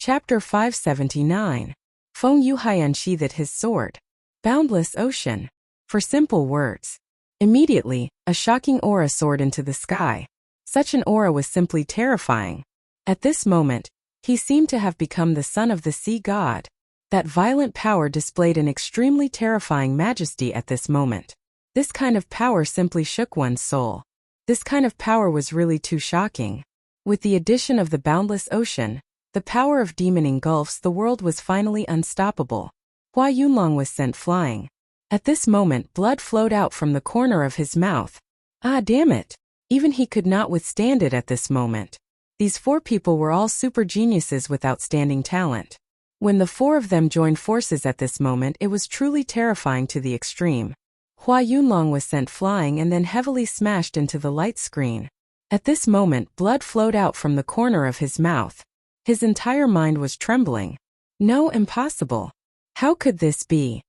Chapter 579. Feng Yuhai unsheathed his sword. Boundless ocean. For simple words. Immediately, a shocking aura soared into the sky. Such an aura was simply terrifying. At this moment, he seemed to have become the son of the sea god. That violent power displayed an extremely terrifying majesty at this moment. This kind of power simply shook one's soul. This kind of power was really too shocking. With the addition of the boundless ocean, the power of demon engulfs the world was finally unstoppable. Hua Yunlong was sent flying. At this moment blood flowed out from the corner of his mouth. Ah, damn it! Even he could not withstand it at this moment. These four people were all super geniuses with outstanding talent. When the four of them joined forces at this moment, it was truly terrifying to the extreme. Hua Yunlong was sent flying and then heavily smashed into the light screen. At this moment blood flowed out from the corner of his mouth. His entire mind was trembling. No, impossible. How could this be?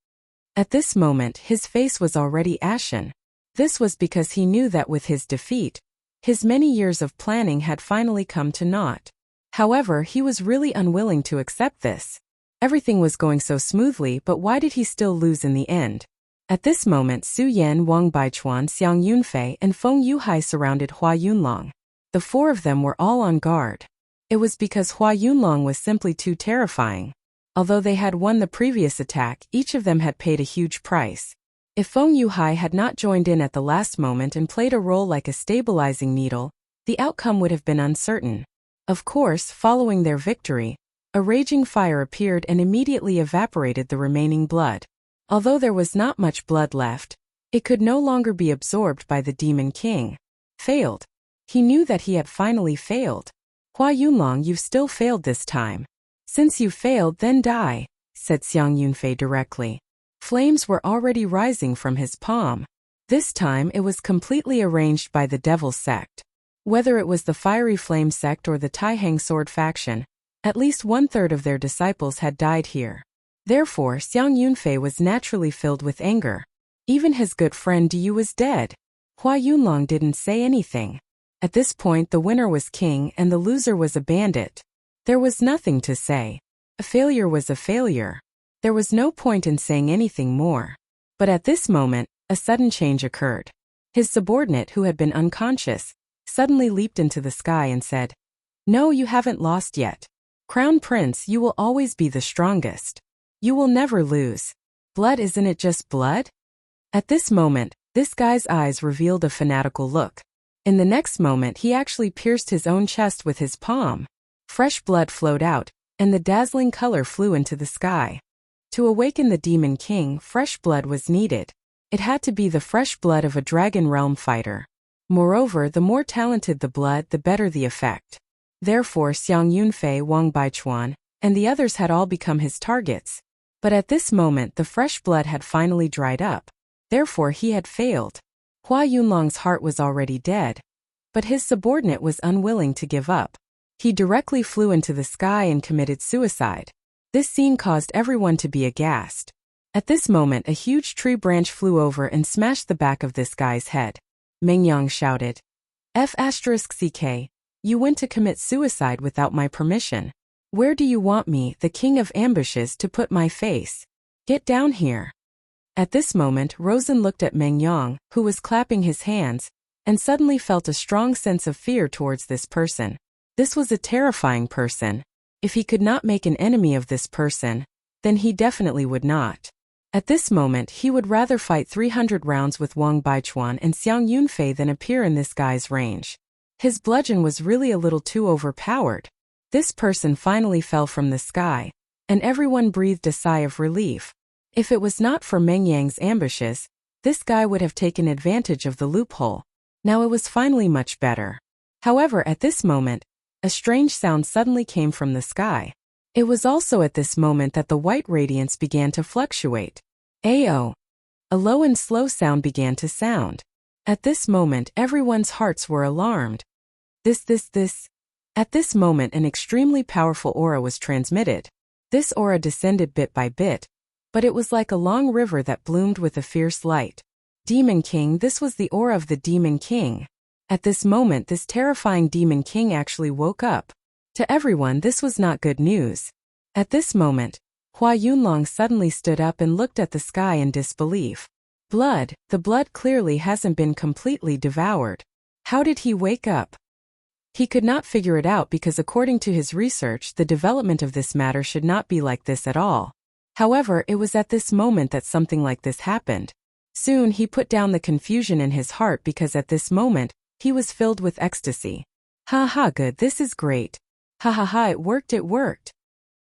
At this moment his face was already ashen. This was because he knew that with his defeat, his many years of planning had finally come to naught. However, he was really unwilling to accept this. Everything was going so smoothly, but why did he still lose in the end? At this moment Su Yan, Wang Baichuan, Xiang Yunfei, and Feng Yuhai surrounded Hua Yunlong. The four of them were all on guard. It was because Hua Yunlong was simply too terrifying. Although they had won the previous attack, each of them had paid a huge price. If Feng Yuhai had not joined in at the last moment and played a role like a stabilizing needle, the outcome would have been uncertain. Of course, following their victory, a raging fire appeared and immediately evaporated the remaining blood. Although there was not much blood left, it could no longer be absorbed by the Demon King. Failed. He knew that he had finally failed. Hua Yunlong, you've still failed this time. Since you failed, then die, said Xiang Yunfei directly. Flames were already rising from his palm. This time it was completely arranged by the Devil sect. Whether it was the Fiery Flame sect or the Taihang Sword faction, at least 1/3 of their disciples had died here. Therefore, Xiang Yunfei was naturally filled with anger. Even his good friend Du was dead. Hua Yunlong didn't say anything. At this point the winner was king and the loser was a bandit. There was nothing to say. A failure was a failure. There was no point in saying anything more. But at this moment, a sudden change occurred. His subordinate, who had been unconscious, suddenly leaped into the sky and said, "No, you haven't lost yet. Crown Prince, you will always be the strongest. You will never lose. Blood, isn't it just blood?" At this moment, this guy's eyes revealed a fanatical look. In the next moment he actually pierced his own chest with his palm. Fresh blood flowed out, and the dazzling color flew into the sky. To awaken the Demon King, fresh blood was needed. It had to be the fresh blood of a Dragon Realm fighter. Moreover, the more talented the blood, the better the effect. Therefore Xiang Yunfei, Wang Baichuan, and the others had all become his targets. But at this moment the fresh blood had finally dried up. Therefore he had failed. Hua Yunlong's heart was already dead. But his subordinate was unwilling to give up. He directly flew into the sky and committed suicide. This scene caused everyone to be aghast. At this moment a huge tree branch flew over and smashed the back of this guy's head. Mengyang shouted, "F***CK, you went to commit suicide without my permission. Where do you want me, the king of ambushes, to put my face? Get down here." At this moment Rosen looked at Mengyang, who was clapping his hands, and suddenly felt a strong sense of fear towards this person. This was a terrifying person. If he could not make an enemy of this person, then he definitely would not. At this moment he would rather fight 300 rounds with Wang Baichuan and Xiang Yunfei than appear in this guy's range. His bludgeon was really a little too overpowered. This person finally fell from the sky, and everyone breathed a sigh of relief. If it was not for Mengyang's ambushes, this guy would have taken advantage of the loophole. Now it was finally much better. However, at this moment, a strange sound suddenly came from the sky. It was also at this moment that the white radiance began to fluctuate. Ayo! A low and slow sound began to sound. At this moment everyone's hearts were alarmed. This. At this moment an extremely powerful aura was transmitted. This aura descended bit by bit, but it was like a long river that bloomed with a fierce light. Demon King, this was the aura of the Demon King. At this moment this terrifying Demon King actually woke up. To everyone, this was not good news. At this moment, Hua Yunlong suddenly stood up and looked at the sky in disbelief. Blood, the blood clearly hasn't been completely devoured. How did he wake up? He could not figure it out because according to his research, the development of this matter should not be like this at all. However, it was at this moment that something like this happened. Soon he put down the confusion in his heart because at this moment, he was filled with ecstasy. Ha ha, good, this is great. Ha ha ha, it worked.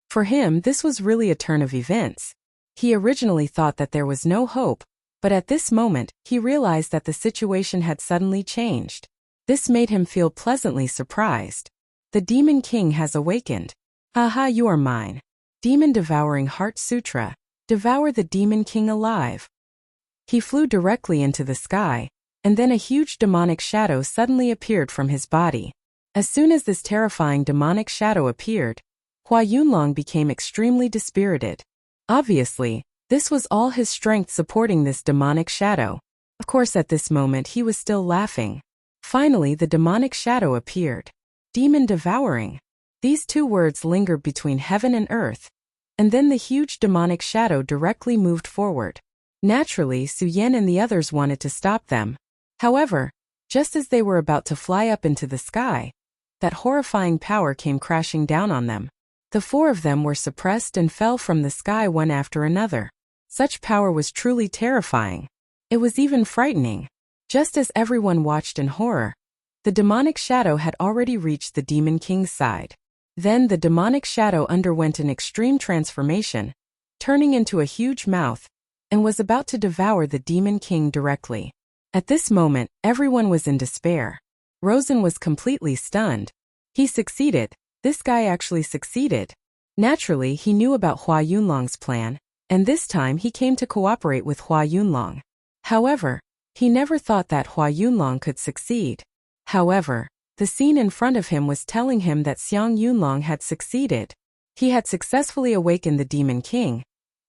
For him, this was really a turn of events. He originally thought that there was no hope, but at this moment, he realized that the situation had suddenly changed. This made him feel pleasantly surprised. The Demon King has awakened. Aha, you are mine. Demon Devouring Heart Sutra. Devour the Demon King alive. He flew directly into the sky, and then a huge demonic shadow suddenly appeared from his body. As soon as this terrifying demonic shadow appeared, Hua Yunlong became extremely dispirited. Obviously, this was all his strength supporting this demonic shadow. Of course, at this moment he was still laughing. Finally, the demonic shadow appeared. Demon Devouring. These two words lingered between heaven and earth, and then the huge demonic shadow directly moved forward. Naturally, Su Yan and the others wanted to stop them. However, just as they were about to fly up into the sky, that horrifying power came crashing down on them. The four of them were suppressed and fell from the sky one after another. Such power was truly terrifying. It was even frightening. Just as everyone watched in horror, the demonic shadow had already reached the Demon King's side. Then the demonic shadow underwent an extreme transformation, turning into a huge mouth, and was about to devour the Demon King directly. At this moment, everyone was in despair. Rosen was completely stunned. He succeeded. This guy actually succeeded. Naturally, he knew about Hua Yunlong's plan, and this time he came to cooperate with Hua Yunlong. However, he never thought that Hua Yunlong could succeed. However, the scene in front of him was telling him that Xiang Yunlong had succeeded. He had successfully awakened the Demon King,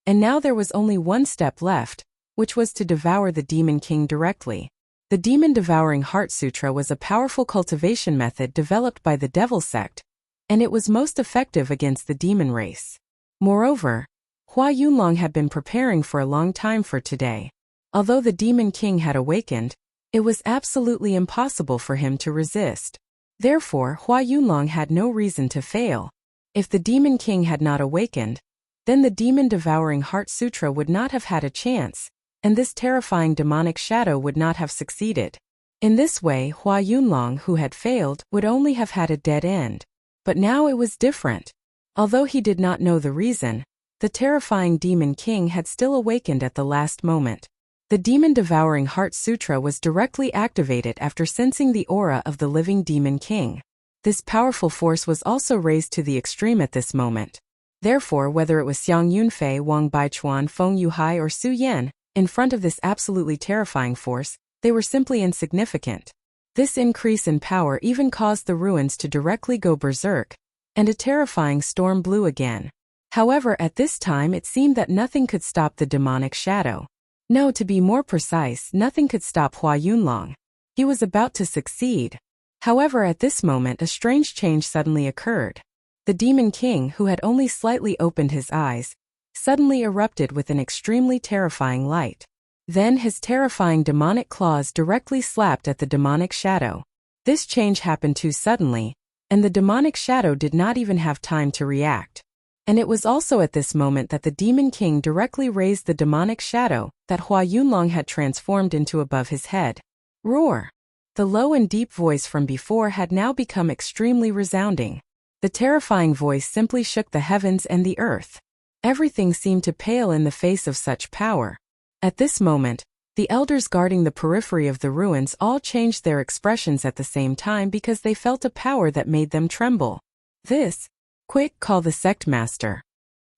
and now there was only one step left, which was to devour the Demon King directly. The Demon Devouring Heart Sutra was a powerful cultivation method developed by the Devil sect, and it was most effective against the demon race. Moreover, Hua Yunlong had been preparing for a long time for today. Although the Demon King had awakened, it was absolutely impossible for him to resist. Therefore, Hua Yunlong had no reason to fail. If the Demon King had not awakened, then the Demon Devouring Heart Sutra would not have had a chance, and this terrifying demonic shadow would not have succeeded. In this way, Hua Yunlong, who had failed, would only have had a dead end. But now it was different. Although he did not know the reason, the terrifying Demon King had still awakened at the last moment. The Demon Devouring Heart Sutra was directly activated after sensing the aura of the living Demon King. This powerful force was also raised to the extreme at this moment. Therefore, whether it was Xiang Yunfei, Wang Baichuan, Feng Yuhai, or Su Yan, in front of this absolutely terrifying force, they were simply insignificant. This increase in power even caused the ruins to directly go berserk, and a terrifying storm blew again. However, at this time it seemed that nothing could stop the demonic shadow. No, to be more precise, nothing could stop Hua Yunlong. He was about to succeed. However, at this moment a strange change suddenly occurred. The Demon King, who had only slightly opened his eyes, suddenly erupted with an extremely terrifying light. Then his terrifying demonic claws directly slapped at the demonic shadow. This change happened too suddenly, and the demonic shadow did not even have time to react. And it was also at this moment that the Demon King directly raised the demonic shadow that Hua Yunlong had transformed into above his head. Roar! The low and deep voice from before had now become extremely resounding. The terrifying voice simply shook the heavens and the earth. Everything seemed to pale in the face of such power. At this moment, the elders guarding the periphery of the ruins all changed their expressions at the same time because they felt a power that made them tremble. This, quick, call the sect master.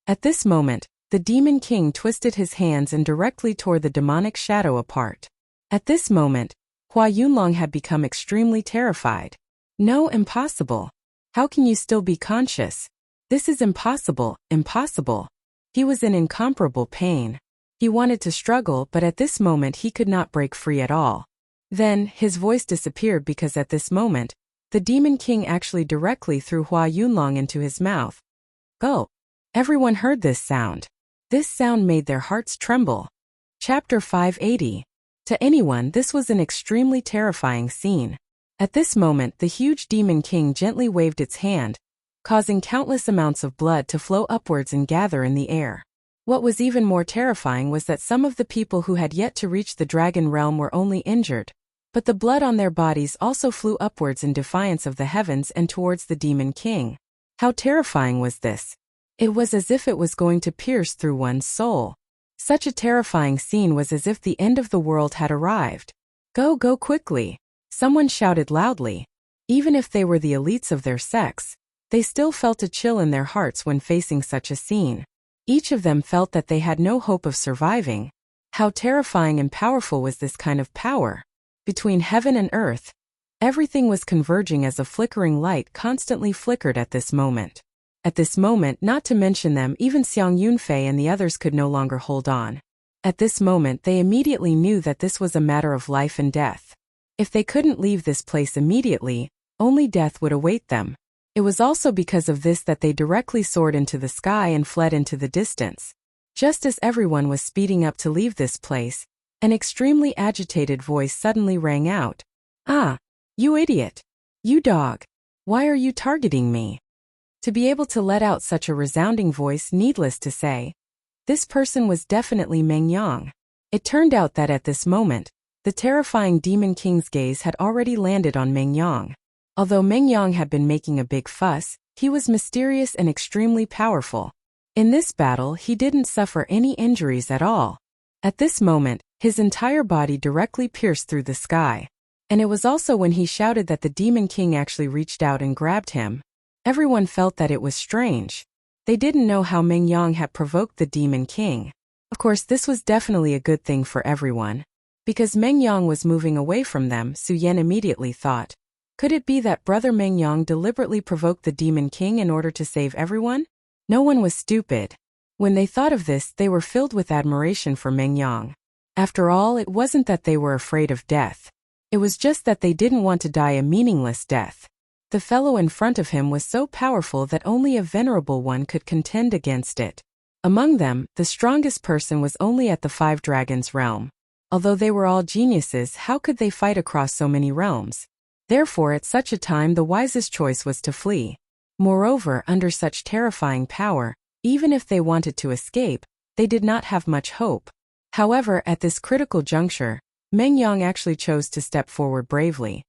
At this moment, the Demon King twisted his hands and directly tore the demonic shadow apart. At this moment, Hua Yunlong had become extremely terrified. No, impossible. How can you still be conscious? This is impossible, impossible. He was in incomparable pain. He wanted to struggle, but at this moment he could not break free at all. Then, his voice disappeared because at this moment, The Demon King actually directly threw Hua Yunlong into his mouth. Go! Everyone heard this sound. This sound made their hearts tremble. Chapter 580. To anyone, this was an extremely terrifying scene. At this moment, the huge Demon King gently waved its hand, causing countless amounts of blood to flow upwards and gather in the air. What was even more terrifying was that some of the people who had yet to reach the dragon realm were only injured, but the blood on their bodies also flew upwards in defiance of the heavens and towards the Demon King. How terrifying was this? It was as if it was going to pierce through one's soul. Such a terrifying scene was as if the end of the world had arrived. Go, go quickly! Someone shouted loudly. Even if they were the elites of their sex, they still felt a chill in their hearts when facing such a scene. Each of them felt that they had no hope of surviving. How terrifying and powerful was this kind of power? Between heaven and earth, everything was converging as a flickering light constantly flickered at this moment. At this moment, not to mention them, even Xiang Yunfei and the others could no longer hold on. At this moment, they immediately knew that this was a matter of life and death. If they couldn't leave this place immediately, only death would await them. It was also because of this that they directly soared into the sky and fled into the distance. Just as everyone was speeding up to leave this place, an extremely agitated voice suddenly rang out. Ah! You idiot! You dog! Why are you targeting me? To be able to let out such a resounding voice, needless to say, this person was definitely Meng Yang. It turned out that at this moment, the terrifying Demon King's gaze had already landed on Meng Yang. Although Meng Yang had been making a big fuss, he was mysterious and extremely powerful. In this battle, he didn't suffer any injuries at all. At this moment, his entire body directly pierced through the sky. And it was also when he shouted that the Demon King actually reached out and grabbed him. Everyone felt that it was strange. They didn't know how Meng Yang had provoked the Demon King. Of course, this was definitely a good thing for everyone. Because Meng Yang was moving away from them, Su Yan immediately thought, could it be that brother Meng Yang deliberately provoked the Demon King in order to save everyone? No one was stupid. When they thought of this, they were filled with admiration for Meng Yang. After all, it wasn't that they were afraid of death. It was just that they didn't want to die a meaningless death. The fellow in front of him was so powerful that only a venerable one could contend against it. Among them, the strongest person was only at the Five Dragons realm. Although they were all geniuses, how could they fight across so many realms? Therefore, at such a time, the wisest choice was to flee. Moreover, under such terrifying power, even if they wanted to escape, they did not have much hope. However, at this critical juncture, Meng Yang actually chose to step forward bravely.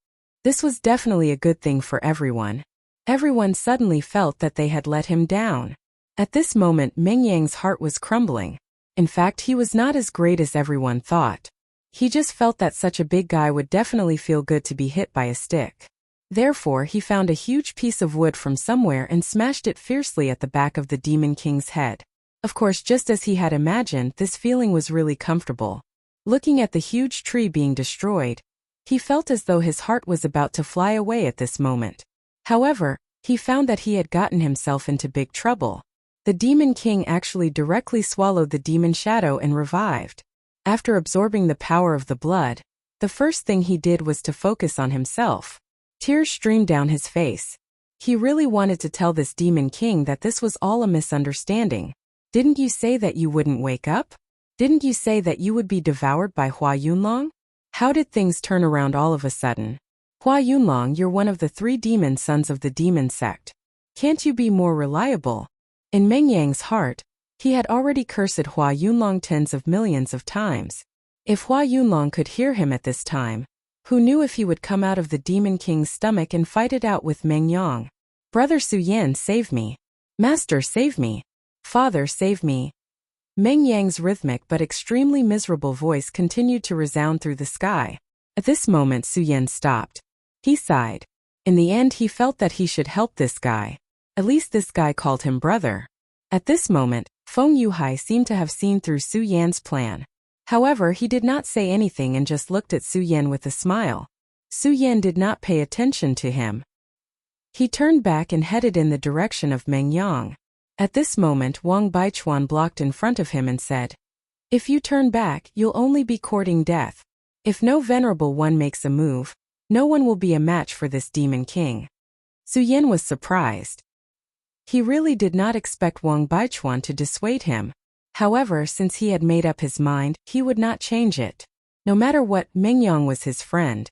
This was definitely a good thing for everyone. Everyone suddenly felt that they had let him down. At this moment, Meng Yang's heart was crumbling. In fact, he was not as great as everyone thought. He just felt that such a big guy would definitely feel good to be hit by a stick. Therefore, he found a huge piece of wood from somewhere and smashed it fiercely at the back of the Demon King's head. Of course, just as he had imagined, this feeling was really comfortable. Looking at the huge tree being destroyed, he felt as though his heart was about to fly away at this moment. However, he found that he had gotten himself into big trouble. The Demon King actually directly swallowed the demon shadow and revived. After absorbing the power of the blood, the first thing he did was to focus on himself. Tears streamed down his face. He really wanted to tell this Demon King that this was all a misunderstanding. Didn't you say that you wouldn't wake up? Didn't you say that you would be devoured by Hua Yunlong? How did things turn around all of a sudden? Hua Yunlong, you're one of the 3 demon sons of the demon sect. Can't you be more reliable? In Meng Yang's heart, he had already cursed Hua Yunlong tens of millions of times. If Hua Yunlong could hear him at this time, who knew if he would come out of the Demon King's stomach and fight it out with Meng Yang? Brother Su Yan, save me. Master, save me. Father, save me. Meng Yang's rhythmic but extremely miserable voice continued to resound through the sky. At this moment, Su Yan stopped. He sighed. In the end, he felt that he should help this guy. At least this guy called him brother. At this moment, Feng Yuhai seemed to have seen through Su Yan's plan. However, he did not say anything and just looked at Su Yan with a smile. Su Yan did not pay attention to him. He turned back and headed in the direction of Meng Yang. At this moment, Wang Baichuan blocked in front of him and said, "If you turn back, you'll only be courting death. If no venerable one makes a move, No one will be a match for this demon king. Su Yan was surprised. He really did not expect Wang Baichuan to dissuade him. However, since he had made up his mind, he would not change it. No matter what, Mengyang was his friend.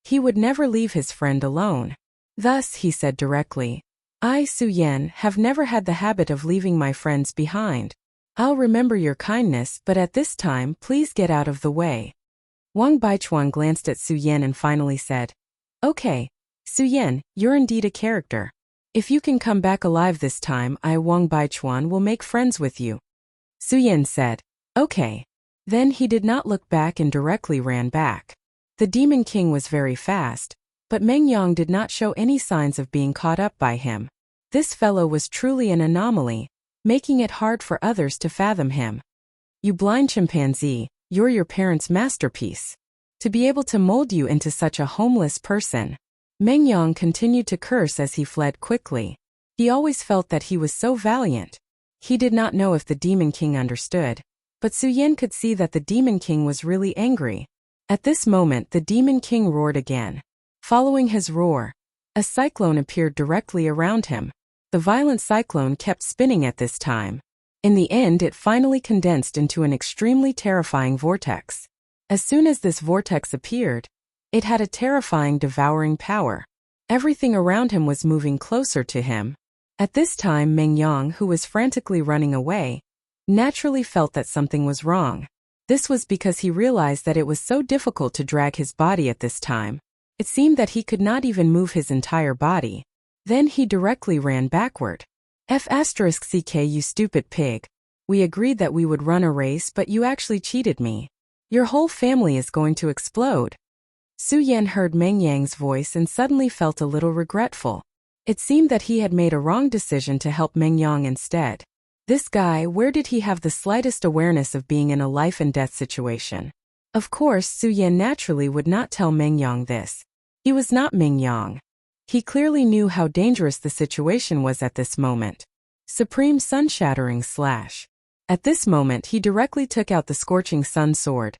He would never leave his friend alone. Thus, he said directly, I, Su Yan, have never had the habit of leaving my friends behind. I'll remember your kindness, but at this time, please get out of the way. Wang Baichuan glanced at Su Yan and finally said, Okay, Su Yan, you're indeed a character. If you can come back alive this time, I, Wang Baichuan, will make friends with you. Su Yan said, Okay. Then he did not look back and directly ran back. The Demon King was very fast, but Mengyang did not show any signs of being caught up by him. This fellow was truly an anomaly, making it hard for others to fathom him. You blind chimpanzee, you're your parents' masterpiece. To be able to mold you into such a homeless person. Mengyang continued to curse as he fled quickly. He always felt that he was so valiant. He did not know if the Demon King understood, but Su Yan could see that the Demon King was really angry. At this moment, the Demon King roared again. Following his roar, a cyclone appeared directly around him. The violent cyclone kept spinning at this time. In the end, it finally condensed into an extremely terrifying vortex. As soon as this vortex appeared, it had a terrifying, devouring power. Everything around him was moving closer to him. At this time, Mengyang, who was frantically running away, naturally felt that something was wrong. This was because he realized that it was so difficult to drag his body at this time. It seemed that he could not even move his entire body. Then he directly ran backward. F***ck, you stupid pig. We agreed that we would run a race, but you actually cheated me. Your whole family is going to explode. Su Yan heard Mengyang's voice and suddenly felt a little regretful. It seemed that he had made a wrong decision to help Mengyang instead. This guy, where did he have the slightest awareness of being in a life and death situation? Of course, Su Yan naturally would not tell Mengyang this. He was not Mengyang. He clearly knew how dangerous the situation was at this moment. Supreme Sun-Shattering Slash. At this moment, he directly took out the Scorching Sun Sword,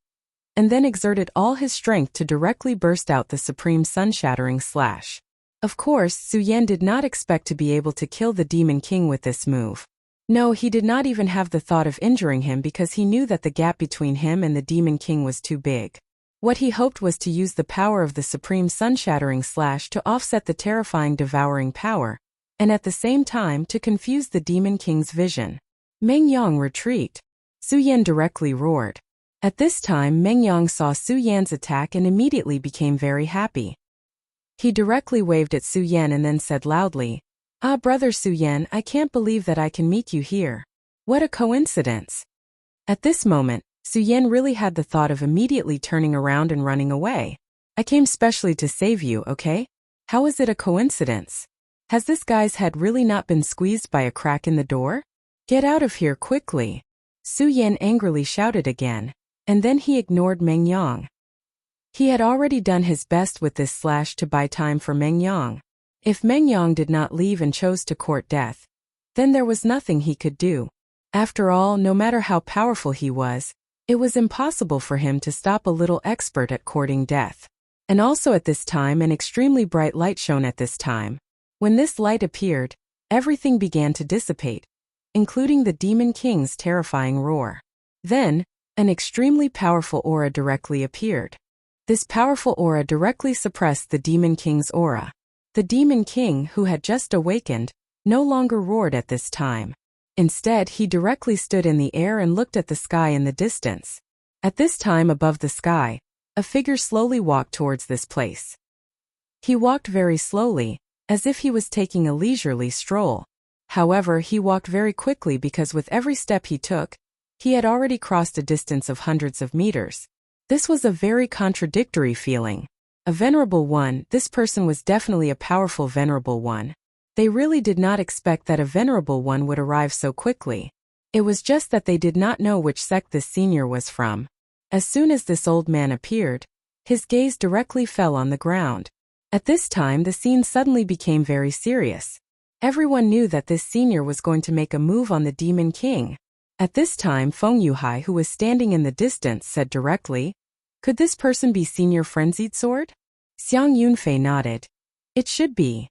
and then exerted all his strength to directly burst out the Supreme Sun-Shattering Slash. Of course, Su Yan did not expect to be able to kill the Demon King with this move. No, he did not even have the thought of injuring him because he knew that the gap between him and the Demon King was too big. What he hoped was to use the power of the Supreme Sun-Shattering Slash to offset the terrifying devouring power, and at the same time to confuse the Demon King's vision. Mengyang, retreat! Su Yan directly roared. At this time, Mengyang saw Su Yan's attack and immediately became very happy. He directly waved at Su Yan and then said loudly, Ah, brother Su Yan, I can't believe that I can meet you here. What a coincidence! At this moment, Su Yan really had the thought of immediately turning around and running away. I came specially to save you, okay? How is it a coincidence? Has this guy's head really not been squeezed by a crack in the door? Get out of here quickly! Su Yan angrily shouted again, and then he ignored Mengyang. He had already done his best with this slash to buy time for Mengyang. If Mengyang did not leave and chose to court death, then there was nothing he could do. After all, no matter how powerful he was, it was impossible for him to stop a little expert at courting death. And also at this time, an extremely bright light shone at this time. When this light appeared, everything began to dissipate, including the Demon King's terrifying roar. Then, an extremely powerful aura directly appeared. This powerful aura directly suppressed the Demon King's aura. The Demon King, who had just awakened, no longer roared at this time. Instead, he directly stood in the air and looked at the sky in the distance. At this time, above the sky, a figure slowly walked towards this place. He walked very slowly, as if he was taking a leisurely stroll. However, he walked very quickly because with every step he took, he had already crossed a distance of hundreds of meters. This was a very contradictory feeling. A venerable one, this person was definitely a powerful venerable one. They really did not expect that a venerable one would arrive so quickly. It was just that they did not know which sect this senior was from. As soon as this old man appeared, his gaze directly fell on the ground. At this time, the scene suddenly became very serious. Everyone knew that this senior was going to make a move on the Demon King. At this time, Feng Yuhai, who was standing in the distance, said directly, Could this person be Senior Frenzied Sword? Xiang Yunfei nodded. It should be.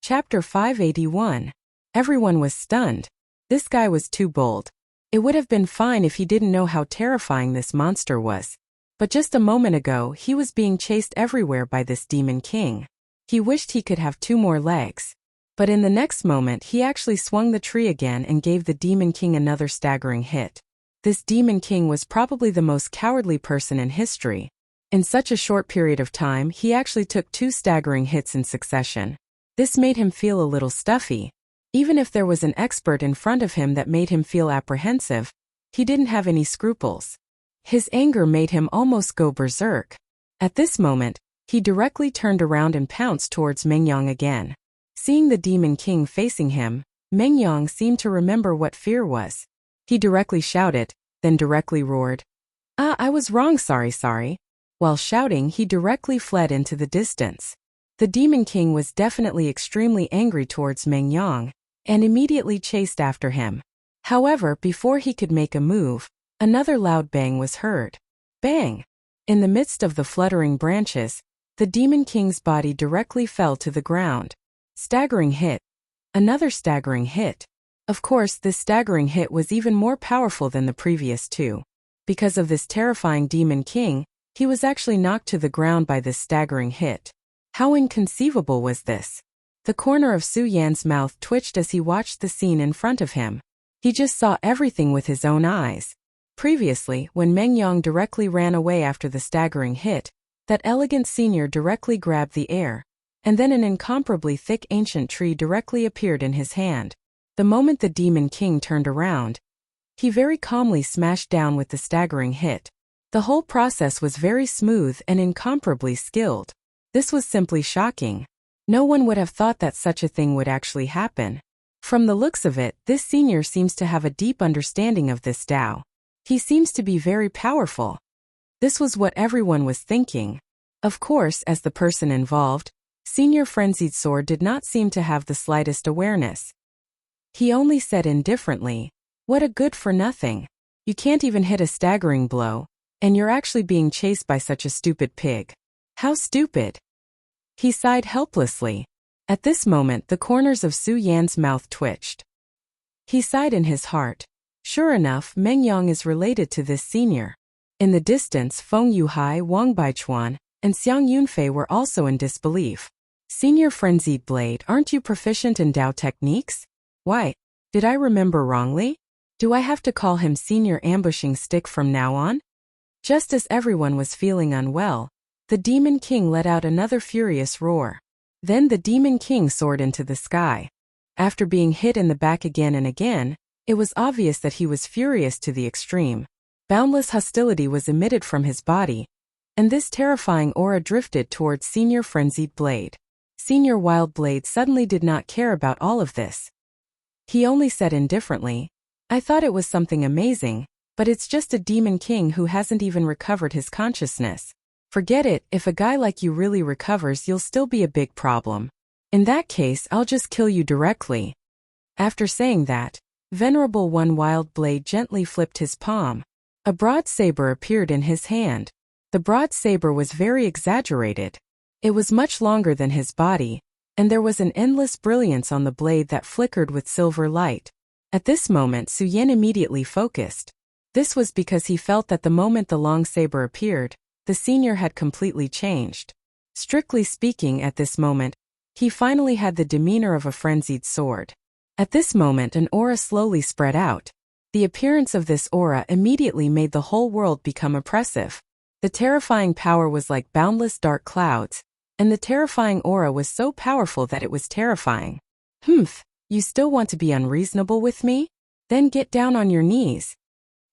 Chapter 581. Everyone was stunned. This guy was too bold. It would have been fine if he didn't know how terrifying this monster was. But just a moment ago, he was being chased everywhere by this demon king. He wished he could have 2 more legs. But in the next moment, he actually swung the tree again and gave the demon king another staggering hit. This demon king was probably the most cowardly person in history. In such a short period of time, he actually took 2 staggering hits in succession. This made him feel a little stuffy. Even if there was an expert in front of him that made him feel apprehensive, he didn't have any scruples. His anger made him almost go berserk. At this moment, he directly turned around and pounced towards Mengyang again. Seeing the demon king facing him, Mengyang seemed to remember what fear was. He directly shouted, then directly roared, I was wrong, sorry. While shouting, he directly fled into the distance. The demon king was definitely extremely angry towards Mengyang, and immediately chased after him. However, before he could make a move, another loud bang was heard. Bang! In the midst of the fluttering branches, the demon king's body directly fell to the ground. Staggering hit. Another staggering hit. Of course, this staggering hit was even more powerful than the previous 2. Because of this terrifying demon king, he was actually knocked to the ground by this staggering hit. How inconceivable was this? The corner of Su Yan's mouth twitched as he watched the scene in front of him. He just saw everything with his own eyes. Previously, when Mengyang directly ran away after the staggering hit, that elegant senior directly grabbed the air, and then an incomparably thick ancient tree directly appeared in his hand. The moment the demon king turned around, he very calmly smashed down with the staggering hit. The whole process was very smooth and incomparably skilled. This was simply shocking. No one would have thought that such a thing would actually happen. From the looks of it, this senior seems to have a deep understanding of this Tao. He seems to be very powerful. This was what everyone was thinking. Of course, as the person involved, Senior Frenzied Sword did not seem to have the slightest awareness. He only said indifferently, "What a good for nothing. You can't even hit a staggering blow, and you're actually being chased by such a stupid pig. How stupid." He sighed helplessly. At this moment, the corners of Su Yan's mouth twitched. He sighed in his heart. Sure enough, Mengyang is related to this senior. In the distance, Feng Yuhai, Wang Baichuan, and Xiang Yunfei were also in disbelief. Senior Frenzied Blade, aren't you proficient in Dao techniques? Why? Did I remember wrongly? Do I have to call him Senior Ambushing Stick from now on? Just as everyone was feeling unwell, the Demon King let out another furious roar. Then the Demon King soared into the sky. After being hit in the back again and again, it was obvious that he was furious to the extreme. Boundless hostility was emitted from his body, and this terrifying aura drifted towards Senior Frenzied Blade. Senior Wild Blade suddenly did not care about all of this. He only said indifferently, "I thought it was something amazing, but it's just a Demon King who hasn't even recovered his consciousness. Forget it, if a guy like you really recovers, you'll still be a big problem. In that case, I'll just kill you directly." After saying that, Venerable One Wild Blade gently flipped his palm. A broad saber appeared in his hand. The broad saber was very exaggerated. It was much longer than his body, and there was an endless brilliance on the blade that flickered with silver light. At this moment, Su Yan immediately focused. This was because he felt that the moment the long saber appeared, the senior had completely changed. Strictly speaking, at this moment, he finally had the demeanor of a frenzied sword. At this moment, an aura slowly spread out. The appearance of this aura immediately made the whole world become oppressive. The terrifying power was like boundless dark clouds, and the terrifying aura was so powerful that it was terrifying. "Humph, you still want to be unreasonable with me? Then get down on your knees."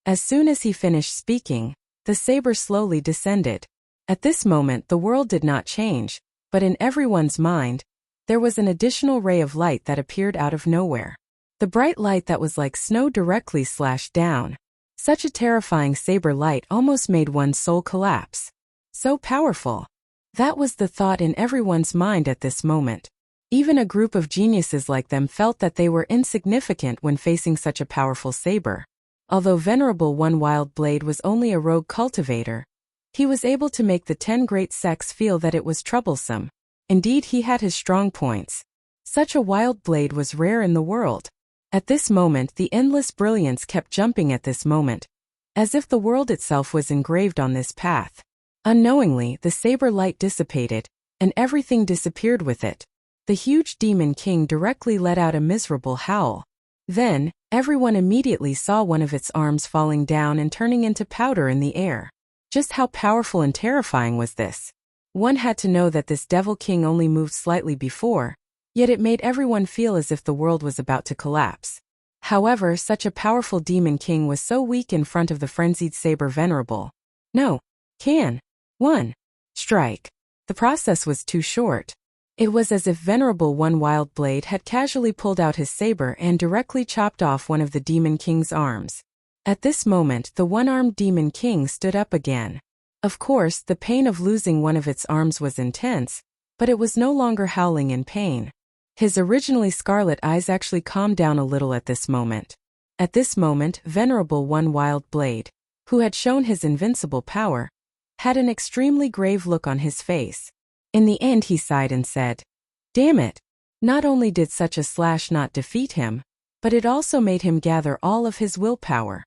As soon as he finished speaking, the saber slowly descended. At this moment, the world did not change, but in everyone's mind, there was an additional ray of light that appeared out of nowhere. The bright light that was like snow directly slashed down. Such a terrifying saber light almost made one's soul collapse. So powerful. That was the thought in everyone's mind at this moment. Even a group of geniuses like them felt that they were insignificant when facing such a powerful saber. Although Venerable One Wild Blade was only a rogue cultivator, He was able to make the 10 great sects feel that it was troublesome. Indeed, he had his strong points. Such a wild blade was rare in the world. At this moment, the endless brilliance kept jumping at this moment, as if the world itself was engraved on this path. Unknowingly, the saber light dissipated, and everything disappeared with it. The huge demon king directly let out a miserable howl. Then, everyone immediately saw one of its arms falling down and turning into powder in the air. Just how powerful and terrifying was this? One had to know that this devil king only moved slightly before, yet it made everyone feel as if the world was about to collapse. However, such a powerful demon king was so weak in front of the frenzied saber venerable. No. Can. 1. Strike. The process was too short. It was as if Venerable One Wild Blade had casually pulled out his saber and directly chopped off one of the demon king's arms. At this moment, the one-armed demon king stood up again. Of course, the pain of losing one of its arms was intense, but it was no longer howling in pain. His originally scarlet eyes actually calmed down a little at this moment. At this moment, Venerable One Wild Blade, who had shown his invincible power, had an extremely grave look on his face. In the end, he sighed and said, "Damn it! Not only did such a slash not defeat him, but it also made him gather all of his willpower."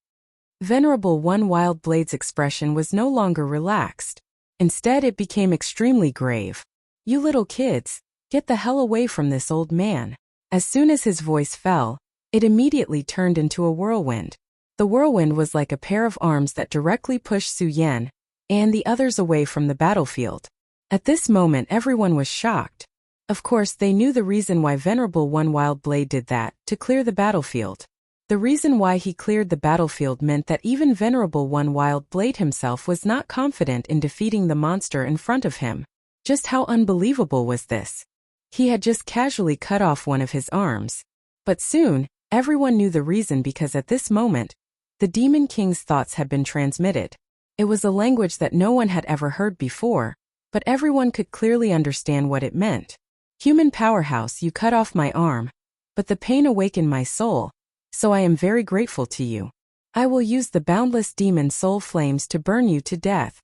Venerable One Wild Blade's expression was no longer relaxed. Instead, it became extremely grave. "You little kids, get the hell away from this old man." As soon as his voice fell, it immediately turned into a whirlwind. The whirlwind was like a pair of arms that directly pushed Su Yan and the others away from the battlefield. At this moment, everyone was shocked. Of course, they knew the reason why Venerable One Wild Blade did that, to clear the battlefield. The reason why he cleared the battlefield meant that even Venerable One Wild Blade himself was not confident in defeating the monster in front of him. Just how unbelievable was this? He had just casually cut off one of his arms. But soon, everyone knew the reason, because at this moment, the Demon King's thoughts had been transmitted. It was a language that no one had ever heard before, but everyone could clearly understand what it meant. "Human powerhouse, you cut off my arm, but the pain awakened my soul, so I am very grateful to you. I will use the boundless demon soul flames to burn you to death."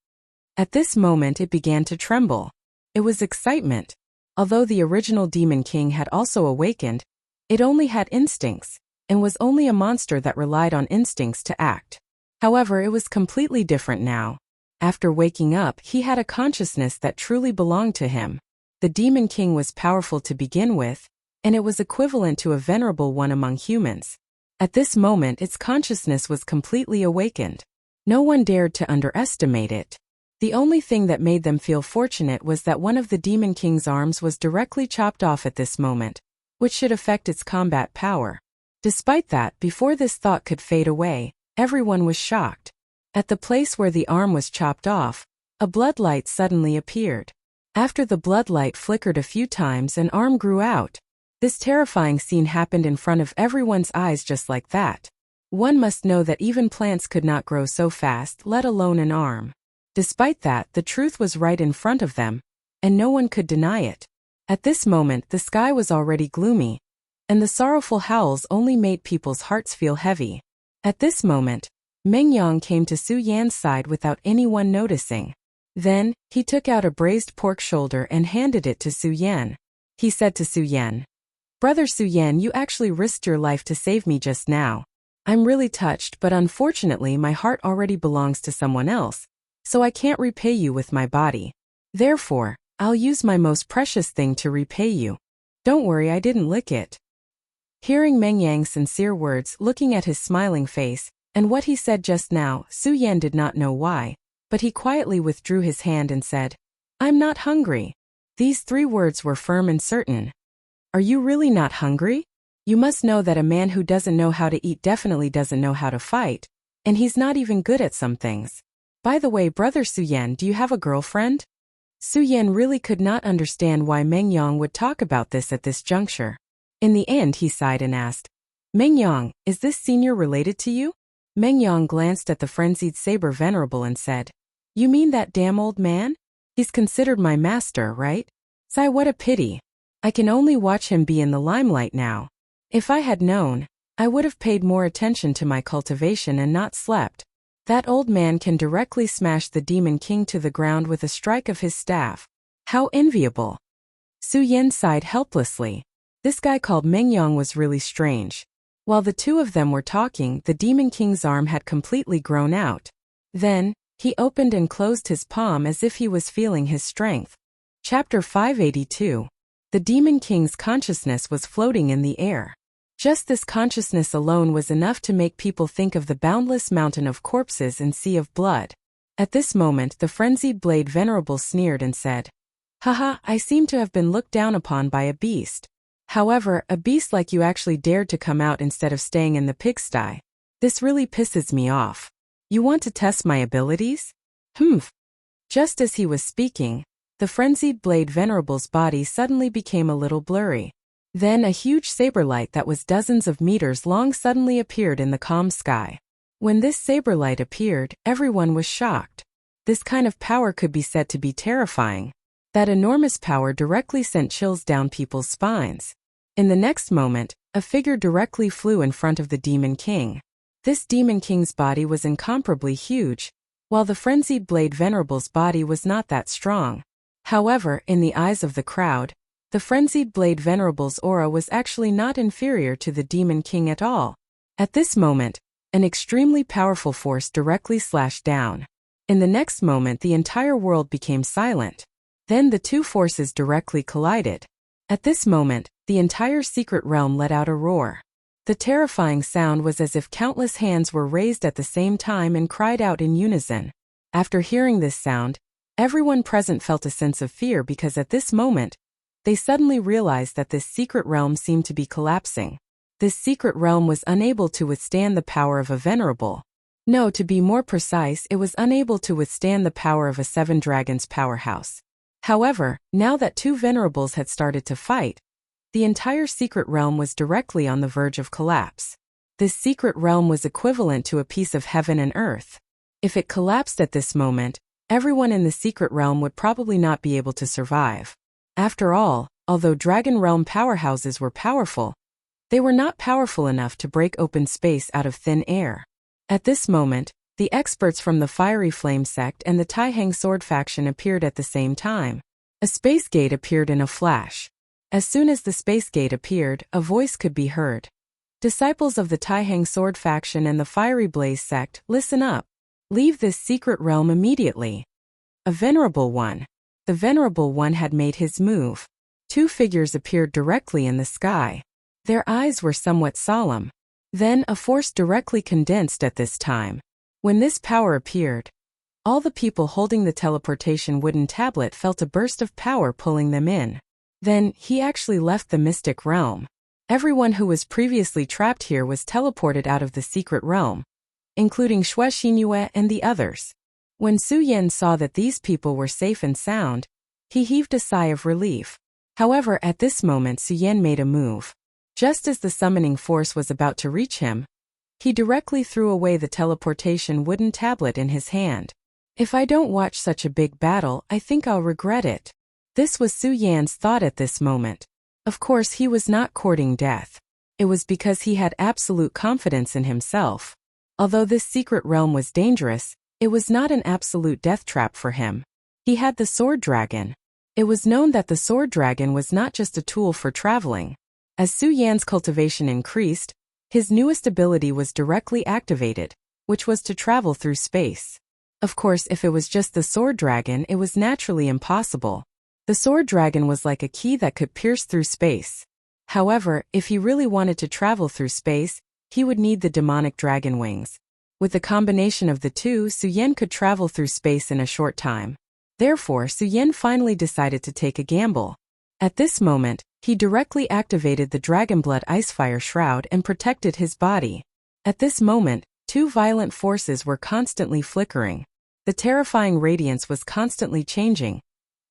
At this moment, it began to tremble. It was excitement. Although the original Demon King had also awakened, it only had instincts, and was only a monster that relied on instincts to act. However, it was completely different now. After waking up, he had a consciousness that truly belonged to him. The Demon King was powerful to begin with, and it was equivalent to a venerable one among humans. At this moment, its consciousness was completely awakened. No one dared to underestimate it. The only thing that made them feel fortunate was that one of the Demon King's arms was directly chopped off at this moment, which should affect its combat power. Despite that, before this thought could fade away, everyone was shocked. At the place where the arm was chopped off, a bloodlight suddenly appeared. After the bloodlight flickered a few times, an arm grew out. This terrifying scene happened in front of everyone's eyes just like that. One must know that even plants could not grow so fast, let alone an arm. Despite that, the truth was right in front of them, and no one could deny it. At this moment, the sky was already gloomy, and the sorrowful howls only made people's hearts feel heavy. At this moment, Meng Yang came to Su Yan's side without anyone noticing. Then, he took out a braised pork shoulder and handed it to Su Yan. He said to Su Yan, "Brother Su Yan, you actually risked your life to save me just now. I'm really touched, but unfortunately my heart already belongs to someone else, so I can't repay you with my body. Therefore, I'll use my most precious thing to repay you. Don't worry, I didn't lick it." Hearing Meng Yang's sincere words, looking at his smiling face, and what he said just now, Su Yan did not know why, but he quietly withdrew his hand and said, "I'm not hungry." These 3 words were firm and certain. Are you really not hungry? You must know that a man who doesn't know how to eat definitely doesn't know how to fight, and he's not even good at some things. By the way, Brother Su Yan, do you have a girlfriend? Su Yan really could not understand why Meng Yang would talk about this at this juncture. In the end, he sighed and asked, "Meng Yang, is this senior related to you?" Meng Yang glanced at the frenzied saber venerable and said, "You mean that damn old man? He's considered my master, right? Sigh, what a pity. I can only watch him be in the limelight now. If I had known, I would have paid more attention to my cultivation and not slept." That old man can directly smash the Demon King to the ground with a strike of his staff. How enviable. Su Yan sighed helplessly. This guy called Mengyang was really strange. While the two of them were talking, the Demon King's arm had completely grown out. Then, he opened and closed his palm as if he was feeling his strength. Chapter 582. The Demon King's consciousness was floating in the air. Just this consciousness alone was enough to make people think of the boundless mountain of corpses and sea of blood. At this moment the frenzied blade venerable sneered and said, "Haha, I seem to have been looked down upon by a beast. However, a beast like you actually dared to come out instead of staying in the pigsty. This really pisses me off. You want to test my abilities? Humph." Just as he was speaking, the frenzied blade venerable's body suddenly became a little blurry. Then a huge saber light that was dozens of meters long suddenly appeared in the calm sky. When this saber light appeared, everyone was shocked. This kind of power could be said to be terrifying. That enormous power directly sent chills down people's spines. In the next moment, a figure directly flew in front of the Demon King. This Demon King's body was incomparably huge, while the frenzied blade venerable's body was not that strong. However, in the eyes of the crowd, the frenzied blade venerable's aura was actually not inferior to the Demon King at all. At this moment, an extremely powerful force directly slashed down. In the next moment the entire world became silent. Then the two forces directly collided. At this moment, the entire secret realm let out a roar. The terrifying sound was as if countless hands were raised at the same time and cried out in unison. After hearing this sound, everyone present felt a sense of fear because at this moment, they suddenly realized that this secret realm seemed to be collapsing. This secret realm was unable to withstand the power of a venerable. No, to be more precise, it was unable to withstand the power of a seven dragons powerhouse. However, now that two venerables had started to fight, the entire secret realm was directly on the verge of collapse. This secret realm was equivalent to a piece of heaven and earth. If it collapsed at this moment, everyone in the secret realm would probably not be able to survive. After all, although Dragon Realm powerhouses were powerful, they were not powerful enough to break open space out of thin air. At this moment, the experts from the Fiery Flame sect and the Taihang Sword faction appeared at the same time. A space gate appeared in a flash. As soon as the space gate appeared, a voice could be heard. "Disciples of the Taihang Sword faction and the Fiery Blaze sect, listen up. Leave this secret realm immediately." A venerable one. The venerable one had made his move. Two figures appeared directly in the sky. Their eyes were somewhat solemn. Then a force directly condensed at this time. When this power appeared, all the people holding the teleportation wooden tablet felt a burst of power pulling them in. Then, he actually left the mystic realm. Everyone who was previously trapped here was teleported out of the secret realm, including Xue Xinyue and the others. When Su Yan saw that these people were safe and sound, he heaved a sigh of relief. However, at this moment Su Yan made a move. Just as the summoning force was about to reach him, he directly threw away the teleportation wooden tablet in his hand. "If I don't watch such a big battle, I think I'll regret it." This was Su Yan's thought at this moment. Of course, he was not courting death. It was because he had absolute confidence in himself. Although this secret realm was dangerous, it was not an absolute death trap for him. He had the sword dragon. It was known that the sword dragon was not just a tool for traveling. As Su Yan's cultivation increased, his newest ability was directly activated, which was to travel through space. Of course, if it was just the sword dragon, it was naturally impossible. The sword dragon was like a key that could pierce through space. However, if he really wanted to travel through space, he would need the demonic dragon wings. With the combination of the two, Su Yan could travel through space in a short time. Therefore, Su Yan finally decided to take a gamble. At this moment, he directly activated the Dragonblood Icefire Shroud and protected his body. At this moment, two violent forces were constantly flickering. The terrifying radiance was constantly changing,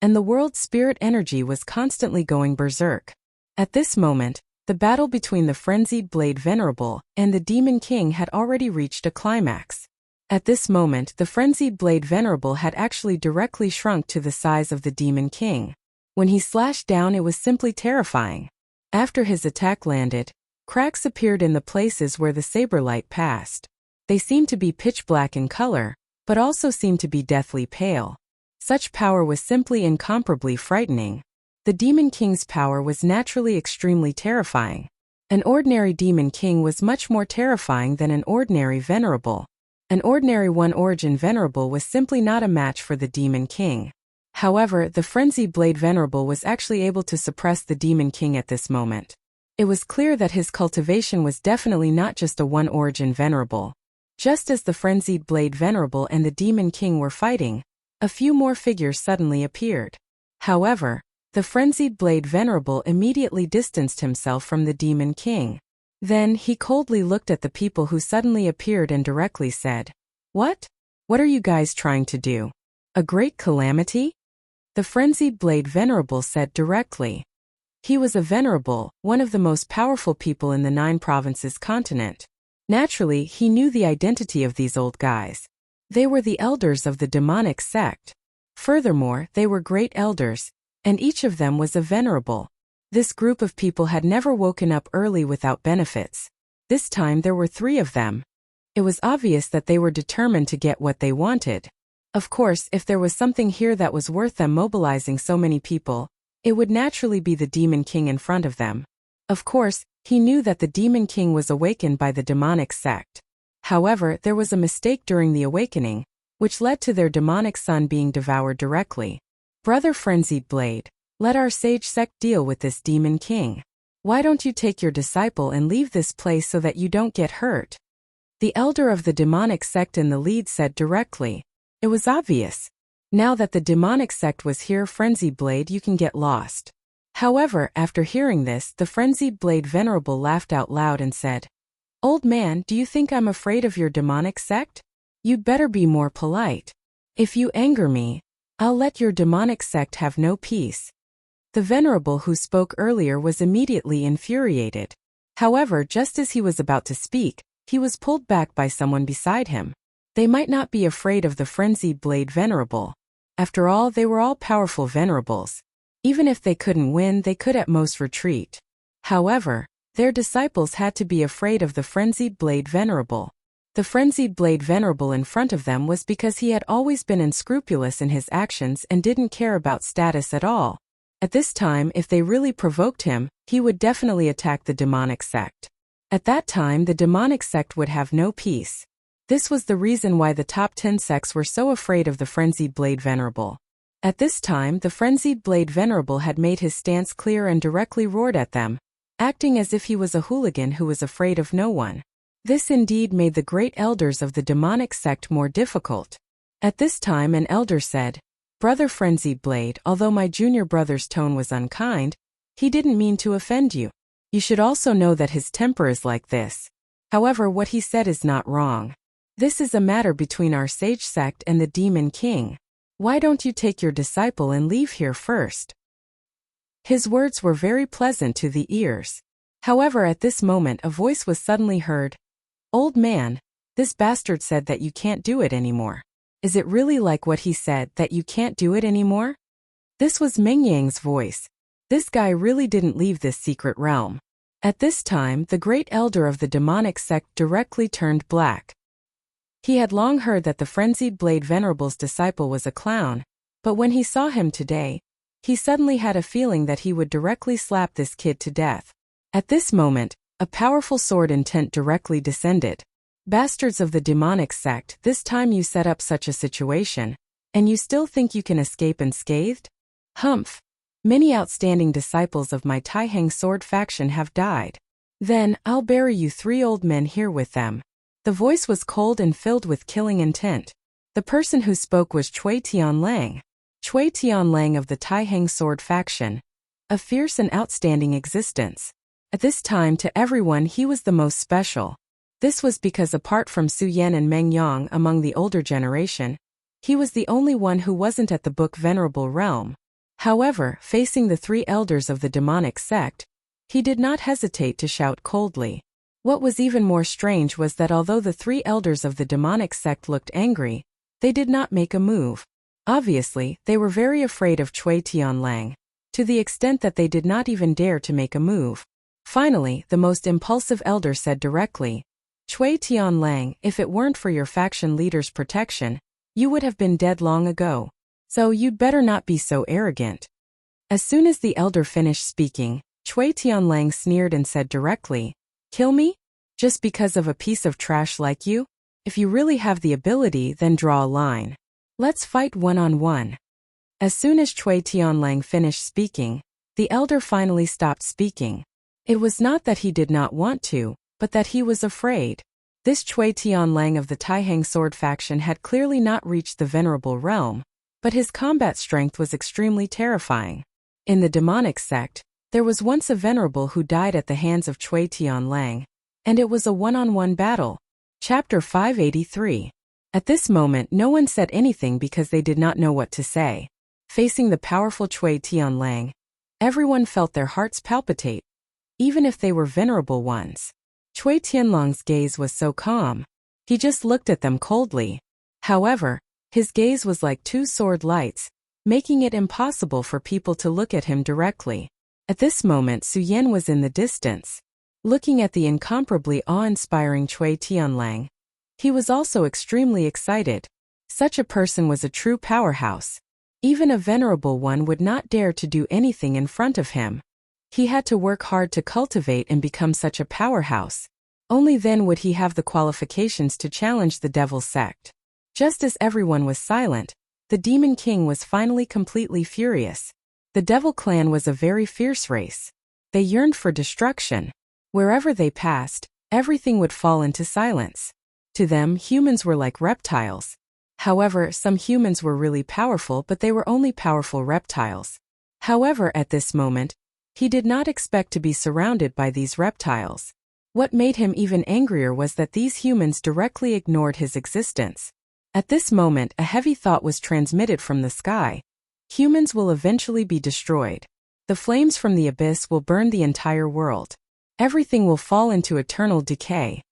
and the world's spirit energy was constantly going berserk. At this moment, the battle between the frenzied Blade Venerable and the Demon King had already reached a climax. At this moment, the frenzied Blade Venerable had actually directly shrunk to the size of the Demon King. When he slashed down, it was simply terrifying. After his attack landed, cracks appeared in the places where the saber light passed. They seemed to be pitch black in color, but also seemed to be deathly pale. Such power was simply incomparably frightening. The Demon King's power was naturally extremely terrifying. An ordinary Demon King was much more terrifying than an ordinary Venerable. An ordinary one-origin Venerable was simply not a match for the Demon King. However, the Frenzied Blade Venerable was actually able to suppress the Demon King at this moment. It was clear that his cultivation was definitely not just a one-origin Venerable. Just as the Frenzied Blade Venerable and the Demon King were fighting, a few more figures suddenly appeared. However, the Frenzied Blade Venerable immediately distanced himself from the Demon King. Then he coldly looked at the people who suddenly appeared and directly said, "What? What are you guys trying to do? A great calamity?" The Frenzied Blade Venerable said directly. He was a Venerable, one of the most powerful people in the 9 provinces continent. Naturally, he knew the identity of these old guys. They were the elders of the demonic sect. Furthermore, they were great elders, and each of them was a Venerable. This group of people had never woken up early without benefits. This time there were 3 of them. It was obvious that they were determined to get what they wanted. Of course, if there was something here that was worth them mobilizing so many people, it would naturally be the Demon King in front of them. Of course, he knew that the Demon King was awakened by the demonic sect. However, there was a mistake during the awakening, which led to their demonic son being devoured directly. "Brother Frenzied Blade, let our sage sect deal with this Demon King. Why don't you take your disciple and leave this place so that you don't get hurt?" The elder of the demonic sect in the lead said directly. It was obvious. Now that the demonic sect was here, Frenzied Blade, you can get lost. However, after hearing this, the Frenzied Blade Venerable laughed out loud and said, "Old man, do you think I'm afraid of your demonic sect? You'd better be more polite. If you anger me, I'll let your demonic sect have no peace." The Venerable who spoke earlier was immediately infuriated. However, just as he was about to speak, he was pulled back by someone beside him. They might not be afraid of the Frenzied Blade Venerable. After all, they were all powerful Venerables. Even if they couldn't win, they could at most retreat. However, their disciples had to be afraid of the Frenzied Blade Venerable. The Frenzied Blade Venerable in front of them was because he had always been unscrupulous in his actions and didn't care about status at all. At this time, if they really provoked him, he would definitely attack the demonic sect. At that time, the demonic sect would have no peace. This was the reason why the top 10 sects were so afraid of the Frenzied Blade Venerable. At this time, the Frenzied Blade Venerable had made his stance clear and directly roared at them, acting as if he was a hooligan who was afraid of no one. This indeed made the great elders of the demonic sect more difficult. At this time, an elder said, "Brother Frenzied Blade, although my junior brother's tone was unkind, he didn't mean to offend you. You should also know that his temper is like this. However, what he said is not wrong. This is a matter between our sage sect and the Demon King. Why don't you take your disciple and leave here first?" His words were very pleasant to the ears. However, at this moment a voice was suddenly heard. "Old man, this bastard said that you can't do it anymore. Is it really like what he said, that you can't do it anymore?" This was Meng Yang's voice. This guy really didn't leave this secret realm. At this time, the great elder of the demonic sect directly turned black. He had long heard that the Frenzied Blade Venerable's disciple was a clown, but when he saw him today, he suddenly had a feeling that he would directly slap this kid to death. At this moment, a powerful sword intent directly descended. "Bastards of the demonic sect, this time you set up such a situation, and you still think you can escape unscathed? Humph! Many outstanding disciples of my Taihang sword faction have died. Then, I'll bury you 3 old men here with them." The voice was cold and filled with killing intent. The person who spoke was Cui Tianlang. Cui Tianlang of the Taihang sword faction. A fierce and outstanding existence. At this time, to everyone, he was the most special. This was because apart from Su Yan and Meng Yang among the older generation, he was the only one who wasn't at the Book Venerable realm. However, facing the 3 elders of the demonic sect, he did not hesitate to shout coldly. What was even more strange was that although the 3 elders of the demonic sect looked angry, they did not make a move. Obviously, they were very afraid of Cui Tianlang, to the extent that they did not even dare to make a move. Finally, the most impulsive elder said directly, Cui Tianlang, if it weren't for your faction leader's protection, you would have been dead long ago. So you'd better not be so arrogant. As soon as the elder finished speaking, Cui Tianlang sneered and said directly, "Kill me? Just because of a piece of trash like you? If you really have the ability, then draw a line. Let's fight one-on-one." As soon as Cui Tianlang finished speaking, the elder finally stopped speaking. It was not that he did not want to, but that he was afraid. This Cui Tianlang of the Taihang sword faction had clearly not reached the venerable realm, but his combat strength was extremely terrifying. In the demonic sect, there was once a venerable who died at the hands of Cui Tianlang, and it was a one-on-one battle. Chapter 583. At this moment no one said anything because they did not know what to say. Facing the powerful Cui Tianlang, everyone felt their hearts palpitate, even if they were venerable ones. Cui Tianlang's gaze was so calm. He just looked at them coldly. However, his gaze was like two sword lights, making it impossible for people to look at him directly. At this moment Su Yan was in the distance, looking at the incomparably awe-inspiring Cui Tianlang. He was also extremely excited. Such a person was a true powerhouse. Even a venerable one would not dare to do anything in front of him. He had to work hard to cultivate and become such a powerhouse. Only then would he have the qualifications to challenge the Devil sect. Just as everyone was silent, the Demon King was finally completely furious. The Devil clan was a very fierce race. They yearned for destruction. Wherever they passed, everything would fall into silence. To them, humans were like reptiles. However, some humans were really powerful, but they were only powerful reptiles. However, at this moment, he did not expect to be surrounded by these reptiles. What made him even angrier was that these humans directly ignored his existence. At this moment, a heavy thought was transmitted from the sky. Humans will eventually be destroyed. The flames from the abyss will burn the entire world. Everything will fall into eternal decay.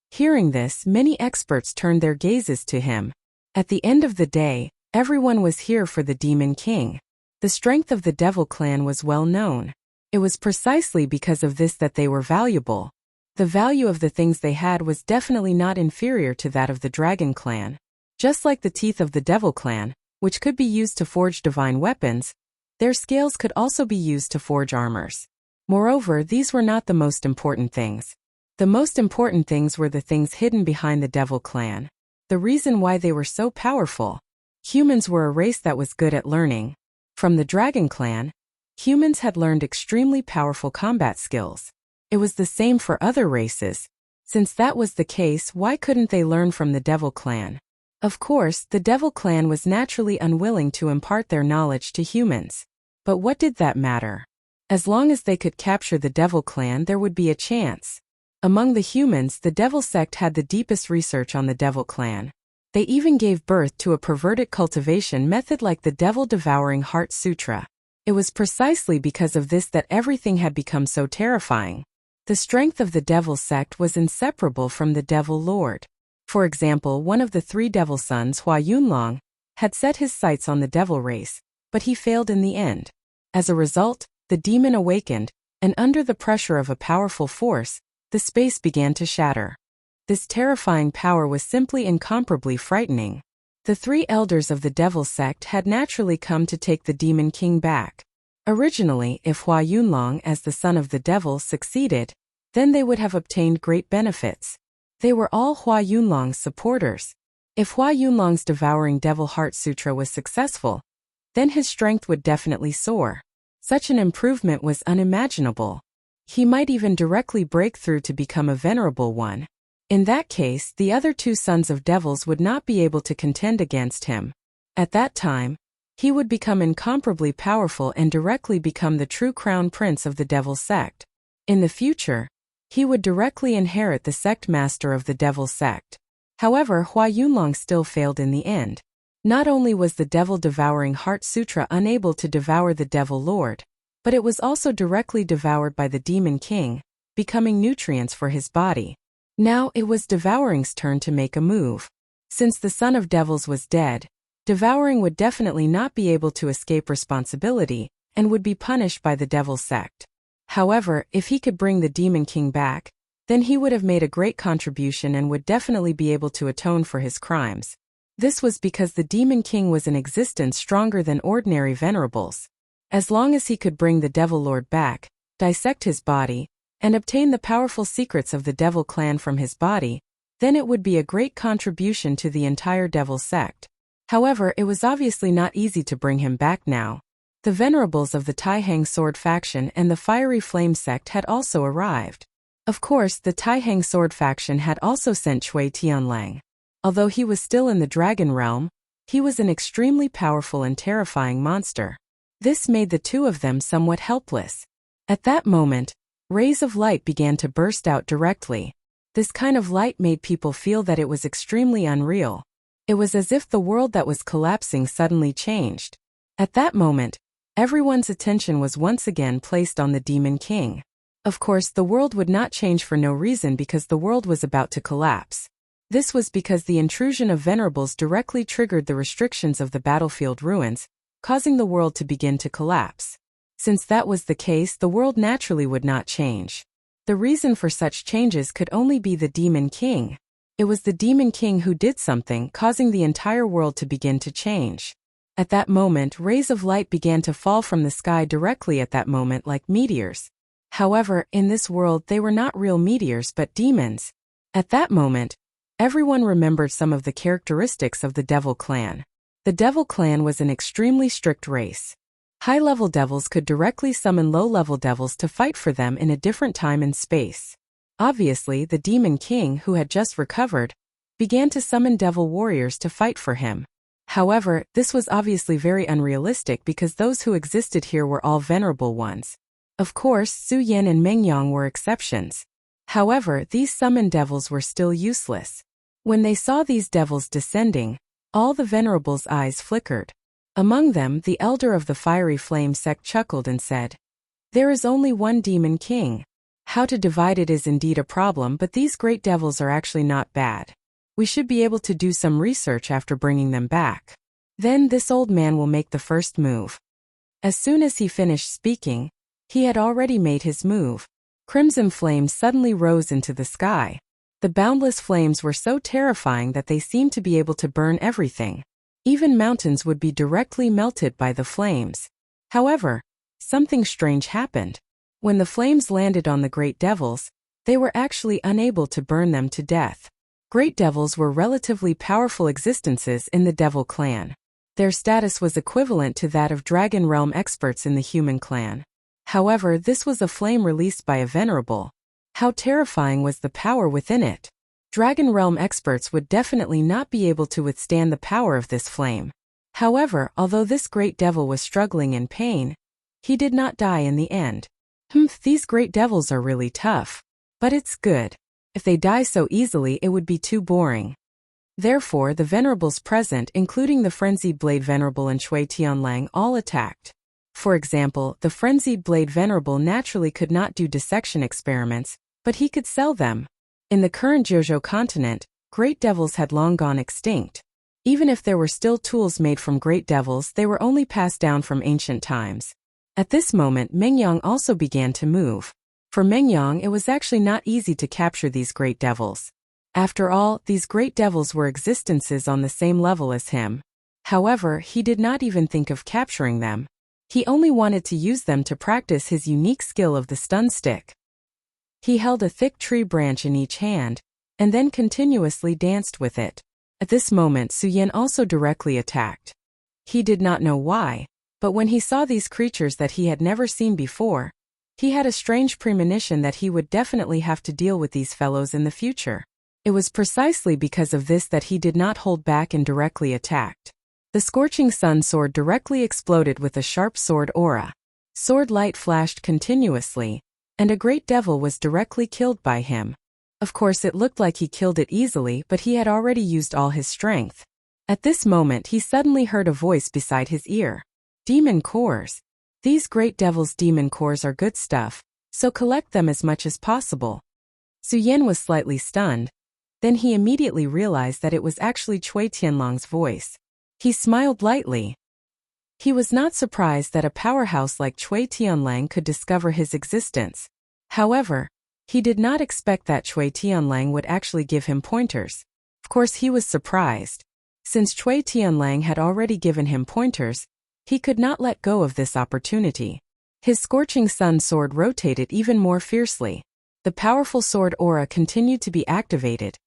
Hearing this, many experts turned their gazes to him. At the end of the day, everyone was here for the Demon King. The strength of the Devil clan was well known. It was precisely because of this that they were valuable. The value of the things they had was definitely not inferior to that of the Dragon clan. Just like the teeth of the Devil clan, which could be used to forge divine weapons, their scales could also be used to forge armors. Moreover, these were not the most important things. The most important things were the things hidden behind the Devil clan. The reason why they were so powerful. Humans were a race that was good at learning. From the Dragon clan, humans had learned extremely powerful combat skills. It was the same for other races. Since that was the case, why couldn't they learn from the Devil clan? Of course, the Devil clan was naturally unwilling to impart their knowledge to humans. But what did that matter? As long as they could capture the Devil clan, there would be a chance. Among the humans, the Devil sect had the deepest research on the Devil clan. They even gave birth to a perverted cultivation method like the Devil-devouring Heart Sutra. It was precisely because of this that everything had become so terrifying. The strength of the Devil sect was inseparable from the Devil Lord. For example, one of the three Devil sons, Hua Yunlong, had set his sights on the Devil race, but he failed in the end. As a result, the demon awakened, and under the pressure of a powerful force, the space began to shatter. This terrifying power was simply incomparably frightening. The three elders of the Devil sect had naturally come to take the Demon King back. Originally, if Hua Yunlong as the son of the Devil succeeded, then they would have obtained great benefits. They were all Hua Yunlong's supporters. If Hua Yunlong's devouring Devil Heart Sutra was successful, then his strength would definitely soar. Such an improvement was unimaginable. He might even directly break through to become a venerable one. In that case, the other two sons of devils would not be able to contend against him. At that time, he would become incomparably powerful and directly become the true crown prince of the Devil sect. In the future, he would directly inherit the sect master of the Devil sect. However, Hua Yunlong still failed in the end. Not only was the Devil-devouring Heart Sutra unable to devour the Devil Lord, but it was also directly devoured by the Demon King, becoming nutrients for his body. Now it was Devouring's turn to make a move. Since the son of devils was dead, Devouring would definitely not be able to escape responsibility, and would be punished by the Devil sect. However, if he could bring the Demon King back, then he would have made a great contribution and would definitely be able to atone for his crimes. This was because the Demon King was in existence stronger than ordinary venerables. As long as he could bring the Devil Lord back, dissect his body, and obtain the powerful secrets of the Devil clan from his body, then it would be a great contribution to the entire Devil sect. However, it was obviously not easy to bring him back now. The venerables of the Taihang Sword faction and the Fiery Flame sect had also arrived. Of course, the Taihang Sword faction had also sent Cui Tianlang. Although he was still in the Dragon Realm, he was an extremely powerful and terrifying monster. This made the two of them somewhat helpless. At that moment, rays of light began to burst out directly. This kind of light made people feel that it was extremely unreal. It was as if the world that was collapsing suddenly changed. At that moment, everyone's attention was once again placed on the Demon King. Of course, the world would not change for no reason because the world was about to collapse. This was because the intrusion of venerables directly triggered the restrictions of the battlefield ruins, causing the world to begin to collapse. Since that was the case, the world naturally would not change. The reason for such changes could only be the Demon King. It was the Demon King who did something, causing the entire world to begin to change. At that moment, rays of light began to fall from the sky directly at that moment like meteors. However, in this world they were not real meteors but demons. At that moment, everyone remembered some of the characteristics of the Devil Clan. The Devil Clan was an extremely strict race. High-level devils could directly summon low-level devils to fight for them in a different time and space. Obviously, the Demon King, who had just recovered, began to summon devil warriors to fight for him. However, this was obviously very unrealistic because those who existed here were all venerable ones. Of course, Su Yan and Meng Yang were exceptions. However, these summoned devils were still useless. When they saw these devils descending, all the venerables' eyes flickered. Among them, the elder of the Fiery Flame sect chuckled and said, "There is only one Demon King. How to divide it is indeed a problem, but these great devils are actually not bad. We should be able to do some research after bringing them back. Then this old man will make the first move." As soon as he finished speaking, he had already made his move. Crimson flames suddenly rose into the sky. The boundless flames were so terrifying that they seemed to be able to burn everything. Even mountains would be directly melted by the flames. However, something strange happened. When the flames landed on the great devils, they were actually unable to burn them to death. Great devils were relatively powerful existences in the Devil Clan. Their status was equivalent to that of Dragon Realm experts in the Human Clan. However, this was a flame released by a venerable. How terrifying was the power within it? Dragon Realm experts would definitely not be able to withstand the power of this flame. However, although this great devil was struggling in pain, he did not die in the end. These great devils are really tough. But it's good. If they die so easily, it would be too boring. Therefore, the venerables present, including the Frenzied Blade Venerable and Cui Tianlang, all attacked. For example, the Frenzied Blade Venerable naturally could not do dissection experiments, but he could sell them. In the current Jojo continent, great devils had long gone extinct. Even if there were still tools made from great devils, they were only passed down from ancient times. At this moment, Meng Yang also began to move. For Meng Yang, it was actually not easy to capture these great devils. After all, these great devils were existences on the same level as him. However, he did not even think of capturing them. He only wanted to use them to practice his unique skill of the stun stick. He held a thick tree branch in each hand, and then continuously danced with it. At this moment, Su Yan also directly attacked. He did not know why, but when he saw these creatures that he had never seen before, he had a strange premonition that he would definitely have to deal with these fellows in the future. It was precisely because of this that he did not hold back and directly attacked. The Scorching Sun sword directly exploded with a sharp sword aura. Sword light flashed continuously, and a great devil was directly killed by him. Of course, it looked like he killed it easily, but he had already used all his strength. At this moment, he suddenly heard a voice beside his ear. Demon cores. These great devils' demon cores are good stuff, so collect them as much as possible. Su Yan was slightly stunned. Then he immediately realized that it was actually Cui Tianlang's voice. He smiled lightly. He was not surprised that a powerhouse like Cui Tianlang could discover his existence. However, He did not expect that Cui Tianlang would actually give him pointers. Of course, he was surprised. Since Cui Tianlang had already given him pointers, he could not let go of this opportunity. His scorching sun sword rotated even more fiercely. The powerful sword aura continued to be activated,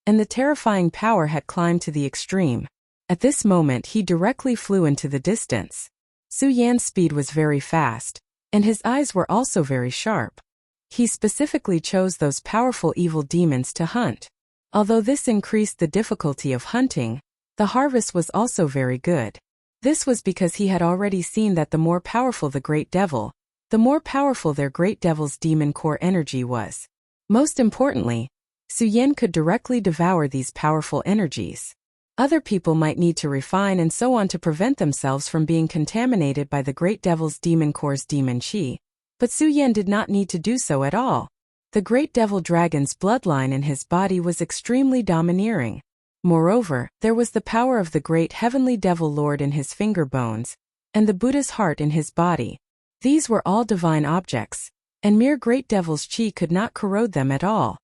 and the terrifying power had climbed to the extreme. At this moment, he directly flew into the distance. Su Yan's speed was very fast, and his eyes were also very sharp. He specifically chose those powerful evil demons to hunt. Although this increased the difficulty of hunting, the harvest was also very good. This was because he had already seen that the more powerful the great devil, the more powerful their great devil's demon core energy was. Most importantly, Su Yan could directly devour these powerful energies. Other people might need to refine and so on to prevent themselves from being contaminated by the great devil's demon core's demon chi. But Su Yan did not need to do so at all. The great devil dragon's bloodline in his body was extremely domineering. Moreover, there was the power of the great heavenly devil lord in his finger bones, and the Buddha's heart in his body. These were all divine objects, and mere great devil's chi could not corrode them at all.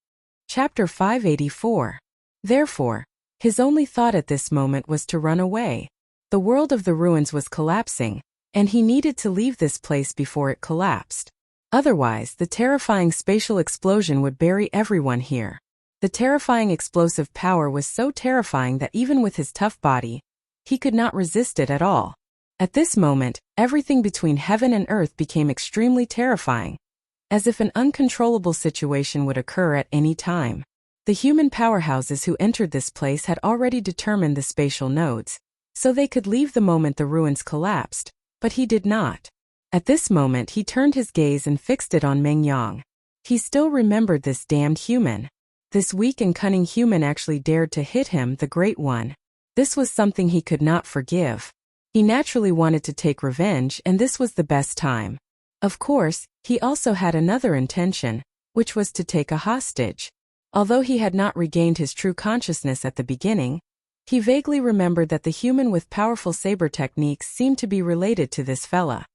Chapter 584. Therefore, his only thought at this moment was to run away. The world of the ruins was collapsing, and he needed to leave this place before it collapsed. Otherwise, the terrifying spatial explosion would bury everyone here. The terrifying explosive power was so terrifying that even with his tough body, he could not resist it at all. At this moment, everything between heaven and earth became extremely terrifying, as if an uncontrollable situation would occur at any time. The human powerhouses who entered this place had already determined the spatial nodes, so they could leave the moment the ruins collapsed, but he did not. At this moment he turned his gaze and fixed it on Meng Yang. He still remembered this damned human. This weak and cunning human actually dared to hit him, the Great One. This was something he could not forgive. He naturally wanted to take revenge, and this was the best time. Of course, he also had another intention, which was to take a hostage. Although he had not regained his true consciousness at the beginning, he vaguely remembered that the human with powerful saber techniques seemed to be related to this fella.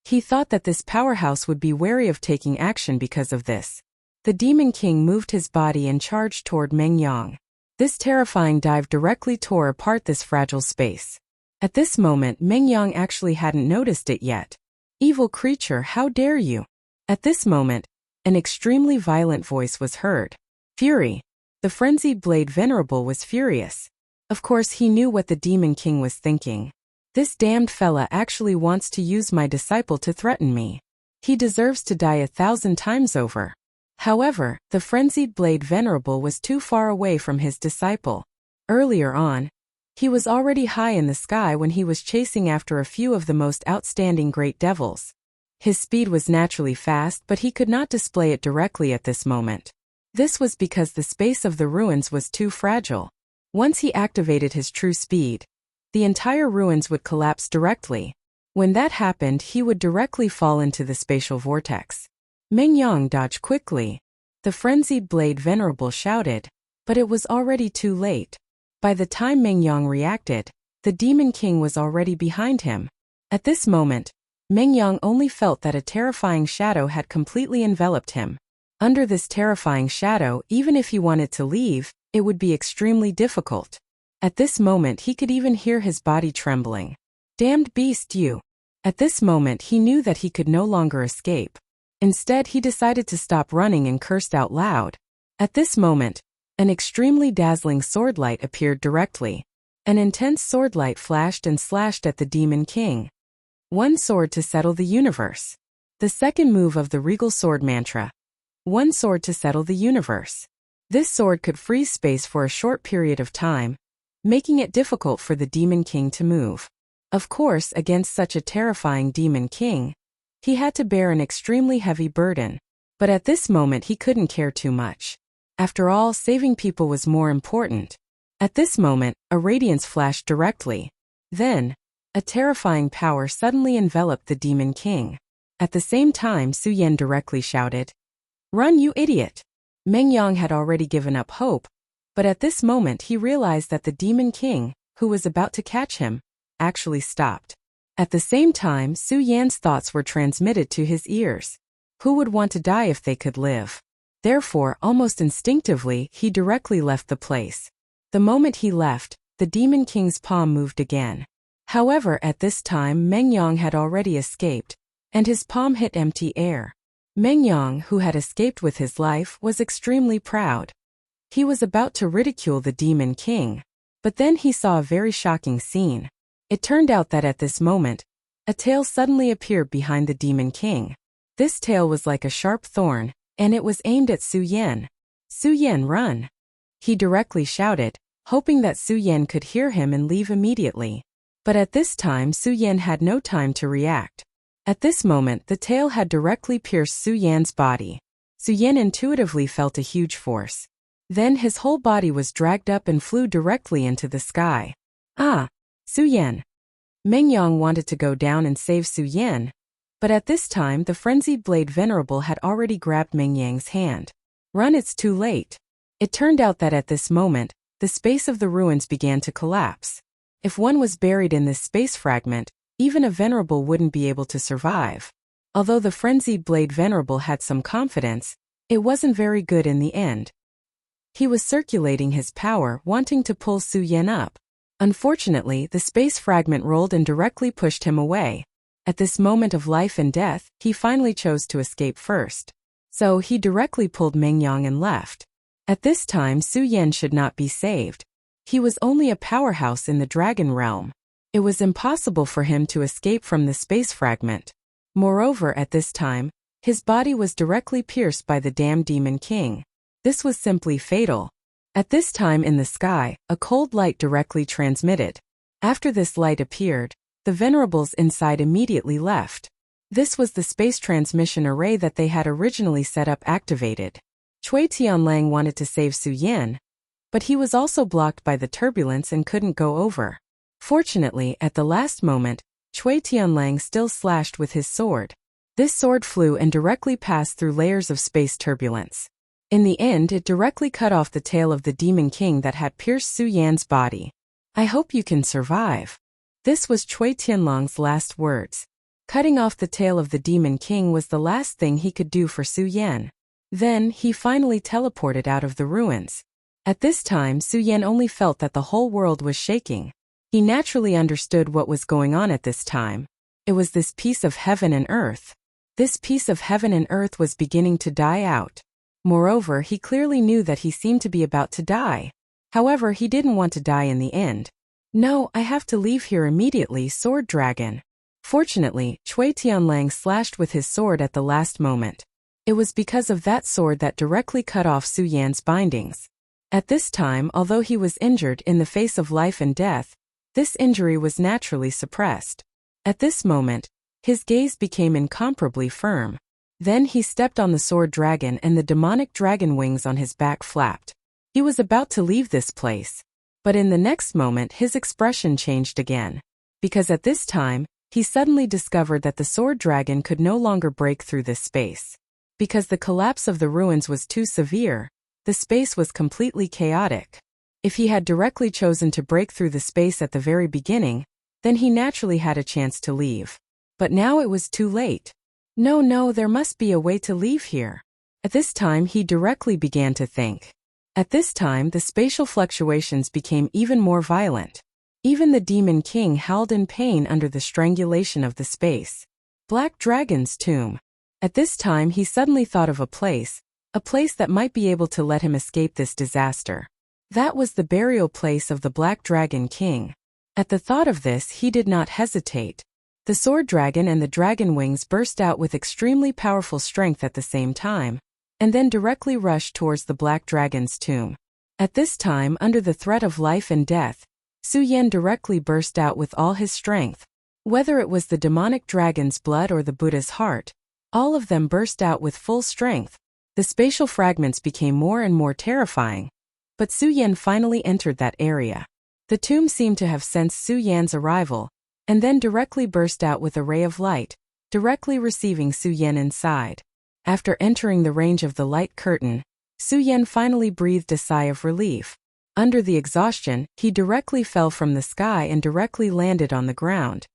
He thought that this powerhouse would be wary of taking action because of this. The Demon King moved his body and charged toward Meng Yang. This terrifying dive directly tore apart this fragile space. At this moment, Meng Yang actually hadn't noticed it yet. "Evil creature, how dare you?" At this moment, an extremely violent voice was heard. Fury. The frenzied blade venerable was furious. Of course, he knew what the Demon King was thinking. This damned fella actually wants to use my disciple to threaten me. He deserves to die 1,000 times over. However, the frenzied blade venerable was too far away from his disciple. Earlier on, he was already high in the sky when he was chasing after a few of the most outstanding great devils. His speed was naturally fast, but he could not display it directly at this moment. This was because the space of the ruins was too fragile. Once he activated his true speed, the entire ruins would collapse directly. When that happened, he would directly fall into the spatial vortex. Meng Yang dodged quickly. The frenzied blade venerable shouted, but it was already too late. By the time Meng Yang reacted, the Demon King was already behind him. At this moment, Meng Yang only felt that a terrifying shadow had completely enveloped him. Under this terrifying shadow, even if he wanted to leave, it would be extremely difficult. At this moment he could even hear his body trembling. "Damned beast, you!" At this moment he knew that he could no longer escape. Instead he decided to stop running and cursed out loud. At this moment, an extremely dazzling swordlight appeared directly. An intense swordlight flashed and slashed at the Demon King. One sword to settle the universe. The second move of the regal sword mantra. One sword to settle the universe. This sword could freeze space for a short period of time, making it difficult for the Demon King to move. Of course, against such a terrifying Demon King, he had to bear an extremely heavy burden. But at this moment he couldn't care too much. After all, saving people was more important. At this moment, a radiance flashed directly. Then, a terrifying power suddenly enveloped the Demon King. At the same time, Su Yan directly shouted, "Run, you idiot!" Meng Yang had already given up hope, but at this moment he realized that the Demon King, who was about to catch him, actually stopped. At the same time, Su Yan's thoughts were transmitted to his ears. Who would want to die if they could live? Therefore, almost instinctively, he directly left the place. The moment he left, the Demon King's palm moved again. However, at this time Mengyang had already escaped, and his palm hit empty air. Mengyang, who had escaped with his life, was extremely proud. He was about to ridicule the Demon King. But then he saw a very shocking scene. It turned out that at this moment, a tail suddenly appeared behind the Demon King. This tail was like a sharp thorn, and it was aimed at Su Yan. "Su Yan, run!" he directly shouted, hoping that Su Yan could hear him and leave immediately. But at this time Su Yan had no time to react. At this moment the tail had directly pierced Su Yan's body. Su Yan intuitively felt a huge force. Then his whole body was dragged up and flew directly into the sky. "Ah! Su Yan!" Mengyang wanted to go down and save Su Yan, but at this time the frenzied Blade Venerable had already grabbed Mengyang's hand. "Run, it's too late." It turned out that at this moment, the space of the ruins began to collapse. If one was buried in this space fragment, even a Venerable wouldn't be able to survive. Although the frenzied Blade Venerable had some confidence, it wasn't very good in the end. He was circulating his power, wanting to pull Su Yan up. Unfortunately, the space fragment rolled and directly pushed him away. At this moment of life and death, he finally chose to escape first. So he directly pulled Mengyang and left. At this time Su Yan should not be saved. He was only a powerhouse in the dragon realm. It was impossible for him to escape from the space fragment. Moreover, at this time, his body was directly pierced by the damned Demon King. This was simply fatal. At this time in the sky, a cold light directly transmitted. After this light appeared, the Venerables inside immediately left. This was the space transmission array that they had originally set up activated. Cui Tianlang wanted to save Su Yan, but he was also blocked by the turbulence and couldn't go over. Fortunately, at the last moment, Cui Tianlang still slashed with his sword. This sword flew and directly passed through layers of space turbulence. In the end, it directly cut off the tail of the Demon King that had pierced Su Yan's body. "I hope you can survive." This was Cui Tianlang's last words. Cutting off the tail of the Demon King was the last thing he could do for Su Yan. Then, he finally teleported out of the ruins. At this time Su Yan only felt that the whole world was shaking. He naturally understood what was going on at this time. It was this piece of heaven and earth. This piece of heaven and earth was beginning to die out. Moreover, he clearly knew that he seemed to be about to die. However, he didn't want to die in the end. "No, I have to leave here immediately, Sword Dragon." Fortunately, Cui Tianlang slashed with his sword at the last moment. It was because of that sword that directly cut off Su Yan's bindings. At this time, although he was injured in the face of life and death, this injury was naturally suppressed. At this moment, his gaze became incomparably firm. Then he stepped on the sword dragon and the demonic dragon wings on his back flapped. He was about to leave this place. But in the next moment his expression changed again. Because at this time, he suddenly discovered that the sword dragon could no longer break through this space. Because the collapse of the ruins was too severe, the space was completely chaotic. If he had directly chosen to break through the space at the very beginning, then he naturally had a chance to leave. But now it was too late. No, there must be a way to leave here. At this time he directly began to think. At this time the spatial fluctuations became even more violent. Even the Demon King howled in pain under the strangulation of the space. Black Dragon's tomb. At this time he suddenly thought of a place that might be able to let him escape this disaster. That was the burial place of the Black Dragon King. At the thought of this he did not hesitate. The sword dragon and the dragon wings burst out with extremely powerful strength at the same time, and then directly rushed towards the Black Dragon's tomb. At this time, under the threat of life and death, Su Yan directly burst out with all his strength. Whether it was the demonic dragon's blood or the Buddha's heart, all of them burst out with full strength. The spatial fragments became more and more terrifying. But Su Yan finally entered that area. The tomb seemed to have sensed Su Yan's arrival, and then directly burst out with a ray of light, directly receiving Su Yan inside. After entering the range of the light curtain, Su Yan finally breathed a sigh of relief. Under the exhaustion, he directly fell from the sky and directly landed on the ground.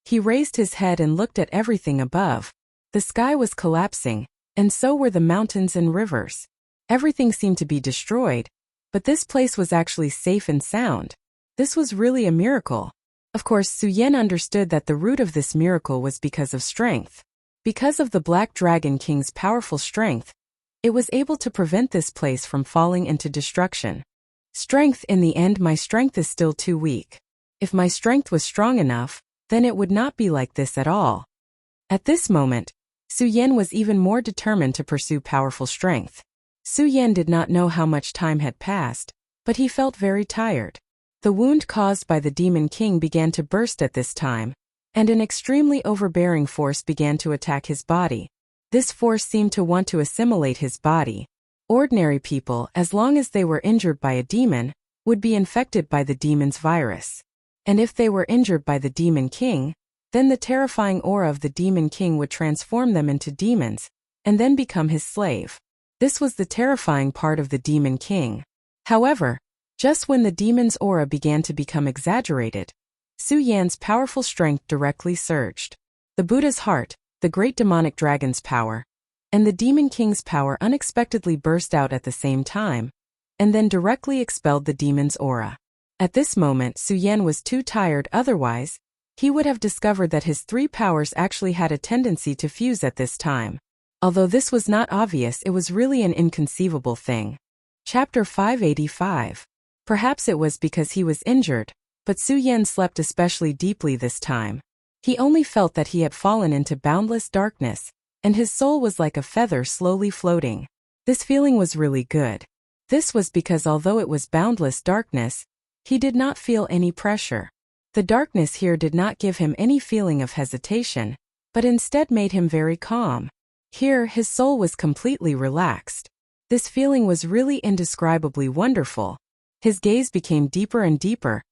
He raised his head and looked at everything above. The sky was collapsing, and so were the mountains and rivers. Everything seemed to be destroyed, but this place was actually safe and sound. This was really a miracle. Of course, Su Yan understood that the root of this miracle was because of strength. Because of the Black Dragon King's powerful strength, it was able to prevent this place from falling into destruction. Strength. In the end, my strength is still too weak. If my strength was strong enough, then it would not be like this at all. At this moment, Su Yan was even more determined to pursue powerful strength. Su Yan did not know how much time had passed, but he felt very tired. The wound caused by the Demon King began to burst at this time, and an extremely overbearing force began to attack his body. This force seemed to want to assimilate his body. Ordinary people, as long as they were injured by a demon, would be infected by the demon's virus. And if they were injured by the Demon King, then the terrifying aura of the Demon King would transform them into demons, and then become his slave. This was the terrifying part of the Demon King. However, just when the demon's aura began to become exaggerated, Su Yan's powerful strength directly surged. The Buddha's heart, the great demonic dragon's power, and the Demon King's power unexpectedly burst out at the same time, and then directly expelled the demon's aura. At this moment, Su Yan was too tired, otherwise, he would have discovered that his three powers actually had a tendency to fuse at this time. Although this was not obvious, it was really an inconceivable thing. Chapter 585. Perhaps it was because he was injured, but Su Yan slept especially deeply this time. He only felt that he had fallen into boundless darkness, and his soul was like a feather slowly floating. This feeling was really good. This was because although it was boundless darkness, he did not feel any pressure. The darkness here did not give him any feeling of hesitation, but instead made him very calm. Here, his soul was completely relaxed. This feeling was really indescribably wonderful. His gaze became deeper and deeper,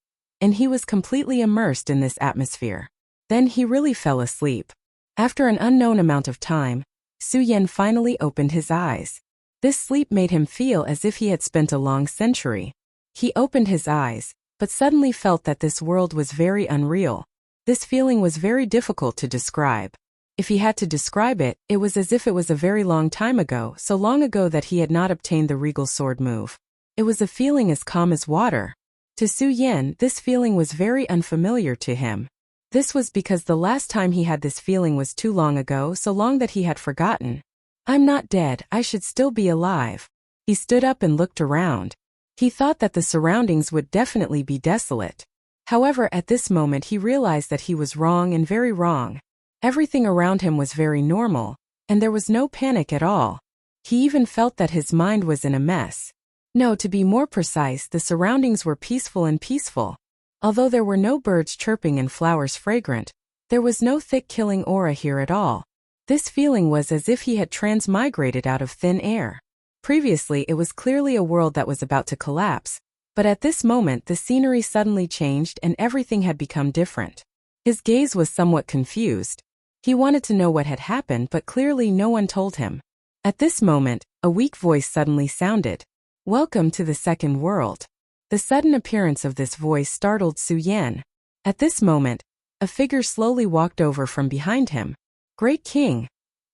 and he was completely immersed in this atmosphere. Then he really fell asleep. After an unknown amount of time, Su Yan finally opened his eyes. This sleep made him feel as if he had spent a long century. He opened his eyes, but suddenly felt that this world was very unreal. This feeling was very difficult to describe. If he had to describe it, it was as if it was a very long time ago, so long ago that he had not obtained the regal sword move. It was a feeling as calm as water. To Su Yan, this feeling was very unfamiliar to him. This was because the last time he had this feeling was too long ago, so long that he had forgotten. I'm not dead, I should still be alive. He stood up and looked around. He thought that the surroundings would definitely be desolate. However, at this moment he realized that he was wrong and very wrong. Everything around him was very normal, and there was no panic at all. He even felt that his mind was in a mess. No, to be more precise, the surroundings were peaceful and peaceful. Although there were no birds chirping and flowers fragrant, there was no thick killing aura here at all. This feeling was as if he had transmigrated out of thin air. Previously, it was clearly a world that was about to collapse, but at this moment the scenery suddenly changed and everything had become different. His gaze was somewhat confused. He wanted to know what had happened, but clearly no one told him. At this moment, a weak voice suddenly sounded. Welcome to the second world. The sudden appearance of this voice startled Su Yan. At this moment, a figure slowly walked over from behind him. Great King!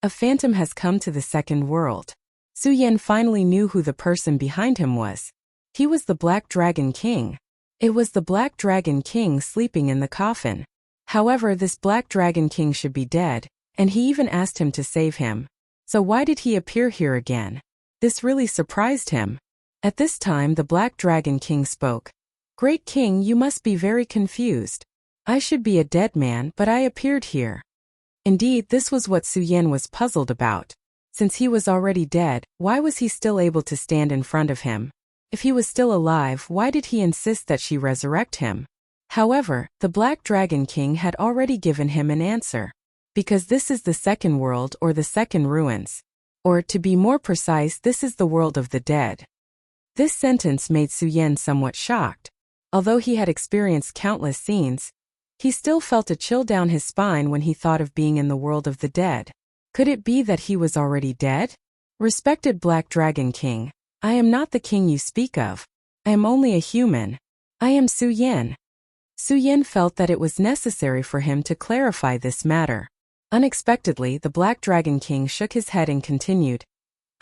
A phantom has come to the second world. Su Yan finally knew who the person behind him was. He was the Black Dragon King. It was the Black Dragon King sleeping in the coffin. However, this Black Dragon King should be dead, and he even asked him to save him. So why did he appear here again? This really surprised him. At this time the Black Dragon King spoke. Great King, you must be very confused. I should be a dead man, but I appeared here. Indeed, this was what Su Yan was puzzled about. Since he was already dead, why was he still able to stand in front of him? If he was still alive, why did he insist that she resurrect him? However, the Black Dragon King had already given him an answer. Because this is the second world or the second ruins. Or, to be more precise, this is the world of the dead. This sentence made Su Yan somewhat shocked. Although he had experienced countless scenes, he still felt a chill down his spine when he thought of being in the world of the dead. Could it be that he was already dead? Respected Black Dragon King, I am not the king you speak of. I am only a human. I am Su Yan. Su Yan felt that it was necessary for him to clarify this matter. Unexpectedly, the Black Dragon King shook his head and continued,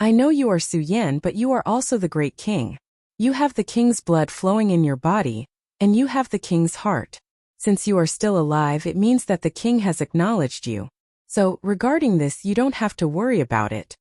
I know you are Su Yan, but you are also the great king. You have the king's blood flowing in your body, and you have the king's heart. Since you are still alive, it means that the king has acknowledged you. So, regarding this, you don't have to worry about it.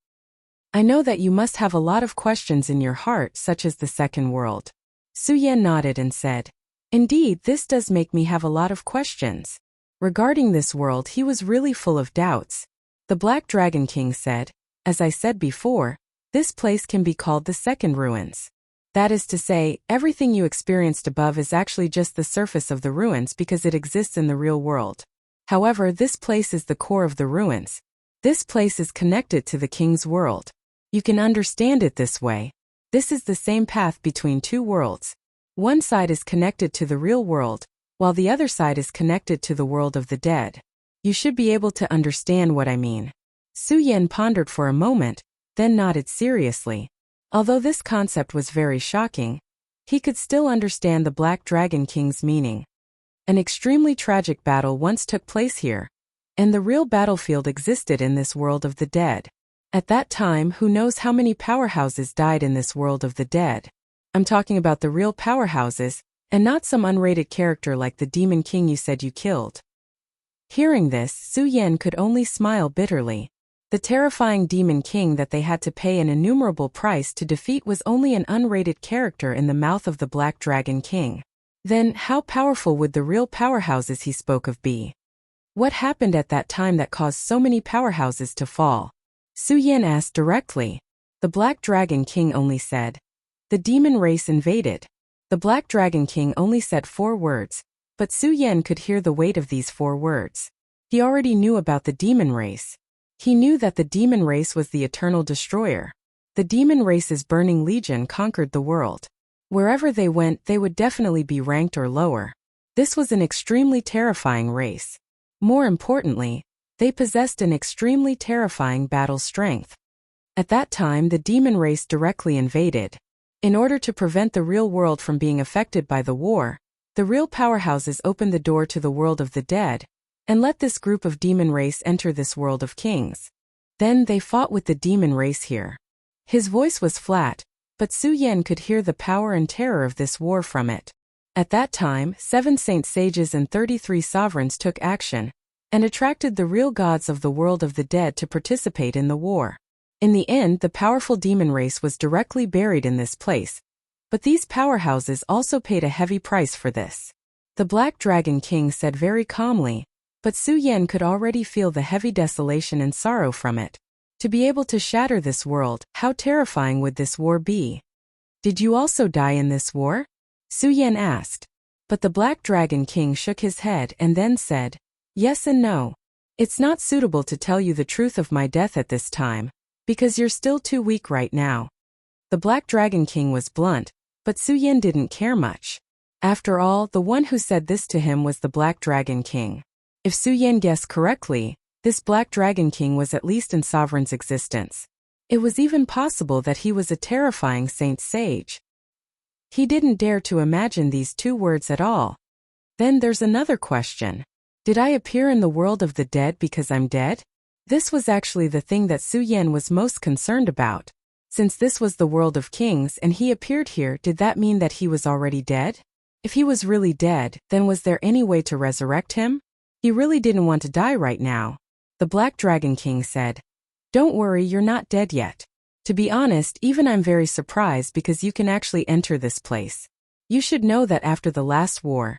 I know that you must have a lot of questions in your heart, such as the second world. Su Yan nodded and said, Indeed, this does make me have a lot of questions. Regarding this world, he was really full of doubts. The Black Dragon King said, As I said before, this place can be called the second ruins. That is to say, everything you experienced above is actually just the surface of the ruins because it exists in the real world. However, this place is the core of the ruins. This place is connected to the king's world. You can understand it this way. This is the same path between two worlds. One side is connected to the real world, while the other side is connected to the world of the dead. You should be able to understand what I mean. Su Yan pondered for a moment, then nodded seriously. Although this concept was very shocking, he could still understand the Black Dragon King's meaning. An extremely tragic battle once took place here, and the real battlefield existed in this world of the dead. At that time, who knows how many powerhouses died in this world of the dead? I'm talking about the real powerhouses, and not some unrated character like the Demon King you said you killed. Hearing this, Su Yan could only smile bitterly. The terrifying Demon King that they had to pay an innumerable price to defeat was only an unrated character in the mouth of the Black Dragon King. Then, how powerful would the real powerhouses he spoke of be? What happened at that time that caused so many powerhouses to fall? Su Yan asked directly. The Black Dragon King only said, The demon race invaded. The Black Dragon King only said 4 words, but Su Yan could hear the weight of these 4 words. He already knew about the demon race. He knew that the demon race was the eternal destroyer. The demon race's burning legion conquered the world. Wherever they went, they would definitely be ranked or lower. This was an extremely terrifying race. More importantly, they possessed an extremely terrifying battle strength. At that time, the demon race directly invaded. In order to prevent the real world from being affected by the war, the real powerhouses opened the door to the world of the dead, and let this group of demon race enter this world of kings. Then they fought with the demon race here. His voice was flat, but Su Yan could hear the power and terror of this war from it. At that time, 7 saint sages and 33 sovereigns took action, and attracted the real gods of the world of the dead to participate in the war. In the end, the powerful demon race was directly buried in this place, but these powerhouses also paid a heavy price for this. The Black Dragon King said very calmly, but Su Yan could already feel the heavy desolation and sorrow from it. To be able to shatter this world, how terrifying would this war be? Did you also die in this war? Su Yan asked. But the Black Dragon King shook his head and then said, Yes and no. It's not suitable to tell you the truth of my death at this time, because you're still too weak right now. The Black Dragon King was blunt, but Su Yan didn't care much. After all, the one who said this to him was the Black Dragon King. If Su Yan guessed correctly, this Black Dragon King was at least in Sovereign's existence. It was even possible that he was a terrifying saint sage. He didn't dare to imagine these 2 words at all. Then there's another question. Did I appear in the world of the dead because I'm dead? This was actually the thing that Su Yan was most concerned about. Since this was the world of kings and he appeared here, did that mean that he was already dead? If he was really dead, then was there any way to resurrect him? He really didn't want to die right now. The Black Dragon King said, Don't worry, you're not dead yet. To be honest, even I'm very surprised because you can actually enter this place. You should know that after the last war,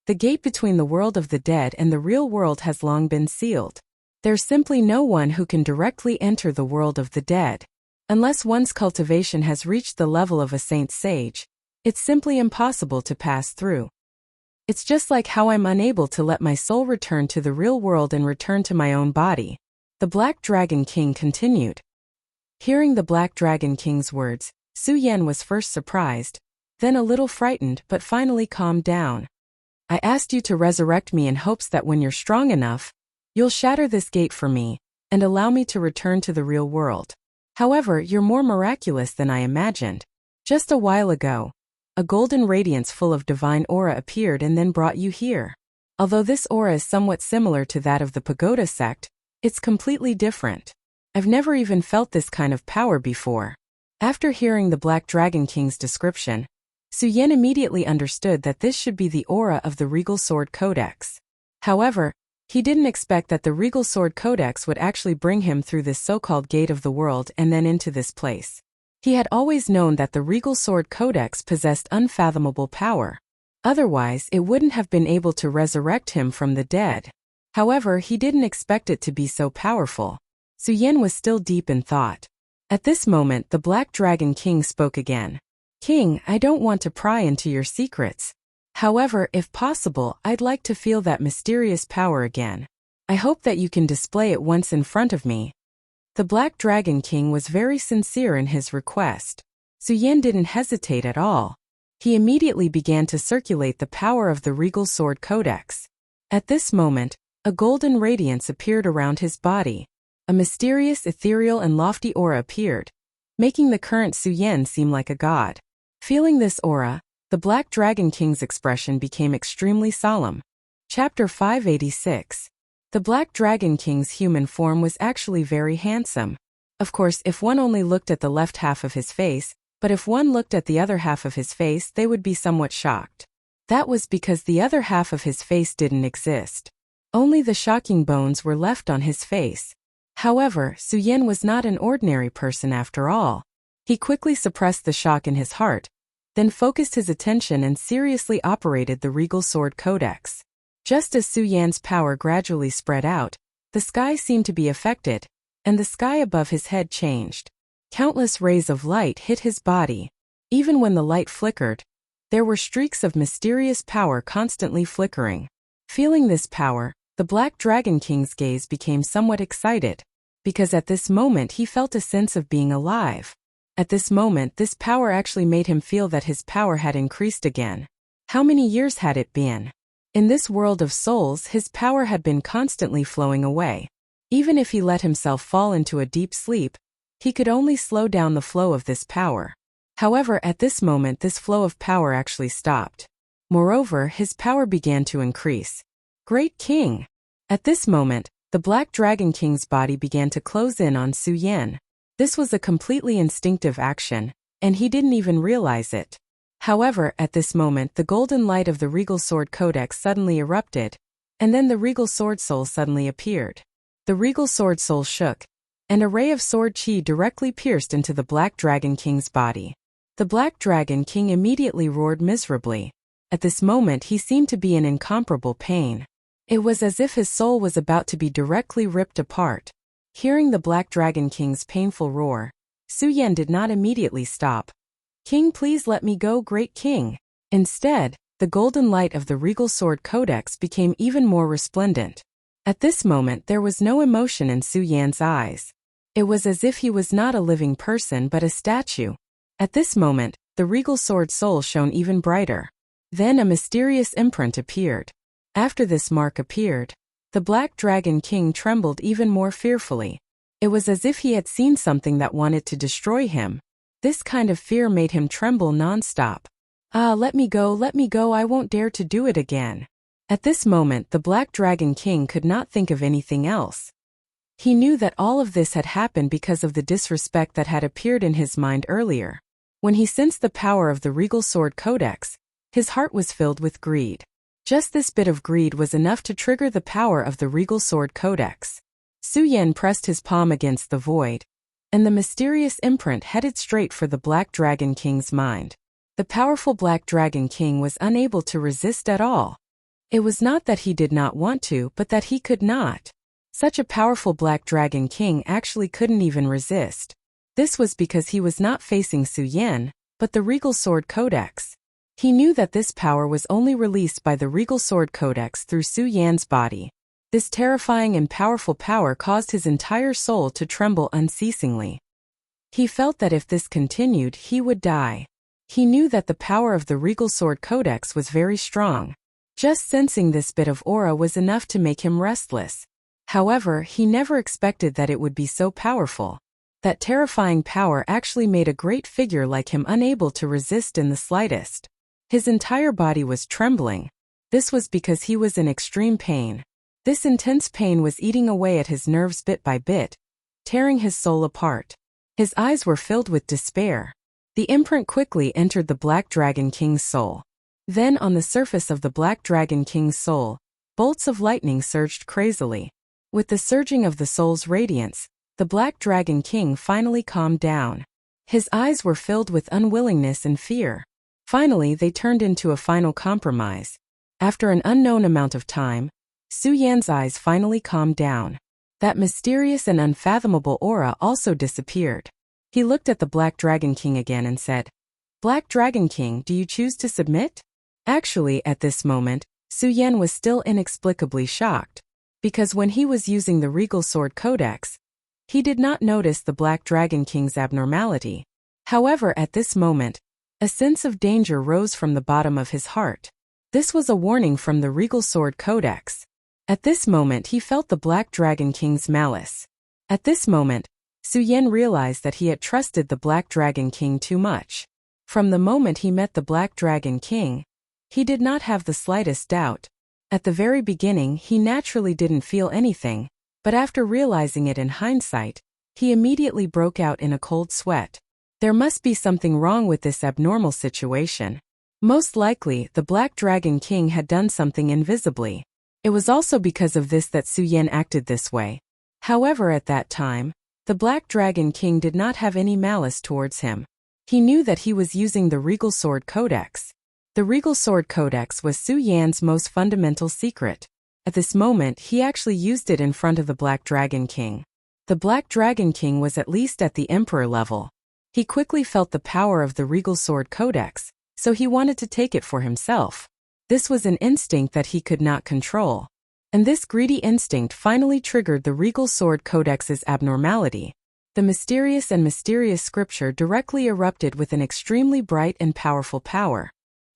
the gate between the world of the dead and the real world has long been sealed. There's simply no one who can directly enter the world of the dead. Unless one's cultivation has reached the level of a saint sage, it's simply impossible to pass through. It's just like how I'm unable to let my soul return to the real world and return to my own body. The Black Dragon King continued. Hearing the Black Dragon King's words, Su Yan was first surprised, then a little frightened but finally calmed down. I asked you to resurrect me in hopes that when you're strong enough, you'll shatter this gate for me, and allow me to return to the real world. However, you're more miraculous than I imagined. Just a while ago, a golden radiance full of divine aura appeared and then brought you here. Although this aura is somewhat similar to that of the Pagoda sect, It's completely different. I've never even felt this kind of power before. After hearing the Black Dragon King's description, Su Yan immediately understood that this should be the aura of the Regal Sword Codex. However, he didn't expect that the Regal Sword Codex would actually bring him through this so-called gate of the world and then into this place. He had always known that the Regal Sword Codex possessed unfathomable power. Otherwise, it wouldn't have been able to resurrect him from the dead. However, he didn't expect it to be so powerful. Su Yan was still deep in thought. At this moment, the Black Dragon King spoke again. King, I don't want to pry into your secrets. However, if possible, I'd like to feel that mysterious power again. I hope that you can display it once in front of me. The Black Dragon King was very sincere in his request. Su Yan didn't hesitate at all. He immediately began to circulate the power of the Regal Sword Codex. At this moment, a golden radiance appeared around his body. A mysterious, ethereal and lofty aura appeared, making the current Su Yan seem like a god. Feeling this aura, the Black Dragon King's expression became extremely solemn. Chapter 586. The Black Dragon King's human form was actually very handsome. Of course, if one only looked at the left half of his face, but if one looked at the other half of his face, they would be somewhat shocked. That was because the other half of his face didn't exist. Only the shocking bones were left on his face. However, Su Yan was not an ordinary person after all. He quickly suppressed the shock in his heart, then focused his attention and seriously operated the Regal Sword Codex. Just as Su Yan's power gradually spread out, the sky seemed to be affected, and the sky above his head changed. Countless rays of light hit his body. Even when the light flickered, there were streaks of mysterious power constantly flickering. Feeling this power, the Black Dragon King's gaze became somewhat excited, because at this moment he felt a sense of being alive. At this moment, this power actually made him feel that his power had increased again. How many years had it been? In this world of souls, his power had been constantly flowing away. Even if he let himself fall into a deep sleep, he could only slow down the flow of this power. However, at this moment, this flow of power actually stopped. Moreover, his power began to increase. Great King! At this moment, the Black Dragon King's body began to close in on Su Yan. This was a completely instinctive action, and he didn't even realize it. However, at this moment, the golden light of the Regal Sword Codex suddenly erupted, and then the Regal Sword Soul suddenly appeared. The Regal Sword Soul shook, and a ray of sword chi directly pierced into the Black Dragon King's body. The Black Dragon King immediately roared miserably. At this moment, he seemed to be in incomparable pain. It was as if his soul was about to be directly ripped apart. Hearing the Black Dragon King's painful roar, Su Yan did not immediately stop. King, please let me go, Great King. Instead, the golden light of the Regal Sword Codex became even more resplendent. At this moment, there was no emotion in Su Yan's eyes. It was as if he was not a living person but a statue. At this moment, the Regal Sword Soul shone even brighter. Then a mysterious imprint appeared. After this mark appeared, the Black Dragon King trembled even more fearfully. It was as if he had seen something that wanted to destroy him. This kind of fear made him tremble non-stop. Let me go, I won't dare to do it again. At this moment, the Black Dragon King could not think of anything else. He knew that all of this had happened because of the disrespect that had appeared in his mind earlier. When he sensed the power of the Regal Sword Codex, his heart was filled with greed. Just this bit of greed was enough to trigger the power of the Regal Sword Codex. Su Yan pressed his palm against the void, and the mysterious imprint headed straight for the Black Dragon King's mind. The powerful Black Dragon King was unable to resist at all. It was not that he did not want to, but that he could not. Such a powerful Black Dragon King actually couldn't even resist. This was because he was not facing Su Yan, but the Regal Sword Codex. He knew that this power was only released by the Regal Sword Codex through Su Yan's body. This terrifying and powerful power caused his entire soul to tremble unceasingly. He felt that if this continued, he would die. He knew that the power of the Regal Sword Codex was very strong. Just sensing this bit of aura was enough to make him restless. However, he never expected that it would be so powerful. That terrifying power actually made a great figure like him unable to resist in the slightest. His entire body was trembling. This was because he was in extreme pain. This intense pain was eating away at his nerves bit by bit, tearing his soul apart. His eyes were filled with despair. The imprint quickly entered the Black Dragon King's soul. Then on the surface of the Black Dragon King's soul, bolts of lightning surged crazily. With the surging of the soul's radiance, the Black Dragon King finally calmed down. His eyes were filled with unwillingness and fear. Finally, they turned into a final compromise. After an unknown amount of time, Su Yan's eyes finally calmed down. That mysterious and unfathomable aura also disappeared. He looked at the Black Dragon King again and said, "Black Dragon King, do you choose to submit?" Actually, at this moment, Su Yan was still inexplicably shocked, because when he was using the Regal Sword Codex, he did not notice the Black Dragon King's abnormality. However, at this moment, a sense of danger rose from the bottom of his heart. This was a warning from the Regal Sword Codex. At this moment he felt the Black Dragon King's malice. At this moment, Su Yan realized that he had trusted the Black Dragon King too much. From the moment he met the Black Dragon King, he did not have the slightest doubt. At the very beginning he naturally didn't feel anything, but after realizing it in hindsight, he immediately broke out in a cold sweat. There must be something wrong with this abnormal situation. Most likely, the Black Dragon King had done something invisibly. It was also because of this that Su Yan acted this way. However, at that time, the Black Dragon King did not have any malice towards him. He knew that he was using the Regal Sword Codex. The Regal Sword Codex was Su Yan's most fundamental secret. At this moment, he actually used it in front of the Black Dragon King. The Black Dragon King was at least at the Emperor level. He quickly felt the power of the Regal Sword Codex, so he wanted to take it for himself. This was an instinct that he could not control. And this greedy instinct finally triggered the Regal Sword Codex's abnormality. The mysterious scripture directly erupted with an extremely bright and powerful power.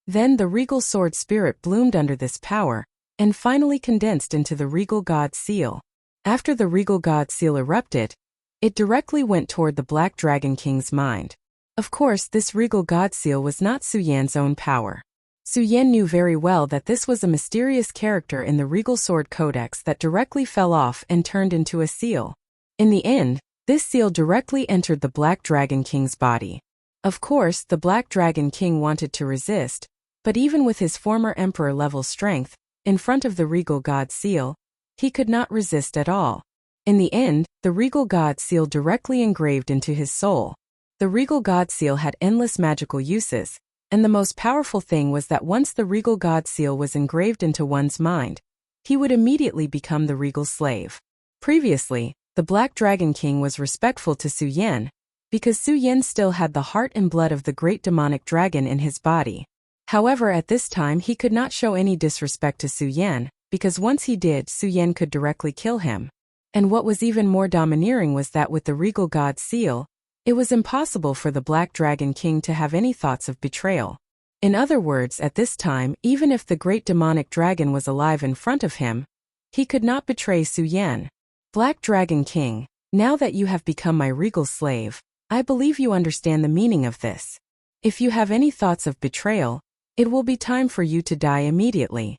Then the Regal Sword Spirit bloomed under this power, and finally condensed into the Regal God Seal. After the Regal God Seal erupted, it directly went toward the Black Dragon King's mind. Of course, this Regal God Seal was not Su Yan's own power. Su Yan knew very well that this was a mysterious character in the Regal Sword Codex that directly fell off and turned into a seal. In the end, this seal directly entered the Black Dragon King's body. Of course, the Black Dragon King wanted to resist, but even with his former Emperor-level strength, in front of the Regal God Seal, he could not resist at all. In the end, the Regal God Seal directly engraved into his soul. The Regal God Seal had endless magical uses, and the most powerful thing was that once the Regal God Seal was engraved into one's mind, he would immediately become the Regal Slave. Previously, the Black Dragon King was respectful to Su Yan, because Su Yan still had the heart and blood of the great demonic dragon in his body. However, at this time he could not show any disrespect to Su Yan, because once he did, Su Yan could directly kill him. And what was even more domineering was that with the Regal God Seal, it was impossible for the Black Dragon King to have any thoughts of betrayal. In other words, at this time, even if the great demonic dragon was alive in front of him, he could not betray Su Yan. Black Dragon King, now that you have become my regal slave, I believe you understand the meaning of this. If you have any thoughts of betrayal, it will be time for you to die immediately.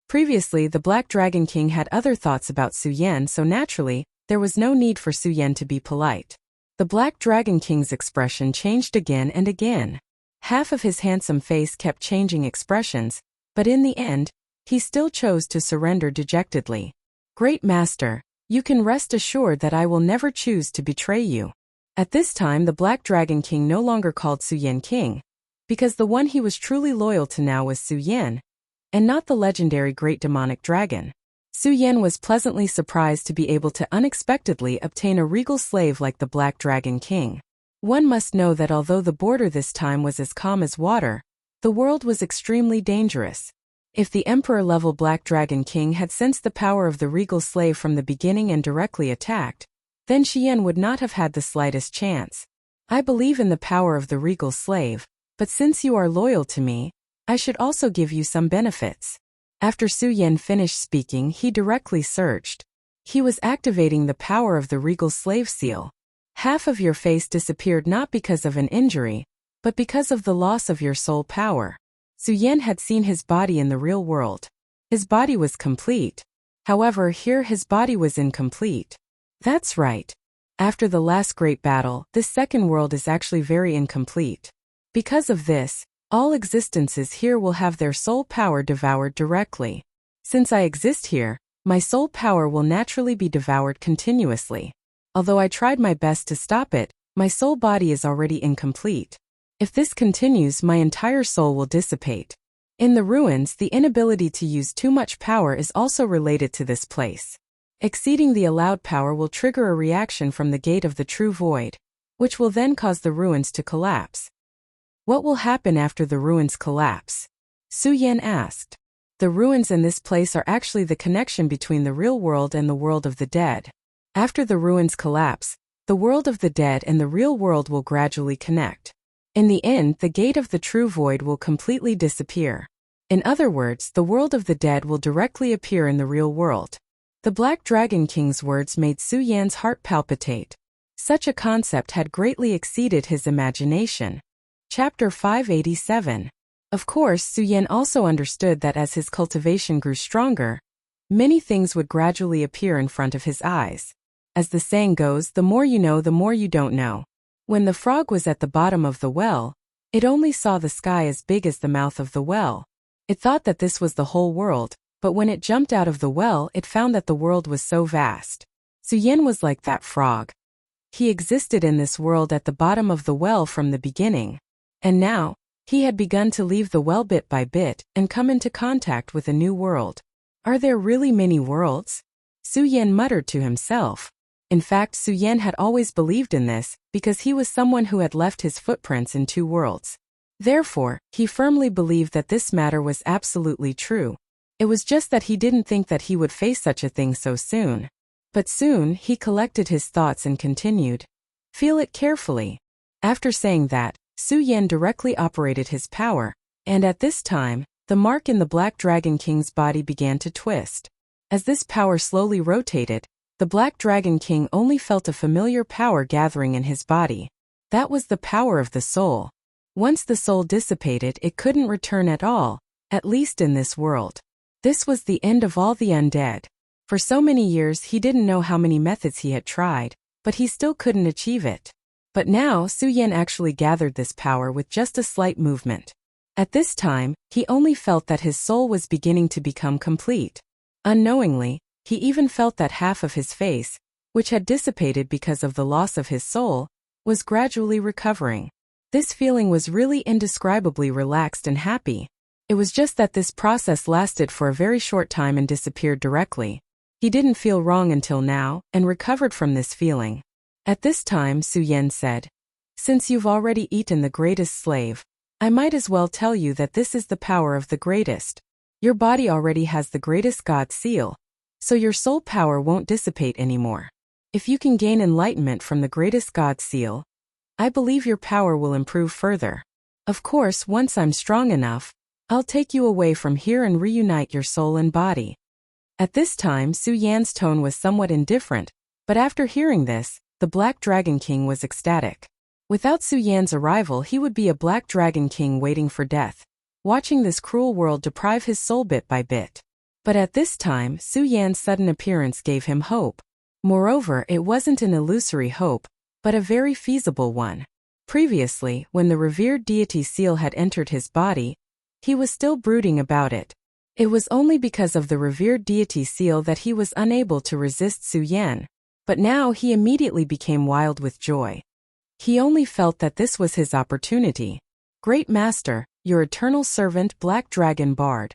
Previously, the Black Dragon King had other thoughts about Su Yan, so naturally, there was no need for Su Yan to be polite. The Black Dragon King's expression changed again and again. Half of his handsome face kept changing expressions, but in the end, he still chose to surrender dejectedly. Great Master, you can rest assured that I will never choose to betray you. At this time, the Black Dragon King no longer called Su Yan King, because the one he was truly loyal to now was Su Yan, and not the legendary Great Demonic Dragon. Su Yan was pleasantly surprised to be able to unexpectedly obtain a regal slave like the Black Dragon King. One must know that although the border this time was as calm as water, the world was extremely dangerous. If the Emperor-level Black Dragon King had sensed the power of the regal slave from the beginning and directly attacked, then Xian would not have had the slightest chance. I believe in the power of the regal slave, but since you are loyal to me, I should also give you some benefits. After Su Yan finished speaking, he directly searched. He was activating the power of the regal slave seal. Half of your face disappeared not because of an injury, but because of the loss of your soul power. Su Yan had seen his body in the real world. His body was complete. However, here his body was incomplete. That's right. After the last great battle, this second world is actually very incomplete. Because of this, all existences here will have their soul power devoured directly. Since I exist here, my soul power will naturally be devoured continuously. Although I tried my best to stop it, my soul body is already incomplete. If this continues, my entire soul will dissipate. In the ruins, the inability to use too much power is also related to this place. Exceeding the allowed power will trigger a reaction from the gate of the true void, which will then cause the ruins to collapse. What will happen after the ruins collapse? Su Yan asked. The ruins in this place are actually the connection between the real world and the world of the dead. After the ruins collapse, the world of the dead and the real world will gradually connect. In the end, the gate of the true void will completely disappear. In other words, the world of the dead will directly appear in the real world. The Black Dragon King's words made Su Yan's heart palpitate. Such a concept had greatly exceeded his imagination. Chapter 587. Of course, Su Yan also understood that as his cultivation grew stronger, many things would gradually appear in front of his eyes. As the saying goes, the more you know, the more you don't know. When the frog was at the bottom of the well, it only saw the sky as big as the mouth of the well. It thought that this was the whole world, but when it jumped out of the well, it found that the world was so vast. Su Yan was like that frog. He existed in this world at the bottom of the well from the beginning. And now, he had begun to leave the well bit by bit and come into contact with a new world. Are there really many worlds? Su Yan muttered to himself. In fact, Su Yan had always believed in this, because he was someone who had left his footprints in two worlds. Therefore, he firmly believed that this matter was absolutely true. It was just that he didn't think that he would face such a thing so soon. But soon, he collected his thoughts and continued. Feel it carefully. After saying that, Su Yan directly operated his power, and at this time, the mark in the Black Dragon King's body began to twist. As this power slowly rotated, the Black Dragon King only felt a familiar power gathering in his body. That was the power of the soul. Once the soul dissipated, it couldn't return at all, at least in this world. This was the end of all the undead. For so many years he didn't know how many methods he had tried, but he still couldn't achieve it. But now Su Yan actually gathered this power with just a slight movement. At this time, he only felt that his soul was beginning to become complete. Unknowingly, he even felt that half of his face, which had dissipated because of the loss of his soul, was gradually recovering. This feeling was really indescribably relaxed and happy. It was just that this process lasted for a very short time and disappeared directly. He didn't feel wrong until now, and recovered from this feeling. At this time, Su Yan said, Since you've already eaten the greatest slave, I might as well tell you that this is the power of the greatest. Your body already has the greatest God seal, so your soul power won't dissipate anymore. If you can gain enlightenment from the greatest God seal, I believe your power will improve further. Of course, once I'm strong enough, I'll take you away from here and reunite your soul and body. At this time, Su Yan's tone was somewhat indifferent, but after hearing this, the Black Dragon King was ecstatic. Without Su Yan's arrival, he would be a Black Dragon King waiting for death, watching this cruel world deprive his soul bit by bit. But at this time, Su Yan's sudden appearance gave him hope. Moreover, it wasn't an illusory hope, but a very feasible one. Previously, when the revered deity seal had entered his body, he was still brooding about it. It was only because of the revered deity seal that he was unable to resist Su Yan. But now he immediately became wild with joy. He only felt that this was his opportunity. Great Master, your eternal servant Black Dragon Bard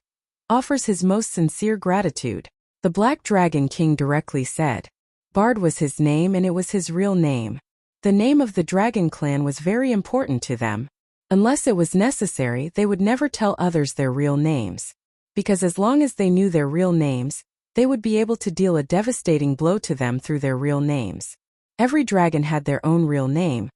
offers his most sincere gratitude. The Black Dragon King directly said. Bard was his name and it was his real name. The name of the Dragon Clan was very important to them. Unless it was necessary, they would never tell others their real names. Because as long as they knew their real names, they would be able to deal a devastating blow to them through their real names. Every dragon had their own real name,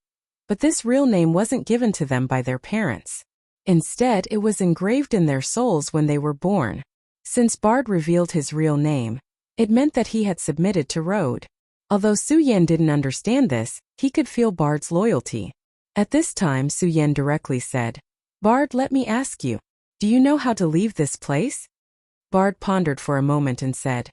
but this real name wasn't given to them by their parents. Instead, it was engraved in their souls when they were born. Since Bard revealed his real name, it meant that he had submitted to Road. Although Su Yan didn't understand this, he could feel Bard's loyalty. At this time, Su Yan directly said, Bard, let me ask you, do you know how to leave this place? Bard pondered for a moment and said,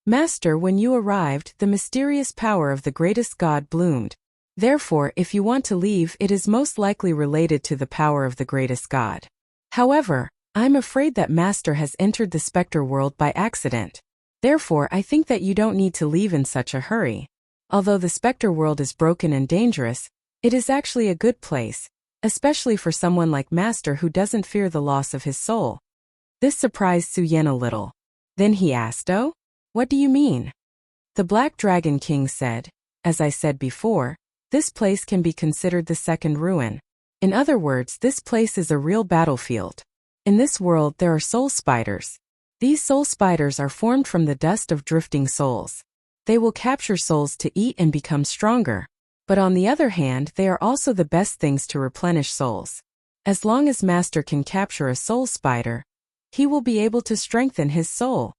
Master, when you arrived, the mysterious power of the greatest god bloomed. Therefore, if you want to leave, it is most likely related to the power of the greatest god. However, I'm afraid that Master has entered the specter world by accident. Therefore, I think that you don't need to leave in such a hurry. Although the specter world is broken and dangerous, it is actually a good place, especially for someone like Master who doesn't fear the loss of his soul. This surprised Su Yen a little. Then he asked, "Oh? What do you mean?" The Black Dragon King said, "As I said before, this place can be considered the second ruin. In other words, this place is a real battlefield. In this world there are soul spiders. These soul spiders are formed from the dust of drifting souls. They will capture souls to eat and become stronger. But on the other hand, they are also the best things to replenish souls. As long as Master can capture a soul spider, he will be able to strengthen his soul."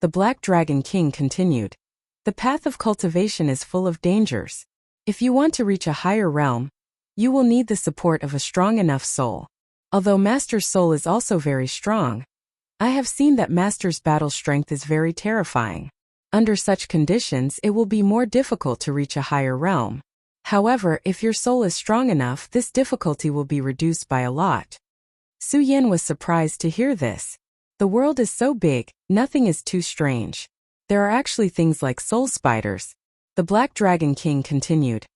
The Black Dragon King continued, "The path of cultivation is full of dangers. If you want to reach a higher realm, you will need the support of a strong enough soul. Although Master's soul is also very strong, I have seen that Master's battle strength is very terrifying. Under such conditions, it will be more difficult to reach a higher realm. However, if your soul is strong enough, this difficulty will be reduced by a lot." Su Yen was surprised to hear this. The world is so big, nothing is too strange. There are actually things like soul spiders. The Black Dragon King continued,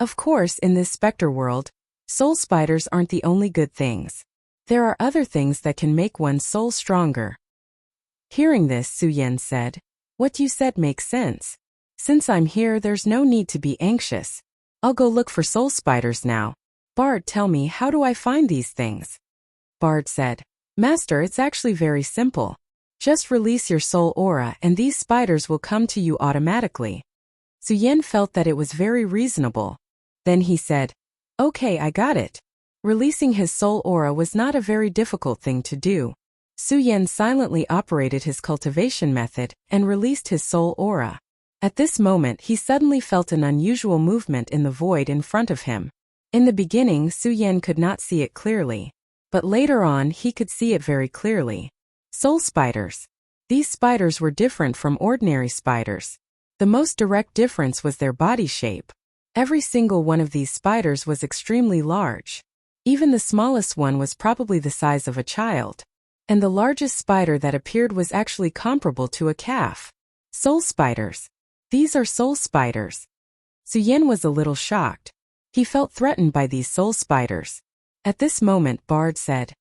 "Of course, in this specter world, soul spiders aren't the only good things. There are other things that can make one's soul stronger." Hearing this, Su Yen said, "What you said makes sense. Since I'm here, there's no need to be anxious. I'll go look for soul spiders now. Bard, tell me, how do I find these things?" Bard said, "Master, it's actually very simple. Just release your soul aura and these spiders will come to you automatically." Su Yen felt that it was very reasonable. Then he said, "Okay, I got it." Releasing his soul aura was not a very difficult thing to do. Su Yen silently operated his cultivation method and released his soul aura. At this moment, he suddenly felt an unusual movement in the void in front of him. In the beginning, Su Yen could not see it clearly, but later on he could see it very clearly. Soul spiders. These spiders were different from ordinary spiders. The most direct difference was their body shape. Every single one of these spiders was extremely large. Even the smallest one was probably the size of a child. And the largest spider that appeared was actually comparable to a calf. Soul spiders. These are soul spiders. Su Yen was a little shocked. He felt threatened by these soul spiders. At this moment, Bard said,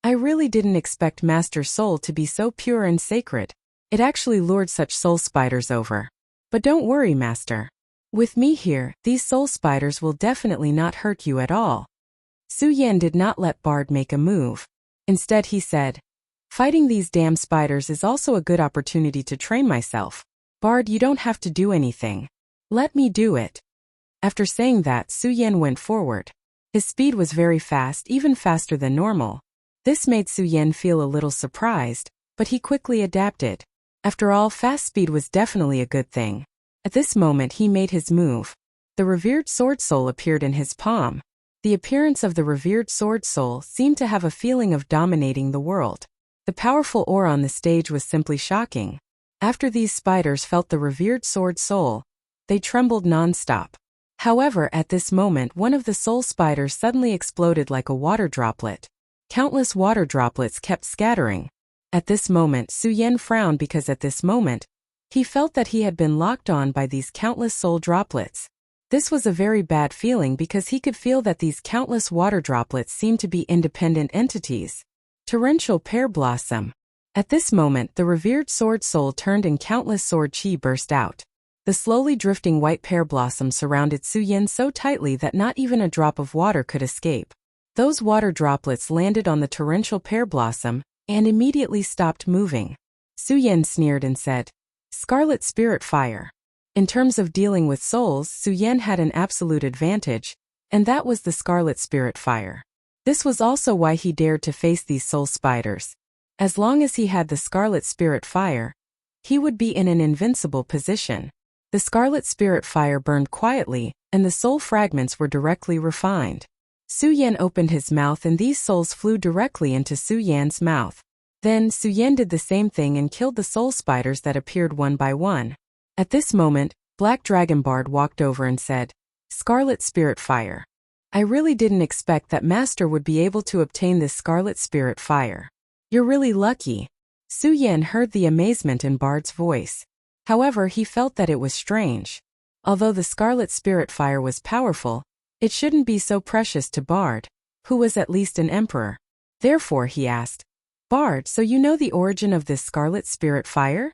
"I really didn't expect Master's soul to be so pure and sacred. It actually lured such soul spiders over. But don't worry, Master. With me here, these soul spiders will definitely not hurt you at all." Su Yen did not let Bard make a move. Instead he said, "Fighting these damn spiders is also a good opportunity to train myself. Bard, you don't have to do anything. Let me do it." After saying that, Su Yen went forward. His speed was very fast, even faster than normal. This made Su Yen feel a little surprised, but he quickly adapted. After all, fast speed was definitely a good thing. At this moment he made his move. The revered sword soul appeared in his palm. The appearance of the revered sword soul seemed to have a feeling of dominating the world. The powerful aura on the stage was simply shocking. After these spiders felt the revered sword soul, they trembled non-stop. However, at this moment one of the soul spiders suddenly exploded like a water droplet. Countless water droplets kept scattering. At this moment, Su Yen frowned because at this moment, he felt that he had been locked on by these countless soul droplets. This was a very bad feeling because he could feel that these countless water droplets seemed to be independent entities. Torrential pear blossom. At this moment, the revered sword soul turned and countless sword chi burst out. The slowly drifting white pear blossom surrounded Su Yen so tightly that not even a drop of water could escape. Those water droplets landed on the torrential pear blossom and immediately stopped moving. Su Yen sneered and said, "Scarlet Spirit Fire." In terms of dealing with souls, Su Yen had an absolute advantage, and that was the Scarlet Spirit Fire. This was also why he dared to face these soul spiders. As long as he had the Scarlet Spirit Fire, he would be in an invincible position. The Scarlet Spirit Fire burned quietly, and the soul fragments were directly refined. Su Yen opened his mouth and these souls flew directly into Su Yan's mouth. Then Su Yan did the same thing and killed the soul spiders that appeared one by one. At this moment, Black Dragon Bard walked over and said, "Scarlet Spirit Fire. I really didn't expect that Master would be able to obtain this Scarlet Spirit Fire. You're really lucky." Su Yan heard the amazement in Bard's voice. However, he felt that it was strange. Although the Scarlet Spirit Fire was powerful, it shouldn't be so precious to Bard, who was at least an emperor. Therefore he asked, "Bard, so you know the origin of this Scarlet Spirit Fire?"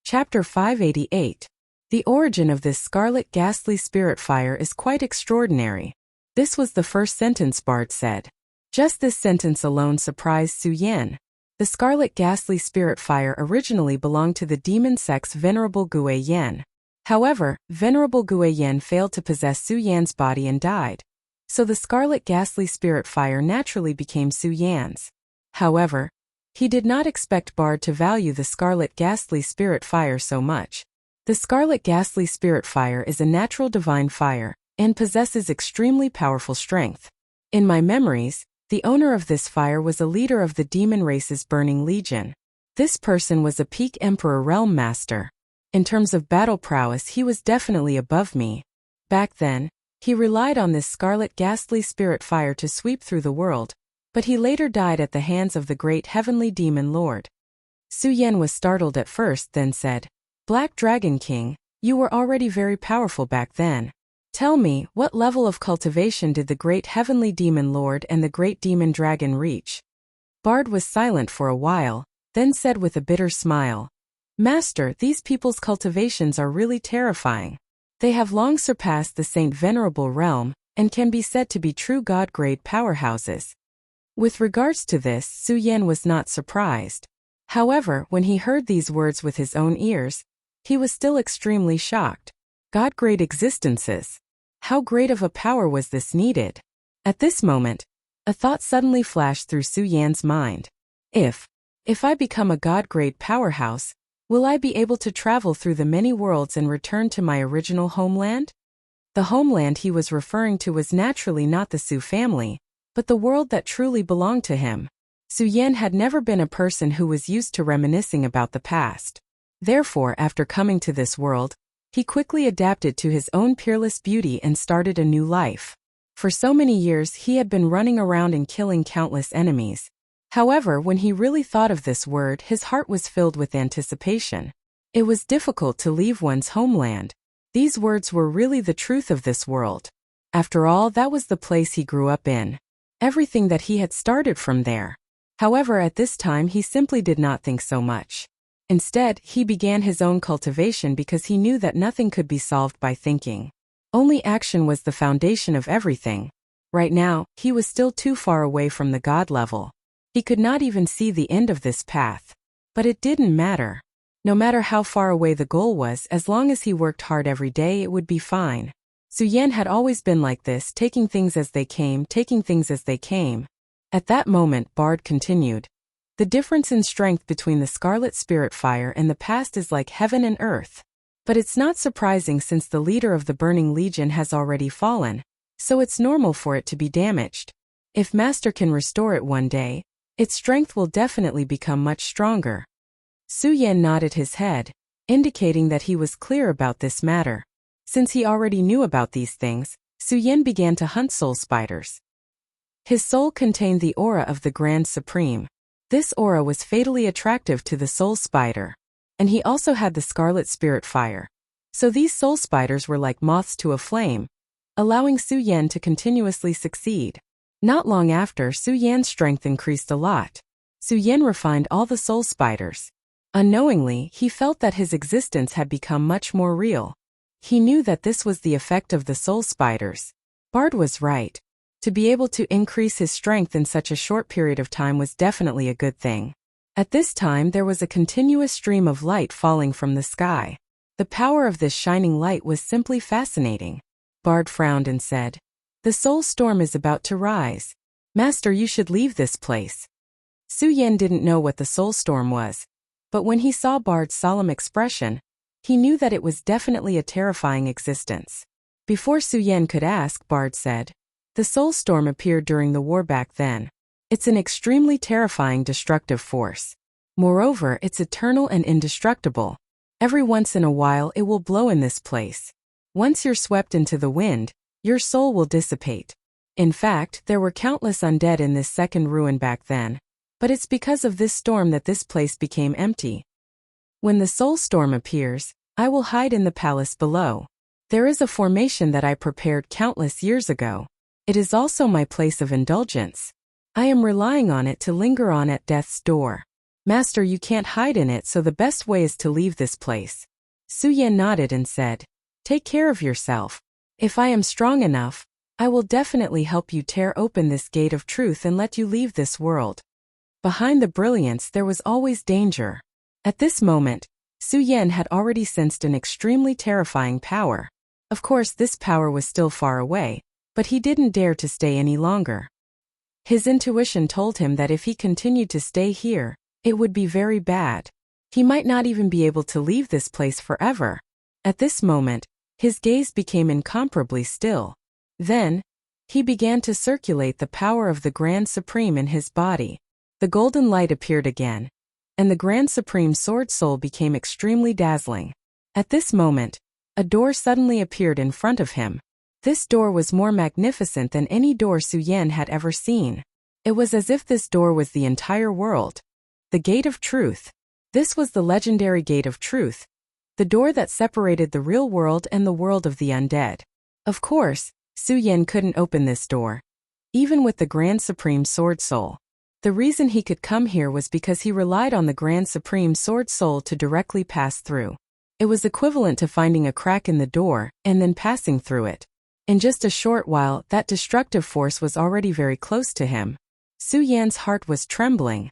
Chapter 588. The origin of this Scarlet Ghastly Spirit Fire is quite extraordinary. This was the first sentence Bard said. Just this sentence alone surprised Su Yan. The Scarlet Ghastly Spirit Fire originally belonged to the demon sect's Venerable Gui Yen. However, Venerable Gui Yen failed to possess Su Yan's body and died. So the Scarlet Ghastly Spirit Fire naturally became Su Yan's. However, he did not expect Bard to value the Scarlet Ghastly Spirit Fire so much. The Scarlet Ghastly Spirit Fire is a natural divine fire, and possesses extremely powerful strength. In my memories, the owner of this fire was a leader of the demon race's Burning Legion. This person was a peak Emperor Realm Master. In terms of battle prowess, he was definitely above me. Back then, he relied on this Scarlet Ghastly Spirit Fire to sweep through the world, but he later died at the hands of the great Heavenly Demon Lord. Su Yan was startled at first, then said, "Black Dragon King, you were already very powerful back then. Tell me, what level of cultivation did the great Heavenly Demon Lord and the great Demon Dragon reach?" Bard was silent for a while, then said with a bitter smile, "Master, these people's cultivations are really terrifying. They have long surpassed the Saint Venerable realm, and can be said to be true god-grade powerhouses." With regards to this, Su Yan was not surprised. However, when he heard these words with his own ears, he was still extremely shocked. God-grade existences. How great of a power was this needed? At this moment, a thought suddenly flashed through Su Yan's mind. If I become a god-grade powerhouse, will I be able to travel through the many worlds and return to my original homeland? The homeland he was referring to was naturally not the Su family, but the world that truly belonged to him. Su Yan had never been a person who was used to reminiscing about the past. Therefore, after coming to this world, he quickly adapted to his own peerless beauty and started a new life. For so many years he had been running around and killing countless enemies. However, when he really thought of this word, his heart was filled with anticipation. It was difficult to leave one's homeland. These words were really the truth of this world. After all, that was the place he grew up in. Everything that he had started from there. However, at this time he simply did not think so much. Instead, he began his own cultivation because he knew that nothing could be solved by thinking. Only action was the foundation of everything. Right now, he was still too far away from the god level. He could not even see the end of this path. But it didn't matter. No matter how far away the goal was, as long as he worked hard every day, it would be fine. Su Yan had always been like this, taking things as they came. At that moment, Bard continued. The difference in strength between the Scarlet Spirit Fire and the past is like heaven and earth. But it's not surprising since the leader of the Burning Legion has already fallen, so it's normal for it to be damaged. If Master can restore it one day, its strength will definitely become much stronger. Su Yan nodded his head, indicating that he was clear about this matter. Since he already knew about these things, Su Yan began to hunt soul spiders. His soul contained the aura of the Grand Supreme. This aura was fatally attractive to the soul spider. And he also had the Scarlet Spirit Fire. So these soul spiders were like moths to a flame, allowing Su Yan to continuously succeed. Not long after, Su Yan's strength increased a lot. Su Yan refined all the soul spiders. Unknowingly, he felt that his existence had become much more real. He knew that this was the effect of the soul spiders. Bard was right. To be able to increase his strength in such a short period of time was definitely a good thing. At this time there was a continuous stream of light falling from the sky. The power of this shining light was simply fascinating. Bard frowned and said, "The soul storm is about to rise. Master, you should leave this place." Su Yan didn't know what the soul storm was, but when he saw Bard's solemn expression, he knew that it was definitely a terrifying existence. Before Su Yan could ask, Bard said, "The soul storm appeared during the war back then. It's an extremely terrifying destructive force. Moreover, it's eternal and indestructible. Every once in a while it will blow in this place. Once you're swept into the wind, your soul will dissipate. In fact, there were countless undead in this second ruin back then. But it's because of this storm that this place became empty. When the soul storm appears, I will hide in the palace below. There is a formation that I prepared countless years ago. It is also my place of indulgence. I am relying on it to linger on at death's door. Master, you can't hide in it, so the best way is to leave this place. Su Yan nodded and said, Take care of yourself. If I am strong enough, I will definitely help you tear open this gate of truth and let you leave this world. Behind the brilliance there was always danger. At this moment, Su Yan had already sensed an extremely terrifying power. Of course, this power was still far away, but he didn't dare to stay any longer. His intuition told him that if he continued to stay here, it would be very bad. He might not even be able to leave this place forever. At this moment, his gaze became incomparably still. Then, he began to circulate the power of the Grand Supreme in his body. The golden light appeared again, and the Grand Supreme Sword Soul became extremely dazzling. At this moment, a door suddenly appeared in front of him. This door was more magnificent than any door Su Yan had ever seen. It was as if this door was the entire world. The Gate of Truth. This was the legendary Gate of Truth, the door that separated the real world and the world of the undead. Of course, Su Yan couldn't open this door, even with the Grand Supreme Sword Soul. The reason he could come here was because he relied on the Grand Supreme Sword Soul to directly pass through. It was equivalent to finding a crack in the door and then passing through it. In just a short while, that destructive force was already very close to him. Su Yan's heart was trembling.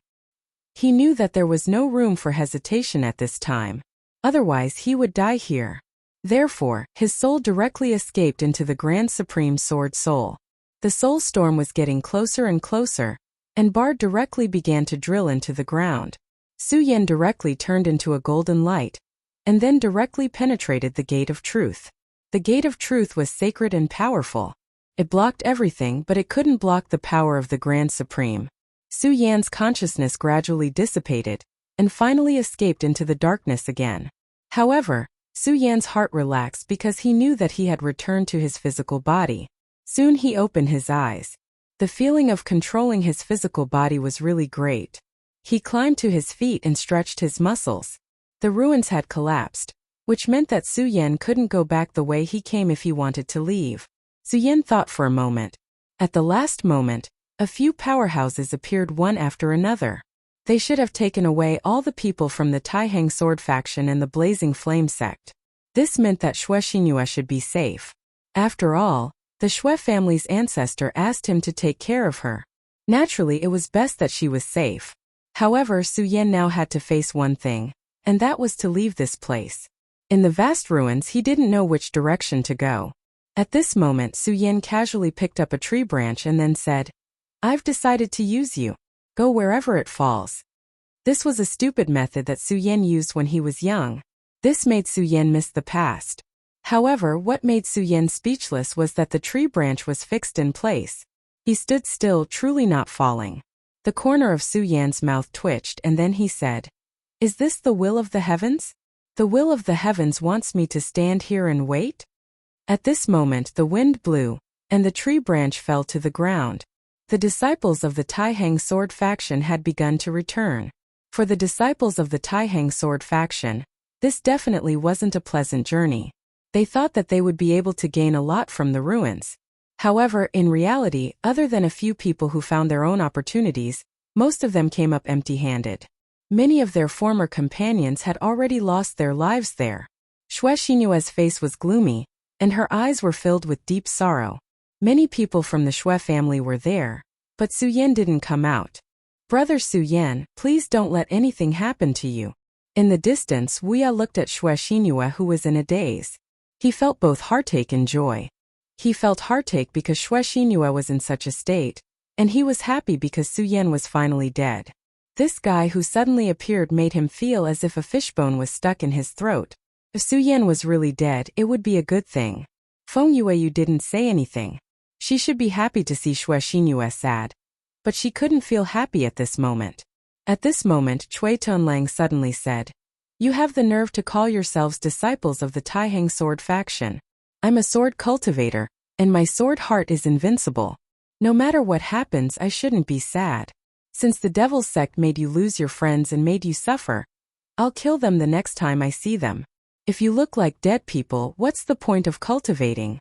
He knew that there was no room for hesitation at this time. Otherwise, he would die here. Therefore, his soul directly escaped into the Grand Supreme Sword Soul. The soul storm was getting closer and closer, and Bard directly began to drill into the ground. Su Yan directly turned into a golden light, and then directly penetrated the Gate of Truth. The Gate of Truth was sacred and powerful. It blocked everything, but it couldn't block the power of the Grand Supreme. Su Yan's consciousness gradually dissipated, and finally escaped into the darkness again. However, Su Yan's heart relaxed because he knew that he had returned to his physical body. Soon he opened his eyes. The feeling of controlling his physical body was really great. He climbed to his feet and stretched his muscles. The ruins had collapsed, which meant that Su Yan couldn't go back the way he came if he wanted to leave. Su Yan thought for a moment. At the last moment, a few powerhouses appeared one after another. They should have taken away all the people from the Taihang Sword faction and the Blazing Flame sect. This meant that Xue Xinhua should be safe. After all, the Xue family's ancestor asked him to take care of her. Naturally, it was best that she was safe. However, Su Yan now had to face one thing, and that was to leave this place. In the vast ruins, he didn't know which direction to go. At this moment, Su Yan casually picked up a tree branch and then said, I've decided to use you. Go wherever it falls. This was a stupid method that Su Yan used when he was young. This made Su Yan miss the past. However, what made Su Yan speechless was that the tree branch was fixed in place. He stood still, truly not falling. The corner of Su Yan's mouth twitched, and then he said, Is this the will of the heavens? The will of the heavens wants me to stand here and wait? At this moment the wind blew, and the tree branch fell to the ground. The disciples of the Taihang Sword faction had begun to return. For the disciples of the Taihang Sword faction, this definitely wasn't a pleasant journey. They thought that they would be able to gain a lot from the ruins. However, in reality, other than a few people who found their own opportunities, most of them came up empty-handed. Many of their former companions had already lost their lives there. Xue Xinyue's face was gloomy, and her eyes were filled with deep sorrow. Many people from the Xue family were there, but Su Yan didn't come out. Brother Su Yan, please don't let anything happen to you. In the distance, Wuya looked at Xue Xinyue, who was in a daze. He felt both heartache and joy. He felt heartache because Xue Xinyue was in such a state, and he was happy because Su Yan was finally dead. This guy who suddenly appeared made him feel as if a fishbone was stuck in his throat. If Su Yan was really dead, it would be a good thing. Feng Yueyu didn't say anything. She should be happy to see Xue Xinyue sad. But she couldn't feel happy at this moment. At this moment, Chui Tonlang suddenly said, "You have the nerve to call yourselves disciples of the Taihang sword faction. I'm a sword cultivator, and my sword heart is invincible. No matter what happens, I shouldn't be sad. Since the devil's sect made you lose your friends and made you suffer, I'll kill them the next time I see them. If you look like dead people, what's the point of cultivating?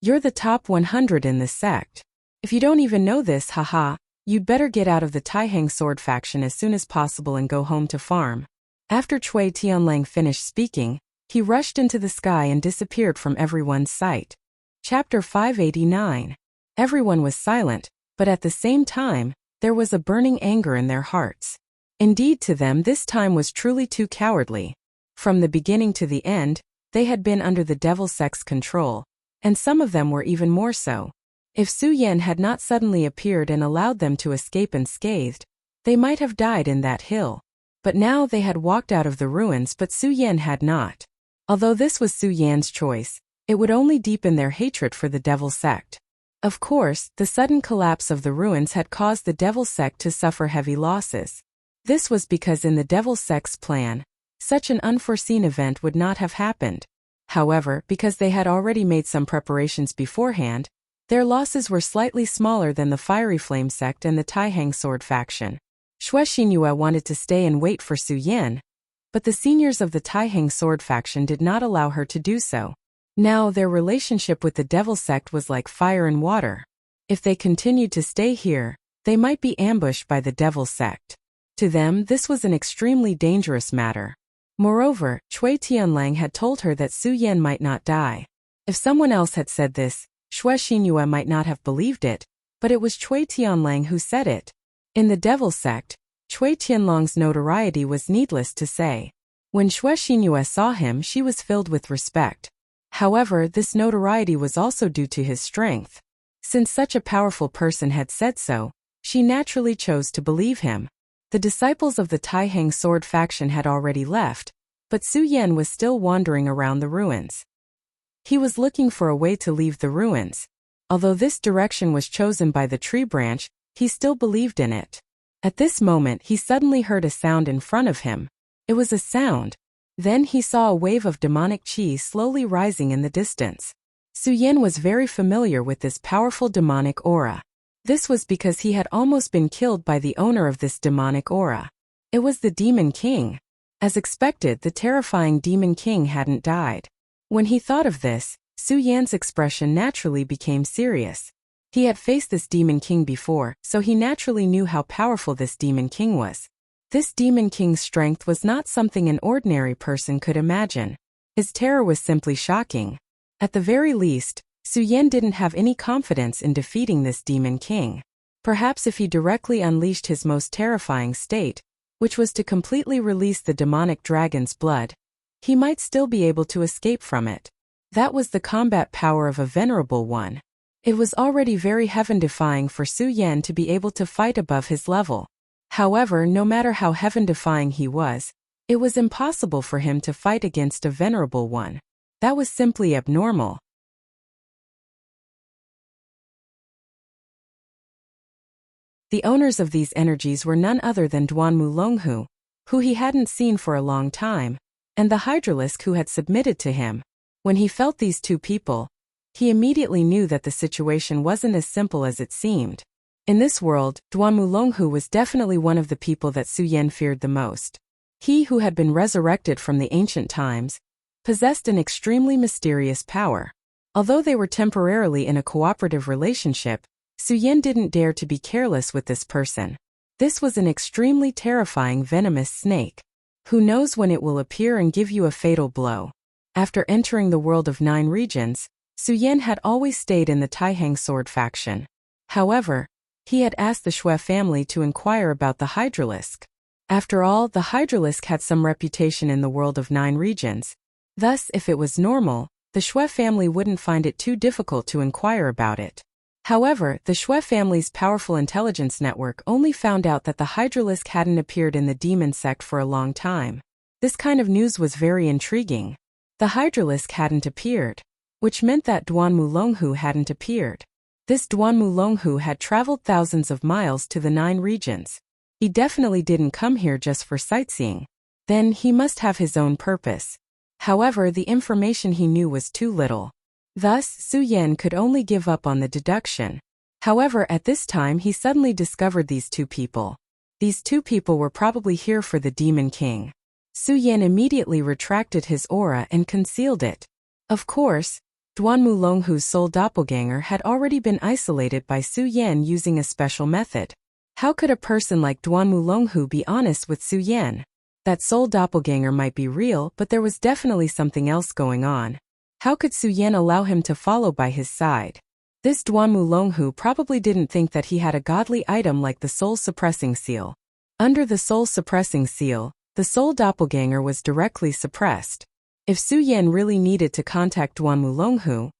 You're the top 100 in this sect. If you don't even know this, haha, you'd better get out of the Taihang sword faction as soon as possible and go home to farm." After Chui Tianlang finished speaking, he rushed into the sky and disappeared from everyone's sight. Chapter 589. Everyone was silent, but at the same time, there was a burning anger in their hearts. Indeed, to them this time was truly too cowardly. From the beginning to the end, they had been under the devil sect's control, and some of them were even more so. If Su Yan had not suddenly appeared and allowed them to escape unscathed, they might have died in that hill. But now they had walked out of the ruins, but Su Yan had not. Although this was Su Yan's choice, it would only deepen their hatred for the devil sect. Of course, the sudden collapse of the ruins had caused the devil sect to suffer heavy losses. This was because in the devil sect's plan, such an unforeseen event would not have happened. However, because they had already made some preparations beforehand, their losses were slightly smaller than the Fiery Flame sect and the Taihang sword faction. Xue Xinyue wanted to stay and wait for Su Yan, but the seniors of the Taihang sword faction did not allow her to do so. Now their relationship with the devil sect was like fire and water. If they continued to stay here, they might be ambushed by the devil sect. To them, this was an extremely dangerous matter. Moreover, Chui Tianlang had told her that Su Yan might not die. If someone else had said this, Xue Xinyue might not have believed it, but it was Chui Tianlang who said it. In the devil sect, Chui Tianlang's notoriety was needless to say. When Xue Xinyue saw him, she was filled with respect. However, this notoriety was also due to his strength. Since such a powerful person had said so, she naturally chose to believe him. The disciples of the Taihang sword faction had already left, but Su Yan was still wandering around the ruins. He was looking for a way to leave the ruins. Although this direction was chosen by the tree branch, he still believed in it. At this moment, he suddenly heard a sound in front of him. It was a sound. Then he saw a wave of demonic qi slowly rising in the distance. Su Yan was very familiar with this powerful demonic aura. This was because he had almost been killed by the owner of this demonic aura. It was the Demon King. As expected, the terrifying Demon King hadn't died. When he thought of this, Su Yan's expression naturally became serious. He had faced this Demon King before, so he naturally knew how powerful this Demon King was. This Demon King's strength was not something an ordinary person could imagine. His terror was simply shocking. At the very least, Su Yan didn't have any confidence in defeating this Demon King. Perhaps if he directly unleashed his most terrifying state, which was to completely release the demonic dragon's blood, he might still be able to escape from it. That was the combat power of a venerable one. It was already very heaven-defying for Su Yan to be able to fight above his level. However, no matter how heaven-defying he was, it was impossible for him to fight against a venerable one. That was simply abnormal. The owners of these energies were none other than Duanmu Longhu, who he hadn't seen for a long time, and the Hydralisk who had submitted to him. When he felt these two people, he immediately knew that the situation wasn't as simple as it seemed. In this world, Duanmu Longhu was definitely one of the people that Su Yan feared the most. He who had been resurrected from the ancient times, possessed an extremely mysterious power. Although they were temporarily in a cooperative relationship, Su Yan didn't dare to be careless with this person. This was an extremely terrifying venomous snake. Who knows when it will appear and give you a fatal blow. After entering the world of 9 regions, Su Yan had always stayed in the Taihang sword faction. However, he had asked the Xue family to inquire about the Hydralisk. After all, the Hydralisk had some reputation in the world of 9 regions. Thus, if it was normal, the Xue family wouldn't find it too difficult to inquire about it. However, the Xue family's powerful intelligence network only found out that the Hydralisk hadn't appeared in the demon sect for a long time. This kind of news was very intriguing. The Hydralisk hadn't appeared, which meant that Duanmu Longhu hadn't appeared. This Duanmu Longhu had traveled thousands of miles to the 9 regions. He definitely didn't come here just for sightseeing. Then he must have his own purpose. However, the information he knew was too little. Thus, Su Yan could only give up on the deduction. However, at this time he suddenly discovered these two people. These two people were probably here for the Demon King. Su Yan immediately retracted his aura and concealed it. Of course, Duan Mulonghu's soul doppelganger had already been isolated by Su Yan using a special method. How could a person like Duan Mulonghu be honest with Su Yan? That soul doppelganger might be real, but there was definitely something else going on. How could Su Yan allow him to follow by his side? This Duan Mulonghu probably didn't think that he had a godly item like the soul-suppressing seal. Under the soul-suppressing seal, the soul doppelganger was directly suppressed. If Su Yan really needed to contact Duan Mulonghu,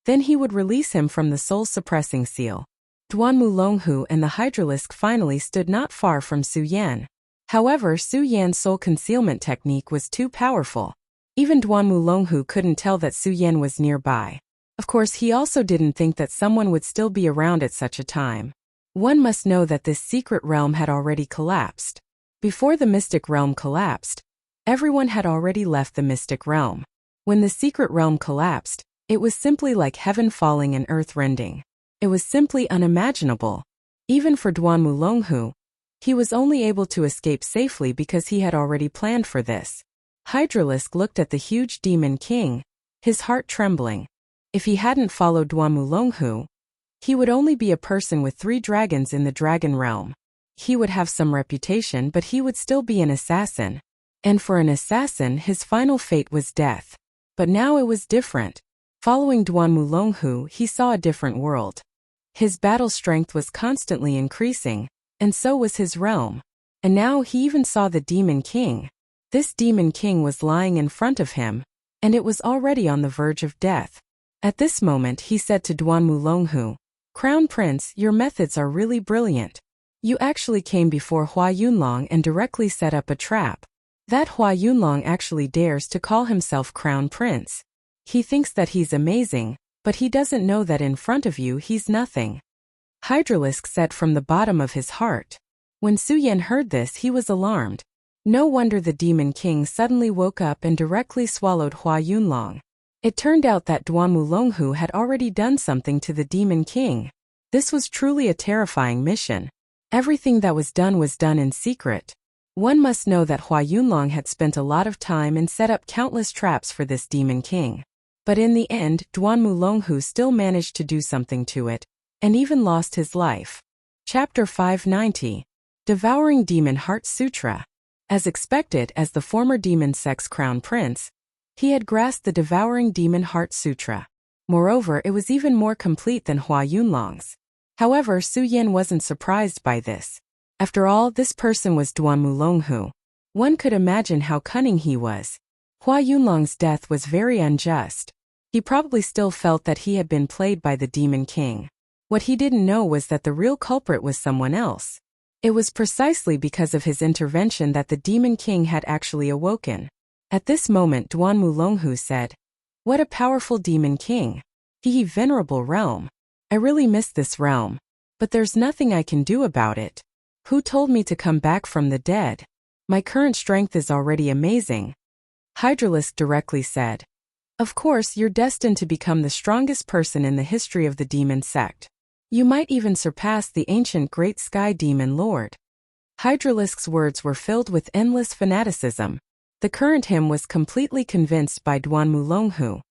then he would release him from the soul-suppressing seal. Duan Mulonghu and the Hydralisk finally stood not far from Su Yan. However, Su Yan's soul concealment technique was too powerful. Even Duan Mulonghu couldn't tell that Su Yan was nearby. Of course, he also didn't think that someone would still be around at such a time. One must know that this secret realm had already collapsed. Before the mystic realm collapsed, everyone had already left the mystic realm. When the secret realm collapsed, it was simply like heaven falling and earth rending. It was simply unimaginable. Even for Duan Mulonghu, he was only able to escape safely because he had already planned for this. Hydralisk looked at the huge Demon King, his heart trembling. If he hadn't followed Duan Mulonghu, he would only be a person with 3 dragons in the dragon realm. He would have some reputation, but he would still be an assassin. And for an assassin, his final fate was death. But now it was different. Following Duan Mulonghu, he saw a different world. His battle strength was constantly increasing, and so was his realm. And now he even saw the Demon King. This Demon King was lying in front of him, and it was already on the verge of death. At this moment he said to Duan Mulonghu, "Crown Prince, your methods are really brilliant. You actually came before Hua Yunlong and directly set up a trap. That Hua Yunlong actually dares to call himself Crown Prince. He thinks that he's amazing, but he doesn't know that in front of you he's nothing." Hydralisk said from the bottom of his heart. When Su Yan heard this, he was alarmed. No wonder the Demon King suddenly woke up and directly swallowed Hua Yunlong. It turned out that Duan Mulonghu had already done something to the Demon King. This was truly a terrifying mission. Everything that was done in secret. One must know that Hua Yunlong had spent a lot of time and set up countless traps for this Demon King. But in the end, Duan Mulonghu still managed to do something to it, and even lost his life. Chapter 590. Devouring Demon Heart Sutra. As expected, as the former demon sex crown prince, he had grasped the Devouring Demon Heart Sutra. Moreover, it was even more complete than Hua Yunlong's. However, Su Yan wasn't surprised by this. After all, this person was Duan Mulonghu. One could imagine how cunning he was. Hua Yunlong's death was very unjust. He probably still felt that he had been played by the Demon King. What he didn't know was that the real culprit was someone else. It was precisely because of his intervention that the Demon King had actually awoken. At this moment, Duan Mulonghu said, "What a powerful Demon King. He venerable realm. I really miss this realm. But there's nothing I can do about it. Who told me to come back from the dead? My current strength is already amazing." Hydralisk directly said, "Of course, you're destined to become the strongest person in the history of the demon sect. You might even surpass the ancient Great Sky Demon Lord." Hydralisk's words were filled with endless fanaticism. The current him was completely convinced by Duan Mulonghu.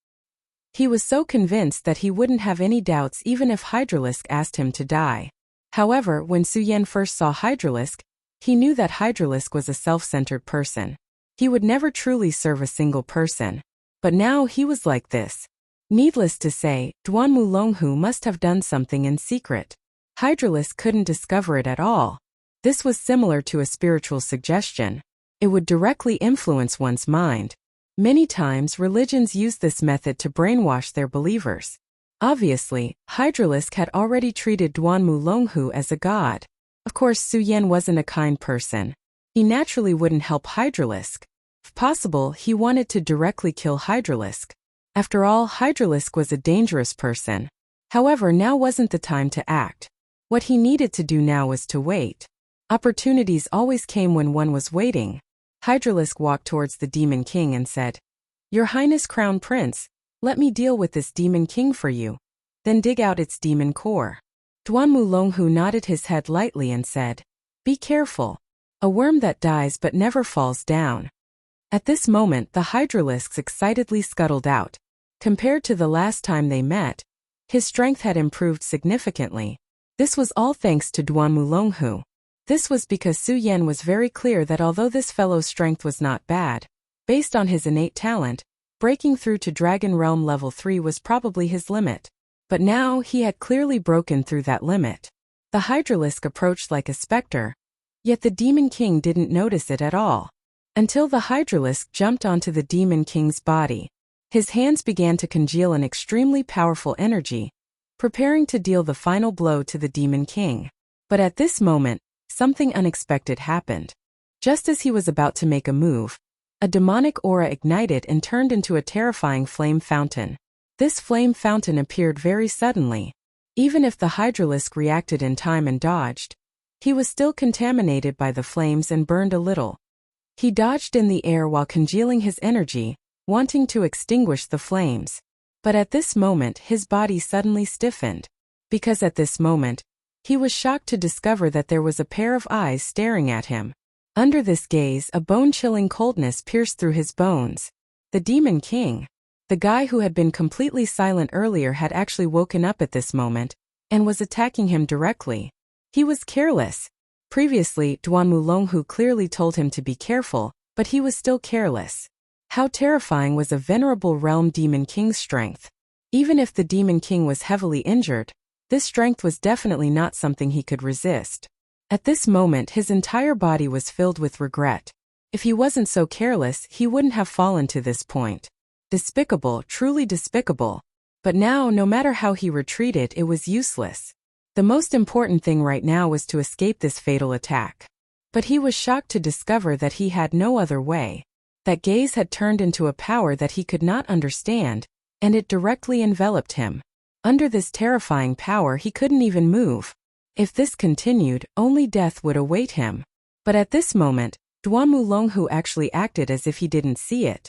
He was so convinced that he wouldn't have any doubts even if Hydralisk asked him to die. However, when Su Yan first saw Hydralisk, he knew that Hydralisk was a self-centered person. He would never truly serve a single person. But now he was like this. Needless to say, Duan Mulonghu must have done something in secret. Hydralisk couldn't discover it at all. This was similar to a spiritual suggestion. It would directly influence one's mind. Many times, religions use this method to brainwash their believers. Obviously, Hydralisk had already treated Duan Mulonghu as a god. Of course, Su Yan wasn't a kind person. He naturally wouldn't help Hydralisk. If possible, he wanted to directly kill Hydralisk. After all, Hydralisk was a dangerous person. However, now wasn't the time to act. What he needed to do now was to wait. Opportunities always came when one was waiting. Hydralisk walked towards the Demon King and said, "Your Highness Crown Prince, let me deal with this Demon King for you. Then dig out its demon core." Duanmulonghu nodded his head lightly and said, "Be careful. A worm that dies but never falls down." At this moment the Hydralisks excitedly scuttled out. Compared to the last time they met, his strength had improved significantly. This was all thanks to Duanmulonghu. This was because Su Yan was very clear that although this fellow's strength was not bad, based on his innate talent, breaking through to Dragon Realm level 3 was probably his limit. But now he had clearly broken through that limit. The Hydralisk approached like a specter, yet the Demon King didn't notice it at all. Until the Hydralisk jumped onto the Demon King's body. His hands began to congeal an extremely powerful energy, preparing to deal the final blow to the Demon King. But at this moment, something unexpected happened. Just as he was about to make a move, a demonic aura ignited and turned into a terrifying flame fountain. This flame fountain appeared very suddenly. Even if the Hydralisk reacted in time and dodged, he was still contaminated by the flames and burned a little. He dodged in the air while congealing his energy, wanting to extinguish the flames. But at this moment his body suddenly stiffened. Because at this moment, he was shocked to discover that there was a pair of eyes staring at him. Under this gaze, a bone-chilling coldness pierced through his bones. The Demon King, the guy who had been completely silent earlier, had actually woken up at this moment and was attacking him directly. He was careless. Previously, Duanmulonghu clearly told him to be careful, but he was still careless. How terrifying was a venerable realm Demon King's strength. Even if the Demon King was heavily injured, this strength was definitely not something he could resist. At this moment his entire body was filled with regret. If he wasn't so careless, he wouldn't have fallen to this point. Despicable, truly despicable. But now, no matter how he retreated, it was useless. The most important thing right now was to escape this fatal attack. But he was shocked to discover that he had no other way. That gaze had turned into a power that he could not understand, and it directly enveloped him. Under this terrifying power he couldn't even move. If this continued, only death would await him. But at this moment, Duanmulonghu actually acted as if he didn't see it.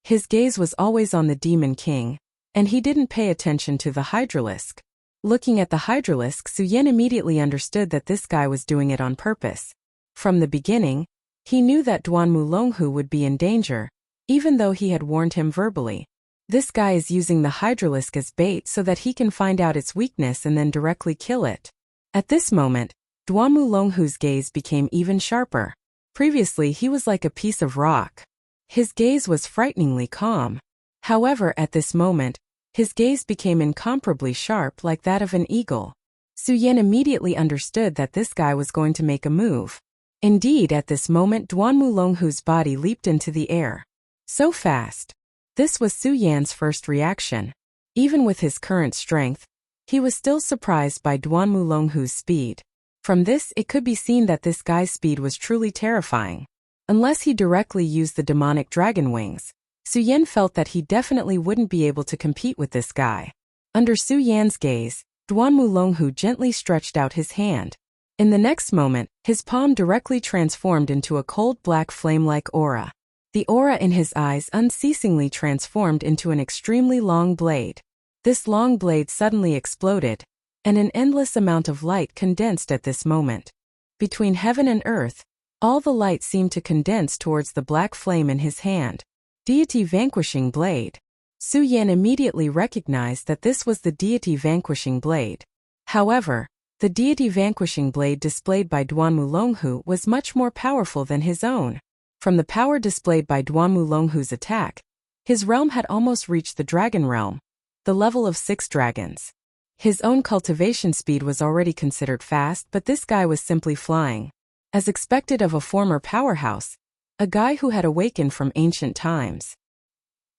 His gaze was always on the Demon King, and he didn't pay attention to the Hydralisk. Looking at the Hydralisk, Su Yan immediately understood that this guy was doing it on purpose. From the beginning, he knew that Duanmulonghu would be in danger, even though he had warned him verbally. This guy is using the Hydralisk as bait so that he can find out its weakness and then directly kill it. At this moment, Duanmulonghu's gaze became even sharper. Previously he was like a piece of rock. His gaze was frighteningly calm. However, at this moment, his gaze became incomparably sharp, like that of an eagle. Su Yan immediately understood that this guy was going to make a move. Indeed, at this moment Duanmulonghu's body leaped into the air. So fast. This was Su Yan's first reaction. Even with his current strength, he was still surprised by Duanmulonghu's speed. From this, it could be seen that this guy's speed was truly terrifying. Unless he directly used the demonic dragon wings, Su Yan felt that he definitely wouldn't be able to compete with this guy. Under Su Yan's gaze, Duanmulonghu gently stretched out his hand. In the next moment, his palm directly transformed into a cold black flame-like aura. The aura in his eyes unceasingly transformed into an extremely long blade. This long blade suddenly exploded, and an endless amount of light condensed at this moment. Between heaven and earth, all the light seemed to condense towards the black flame in his hand. Deity Vanquishing Blade. Su Yan immediately recognized that this was the Deity Vanquishing Blade. However, the Deity Vanquishing Blade displayed by Duanmulonghu was much more powerful than his own. From the power displayed by Duanmulonghu's attack, his realm had almost reached the Dragon Realm, the level of 6 dragons. His own cultivation speed was already considered fast, but this guy was simply flying. As expected of a former powerhouse, a guy who had awakened from ancient times.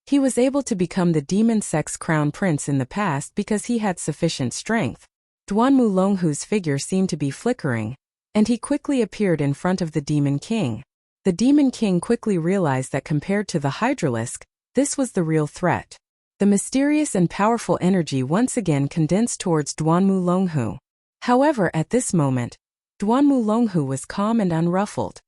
He was able to become the demon sex crown prince in the past because he had sufficient strength. Duanmulonghu's figure seemed to be flickering, and he quickly appeared in front of the Demon King. The Demon King quickly realized that compared to the Hydralisk, this was the real threat. The mysterious and powerful energy once again condensed towards Duanmulonghu. However, at this moment, Duanmu was calm and unruffled.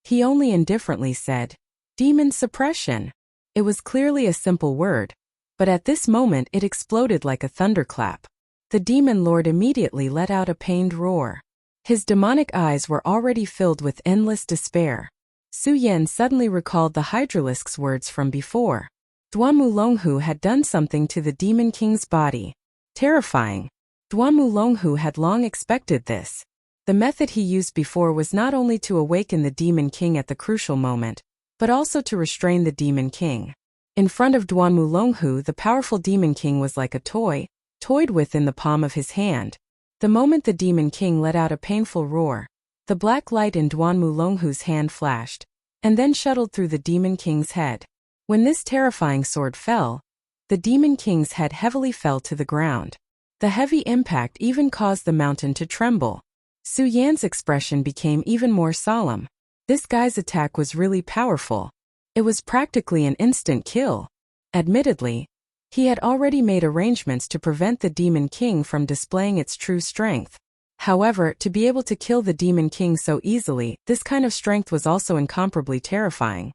He only indifferently said, "Demon suppression." It was clearly a simple word, but at this moment it exploded like a thunderclap. The demon lord immediately let out a pained roar. His demonic eyes were already filled with endless despair. Su Yan suddenly recalled the hydralisk's words from before. Duanmu had done something to the demon king's body. Terrifying. Duanmu had long expected this. The method he used before was not only to awaken the demon king at the crucial moment, but also to restrain the demon king. In front of Duanmu, the powerful demon king was like a toy, toyed with in the palm of his hand. The moment the demon king let out a painful roar, the black light in Duanmu hand flashed, and then shuttled through the demon king's head. When this terrifying sword fell, the demon king's head heavily fell to the ground. The heavy impact even caused the mountain to tremble. Su Yan's expression became even more solemn. This guy's attack was really powerful. It was practically an instant kill. Admittedly, he had already made arrangements to prevent the Demon King from displaying its true strength. However, to be able to kill the Demon King so easily, this kind of strength was also incomparably terrifying.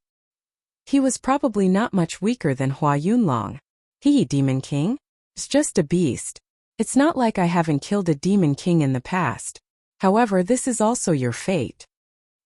He was probably not much weaker than Hua Yunlong. Demon King? It's just a beast. It's not like I haven't killed a Demon King in the past. However, this is also your fate.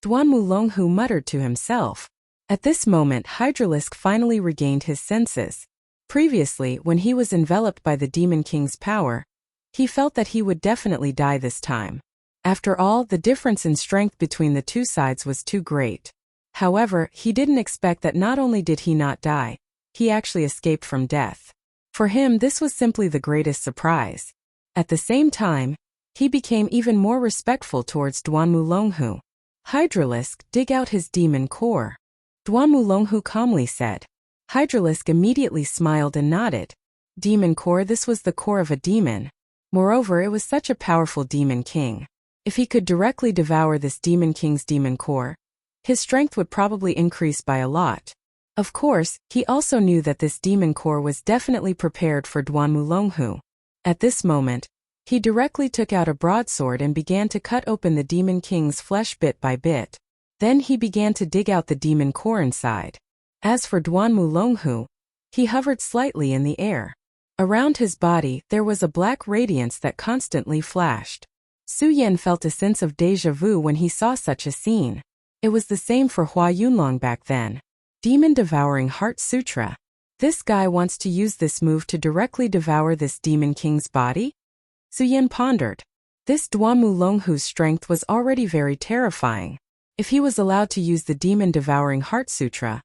Duanmu muttered to himself. At this moment, Hydralisk finally regained his senses. Previously, when he was enveloped by the Demon King's power, he felt that he would definitely die this time. After all, the difference in strength between the two sides was too great. However, he didn't expect that not only did he not die, he actually escaped from death. For him, this was simply the greatest surprise. At the same time, he became even more respectful towards Duanmu. Hydralisk, dig out his demon core. Duanmu calmly said. Hydralisk immediately smiled and nodded. Demon core, this was the core of a demon. Moreover, it was such a powerful demon king. If he could directly devour this demon king's demon core, his strength would probably increase by a lot. Of course, he also knew that this demon core was definitely prepared for Duanmu. At this moment, he directly took out a broadsword and began to cut open the demon king's flesh bit by bit. Then he began to dig out the demon core inside. As for Duanmu, he hovered slightly in the air. Around his body, there was a black radiance that constantly flashed. Su Yan felt a sense of déjà vu when he saw such a scene. It was the same for Hua Yunlong back then. Demon Devouring Heart Sutra. This guy wants to use this move to directly devour this demon king's body? Su Yan pondered. This Duanmu's strength was already very terrifying. If he was allowed to use the Demon Devouring Heart Sutra,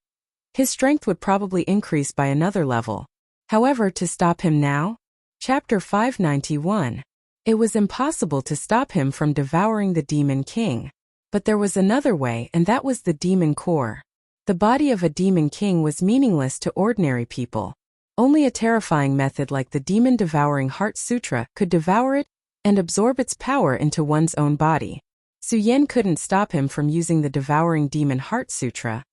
his strength would probably increase by another level. However, to stop him now? Chapter 591. It was impossible to stop him from devouring the Demon King. But there was another way, and that was the Demon Core. The body of a Demon King was meaningless to ordinary people. Only a terrifying method like the Demon Devouring Heart Sutra could devour it and absorb its power into one's own body. Su Yan couldn't stop him from using the Devouring Demon Heart Sutra,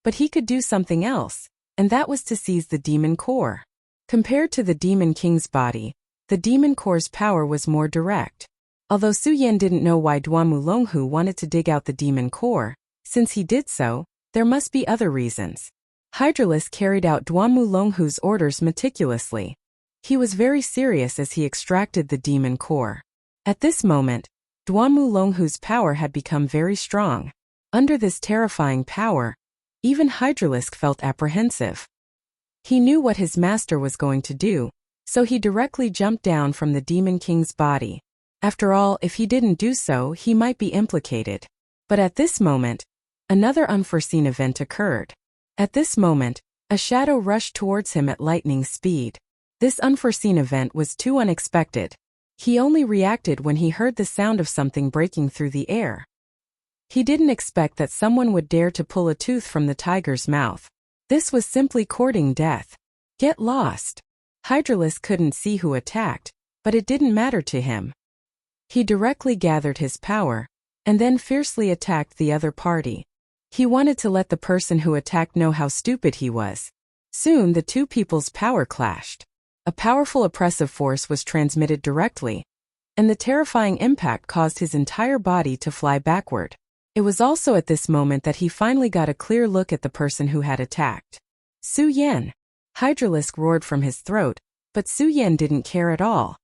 but he could do something else, and that was to seize the Demon Core. Compared to the Demon King's body, the Demon Core's power was more direct. Although Su Yan didn't know why Duanmu wanted to dig out the Demon Core, since he did so, there must be other reasons. Hydralisk carried out Duanmu's orders meticulously. He was very serious as he extracted the Demon Core. At this moment, Duanmu's power had become very strong. Under this terrifying power, even Hydralisk felt apprehensive. He knew what his master was going to do, so he directly jumped down from the Demon King's body. After all, if he didn't do so, he might be implicated. But at this moment, another unforeseen event occurred. At this moment, a shadow rushed towards him at lightning speed. This unforeseen event was too unexpected. He only reacted when he heard the sound of something breaking through the air. He didn't expect that someone would dare to pull a tooth from the tiger's mouth. This was simply courting death. Get lost. Hydralisk couldn't see who attacked, but it didn't matter to him. He directly gathered his power, and then fiercely attacked the other party. He wanted to let the person who attacked know how stupid he was. Soon the two people's power clashed. A powerful oppressive force was transmitted directly. and the terrifying impact caused his entire body to fly backward. It was also at this moment that he finally got a clear look at the person who had attacked. Su Yan. Hydralisk roared from his throat, but Su Yan didn't care at all.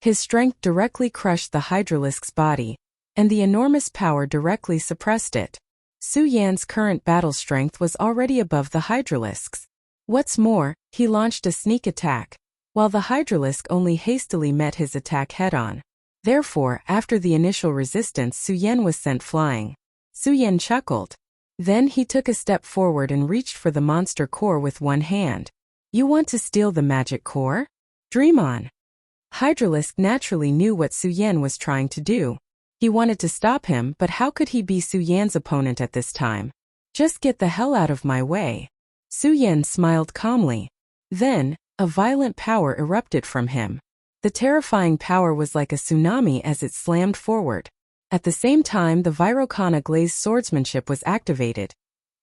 His strength directly crushed the Hydralisk's body, and the enormous power directly suppressed it. Su Yan's current battle strength was already above the Hydralisk's. What's more, he launched a sneak attack, while the Hydralisk only hastily met his attack head-on. Therefore, after the initial resistance, Su Yan was sent flying. Su Yan chuckled. Then he took a step forward and reached for the monster core with one hand. You want to steal the magic core? Dream on. Hydralisk naturally knew what Su Yan was trying to do. He wanted to stop him, but how could he be Su Yan's opponent at this time? Just get the hell out of my way. Su Yan smiled calmly. Then, a violent power erupted from him. The terrifying power was like a tsunami as it slammed forward. At the same time, the Virokana glazed swordsmanship was activated,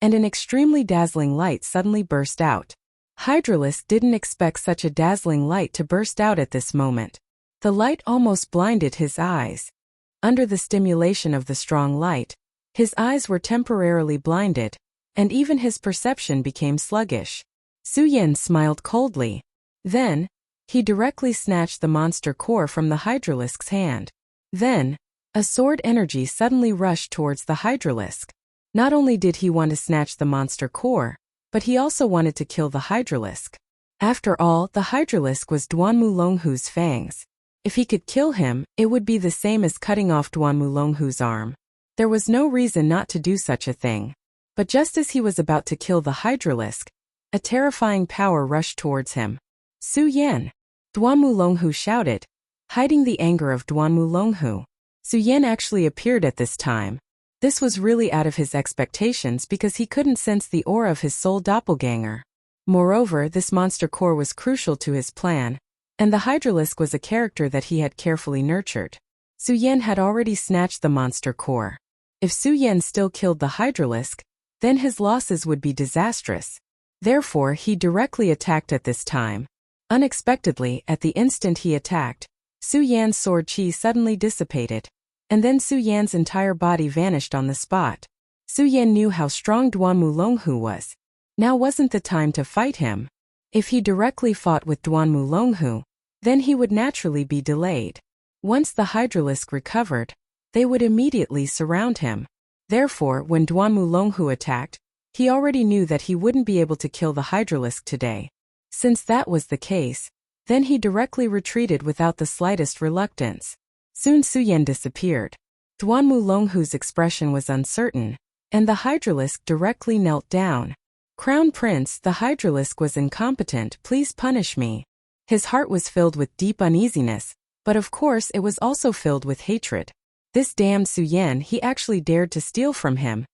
and an extremely dazzling light suddenly burst out. Hydralisk didn't expect such a dazzling light to burst out at this moment. The light almost blinded his eyes. Under the stimulation of the strong light, his eyes were temporarily blinded, and even his perception became sluggish. Su Yan smiled coldly. Then, he directly snatched the monster core from the Hydralisk's hand. Then, a sword energy suddenly rushed towards the Hydralisk. Not only did he want to snatch the monster core, but he also wanted to kill the Hydralisk. After all, the Hydralisk was Duanmu fangs. If he could kill him, it would be the same as cutting off Duanmu arm. There was no reason not to do such a thing. But just as he was about to kill the Hydralisk, a terrifying power rushed towards him. Su Yan! Duanmu shouted, hiding the anger of Duanmu. Su Yan actually appeared at this time. This was really out of his expectations because he couldn't sense the aura of his soul doppelganger. Moreover, this monster core was crucial to his plan, and the Hydralisk was a character that he had carefully nurtured. Su Yan had already snatched the monster core. If Su Yan still killed the Hydralisk, then his losses would be disastrous. Therefore, he directly attacked at this time. Unexpectedly, at the instant he attacked, Su Yan's sword chi suddenly dissipated, and then Su Yan's entire body vanished on the spot. Su Yan knew how strong Duanmu was. Now wasn't the time to fight him. If he directly fought with Duanmu, then he would naturally be delayed. Once the Hydralisk recovered, they would immediately surround him. Therefore, when Duanmu attacked, he already knew that he wouldn't be able to kill the Hydralisk today. Since that was the case, then he directly retreated without the slightest reluctance. Soon Su Yan disappeared. Duanmu expression was uncertain, and the Hydralisk directly knelt down. Crown Prince, the Hydralisk was incompetent, please punish me. His heart was filled with deep uneasiness, but of course it was also filled with hatred. This damned Su Yan, he actually dared to steal from him.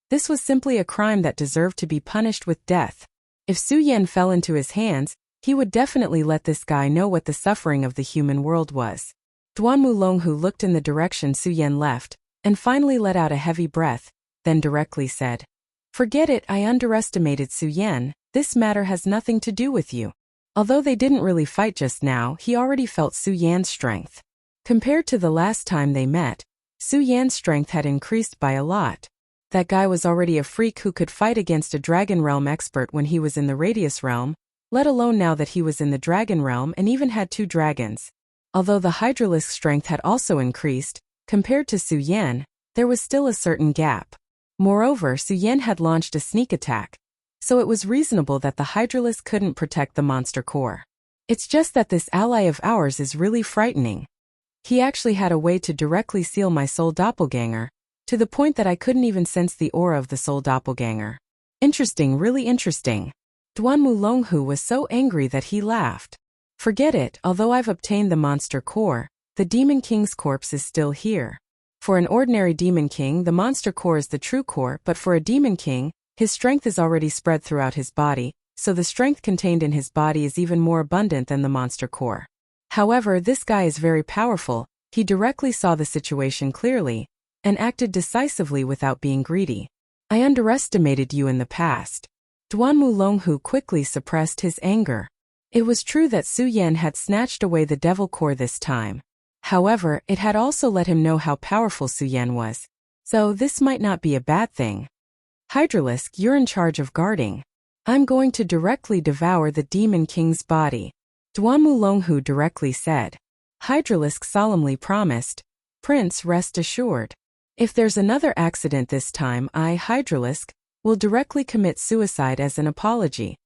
This was simply a crime that deserved to be punished with death. If Su Yan fell into his hands, he would definitely let this guy know what the suffering of the human world was. Duanmu looked in the direction Su Yan left, and finally let out a heavy breath, then directly said, "Forget it, I underestimated Su Yan, this matter has nothing to do with you." Although they didn't really fight just now, he already felt Su Yan's strength. Compared to the last time they met, Su Yan's strength had increased by a lot. That guy was already a freak who could fight against a Dragon Realm expert when he was in the Radius Realm, let alone now that he was in the Dragon Realm and even had 2 dragons. Although the Hydralisk's strength had also increased, compared to Su Yan, there was still a certain gap. Moreover, Su Yan had launched a sneak attack, so it was reasonable that the Hydralisk couldn't protect the monster core. It's just that this ally of ours is really frightening. He actually had a way to directly seal my soul doppelganger, to the point that I couldn't even sense the aura of the soul doppelganger. Interesting, really interesting. Duanmu was so angry that he laughed. Forget it, although I've obtained the monster core, the Demon King's corpse is still here. For an ordinary Demon King, the monster core is the true core, but for a Demon King, his strength is already spread throughout his body, so the strength contained in his body is even more abundant than the monster core. However, this guy is very powerful, he directly saw the situation clearly, and acted decisively without being greedy. I underestimated you in the past. Duanmu quickly suppressed his anger. It was true that Su Yan had snatched away the devil core this time. However, it had also let him know how powerful Su Yan was. So this might not be a bad thing. Hydralisk, you're in charge of guarding. I'm going to directly devour the Demon King's body, Duanmu Longhu directly said. Hydralisk solemnly promised, Prince, rest assured. If there's another accident this time, I, Hydralisk, will directly commit suicide as an apology.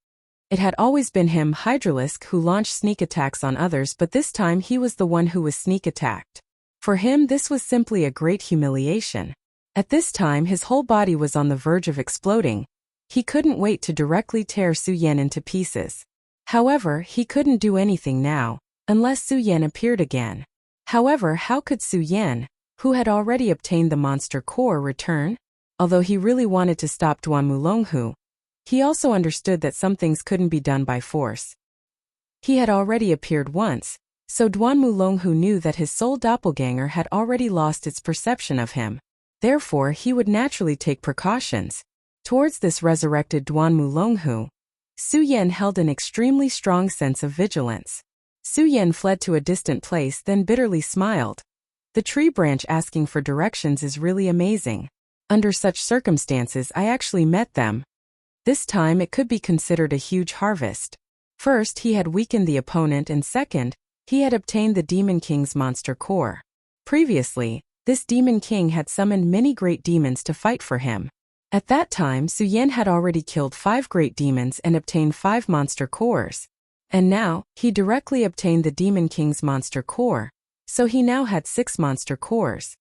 It had always been him, Hydralisk, who launched sneak attacks on others, but this time he was the one who was sneak attacked. For him, this was simply a great humiliation. At this time, his whole body was on the verge of exploding. He couldn't wait to directly tear Su Yan into pieces. However, he couldn't do anything now, unless Su Yan appeared again. However, how could Su Yan, who had already obtained the monster core, return? Although he really wanted to stop Duanmu Longhu, he also understood that some things couldn't be done by force. He had already appeared once, so Duanmu Longhu knew that his soul doppelganger had already lost its perception of him. Therefore, he would naturally take precautions. Towards this resurrected Duanmu Longhu, Su Yan held an extremely strong sense of vigilance. Su Yan fled to a distant place, then bitterly smiled. The tree branch asking for directions is really amazing. Under such circumstances, I actually met them. This time it could be considered a huge harvest. First, he had weakened the opponent, and second, he had obtained the Demon King's monster core. Previously, this Demon King had summoned many great demons to fight for him. At that time, Su Yan had already killed 5 great demons and obtained 5 monster cores. And now, he directly obtained the Demon King's monster core, so he now had 6 monster cores.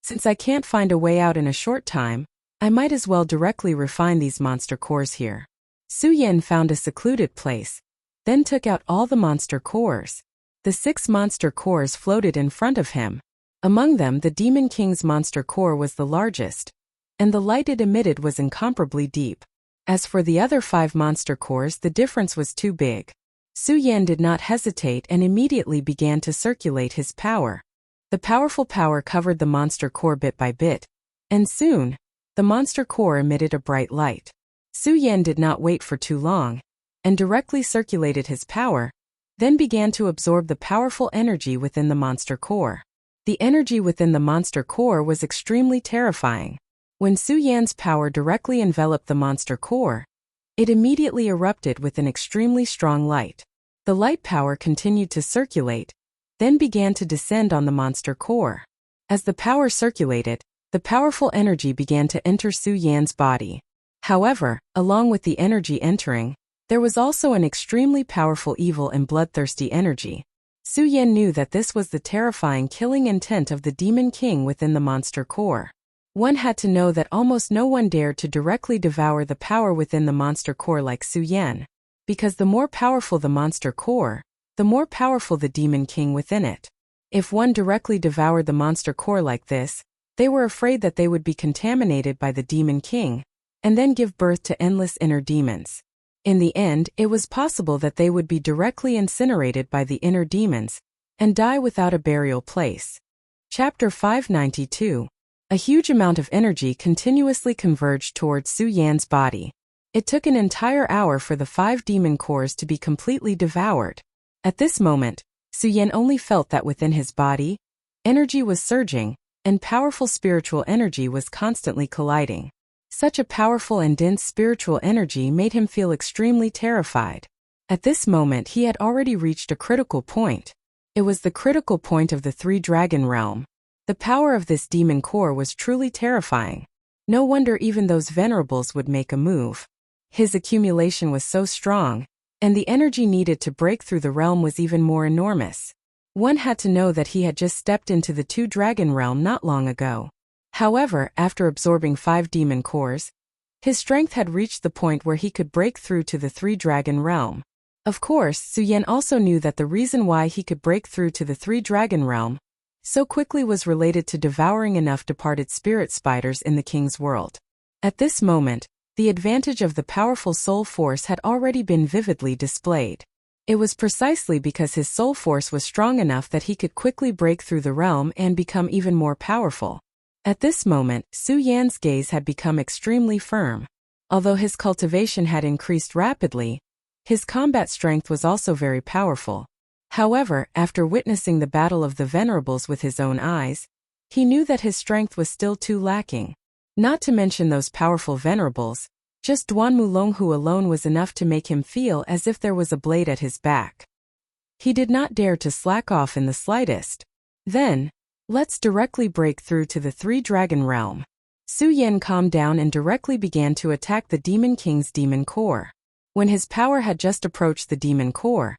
Since I can't find a way out in a short time, I might as well directly refine these monster cores here. Su Yan found a secluded place, then took out all the monster cores. The 6 monster cores floated in front of him. Among them, the Demon King's monster core was the largest, and the light it emitted was incomparably deep. As for the other 5 monster cores, the difference was too big. Su Yan did not hesitate and immediately began to circulate his power. The powerful power covered the monster core bit by bit, and soon, the monster core emitted a bright light. Su Yan did not wait for too long, and directly circulated his power, then began to absorb the powerful energy within the monster core. The energy within the monster core was extremely terrifying. When Su Yan's power directly enveloped the monster core, it immediately erupted with an extremely strong light. The light power continued to circulate, then began to descend on the monster core. As the power circulated, the powerful energy began to enter Su Yan's body. However, along with the energy entering, there was also an extremely powerful evil and bloodthirsty energy. Su Yan knew that this was the terrifying killing intent of the Demon King within the monster core. One had to know that almost no one dared to directly devour the power within the monster core like Su Yan, because the more powerful the monster core, the more powerful the Demon King within it. If one directly devoured the monster core like this, they were afraid that they would be contaminated by the Demon King, and then give birth to endless inner demons. In the end, it was possible that they would be directly incinerated by the inner demons, and die without a burial place. Chapter 592. A huge amount of energy continuously converged towards Su Yan's body. It took an entire hour for the 5 demon cores to be completely devoured. At this moment, Su Yan only felt that within his body, energy was surging, and powerful spiritual energy was constantly colliding. Such a powerful and dense spiritual energy made him feel extremely terrified. At this moment, he had already reached a critical point. It was the critical point of the 3-dragon realm. The power of this demon core was truly terrifying. No wonder even those venerables would make a move. His accumulation was so strong, and the energy needed to break through the realm was even more enormous. One had to know that he had just stepped into the 2-dragon realm not long ago. However, after absorbing 5 demon cores, his strength had reached the point where he could break through to the 3-dragon realm. Of course, Su Yan also knew that the reason why he could break through to the 3-dragon realm so quickly was related to devouring enough departed spirit spiders in the king's world. At this moment, the advantage of the powerful soul force had already been vividly displayed. It was precisely because his soul force was strong enough that he could quickly break through the realm and become even more powerful. At this moment, Su Yan's gaze had become extremely firm. Although his cultivation had increased rapidly, his combat strength was also very powerful. However, after witnessing the battle of the venerables with his own eyes, he knew that his strength was still too lacking. Not to mention those powerful venerables, just Duan Mulonghu alone was enough to make him feel as if there was a blade at his back. He did not dare to slack off in the slightest. Then, let's directly break through to the three-dragon realm. Su Yan calmed down and directly began to attack the Demon King's demon core. When his power had just approached the demon core,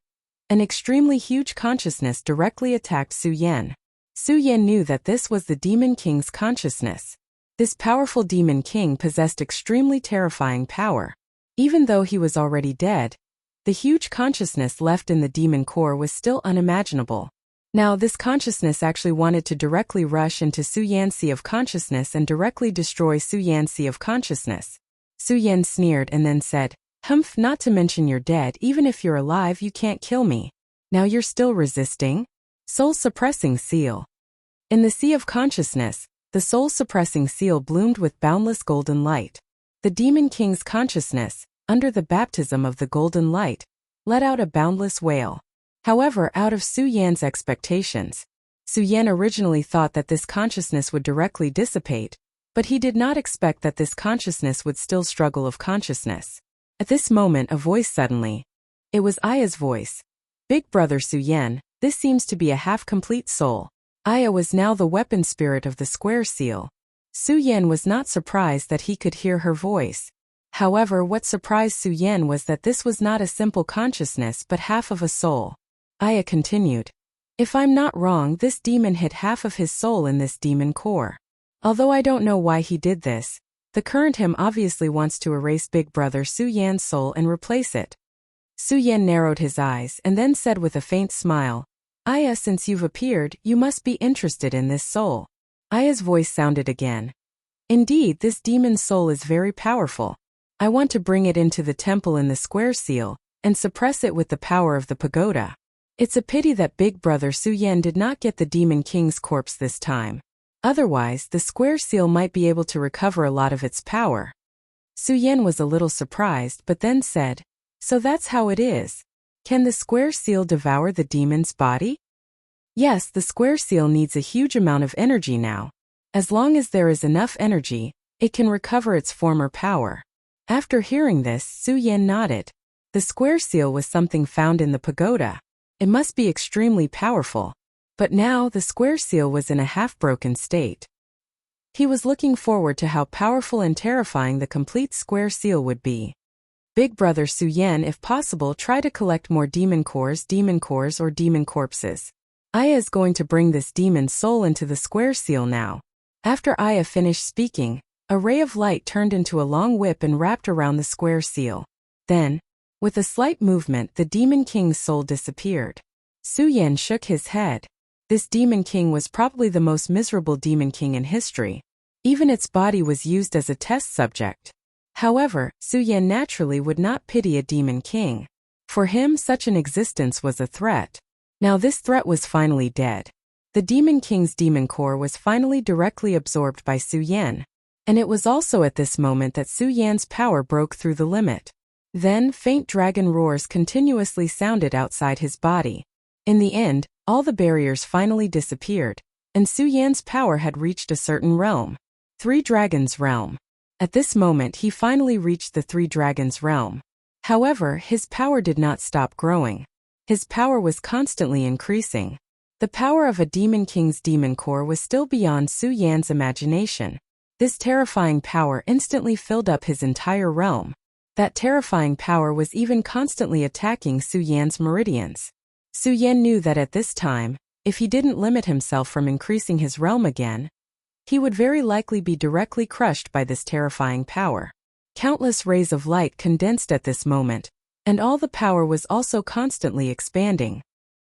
an extremely huge consciousness directly attacked Su Yan. Su Yan knew that this was the Demon King's consciousness. This powerful Demon King possessed extremely terrifying power. Even though he was already dead, the huge consciousness left in the demon core was still unimaginable. Now this consciousness actually wanted to directly rush into Su Yan's Sea of Consciousness and directly destroy Su Yan's Sea of Consciousness. Su Yan sneered and then said, "Humph, not to mention you're dead. Even if you're alive, you can't kill me. Now you're still resisting?" Soul-suppressing seal. In the Sea of Consciousness, the soul-suppressing seal bloomed with boundless golden light. The Demon King's consciousness, under the baptism of the golden light, let out a boundless wail. However, out of Su Yan's expectations, Su Yan originally thought that this consciousness would directly dissipate, but he did not expect that this consciousness would still struggle of consciousness. At this moment, a voice suddenly. It was Aya's voice. "Big brother Su Yan, this seems to be a half-complete soul." Aya was now the weapon spirit of the square seal. Su Yan was not surprised that he could hear her voice. However, what surprised Su Yan was that this was not a simple consciousness but half of a soul. Aya continued. "If I'm not wrong, this demon hid half of his soul in this demon core. Although I don't know why he did this, the current him obviously wants to erase Big Brother Su Yan's soul and replace it." Su Yan narrowed his eyes and then said with a faint smile, "Aya, since you've appeared, you must be interested in this soul." Aya's voice sounded again. "Indeed, this demon's soul is very powerful. I want to bring it into the temple in the square seal, and suppress it with the power of the pagoda. It's a pity that Big Brother Su Yan did not get the Demon King's corpse this time. Otherwise, the square seal might be able to recover a lot of its power." Su Yan was a little surprised but then said, "So that's how it is. Can the square seal devour the demon's body?" "Yes, the square seal needs a huge amount of energy now. As long as there is enough energy, it can recover its former power." After hearing this, Su Yan nodded. The square seal was something found in the pagoda. It must be extremely powerful. But now the square seal was in a half-broken state. He was looking forward to how powerful and terrifying the complete square seal would be. "Big brother Su Yan, if possible, try to collect more demon cores or demon corpses. Aya is going to bring this demon's soul into the square seal now." After Aya finished speaking, a ray of light turned into a long whip and wrapped around the square seal. Then, with a slight movement, the Demon King's soul disappeared. Su Yan shook his head. This Demon King was probably the most miserable Demon King in history. Even its body was used as a test subject. However, Su Yan naturally would not pity a Demon King. For him, such an existence was a threat. Now this threat was finally dead. The Demon King's demon core was finally directly absorbed by Su Yan. And it was also at this moment that Su Yan's power broke through the limit. Then, faint dragon roars continuously sounded outside his body. In the end, all the barriers finally disappeared, and Su Yan's power had reached a certain realm. Three Dragons Realm. At this moment he finally reached the Three Dragons Realm. However, his power did not stop growing. His power was constantly increasing. The power of a Demon King's demon core was still beyond Su Yan's imagination. This terrifying power instantly filled up his entire realm. That terrifying power was even constantly attacking Su Yan's meridians. Su Yan knew that at this time, if he didn't limit himself from increasing his realm again, he would very likely be directly crushed by this terrifying power. Countless rays of light condensed at this moment, and all the power was also constantly expanding.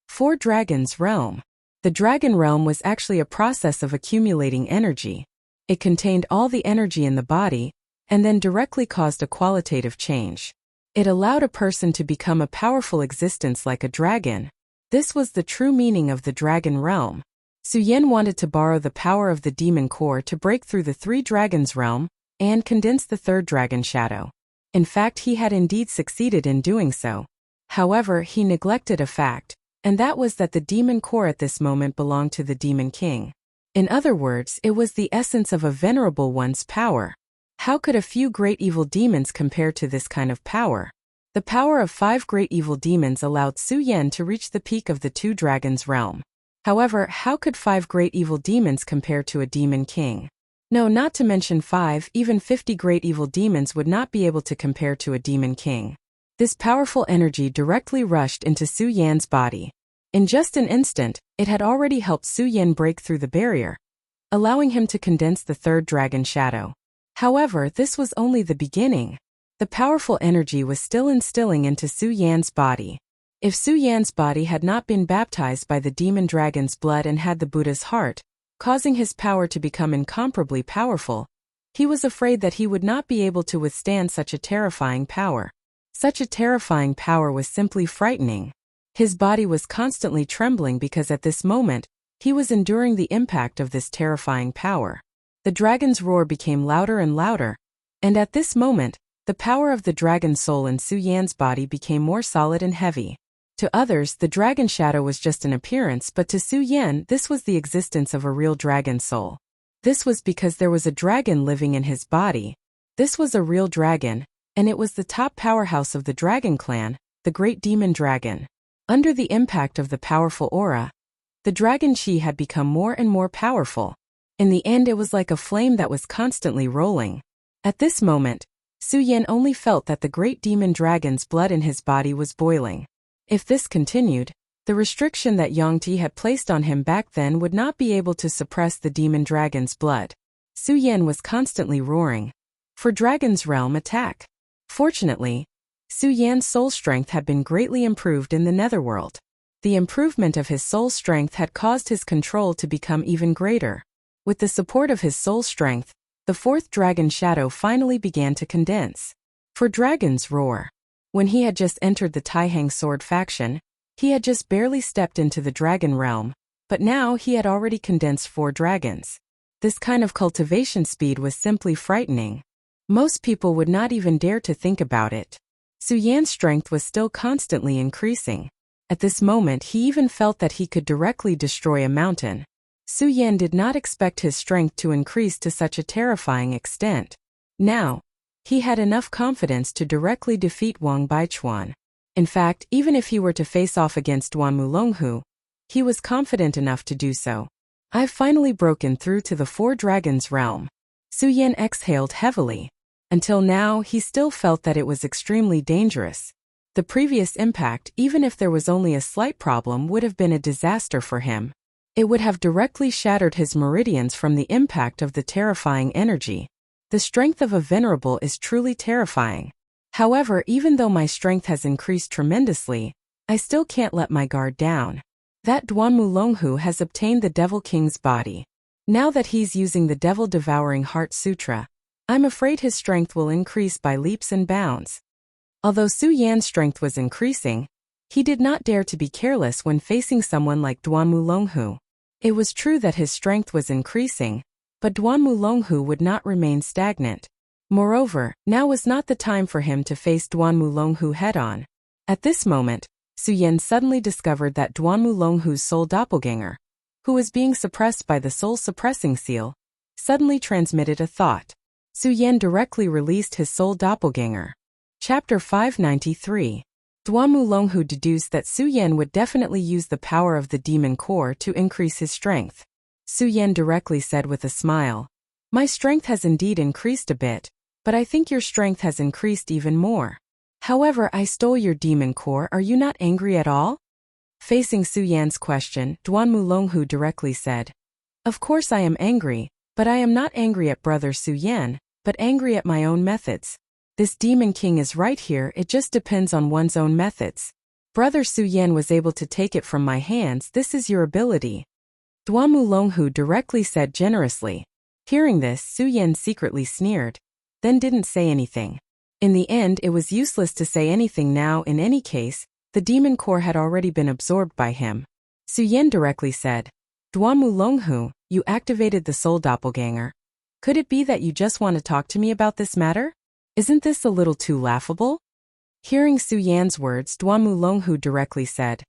Four Dragons Realm. The Dragon Realm was actually a process of accumulating energy. It contained all the energy in the body, and then directly caused a qualitative change. It allowed a person to become a powerful existence like a dragon. This was the true meaning of the Dragon Realm. Su Yan wanted to borrow the power of the demon core to break through the Three Dragons Realm and condense the third dragon shadow. In fact, he had indeed succeeded in doing so. However, he neglected a fact. and that was that the demon core at this moment belonged to the demon king. In other words, it was the essence of a venerable one's power. How could a few great evil demons compare to this kind of power? The power of 5 great evil demons allowed Su Yan to reach the peak of the 2 dragons realm. However, how could 5 great evil demons compare to a demon king? No, not to mention 5, even 50 great evil demons would not be able to compare to a demon king. This powerful energy directly rushed into Su Yan's body. In just an instant, it had already helped Su Yan break through the barrier, allowing him to condense the 3rd dragon shadow. However, this was only the beginning. The powerful energy was still instilling into Su Yan's body. If Su Yan's body had not been baptized by the demon dragon's blood and had the Buddha's heart, causing his power to become incomparably powerful, he was afraid that he would not be able to withstand such a terrifying power. Such a terrifying power was simply frightening. His body was constantly trembling because at this moment, he was enduring the impact of this terrifying power. The dragon's roar became louder and louder, and at this moment, the power of the dragon soul in Su Yan's body became more solid and heavy. To others, the dragon shadow was just an appearance, but to Su Yan, this was the existence of a real dragon soul. This was because there was a dragon living in his body. This was a real dragon, and it was the top powerhouse of the dragon clan, the great demon dragon. Under the impact of the powerful aura, the dragon chi had become more and more powerful. In the end, it was like a flame that was constantly rolling. At this moment, Su Yan only felt that the great demon dragon's blood in his body was boiling. If this continued, the restriction that Yang Ti had placed on him back then would not be able to suppress the demon dragon's blood. Su Yan was constantly roaring for Dragon's Realm attack. Fortunately, Su Yan's soul strength had been greatly improved in the netherworld. The improvement of his soul strength had caused his control to become even greater. With the support of his soul strength, the 4th dragon shadow finally began to condense. For Dragon's Roar. When he had just entered the Taihang sword faction, he had just barely stepped into the dragon realm, but now he had already condensed 4 dragons. This kind of cultivation speed was simply frightening. Most people would not even dare to think about it. Su Yan's strength was still constantly increasing. At this moment, he even felt that he could directly destroy a mountain. Su Yan did not expect his strength to increase to such a terrifying extent. Now, he had enough confidence to directly defeat Wang Baichuan. In fact, even if he were to face off against Duan Mulonghu, he was confident enough to do so. I've finally broken through to the 4 dragons realm. Su Yan exhaled heavily. Until now, he still felt that it was extremely dangerous. The previous impact, even if there was only a slight problem, would have been a disaster for him. It would have directly shattered his meridians from the impact of the terrifying energy. The strength of a venerable is truly terrifying. However, even though my strength has increased tremendously, I still can't let my guard down. That Duan Mulonghu has obtained the Devil King's body. Now that he's using the Devil-Devouring Heart Sutra, I'm afraid his strength will increase by leaps and bounds. Although Su Yan's strength was increasing, he did not dare to be careless when facing someone like Duan Mulonghu. It was true that his strength was increasing, but Duan Mulonghu would not remain stagnant. Moreover, now was not the time for him to face Duan Mulonghu head-on. At this moment, Su Yan suddenly discovered that Duan Mulonghu's soul doppelganger, who was being suppressed by the soul-suppressing seal, suddenly transmitted a thought. Su Yan directly released his soul doppelganger. Chapter 593. Duan Mulonghu deduced that Su Yan would definitely use the power of the demon core to increase his strength. Su Yan directly said with a smile, "My strength has indeed increased a bit, but I think your strength has increased even more. However, I stole your demon core, are you not angry at all?" Facing Su Yan's question, Duan Mulonghu directly said, "Of course I am angry, but I am not angry at brother Su Yan, but angry at my own methods. This demon king is right here, it just depends on one's own methods. Brother Su Yan was able to take it from my hands, this is your ability." Duan Mulonghu directly said generously. Hearing this, Su Yan secretly sneered, then didn't say anything. In the end, it was useless to say anything now. In any case, the demon core had already been absorbed by him. Su Yan directly said, "Duan Mulonghu, you activated the soul doppelganger. Could it be that you just want to talk to me about this matter? Isn't this a little too laughable?" Hearing Su Yan's words, Duan Mulonghu directly said,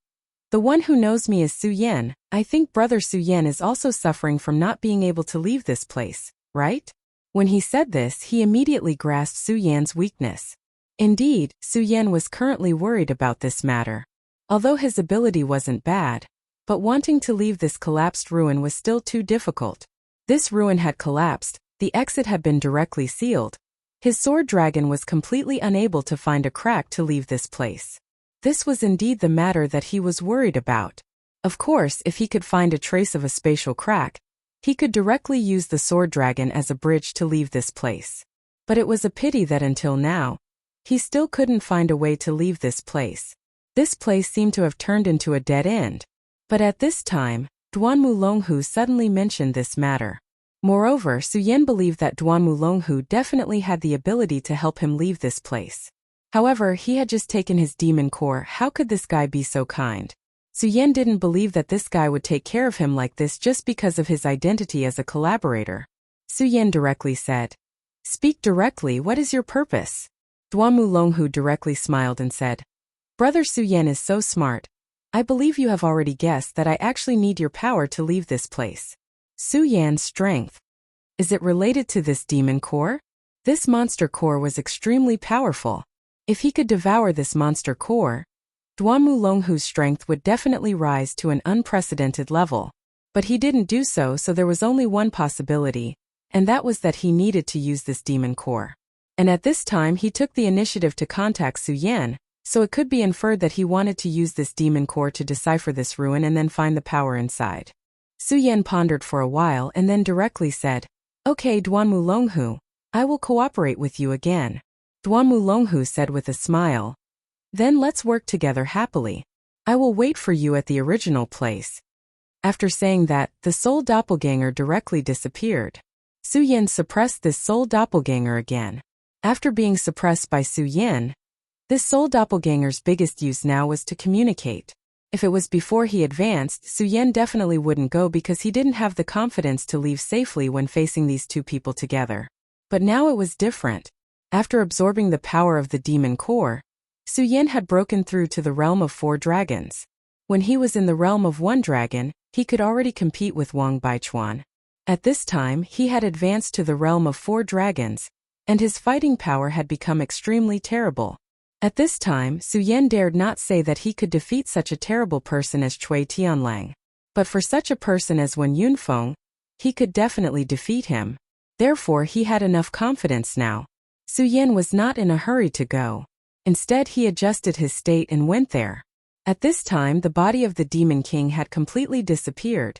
The one who knows me is Su Yan. I think Brother Su Yan is also suffering from not being able to leave this place, right? When he said this, he immediately grasped Su Yan's weakness. Indeed, Su Yan was currently worried about this matter. Although his ability wasn't bad, but wanting to leave this collapsed ruin was still too difficult. This ruin had collapsed, the exit had been directly sealed. His sword dragon was completely unable to find a crack to leave this place. This was indeed the matter that he was worried about. Of course, if he could find a trace of a spatial crack, he could directly use the sword dragon as a bridge to leave this place. But it was a pity that until now, he still couldn't find a way to leave this place. This place seemed to have turned into a dead end. But at this time, Duan Mulonghu suddenly mentioned this matter. Moreover, Su Yan believed that Duan Mulonghu definitely had the ability to help him leave this place. However, he had just taken his demon core. How could this guy be so kind? Su Yan didn't believe that this guy would take care of him like this just because of his identity as a collaborator. Su Yan directly said, "Speak directly, what is your purpose?" Duan Mulonghu directly smiled and said, "Brother Su Yan is so smart. I believe you have already guessed that I actually need your power to leave this place." Su Yan's strength. Is it related to this demon core? This monster core was extremely powerful. If he could devour this monster core, Duan Mulonghu's strength would definitely rise to an unprecedented level. But he didn't do so, so there was only one possibility, and that was that he needed to use this demon core. And at this time he took the initiative to contact Su Yan, so it could be inferred that he wanted to use this demon core to decipher this ruin and then find the power inside. Su Yan pondered for a while and then directly said, "Okay, Duan Mulonghu, I will cooperate with you again." Duan Mulonghu said with a smile, "Then let's work together happily. I will wait for you at the original place." After saying that, the soul doppelganger directly disappeared. Su Yan suppressed this soul doppelganger again. After being suppressed by Su Yan, this soul doppelganger's biggest use now was to communicate. If it was before he advanced, Su Yan definitely wouldn't go because he didn't have the confidence to leave safely when facing these two people together. But now it was different. After absorbing the power of the demon core, Su Yan had broken through to the realm of 4 dragons. When he was in the realm of 1 dragon, he could already compete with Wang Baichuan. At this time, he had advanced to the realm of 4 dragons, and his fighting power had become extremely terrible. At this time, Su Yan dared not say that he could defeat such a terrible person as Cui Tianlang. But for such a person as Wen Yunfeng, he could definitely defeat him. Therefore he had enough confidence now. Su Yan was not in a hurry to go. Instead he adjusted his state and went there. At this time the body of the Demon King had completely disappeared,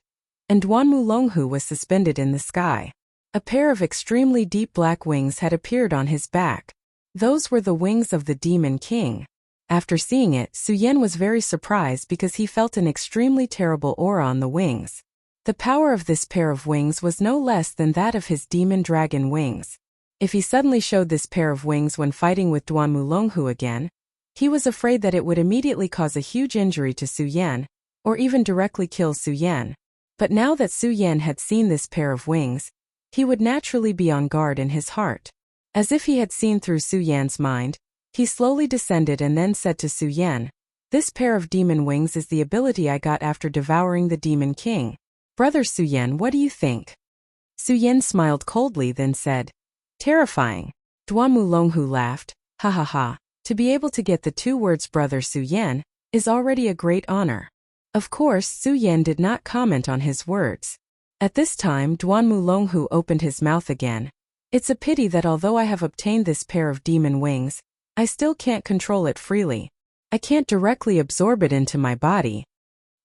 and Duan Mulonghu was suspended in the sky. A pair of extremely deep black wings had appeared on his back. Those were the wings of the Demon King. After seeing it, Su Yan was very surprised because he felt an extremely terrible aura on the wings. The power of this pair of wings was no less than that of his demon dragon wings. If he suddenly showed this pair of wings when fighting with Duan Mulonghu again, he was afraid that it would immediately cause a huge injury to Su Yan, or even directly kill Su Yan. But now that Su Yan had seen this pair of wings, he would naturally be on guard in his heart. As if he had seen through Su Yan's mind, he slowly descended and then said to Su Yan, "This pair of demon wings is the ability I got after devouring the Demon King. Brother Su Yan, what do you think?" Su Yan smiled coldly then said, "Terrifying." Duan Mulonghu laughed, "Ha ha ha. To be able to get the 2 words Brother Su Yan is already a great honor." Of course, Su Yan did not comment on his words. At this time, Duan Mulonghu opened his mouth again. "It's a pity that although I have obtained this pair of demon wings, I still can't control it freely. I can't directly absorb it into my body."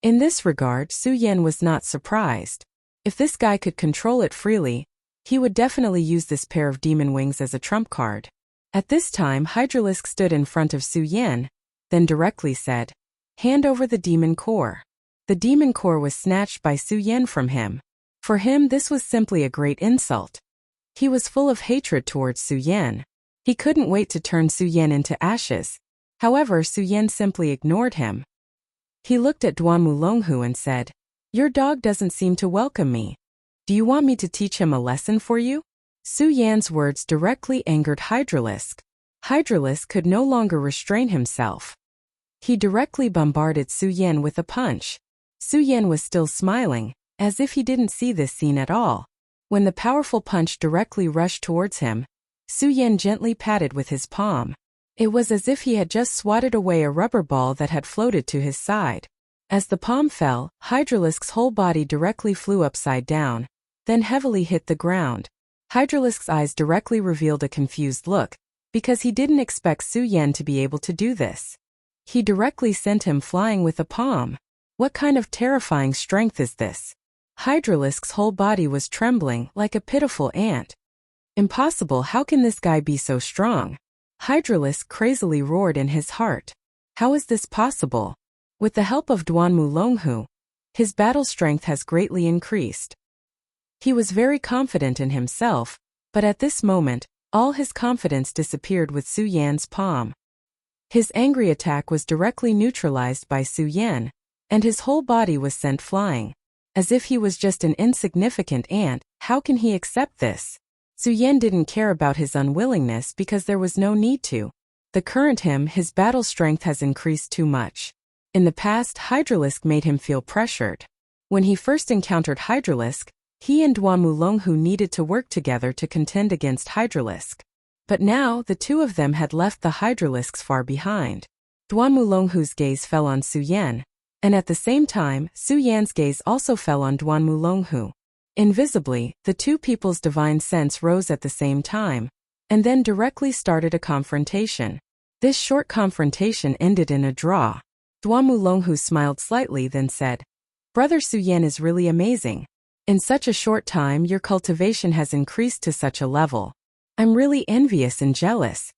In this regard, Su Yan was not surprised. If this guy could control it freely, he would definitely use this pair of demon wings as a trump card. At this time, Hydralisk stood in front of Su Yan, then directly said, "Hand over the demon core." The demon core was snatched by Su Yan from him. For him, this was simply a great insult. He was full of hatred towards Su Yan. He couldn't wait to turn Su Yan into ashes. However, Su Yan simply ignored him. He looked at Duan Mulonghu and said, "Your dog doesn't seem to welcome me. Do you want me to teach him a lesson for you?" Su Yan's words directly angered Hydralisk. Hydralisk could no longer restrain himself. He directly bombarded Su Yan with a punch. Su Yan was still smiling, as if he didn't see this scene at all. When the powerful punch directly rushed towards him, Su Yan gently patted with his palm. It was as if he had just swatted away a rubber ball that had floated to his side. As the palm fell, Hydralisk's whole body directly flew upside down, then heavily hit the ground. Hydralisk's eyes directly revealed a confused look, because he didn't expect Su Yan to be able to do this. He directly sent him flying with a palm. What kind of terrifying strength is this? Hydralisk's whole body was trembling like a pitiful ant. Impossible, how can this guy be so strong? Hydralisk crazily roared in his heart. How is this possible? With the help of Duanmu Longhu, his battle strength has greatly increased. He was very confident in himself, but at this moment, all his confidence disappeared with Su Yan's palm. His angry attack was directly neutralized by Su Yan, and his whole body was sent flying. As if he was just an insignificant ant, how can he accept this? Su Yan didn't care about his unwillingness because there was no need to. The current his battle strength has increased too much. In the past, Hydralisk made him feel pressured. When he first encountered Hydralisk, he and Duanmu Longhu needed to work together to contend against Hydralisk. But now, the two of them had left the Hydralisks far behind. Duanmu Longhu's gaze fell on Su Yan, and at the same time, Su Yan's gaze also fell on Duanmu Longhu. Invisibly, the two people's divine sense rose at the same time, and then directly started a confrontation. This short confrontation ended in a draw. Duanmu Longhu smiled slightly then said, "Brother Su Yan is really amazing. In such a short time your cultivation has increased to such a level. I'm really envious and jealous."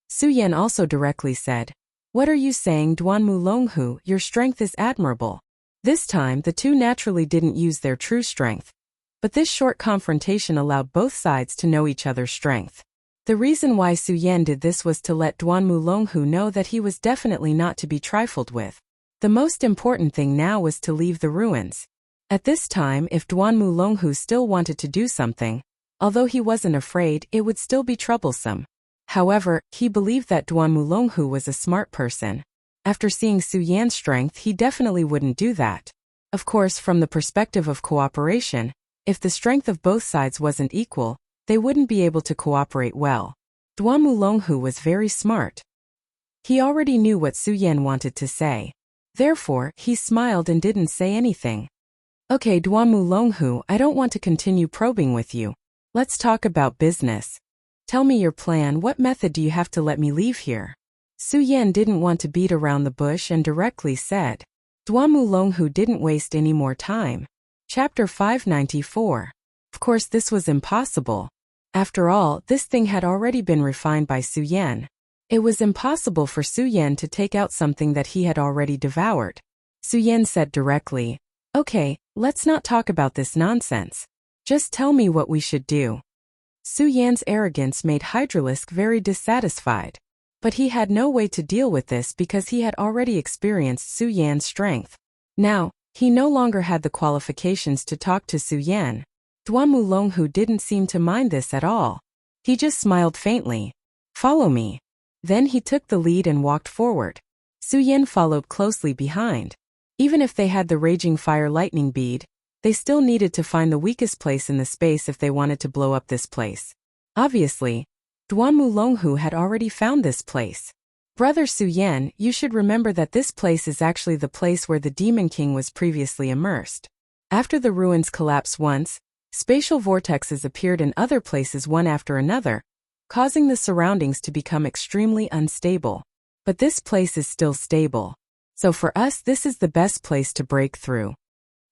Su Yan also directly said, "What are you saying, Duanmu Longhu? Your strength is admirable." This time the two naturally didn't use their true strength. But this short confrontation allowed both sides to know each other's strength. The reason why Su Yan did this was to let Duanmu Longhu know that he was definitely not to be trifled with. The most important thing now was to leave the ruins. At this time, if Duanmu Longhu still wanted to do something, although he wasn't afraid, it would still be troublesome. However, he believed that Duanmu Longhu was a smart person. After seeing Su Yan's strength, he definitely wouldn't do that. Of course, from the perspective of cooperation, if the strength of both sides wasn't equal, they wouldn't be able to cooperate well. Duanmu Longhu was very smart. He already knew what Su Yan wanted to say. Therefore, he smiled and didn't say anything. "Okay, Duanmu Longhu, I don't want to continue probing with you. Let's talk about business. Tell me your plan. What method do you have to let me leave here?" Su Yan didn't want to beat around the bush and directly said. Duanmu Longhu didn't waste any more time. Chapter 594. Of course this was impossible. After all, this thing had already been refined by Su Yan. It was impossible for Su Yan to take out something that he had already devoured. Su Yan said directly, "Okay, let's not talk about this nonsense. Just tell me what we should do." Su Yan's arrogance made Hydralisk very dissatisfied. But he had no way to deal with this because he had already experienced Su Yan's strength. Now, he no longer had the qualifications to talk to Su Yan. Duanmu Longhu didn't seem to mind this at all. He just smiled faintly. "Follow me." Then he took the lead and walked forward. Su Yan followed closely behind. Even if they had the raging fire lightning bead, they still needed to find the weakest place in the space if they wanted to blow up this place. Obviously, Duanmu Longhu had already found this place. "Brother Su Yan, you should remember that this place is actually the place where the Demon King was previously immersed. After the ruins collapsed once, spatial vortexes appeared in other places one after another, causing the surroundings to become extremely unstable. But this place is still stable. So for us, this is the best place to break through."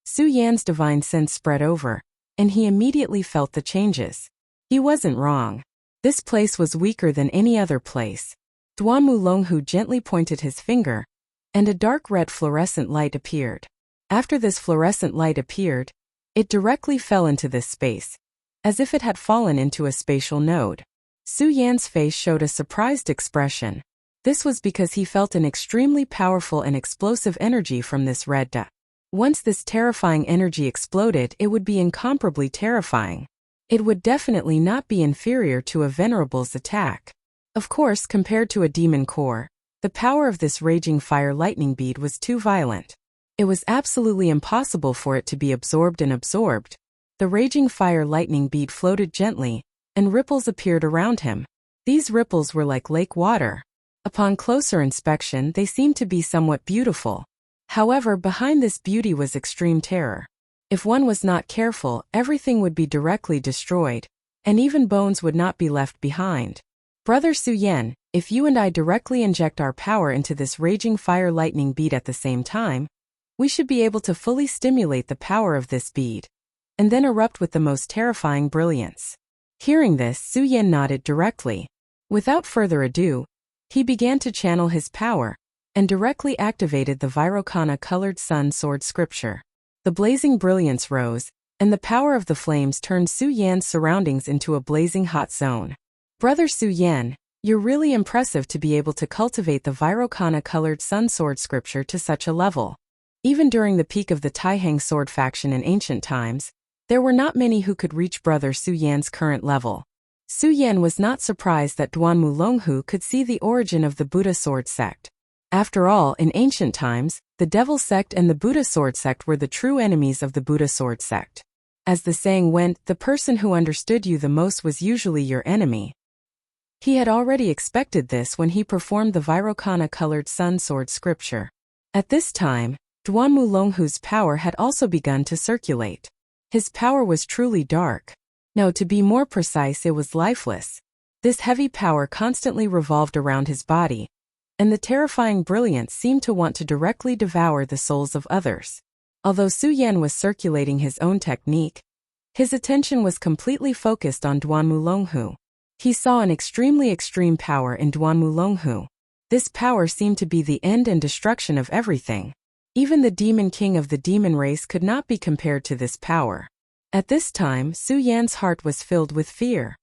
Su Yan's divine sense spread over, and he immediately felt the changes. He wasn't wrong. This place was weaker than any other place. Duanmu Longhu gently pointed his finger, and a dark red fluorescent light appeared. After this fluorescent light appeared, it directly fell into this space, as if it had fallen into a spatial node. Su Yan's face showed a surprised expression. This was because he felt an extremely powerful and explosive energy from this red dot. Once this terrifying energy exploded, it would be incomparably terrifying. It would definitely not be inferior to a venerable's attack. Of course, compared to a demon core, The power of this raging fire lightning bead was too violent. It was absolutely impossible for it to be absorbed and absorbed. The raging fire lightning bead floated gently, and ripples appeared around him. These ripples were like lake water. Upon closer inspection, they seemed to be somewhat beautiful. However, behind this beauty was extreme terror. If one was not careful, everything would be directly destroyed, and even bones would not be left behind. Brother Su Yan, if you and I directly inject our power into this raging fire lightning bead at the same time, we should be able to fully stimulate the power of this bead, and then erupt with the most terrifying brilliance. Hearing this, Su Yan nodded directly. Without further ado, he began to channel his power, and directly activated the Vairocana-colored sun sword scripture. The blazing brilliance rose, and the power of the flames turned Su Yan's surroundings into a blazing hot zone. Brother Su Yan, you're really impressive to be able to cultivate the Vairocana-colored sun sword scripture to such a level. Even during the peak of the Taihang sword faction in ancient times, there were not many who could reach Brother Su Yan's current level. Su Yan was not surprised that Duanmu Longhu could see the origin of the Buddha sword sect. After all, in ancient times, the Devil sect and the Buddha sword sect were the true enemies of the Buddha sword sect. As the saying went, the person who understood you the most was usually your enemy. He had already expected this when he performed the Vairocana-colored sun sword scripture. At this time, Duanmu Longhu's power had also begun to circulate. His power was truly dark. No, to be more precise, it was lifeless. This heavy power constantly revolved around his body, and the terrifying brilliance seemed to want to directly devour the souls of others. Although Su Yan was circulating his own technique, his attention was completely focused on Duanmu Longhu. He saw an extremely extreme power in Duanmu Longhu. This power seemed to be the end and destruction of everything. Even the demon king of the demon race could not be compared to this power. At this time, Su Yan's heart was filled with fear.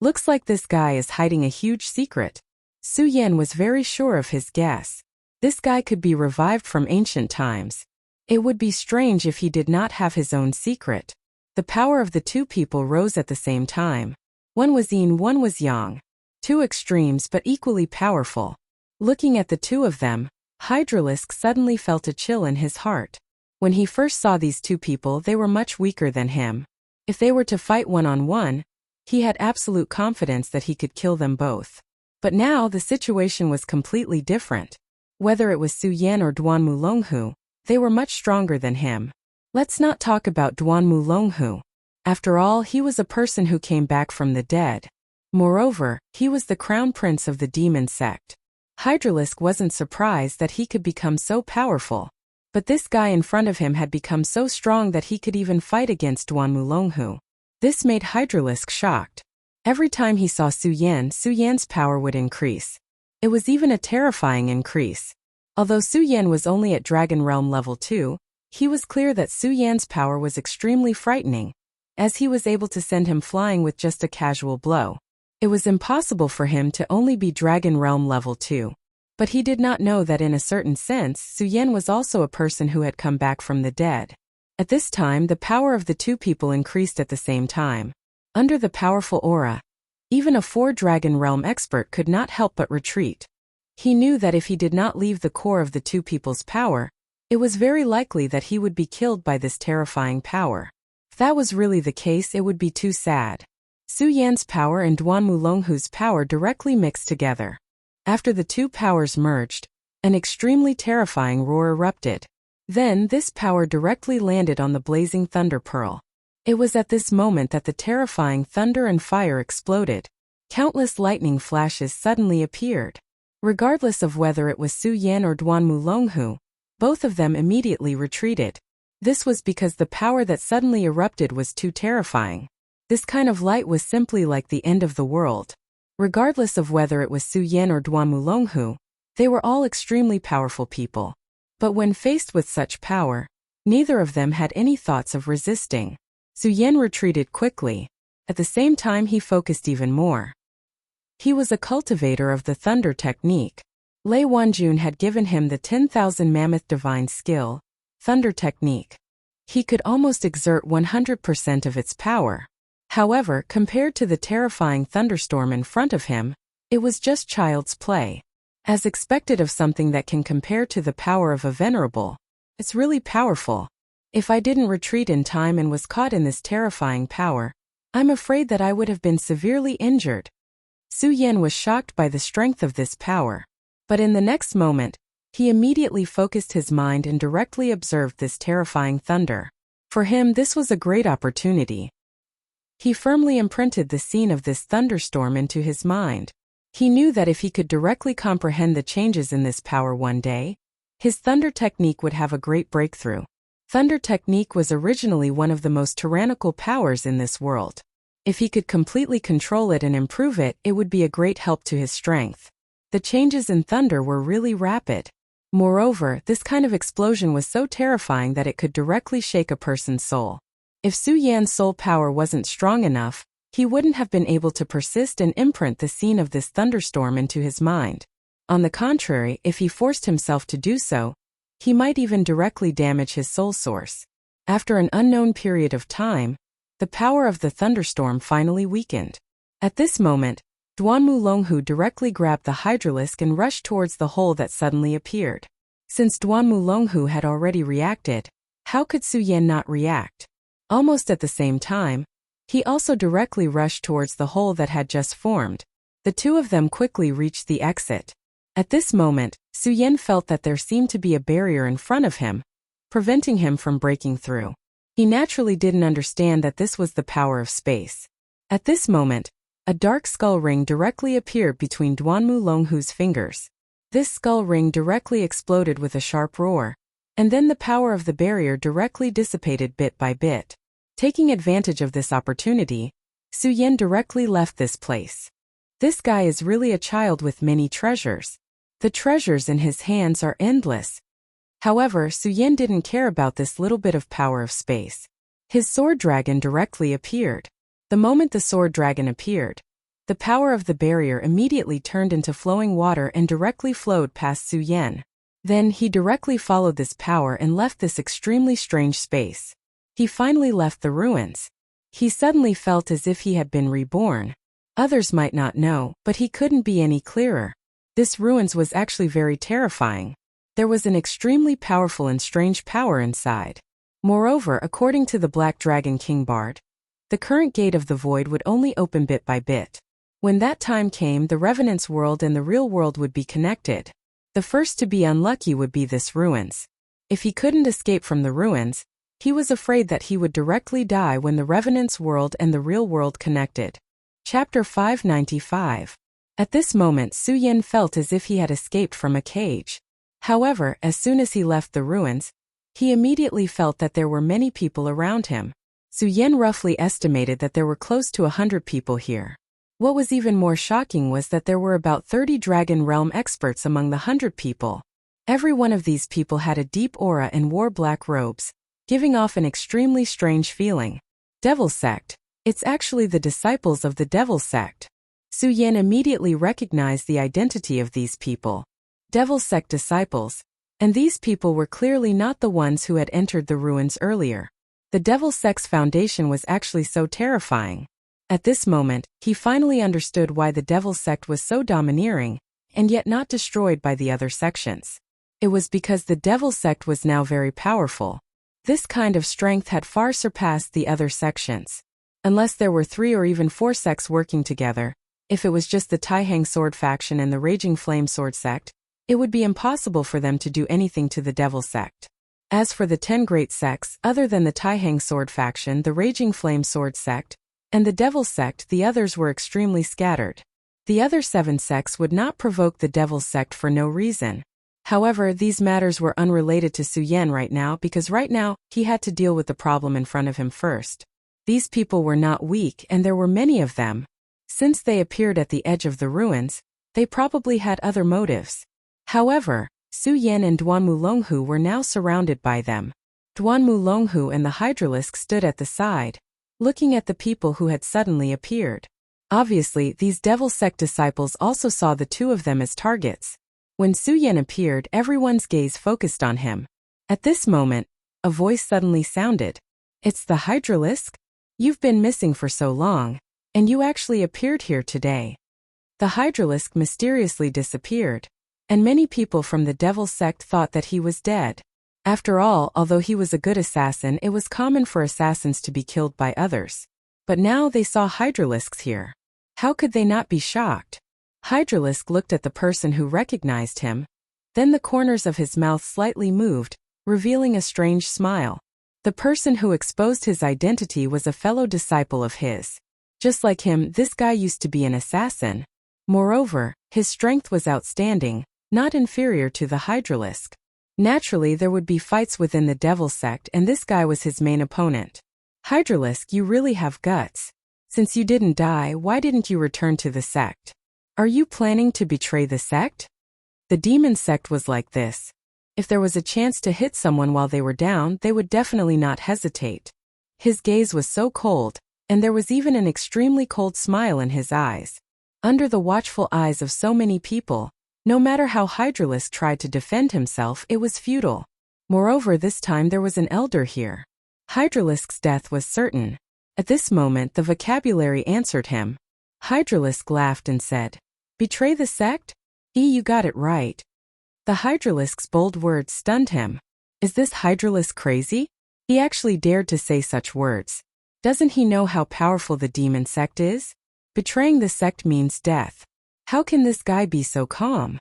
Looks like this guy is hiding a huge secret. Su Yan was very sure of his guess. This guy could be revived from ancient times. It would be strange if he did not have his own secret. The power of the two people rose at the same time. One was yin, one was yang. Two extremes but equally powerful. Looking at the two of them, Hydralisk suddenly felt a chill in his heart. When he first saw these two people, they were much weaker than him. If they were to fight one-on-one, he had absolute confidence that he could kill them both. But now the situation was completely different. Whether it was Su Yan or Duanmu Longhu, they were much stronger than him. Let's not talk about Duanmu Longhu. After all, he was a person who came back from the dead. Moreover, he was the crown prince of the demon sect. Hydralisk wasn't surprised that he could become so powerful. But this guy in front of him had become so strong that he could even fight against Duanmu Longhu. This made Hydralisk shocked. Every time he saw Su Yan's power would increase. It was even a terrifying increase. Although Su Yan was only at Dragon Realm level 2, he was clear that Su Yan's power was extremely frightening, as he was able to send him flying with just a casual blow. It was impossible for him to only be Dragon Realm level 2. But he did not know that in a certain sense, Su Yan was also a person who had come back from the dead. At this time, the power of the two people increased at the same time. Under the powerful aura, even a 4-Dragon Realm expert could not help but retreat. He knew that if he did not leave the core of the two people's power, it was very likely that he would be killed by this terrifying power. If that was really the case, it would be too sad. Su Yan's power and Duanmu Longhu's power directly mixed together. After the two powers merged, an extremely terrifying roar erupted. Then this power directly landed on the blazing thunder pearl. It was at this moment that the terrifying thunder and fire exploded. Countless lightning flashes suddenly appeared. Regardless of whether it was Su Yan or Duanmu Longhu, both of them immediately retreated. This was because the power that suddenly erupted was too terrifying. This kind of light was simply like the end of the world. Regardless of whether it was Su Yan or Duanmu Longhu, they were all extremely powerful people. But when faced with such power, neither of them had any thoughts of resisting. Su Yan retreated quickly. At the same time, he focused even more. He was a cultivator of the thunder technique. Lei Wanjun had given him the 10,000 mammoth divine skill, thunder technique. He could almost exert 100% of its power. However, compared to the terrifying thunderstorm in front of him, it was just child's play. As expected of something that can compare to the power of a venerable. It's really powerful. If I didn't retreat in time and was caught in this terrifying power, I'm afraid that I would have been severely injured. Su Yan was shocked by the strength of this power. But in the next moment, he immediately focused his mind and directly observed this terrifying thunder. For him, this was a great opportunity. He firmly imprinted the scene of this thunderstorm into his mind. He knew that if he could directly comprehend the changes in this power one day, his thunder technique would have a great breakthrough. Thunder technique was originally one of the most tyrannical powers in this world. If he could completely control it and improve it, it would be a great help to his strength. The changes in thunder were really rapid. Moreover, this kind of explosion was so terrifying that it could directly shake a person's soul. If Su Yan's soul power wasn't strong enough, he wouldn't have been able to persist and imprint the scene of this thunderstorm into his mind. On the contrary, if he forced himself to do so, he might even directly damage his soul source. After an unknown period of time, the power of the thunderstorm finally weakened. At this moment, Duanmu Longhu directly grabbed the hydralisk and rushed towards the hole that suddenly appeared. Since Duanmu Longhu had already reacted, how could Su Yan not react? Almost at the same time, he also directly rushed towards the hole that had just formed. The two of them quickly reached the exit. At this moment, Su Yan felt that there seemed to be a barrier in front of him, preventing him from breaking through. He naturally didn't understand that this was the power of space. At this moment, a dark skull ring directly appeared between Duanmu Longhu's fingers. This skull ring directly exploded with a sharp roar, and then the power of the barrier directly dissipated bit by bit. Taking advantage of this opportunity, Su Yan directly left this place. This guy is really a child with many treasures. The treasures in his hands are endless. However, Su Yan didn't care about this little bit of power of space. His sword dragon directly appeared. The moment the sword dragon appeared, the power of the barrier immediately turned into flowing water and directly flowed past Su Yan. Then he directly followed this power and left this extremely strange space. He finally left the ruins. He suddenly felt as if he had been reborn. Others might not know, but he couldn't be any clearer. This ruins was actually very terrifying. There was an extremely powerful and strange power inside. Moreover, according to the Black Dragon King Bard, the current gate of the void would only open bit by bit. When that time came, the Revenant's world and the real world would be connected. The first to be unlucky would be this ruins. If he couldn't escape from the ruins, he was afraid that he would directly die when the Revenant's world and the real world connected. Chapter 595. At this moment, Su Yan felt as if he had escaped from a cage. However, as soon as he left the ruins, he immediately felt that there were many people around him. Su Yan roughly estimated that there were close to 100 people here. What was even more shocking was that there were about 30 Dragon Realm experts among the 100 people. Every one of these people had a deep aura and wore black robes, giving off an extremely strange feeling. Devil Sect. It's actually the disciples of the Devil Sect. Su Yan immediately recognized the identity of these people. Devil Sect disciples. And these people were clearly not the ones who had entered the ruins earlier. The Devil Sect's foundation was actually so terrifying. At this moment, he finally understood why the Devil Sect was so domineering, and yet not destroyed by the other sections. It was because the Devil Sect was now very powerful. This kind of strength had far surpassed the other sections. Unless there were 3 or even 4 sects working together, if it was just the Taihang Sword faction and the Raging Flame Sword sect, it would be impossible for them to do anything to the Devil Sect. As for the 10 great sects, other than the Taihang Sword faction, the Raging Flame Sword sect, and the Devil Sect, the others were extremely scattered. The other 7 sects would not provoke the Devil Sect for no reason. However, these matters were unrelated to Su Yan right now because right now, he had to deal with the problem in front of him first. These people were not weak and there were many of them. Since they appeared at the edge of the ruins, they probably had other motives. However, Su Yan and Duanmu Longhu were now surrounded by them. Duanmu Longhu and the hydralisk stood at the side, looking at the people who had suddenly appeared. Obviously, these Devil Sect disciples also saw the two of them as targets. When Su Yan appeared, everyone's gaze focused on him. At this moment, a voice suddenly sounded. "It's the hydralisk? You've been missing for so long, and you actually appeared here today." The hydralisk mysteriously disappeared. and many people from the Devil sect thought that he was dead. After all, although he was a good assassin, it was common for assassins to be killed by others. But now they saw Hydralisks here. How could they not be shocked? Hydralisk looked at the person who recognized him. Then the corners of his mouth slightly moved, revealing a strange smile. The person who exposed his identity was a fellow disciple of his. Just like him, this guy used to be an assassin. Moreover, his strength was outstanding, not inferior to the Hydralisk. Naturally, there would be fights within the Devil sect, and this guy was his main opponent. Hydralisk, you really have guts. Since you didn't die, why didn't you return to the sect? Are you planning to betray the sect? The demon sect was like this. If there was a chance to hit someone while they were down, they would definitely not hesitate. His gaze was so cold, and there was even an extremely cold smile in his eyes. Under the watchful eyes of so many people, no matter how Hydralisk tried to defend himself, it was futile. Moreover, this time there was an elder here. Hydralisk's death was certain. At this moment, the vocabulary answered him. Hydralisk laughed and said, "Betray the sect? You got it right." The Hydralisk's bold words stunned him. Is this Hydralisk crazy? He actually dared to say such words. Doesn't he know how powerful the demon sect is? Betraying the sect means death. How can this guy be so calm?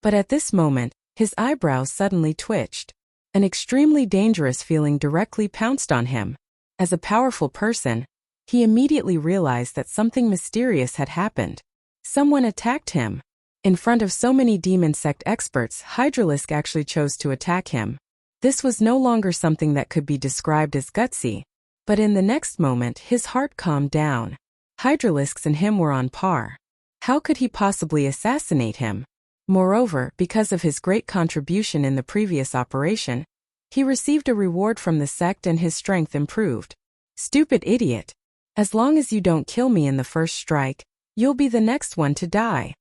But at this moment, his eyebrows suddenly twitched. An extremely dangerous feeling directly pounced on him. As a powerful person, he immediately realized that something mysterious had happened. Someone attacked him. In front of so many demon sect experts, Hydralisk actually chose to attack him. This was no longer something that could be described as gutsy. But in the next moment, his heart calmed down. Hydralisks and him were on par. How could he possibly assassinate him? Moreover, because of his great contribution in the previous operation, he received a reward from the sect and his strength improved. Stupid idiot. As long as you don't kill me in the first strike, you'll be the next one to die.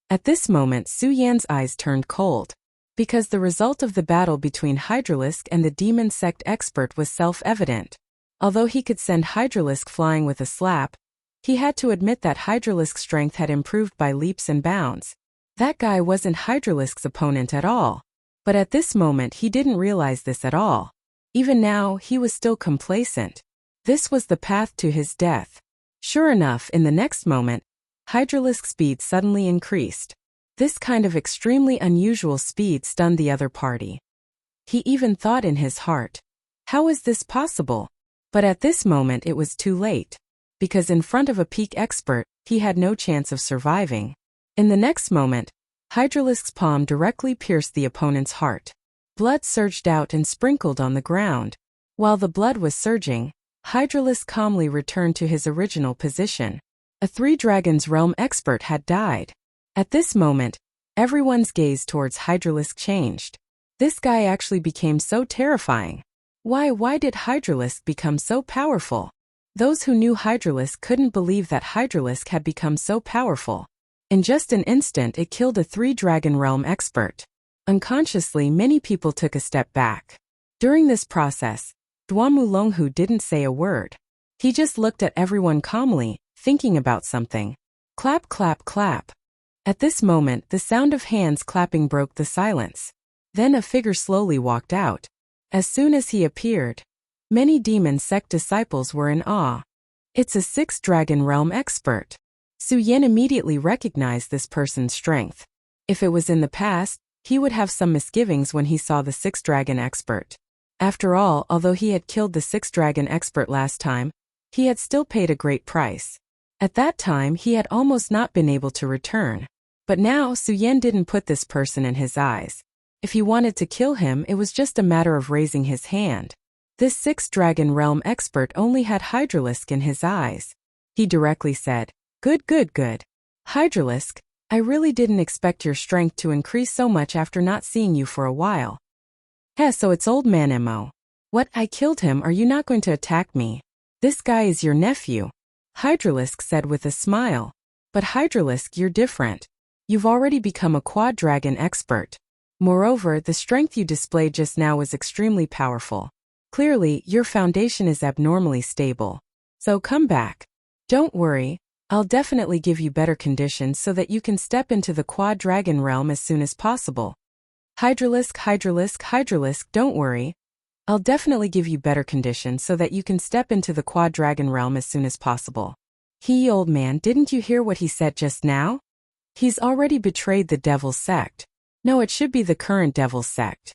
At this moment, Su Yan's eyes turned cold. Because the result of the battle between Hydralisk and the demon sect expert was self-evident. Although he could send Hydralisk flying with a slap, he had to admit that Hydralisk's strength had improved by leaps and bounds. That guy wasn't Hydralisk's opponent at all. But at this moment he didn't realize this at all. Even now, he was still complacent. This was the path to his death. Sure enough, in the next moment, Hydralisk's speed suddenly increased. This kind of extremely unusual speed stunned the other party. He even thought in his heart, how is this possible? But at this moment it was too late. Because in front of a peak expert, he had no chance of surviving. In the next moment, Hydralisk's palm directly pierced the opponent's heart. Blood surged out and sprinkled on the ground. While the blood was surging, Hydralisk calmly returned to his original position. A Three Dragons Realm expert had died. At this moment, everyone's gaze towards Hydralisk changed. This guy actually became so terrifying. Why did Hydralisk become so powerful? Those who knew Hydralisk couldn't believe that Hydralisk had become so powerful. In just an instant, it killed a Three-Dragon Realm expert. Unconsciously, many people took a step back. During this process, Duamu Longhu didn't say a word. He just looked at everyone calmly, thinking about something. Clap, clap, clap. At this moment, the sound of hands clapping broke the silence. Then a figure slowly walked out. As soon as he appeared, many demon sect disciples were in awe. It's a Six-Dragon Realm expert. Su Yan immediately recognized this person's strength. If it was in the past, he would have some misgivings when he saw the Six-Dragon expert. After all, although he had killed the Six-Dragon expert last time, he had still paid a great price. At that time, he had almost not been able to return. But now, Su Yan didn't put this person in his eyes. If he wanted to kill him, it was just a matter of raising his hand. This Six-Dragon Realm expert only had Hydralisk in his eyes. He directly said, Good. Hydralisk, I really didn't expect your strength to increase so much after not seeing you for a while. So it's old man Mo. What, I killed him, are you not going to attack me? This guy is your nephew. Hydralisk said with a smile. But Hydralisk, you're different. You've already become a Quad-Dragon expert. Moreover, the strength you displayed just now was extremely powerful. Clearly, your foundation is abnormally stable. So come back. Don't worry, I'll definitely give you better conditions so that you can step into the Quad Dragon realm as soon as possible. Hydralisk, Hydralisk, Hydralisk, don't worry. I'll definitely give you better conditions so that you can step into the Quad Dragon realm as soon as possible. Old man, didn't you hear what he said just now? He's already betrayed the Devil's Sect. No, it should be the current Devil's Sect.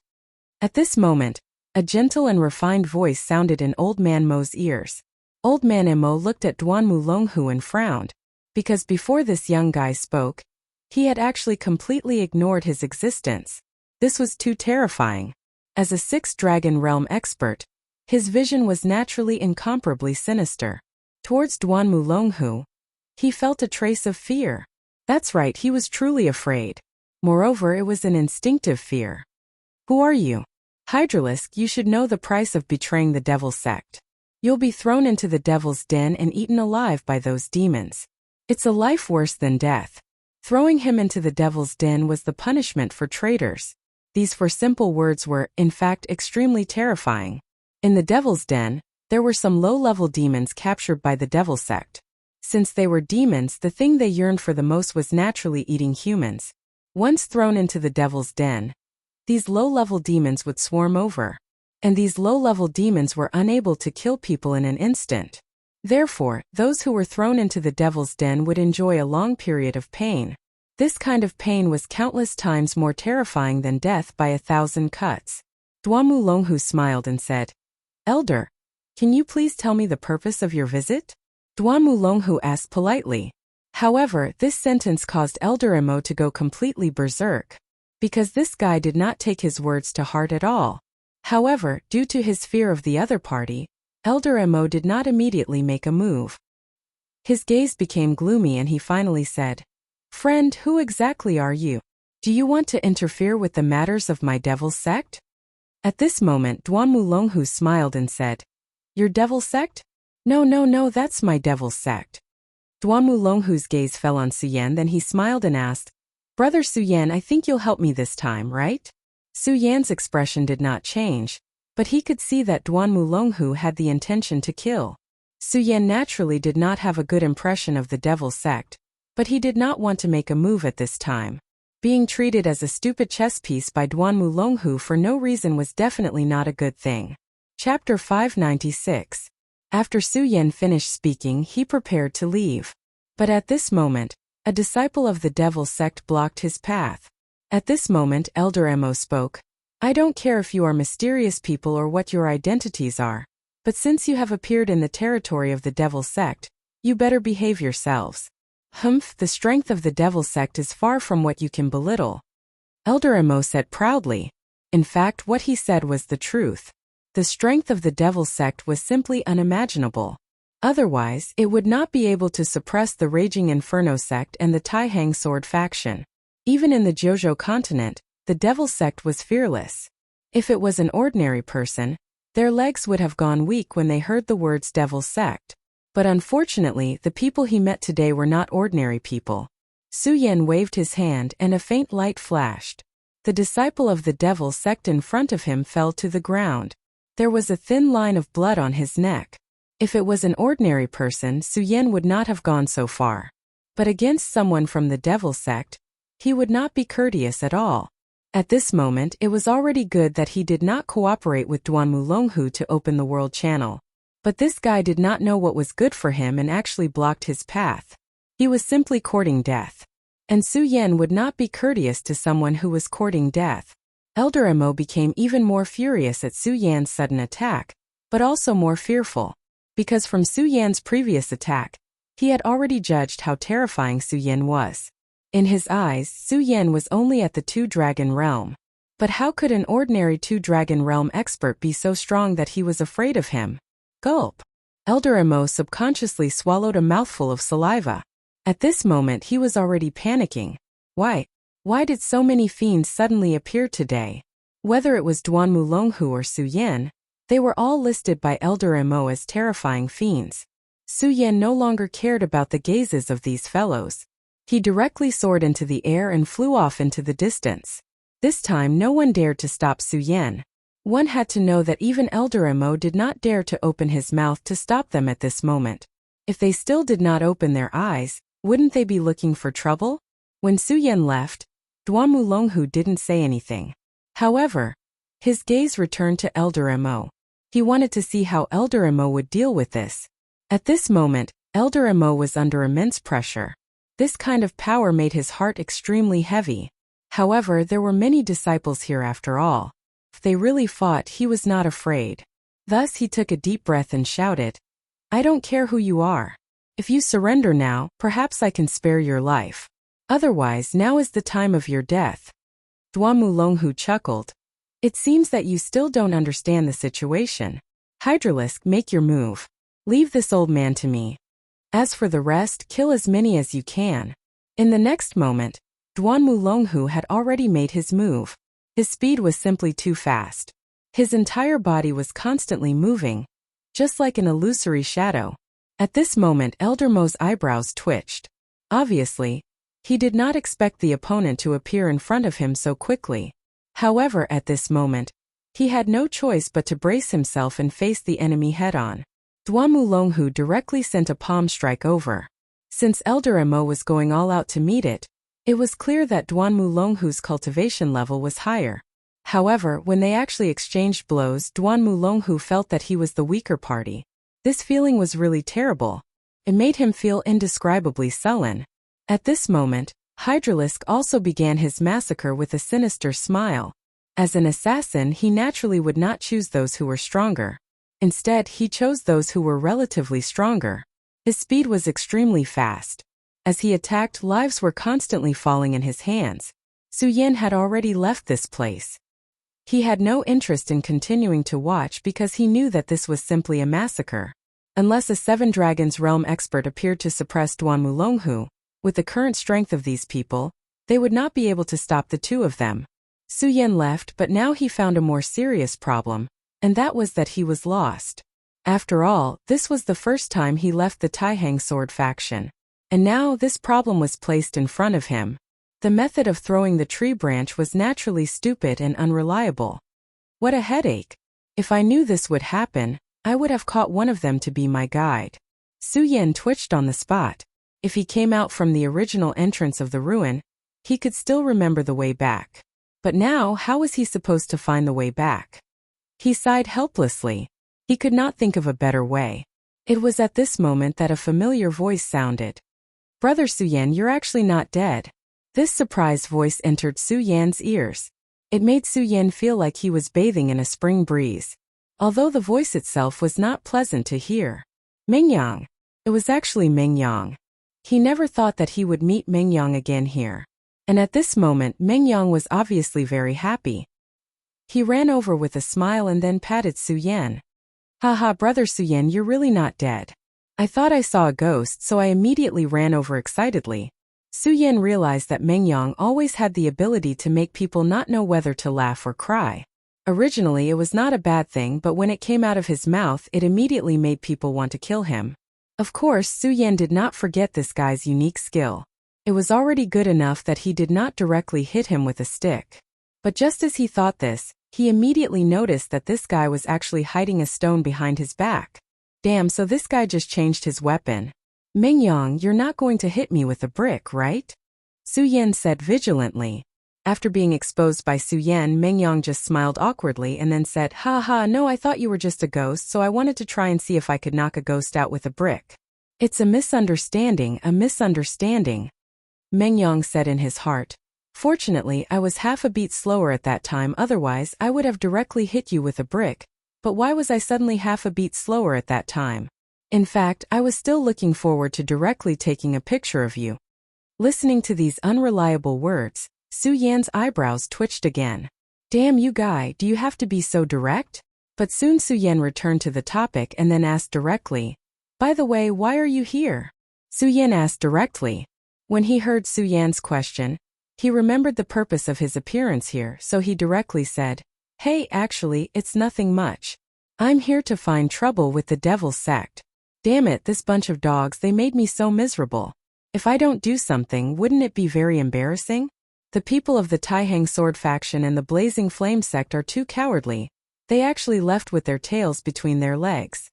At this moment, a gentle and refined voice sounded in Old Man Mo's ears. Old Man Mo looked at Duan Mulonghu and frowned, because before this young guy spoke, he had actually completely ignored his existence. This was too terrifying. As a 6th Dragon Realm expert, his vision was naturally incomparably sinister. Towards Duan Mulonghu, he felt a trace of fear. That's right, he was truly afraid. Moreover, it was an instinctive fear. Who are you? Hydralisk, you should know the price of betraying the Devil's Sect. You'll be thrown into the Devil's Den and eaten alive by those demons. It's a life worse than death. Throwing him into the Devil's Den was the punishment for traitors. These 4 simple words were, in fact, extremely terrifying. In the Devil's Den, there were some low-level demons captured by the Devil's Sect. Since they were demons, the thing they yearned for the most was naturally eating humans. Once thrown into the Devil's Den, these low-level demons would swarm over. And these low-level demons were unable to kill people in an instant. Therefore, those who were thrown into the Devil's Den would enjoy a long period of pain. This kind of pain was countless times more terrifying than death by 1,000 cuts. Duan Mulonghu smiled and said, Elder, can you please tell me the purpose of your visit? Duan Mulonghu asked politely. However, this sentence caused Elder Mo to go completely berserk, because this guy did not take his words to heart at all. However, due to his fear of the other party, Elder Mo did not immediately make a move. His gaze became gloomy and he finally said, Friend, who exactly are you? Do you want to interfere with the matters of my Devil's Sect? At this moment, Duan Mulonghu smiled and said, Your Devil's Sect? No, that's my Devil's Sect. Duan Mulonghu's gaze fell on Suyen, then he smiled and asked, Brother Suyen, I think you'll help me this time, right? Suyen's expression did not change, but he could see that Duan Mulonghu had the intention to kill. Suyen naturally did not have a good impression of the Devil's Sect, but he did not want to make a move at this time. Being treated as a stupid chess piece by Duan Mulonghu for no reason was definitely not a good thing. Chapter 596. After Suyen finished speaking, he prepared to leave. But at this moment, a disciple of the Devil's Sect blocked his path. At this moment, Elder Mo spoke. I don't care if you are mysterious people or what your identities are, but since you have appeared in the territory of the Devil's Sect, you better behave yourselves. Humph, the strength of the Devil's Sect is far from what you can belittle. Elder Mo said proudly. In fact, what he said was the truth. The strength of the Devil's Sect was simply unimaginable. Otherwise, it would not be able to suppress the Raging Inferno Sect and the Taihang Sword faction. Even in the Jojo continent, the Devil's Sect was fearless. If it was an ordinary person, their legs would have gone weak when they heard the words Devil's Sect. But unfortunately, the people he met today were not ordinary people. Suyen waved his hand and a faint light flashed. The disciple of the Devil's Sect in front of him fell to the ground. There was a thin line of blood on his neck. If it was an ordinary person, Suyen would not have gone so far. But against someone from the Devil's Sect, he would not be courteous at all. At this moment, it was already good that he did not cooperate with Duan Mulonghu to open the world channel. But this guy did not know what was good for him and actually blocked his path. He was simply courting death. And Suyen would not be courteous to someone who was courting death. Elder Mo became even more furious at Suyen's sudden attack, but also more fearful. Because from Suyen's previous attack, he had already judged how terrifying Suyen was. In his eyes, Suyen was only at the 2-Dragon realm. But how could an ordinary 2-Dragon realm expert be so strong that he was afraid of him? Gulp. Elder Mo subconsciously swallowed a mouthful of saliva. At this moment he was already panicking. Why did so many fiends suddenly appear today? Whether it was Duan Mulonghu or Suyen, they were all listed by Elder Mo as terrifying fiends. Suyen no longer cared about the gazes of these fellows. He directly soared into the air and flew off into the distance. This time no one dared to stop Suyen. One had to know that even Elder Mo did not dare to open his mouth to stop them at this moment. If they still did not open their eyes, wouldn't they be looking for trouble? When Su Yan left, Duan Mulonghu didn't say anything. However, his gaze returned to Elder Mo. He wanted to see how Elder Mo would deal with this. At this moment, Elder Mo was under immense pressure. This kind of power made his heart extremely heavy. However, there were many disciples here after all. If they really fought, he was not afraid. Thus he took a deep breath and shouted, "I don't care who you are. If you surrender now, perhaps I can spare your life. Otherwise, now is the time of your death." Duan Mulonghu chuckled. "It seems that you still don't understand the situation. Hydralisk, make your move. Leave this old man to me. As for the rest, kill as many as you can." In the next moment, Duan Mulonghu had already made his move. His speed was simply too fast. His entire body was constantly moving, just like an illusory shadow. At this moment, Elder Mo's eyebrows twitched. Obviously, he did not expect the opponent to appear in front of him so quickly. However, at this moment, he had no choice but to brace himself and face the enemy head-on. Duan Mulonghu directly sent a palm strike over. Since Elder Mo was going all out to meet it, it was clear that Duan Mulonghu's cultivation level was higher. However, when they actually exchanged blows, Duan Mulonghu felt that he was the weaker party. This feeling was really terrible. It made him feel indescribably sullen. At this moment, Hydralisk also began his massacre with a sinister smile. As an assassin, he naturally would not choose those who were stronger. Instead, he chose those who were relatively stronger. His speed was extremely fast. As he attacked, lives were constantly falling in his hands. Su Yan had already left this place. He had no interest in continuing to watch because he knew that this was simply a massacre. Unless a Seven Dragons Realm expert appeared to suppress Duan Mulonghu, with the current strength of these people, they would not be able to stop the two of them. Su Yan left, but now he found a more serious problem, and that was that he was lost. After all, this was the first time he left the Taihang Sword faction. And now this problem was placed in front of him. The method of throwing the tree branch was naturally stupid and unreliable. What a headache. If I knew this would happen, I would have caught one of them to be my guide. Su Yan twitched on the spot. If he came out from the original entrance of the ruin, he could still remember the way back. But now, how was he supposed to find the way back? He sighed helplessly. He could not think of a better way. It was at this moment that a familiar voice sounded. "Brother Su Yan, you're actually not dead." This surprised voice entered Su Yan's ears. It made Su Yan feel like he was bathing in a spring breeze. Although the voice itself was not pleasant to hear. Mengyang. It was actually Mengyang. He never thought that he would meet Mengyang again here. And at this moment, Mengyang was obviously very happy. He ran over with a smile and then patted Su Yan. "Haha, brother Su Yan, you're really not dead. I thought I saw a ghost, so I immediately ran over excitedly." Su Yan realized that Mengyang always had the ability to make people not know whether to laugh or cry. Originally, it was not a bad thing, but when it came out of his mouth, it immediately made people want to kill him. Of course, Su Yan did not forget this guy's unique skill. It was already good enough that he did not directly hit him with a stick. But just as he thought this, he immediately noticed that this guy was actually hiding a stone behind his back. Damn, so this guy just changed his weapon. "Mengyang, you're not going to hit me with a brick, right?" Su Yan said vigilantly. After being exposed by Su Yan, Mengyang just smiled awkwardly and then said, "Ha, no, I thought you were just a ghost, so I wanted to try and see if I could knock a ghost out with a brick." "It's a misunderstanding, a misunderstanding," Mengyang said in his heart. "Fortunately, I was half a beat slower at that time, otherwise I would have directly hit you with a brick. But why was I suddenly half a beat slower at that time? In fact, I was still looking forward to directly taking a picture of you." Listening to these unreliable words, Su Yan's eyebrows twitched again. "Damn you guy, do you have to be so direct?" But soon Su Yan returned to the topic and then asked directly, "By the way, why are you here?" Su Yan asked directly. When he heard Su Yan's question, he remembered the purpose of his appearance here, so he directly said, "Hey, actually, it's nothing much. I'm here to find trouble with the Devil sect. Damn it, this bunch of dogs, they made me so miserable. If I don't do something, wouldn't it be very embarrassing? The people of the Taihang Sword faction and the Blazing Flame sect are too cowardly. They actually left with their tails between their legs."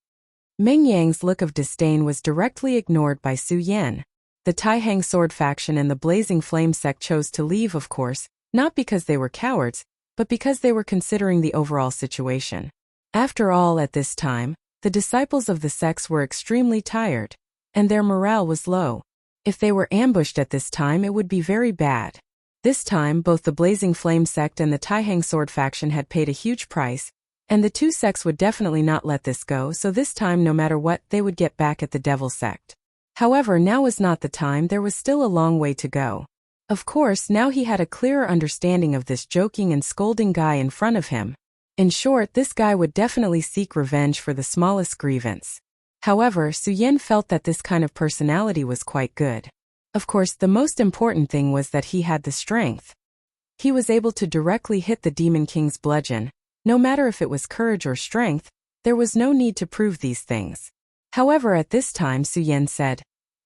Meng Yang's look of disdain was directly ignored by Su Yan. The Taihang sword faction and the Blazing Flame sect chose to leave, of course, not because they were cowards, but because they were considering the overall situation. After all, at this time, the disciples of the sects were extremely tired, and their morale was low. If they were ambushed at this time, it would be very bad. This time, both the Blazing Flame sect and the Taihang sword faction had paid a huge price, and the two sects would definitely not let this go, so this time, no matter what, they would get back at the Devil sect. However, now was not the time, there was still a long way to go. Of course, now he had a clearer understanding of this joking and scolding guy in front of him. In short, this guy would definitely seek revenge for the smallest grievance. However, Su Yan felt that this kind of personality was quite good. Of course, the most important thing was that he had the strength. He was able to directly hit the Demon King's bludgeon. No matter if it was courage or strength, there was no need to prove these things. However, at this time Su Yan said,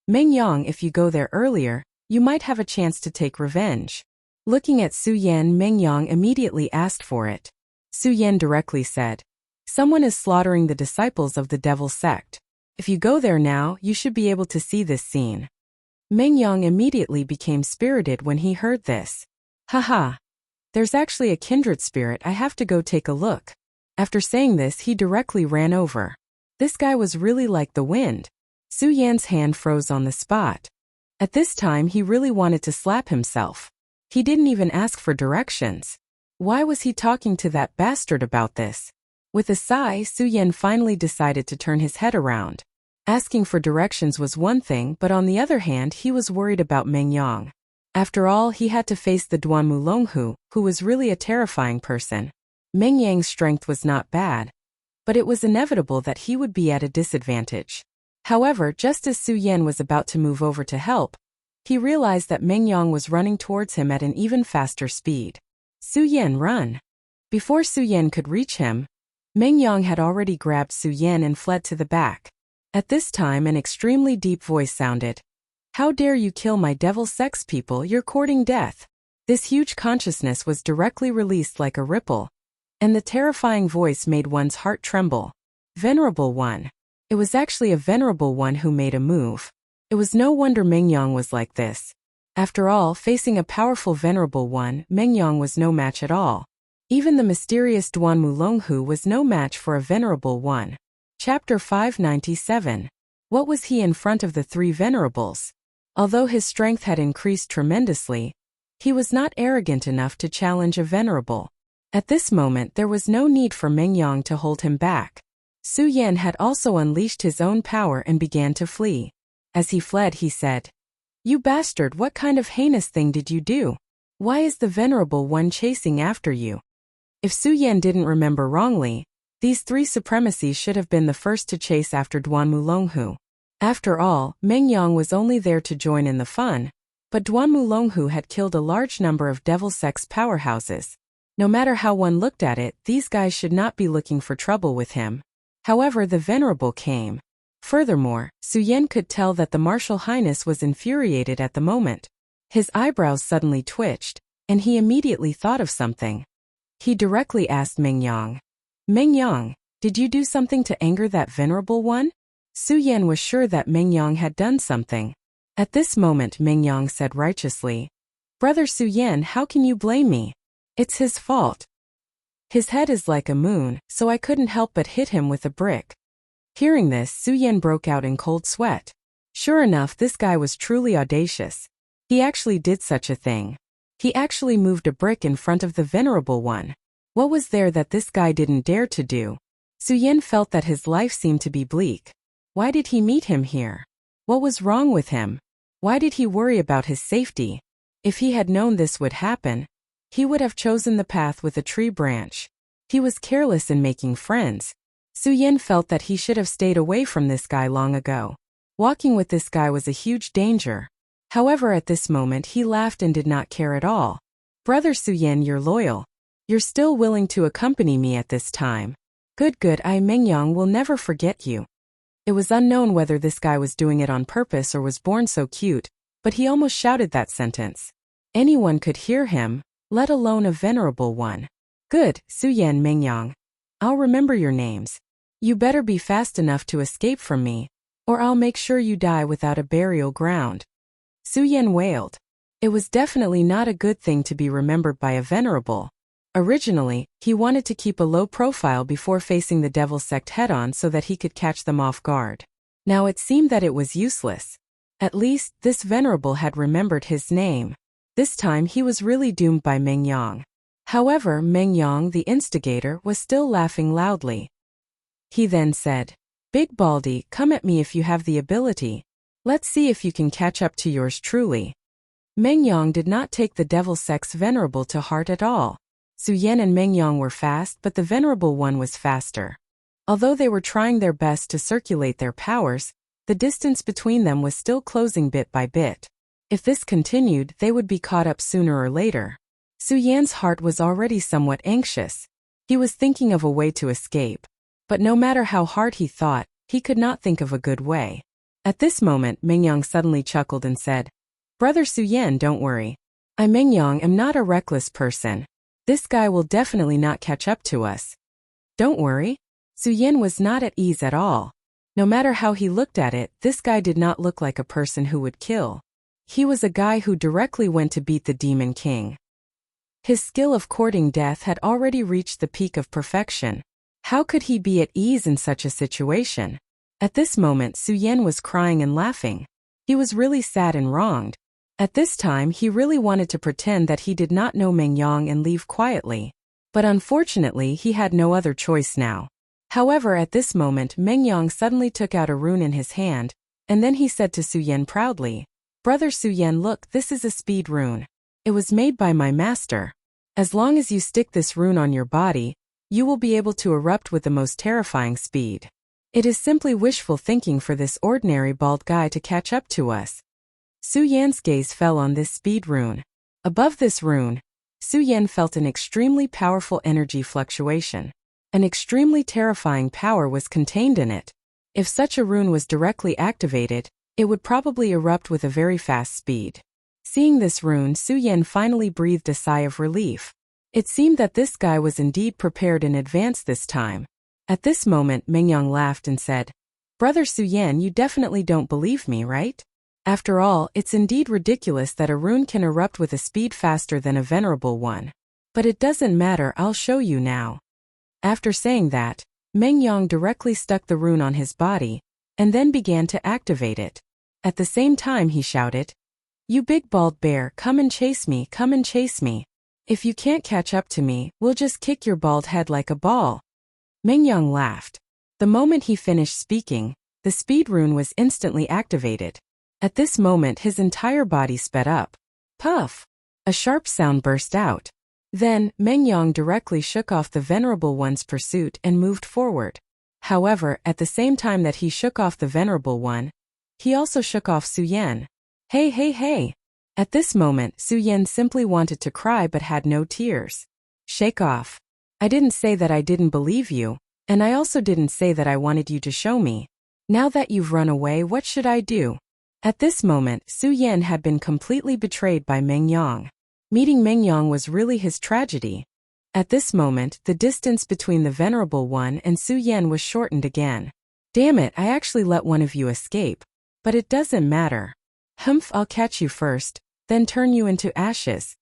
"Meng Yang, if you go there earlier, you might have a chance to take revenge." Looking at Su Yan, Meng Yang immediately asked for it. Su Yan directly said, "Someone is slaughtering the disciples of the Devil sect. If you go there now, you should be able to see this scene." Meng Yang immediately became spirited when he heard this. Haha. There's actually a kindred spirit, I have to go take a look. After saying this, he directly ran over. This guy was really like the wind. Su Yan's hand froze on the spot. At this time, he really wanted to slap himself. He didn't even ask for directions. Why was he talking to that bastard about this? With a sigh, Su Yan finally decided to turn his head around. Asking for directions was one thing, but on the other hand, he was worried about Meng Yang. After all, he had to face the Duan Mulonghu, who was really a terrifying person. Meng Yang's strength was not bad, but it was inevitable that he would be at a disadvantage. However, just as Su Yan was about to move over to help, he realized that Meng Yang was running towards him at an even faster speed. "Su Yan, run!" Before Su Yan could reach him, Meng Yang had already grabbed Su Yan and fled to the back. At this time, an extremely deep voice sounded. "How dare you kill my devil sex people, you're courting death." This huge consciousness was directly released like a ripple, and the terrifying voice made one's heart tremble. Venerable One. It was actually a Venerable One who made a move. It was no wonder Meng Yang was like this. After all, facing a powerful Venerable One, Meng Yang was no match at all. Even the mysterious Duan Mulonghu was no match for a Venerable One. Chapter 597. What was he in front of the three Venerables? Although his strength had increased tremendously, he was not arrogant enough to challenge a Venerable. At this moment, there was no need for Meng Yang to hold him back. Su Yan had also unleashed his own power and began to flee. As he fled, he said, "You bastard, what kind of heinous thing did you do? Why is the Venerable One chasing after you?" If Su Yan didn't remember wrongly, these three supremacies should have been the first to chase after Duan Mulonghu. After all, Meng Yang was only there to join in the fun, but Duan Mulonghu had killed a large number of devil sex powerhouses. No matter how one looked at it, these guys should not be looking for trouble with him. However, the Venerable came. Furthermore, Su Yan could tell that the Martial Highness was infuriated at the moment. His eyebrows suddenly twitched, and he immediately thought of something. He directly asked Meng Yang, "Meng Yang, did you do something to anger that Venerable One?" Su Yan was sure that Meng Yang had done something. At this moment, Meng Yang said righteously, "Brother Su Yan, how can you blame me? It's his fault. His head is like a moon, so I couldn't help but hit him with a brick." Hearing this, Su Yan broke out in cold sweat. Sure enough, this guy was truly audacious. He actually did such a thing. He actually moved a brick in front of the Venerable One. What was there that this guy didn't dare to do? Su Yan felt that his life seemed to be bleak. Why did he meet him here? What was wrong with him? Why did he worry about his safety? If he had known this would happen, he would have chosen the path with a tree branch. He was careless in making friends. Su Yan felt that he should have stayed away from this guy long ago. Walking with this guy was a huge danger. However, at this moment he laughed and did not care at all. "Brother Su Yan, you're loyal. You're still willing to accompany me at this time. Good, I Meng Yang will never forget you." It was unknown whether this guy was doing it on purpose or was born so cute, but he almost shouted that sentence. Anyone could hear him, let alone a Venerable One. "Good, Su Yan, Meng Yang. I'll remember your names. You better be fast enough to escape from me, or I'll make sure you die without a burial ground. Su Yan wailed. It was definitely not a good thing to be remembered by a venerable. Originally, he wanted to keep a low profile before facing the devil sect head-on so that he could catch them off guard. Now it seemed that it was useless. At least, this venerable had remembered his name. This time he was really doomed by Meng Yang. However, Meng Yang, the instigator, was still laughing loudly. He then said, "Big Baldy, come at me if you have the ability. Let's see if you can catch up to yours truly." Meng Yang did not take the devil sect's venerable to heart at all. Su Yan and Meng Yang were fast, but the venerable one was faster. Although they were trying their best to circulate their powers, the distance between them was still closing bit by bit. If this continued, they would be caught up sooner or later. Su Yan's heart was already somewhat anxious. He was thinking of a way to escape. But no matter how hard he thought, he could not think of a good way. At this moment, Meng Yang suddenly chuckled and said, "Brother Su Yan, don't worry. I Meng Yang am not a reckless person. This guy will definitely not catch up to us." "Don't worry." Su Yan was not at ease at all. No matter how he looked at it, this guy did not look like a person who would kill. He was a guy who directly went to beat the Demon King. His skill of courting death had already reached the peak of perfection. How could he be at ease in such a situation? At this moment, Su Yan was crying and laughing. He was really sad and wronged. At this time, he really wanted to pretend that he did not know Meng Yang and leave quietly. But unfortunately, he had no other choice now. However, at this moment, Meng Yang suddenly took out a rune in his hand, and then he said to Su Yan proudly, "Brother Su Yan, look, this is a speed rune. It was made by my master. As long as you stick this rune on your body, you will be able to erupt with the most terrifying speed. It is simply wishful thinking for this ordinary bald guy to catch up to us." Su Yan's gaze fell on this speed rune. Above this rune, Su Yan felt an extremely powerful energy fluctuation. An extremely terrifying power was contained in it. If such a rune was directly activated, it would probably erupt with a very fast speed. Seeing this rune, Su Yan finally breathed a sigh of relief. It seemed that this guy was indeed prepared in advance this time. At this moment, Meng Yang laughed and said, "Brother Su Yan, you definitely don't believe me, right? After all, it's indeed ridiculous that a rune can erupt with a speed faster than a venerable one. But it doesn't matter, I'll show you now." After saying that, Meng Yang directly stuck the rune on his body, and then began to activate it. At the same time he shouted, "You big bald bear, come and chase me, come and chase me. If you can't catch up to me, we'll just kick your bald head like a ball." Meng Yang laughed. The moment he finished speaking, the speed rune was instantly activated. At this moment his entire body sped up. Puff! A sharp sound burst out. Then, Meng Yang directly shook off the venerable one's pursuit and moved forward. However, at the same time that he shook off the venerable one, he also shook off Su Yan. "Hey, hey, hey!" At this moment, Su Yan simply wanted to cry but had no tears. "Shake off. I didn't say that I didn't believe you, and I also didn't say that I wanted you to show me. Now that you've run away, what should I do?" At this moment, Su Yan had been completely betrayed by Meng Yang. Meeting Meng Yang was really his tragedy. At this moment, the distance between the venerable one and Su Yan was shortened again. "Damn it, I actually let one of you escape. But it doesn't matter. Humph, I'll catch you first, then turn you into ashes."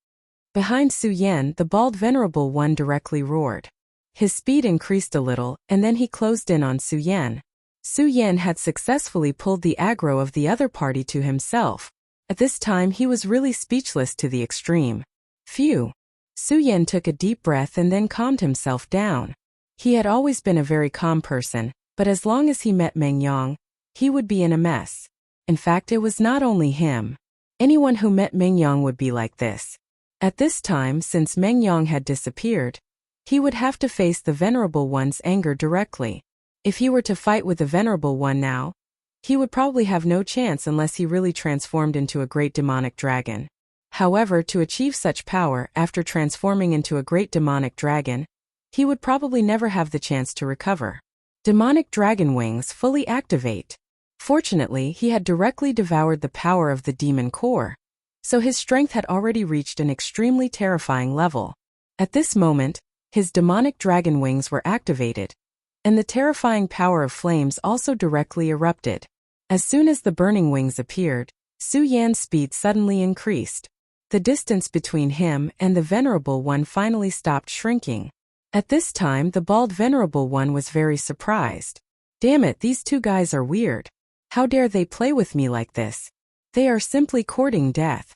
Behind Su Yan, the bald venerable one directly roared. His speed increased a little, and then he closed in on Su Yan. Su Yan had successfully pulled the aggro of the other party to himself. At this time he was really speechless to the extreme. Phew! Su Yan took a deep breath and then calmed himself down. He had always been a very calm person, but as long as he met Meng Yang, he would be in a mess. In fact, it was not only him. Anyone who met Meng Yang would be like this. At this time, since Meng Yang had disappeared, he would have to face the venerable one's anger directly. If he were to fight with the venerable one now, he would probably have no chance unless he really transformed into a great demonic dragon. However, to achieve such power after transforming into a great demonic dragon, he would probably never have the chance to recover. Demonic dragon wings fully activate. Fortunately, he had directly devoured the power of the demon core, so his strength had already reached an extremely terrifying level. At this moment, his demonic dragon wings were activated, And the terrifying power of flames also directly erupted. As soon as the burning wings appeared, Su Yan's speed suddenly increased. The distance between him and the Venerable One finally stopped shrinking. At this time, the bald Venerable One was very surprised. Damn it, these two guys are weird. How dare they play with me like this? They are simply courting death.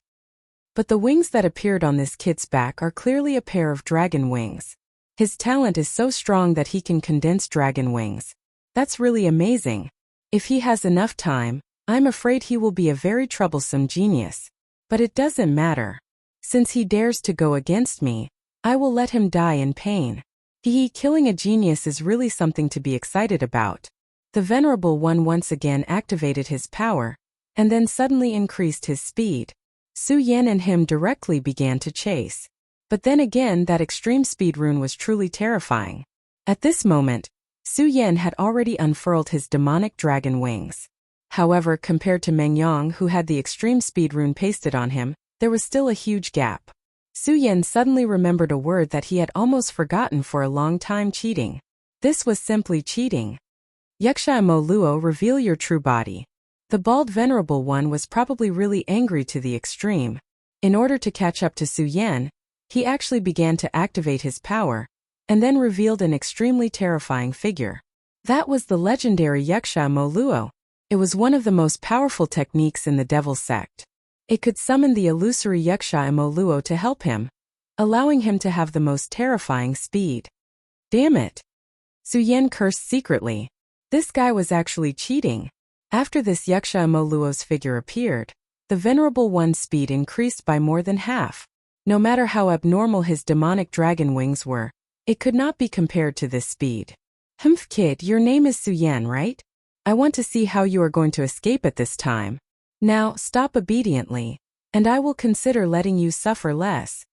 But the wings that appeared on this kid's back are clearly a pair of dragon wings. His talent is so strong that he can condense dragon wings. That's really amazing. If he has enough time, I'm afraid he will be a very troublesome genius. But it doesn't matter. Since he dares to go against me, I will let him die in pain. Killing a genius is really something to be excited about. The Venerable One once again activated his power, and then suddenly increased his speed. Su Yan and him directly began to chase. But then again, that extreme speed rune was truly terrifying. At this moment, Su Yan had already unfurled his demonic dragon wings. However, compared to Meng Yang, who had the extreme speed rune pasted on him, there was still a huge gap. Su Yan suddenly remembered a word that he had almost forgotten for a long time: cheating. This was simply cheating. Yuxia Mo Luo, reveal your true body. The bald Venerable One was probably really angry to the extreme. In order to catch up to Su Yan, he actually began to activate his power, and then revealed an extremely terrifying figure. That was the legendary Yuxia Mo Luo. It was one of the most powerful techniques in the Devil Sect. It could summon the illusory Yuxia Mo Luo to help him, allowing him to have the most terrifying speed. Damn it! Su Yan cursed secretly. This guy was actually cheating. After this Yuxia Mo Luo's figure appeared, the Venerable One's speed increased by more than half. No matter how abnormal his demonic dragon wings were, it could not be compared to this speed. Humph kid, your name is Su Yan, right? I want to see how you are going to escape at this time. Now, stop obediently, and I will consider letting you suffer less.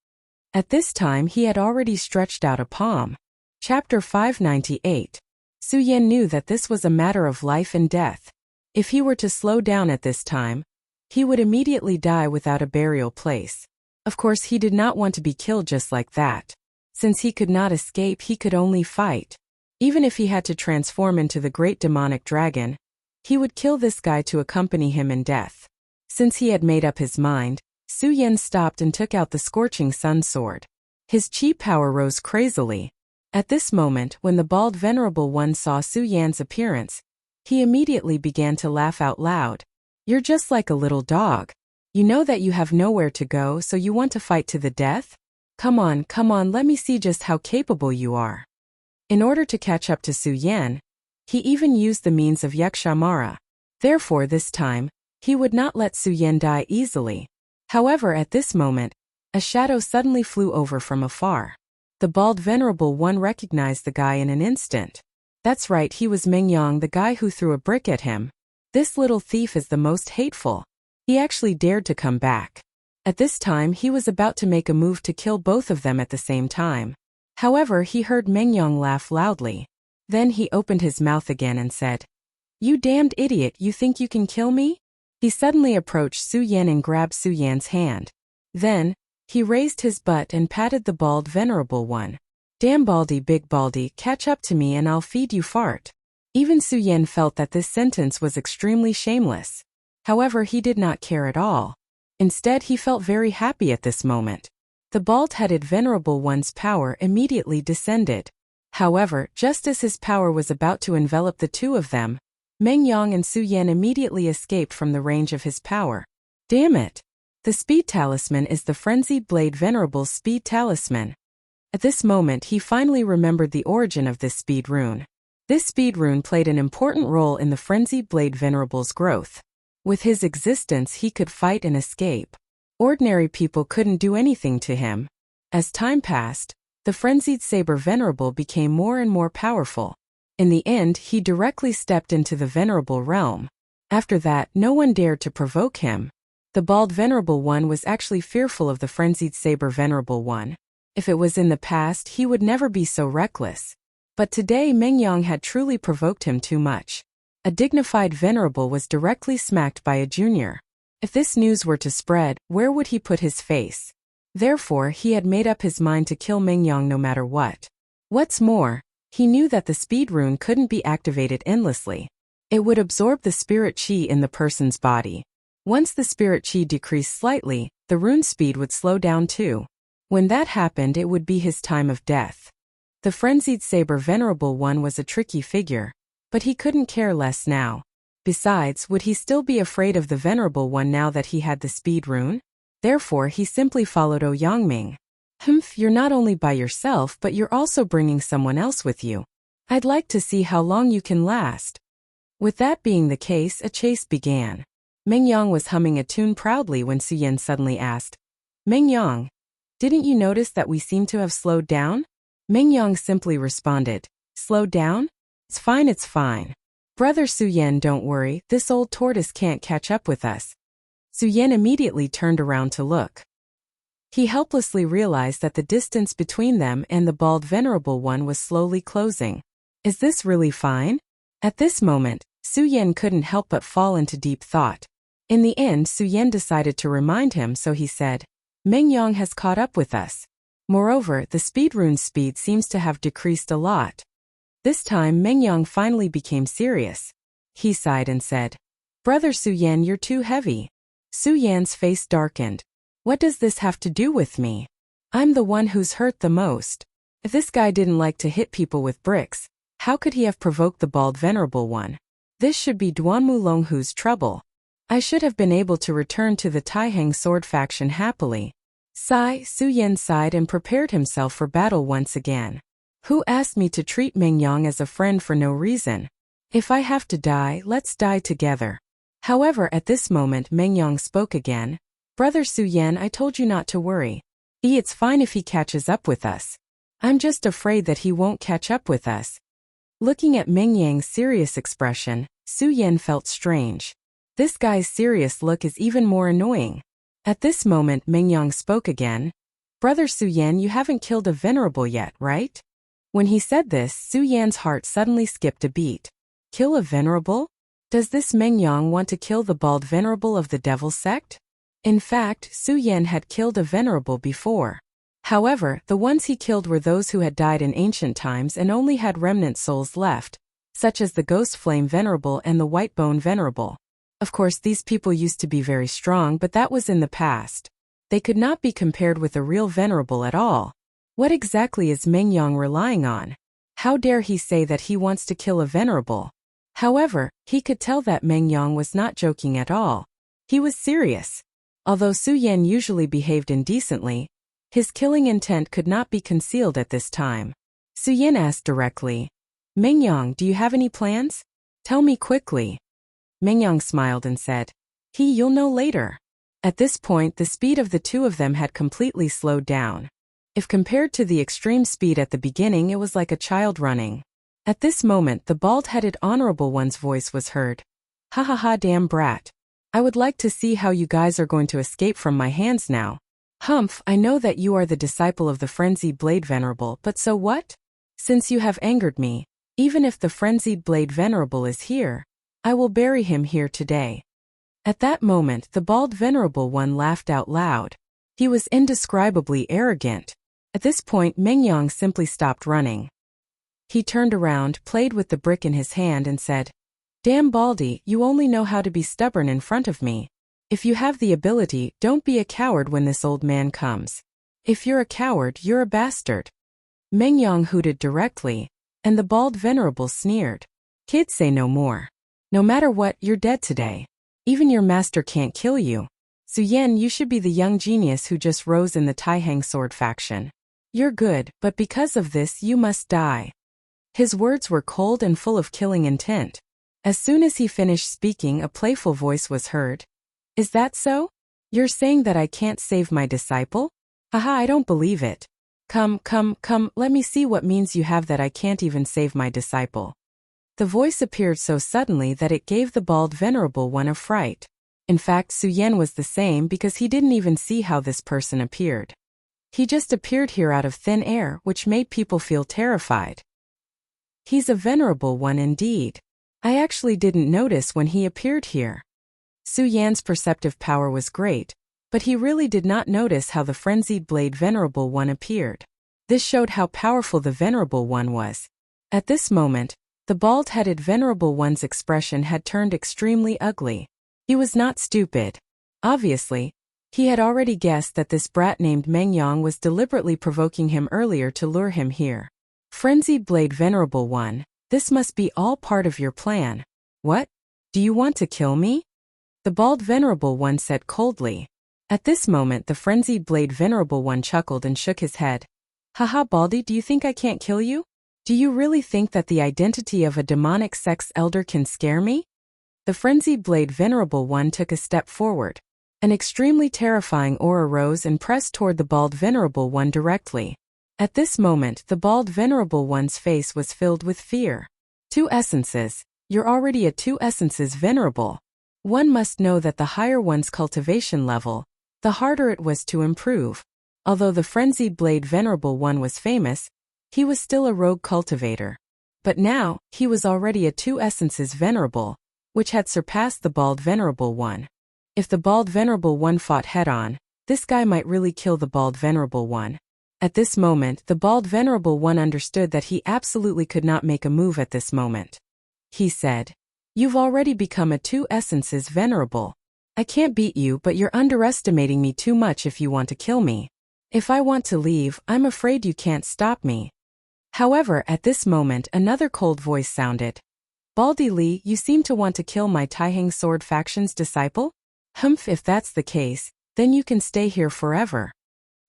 At this time he had already stretched out a palm. Chapter 598. Su Yan knew that this was a matter of life and death. If he were to slow down at this time, he would immediately die without a burial place. Of course, he did not want to be killed just like that. Since he could not escape, he could only fight. Even if he had to transform into the great demonic dragon, he would kill this guy to accompany him in death. Since he had made up his mind, Su Yan stopped and took out the scorching sun sword. His chi power rose crazily. At this moment, when the bald Venerable One saw Su Yan's appearance, he immediately began to laugh out loud. You're just like a little dog. You know that you have nowhere to go, so you want to fight to the death? Come on, let me see just how capable you are. In order to catch up to Su Yan, he even used the means of Yakshamara. Therefore, this time, he would not let Su Yan die easily. However, at this moment, a shadow suddenly flew over from afar. The bald Venerable One recognized the guy in an instant. That's right, he was Meng Yang, the guy who threw a brick at him. This little thief is the most hateful. He actually dared to come back. At this time he was about to make a move to kill both of them at the same time. However, he heard Meng Yang laugh loudly. Then he opened his mouth again and said, "You damned idiot, you think you can kill me?" He suddenly approached Su Yan and grabbed Su Yan's hand. Then, he raised his butt and patted the bald Venerable One. "Damn baldy, big baldy, catch up to me and I'll feed you fart." Even Su Yan felt that this sentence was extremely shameless. However, he did not care at all. Instead, he felt very happy at this moment. The bald-headed Venerable One's power immediately descended. However, just as his power was about to envelop the two of them, Meng Yang and Su Yan immediately escaped from the range of his power. Damn it! The speed talisman is the Frenzied Blade Venerable's speed talisman. At this moment he finally remembered the origin of this speed rune. This speed rune played an important role in the Frenzied Blade Venerable's growth. With his existence he could fight and escape. Ordinary people couldn't do anything to him. As time passed, the Frenzied Saber Venerable became more and more powerful. In the end, he directly stepped into the Venerable realm. After that, no one dared to provoke him. The bald Venerable One was actually fearful of the Frenzied Saber Venerable One. If it was in the past, he would never be so reckless. But today Meng Yang had truly provoked him too much. A dignified venerable was directly smacked by a junior. If this news were to spread, where would he put his face? Therefore, he had made up his mind to kill Meng Yang no matter what. What's more, He knew that the speed rune couldn't be activated endlessly. It would absorb the spirit chi in the person's body. Once the spirit chi decreased slightly, the rune speed would slow down too. When that happened, it would be his time of death. The frenzied saber Venerable One was a tricky figure, but he couldn't care less now. Besides, would he still be afraid of the Venerable One now that he had the speed rune? Therefore, he simply followed Yangming. You're not only by yourself, but you're also bringing someone else with you. I'd like to see how long you can last. With that being the case, a chase began. Mengyang was humming a tune proudly when Suyen suddenly asked, Mengyang, didn't you notice that we seem to have slowed down? Mengyang simply responded, slowed down? It's fine, it's fine. Brother Suyen, don't worry, this old tortoise can't catch up with us. Suyen immediately turned around to look. He helplessly realized that the distance between them and the bald Venerable One was slowly closing. Is this really fine? At this moment, Suyen couldn't help but fall into deep thought. In the end, Suyen decided to remind him, so he said, Mengyang has caught up with us. Moreover, the speed rune's speed seems to have decreased a lot. This time, Mengyang finally became serious. He sighed and said, Brother Suyen, you're too heavy. Suyen's face darkened. What does this have to do with me? I'm the one who's hurt the most. If this guy didn't like to hit people with bricks, how could he have provoked the bald Venerable One? This should be Duanmu Longhu's trouble. I should have been able to return to the Taihang sword faction happily. Suyen sighed and prepared himself for battle once again. Who asked me to treat Mengyang as a friend for no reason? If I have to die, let's die together. However, at this moment Mengyang spoke again. Brother Suyen, I told you not to worry. It's fine if he catches up with us. I'm just afraid that he won't catch up with us. Looking at Mengyang's serious expression, Suyen felt strange. This guy's serious look is even more annoying. At this moment Mengyang spoke again. Brother Suyen, you haven't killed a venerable yet, right? When he said this, Suyen's heart suddenly skipped a beat. Kill a venerable? Does this Mengyang want to kill the bald venerable of the devil sect? In fact, Suyen had killed a venerable before. However, the ones he killed were those who had died in ancient times and only had remnant souls left, such as the Ghost Flame Venerable and the White Bone Venerable. Of course, these people used to be very strong, but that was in the past. They could not be compared with a real venerable at all. What exactly is Mengyang relying on? How dare he say that he wants to kill a venerable? However, he could tell that Mengyang was not joking at all. He was serious. Although Suyen usually behaved indecently, his killing intent could not be concealed at this time. Suyen asked directly, Mengyang, do you have any plans? Tell me quickly. Mengyang smiled and said, You'll know later. At this point, the speed of the two of them had completely slowed down. If compared to the extreme speed at the beginning, it was like a child running. At this moment, the bald-headed Honorable One's voice was heard. Ha ha ha, damn brat. I would like to see how you guys are going to escape from my hands now. Humph, I know that you are the disciple of the Frenzied Blade Venerable, but so what? Since you have angered me, even if the Frenzied Blade Venerable is here, I will bury him here today. At that moment, the bald Venerable One laughed out loud. He was indescribably arrogant. At this point, Mengyang simply stopped running. He turned around, played with the brick in his hand and said, Damn Baldy, you only know how to be stubborn in front of me. If you have the ability, don't be a coward when this old man comes. If you're a coward, you're a bastard. Mengyang hooted directly, and the bald venerable sneered. Kids, say no more. No matter what, you're dead today. Even your master can't kill you. Suyen, you should be the young genius who just rose in the Taihang sword faction. You're good, but because of this you must die. His words were cold and full of killing intent. As soon as he finished speaking, a playful voice was heard. Is that so? You're saying that I can't save my disciple? Haha, I don't believe it. Come, let me see what means you have that I can't even save my disciple. The voice appeared so suddenly that it gave the bald Venerable One a fright. In fact, Suyen was the same because he didn't even see how this person appeared. He just appeared here out of thin air, which made people feel terrified. He's a Venerable One indeed. I actually didn't notice when he appeared here. Suyen's perceptive power was great, but he really did not notice how the Frenzied Blade Venerable One appeared. This showed how powerful the Venerable One was. At this moment, the bald-headed Venerable One's expression had turned extremely ugly. He was not stupid. Obviously, he had already guessed that this brat named Mengyang was deliberately provoking him earlier to lure him here. Frenzied Blade Venerable One, this must be all part of your plan. What? Do you want to kill me? The bald Venerable One said coldly. At this moment the Frenzied Blade Venerable One chuckled and shook his head. Haha Baldy, do you think I can't kill you? Do you really think that the identity of a demonic sex elder can scare me? The Frenzied Blade Venerable One took a step forward. An extremely terrifying aura rose and pressed toward the bald Venerable One directly. At this moment the bald Venerable One's face was filled with fear. 2 essences. You're already at 2 essences venerable. One must know that the higher one's cultivation level, the harder it was to improve. Although the Frenzied Blade Venerable One was famous, he was still a rogue cultivator. But now, he was already a 2 essences venerable, which had surpassed the bald Venerable One. If the bald Venerable One fought head-on, this guy might really kill the bald Venerable One. At this moment, the bald Venerable One understood that he absolutely could not make a move at this moment. He said, "You've already become a 2 essences venerable. I can't beat you, but you're underestimating me too much if you want to kill me. If I want to leave, I'm afraid you can't stop me." However, at this moment another cold voice sounded. "Baldy Li, you seem to want to kill my Taihang Sword faction's disciple? Humph, if that's the case, then you can stay here forever."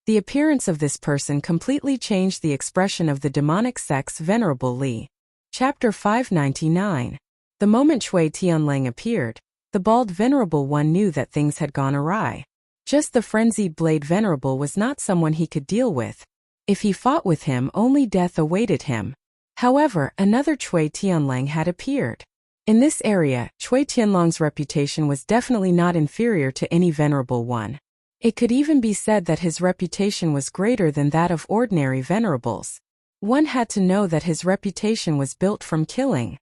The appearance of this person completely changed the expression of the demonic sex Venerable Li. Chapter 599. The moment Chui Tianlang appeared, the bald Venerable One knew that things had gone awry. Just the Frenzied Blade Venerable was not someone he could deal with. If he fought with him, only death awaited him. However, another Chui Tianlang had appeared. In this area, Chui Tianlang's reputation was definitely not inferior to any Venerable One. It could even be said that his reputation was greater than that of ordinary venerables. One had to know that his reputation was built from killing.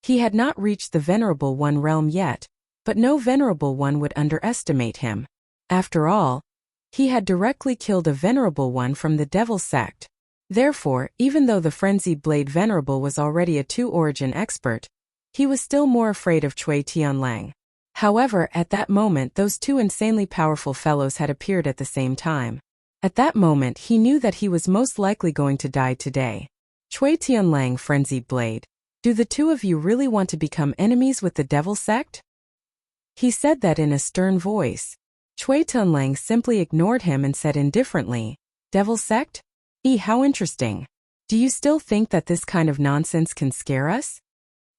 He had not reached the Venerable One realm yet, but no Venerable One would underestimate him. After all, he had directly killed a Venerable One from the Devil sect. Therefore, even though the Frenzied Blade Venerable was already a 2 origin expert, he was still more afraid of Chui Tianlang. However, at that moment those 2 insanely powerful fellows had appeared at the same time. At that moment he knew that he was most likely going to die today. Chui Tianlang, Frenzied Blade, do the 2 of you really want to become enemies with the Devil sect? He said that in a stern voice. Chui Tianlang simply ignored him and said indifferently, "Devil sect? How interesting. Do you still think that this kind of nonsense can scare us?"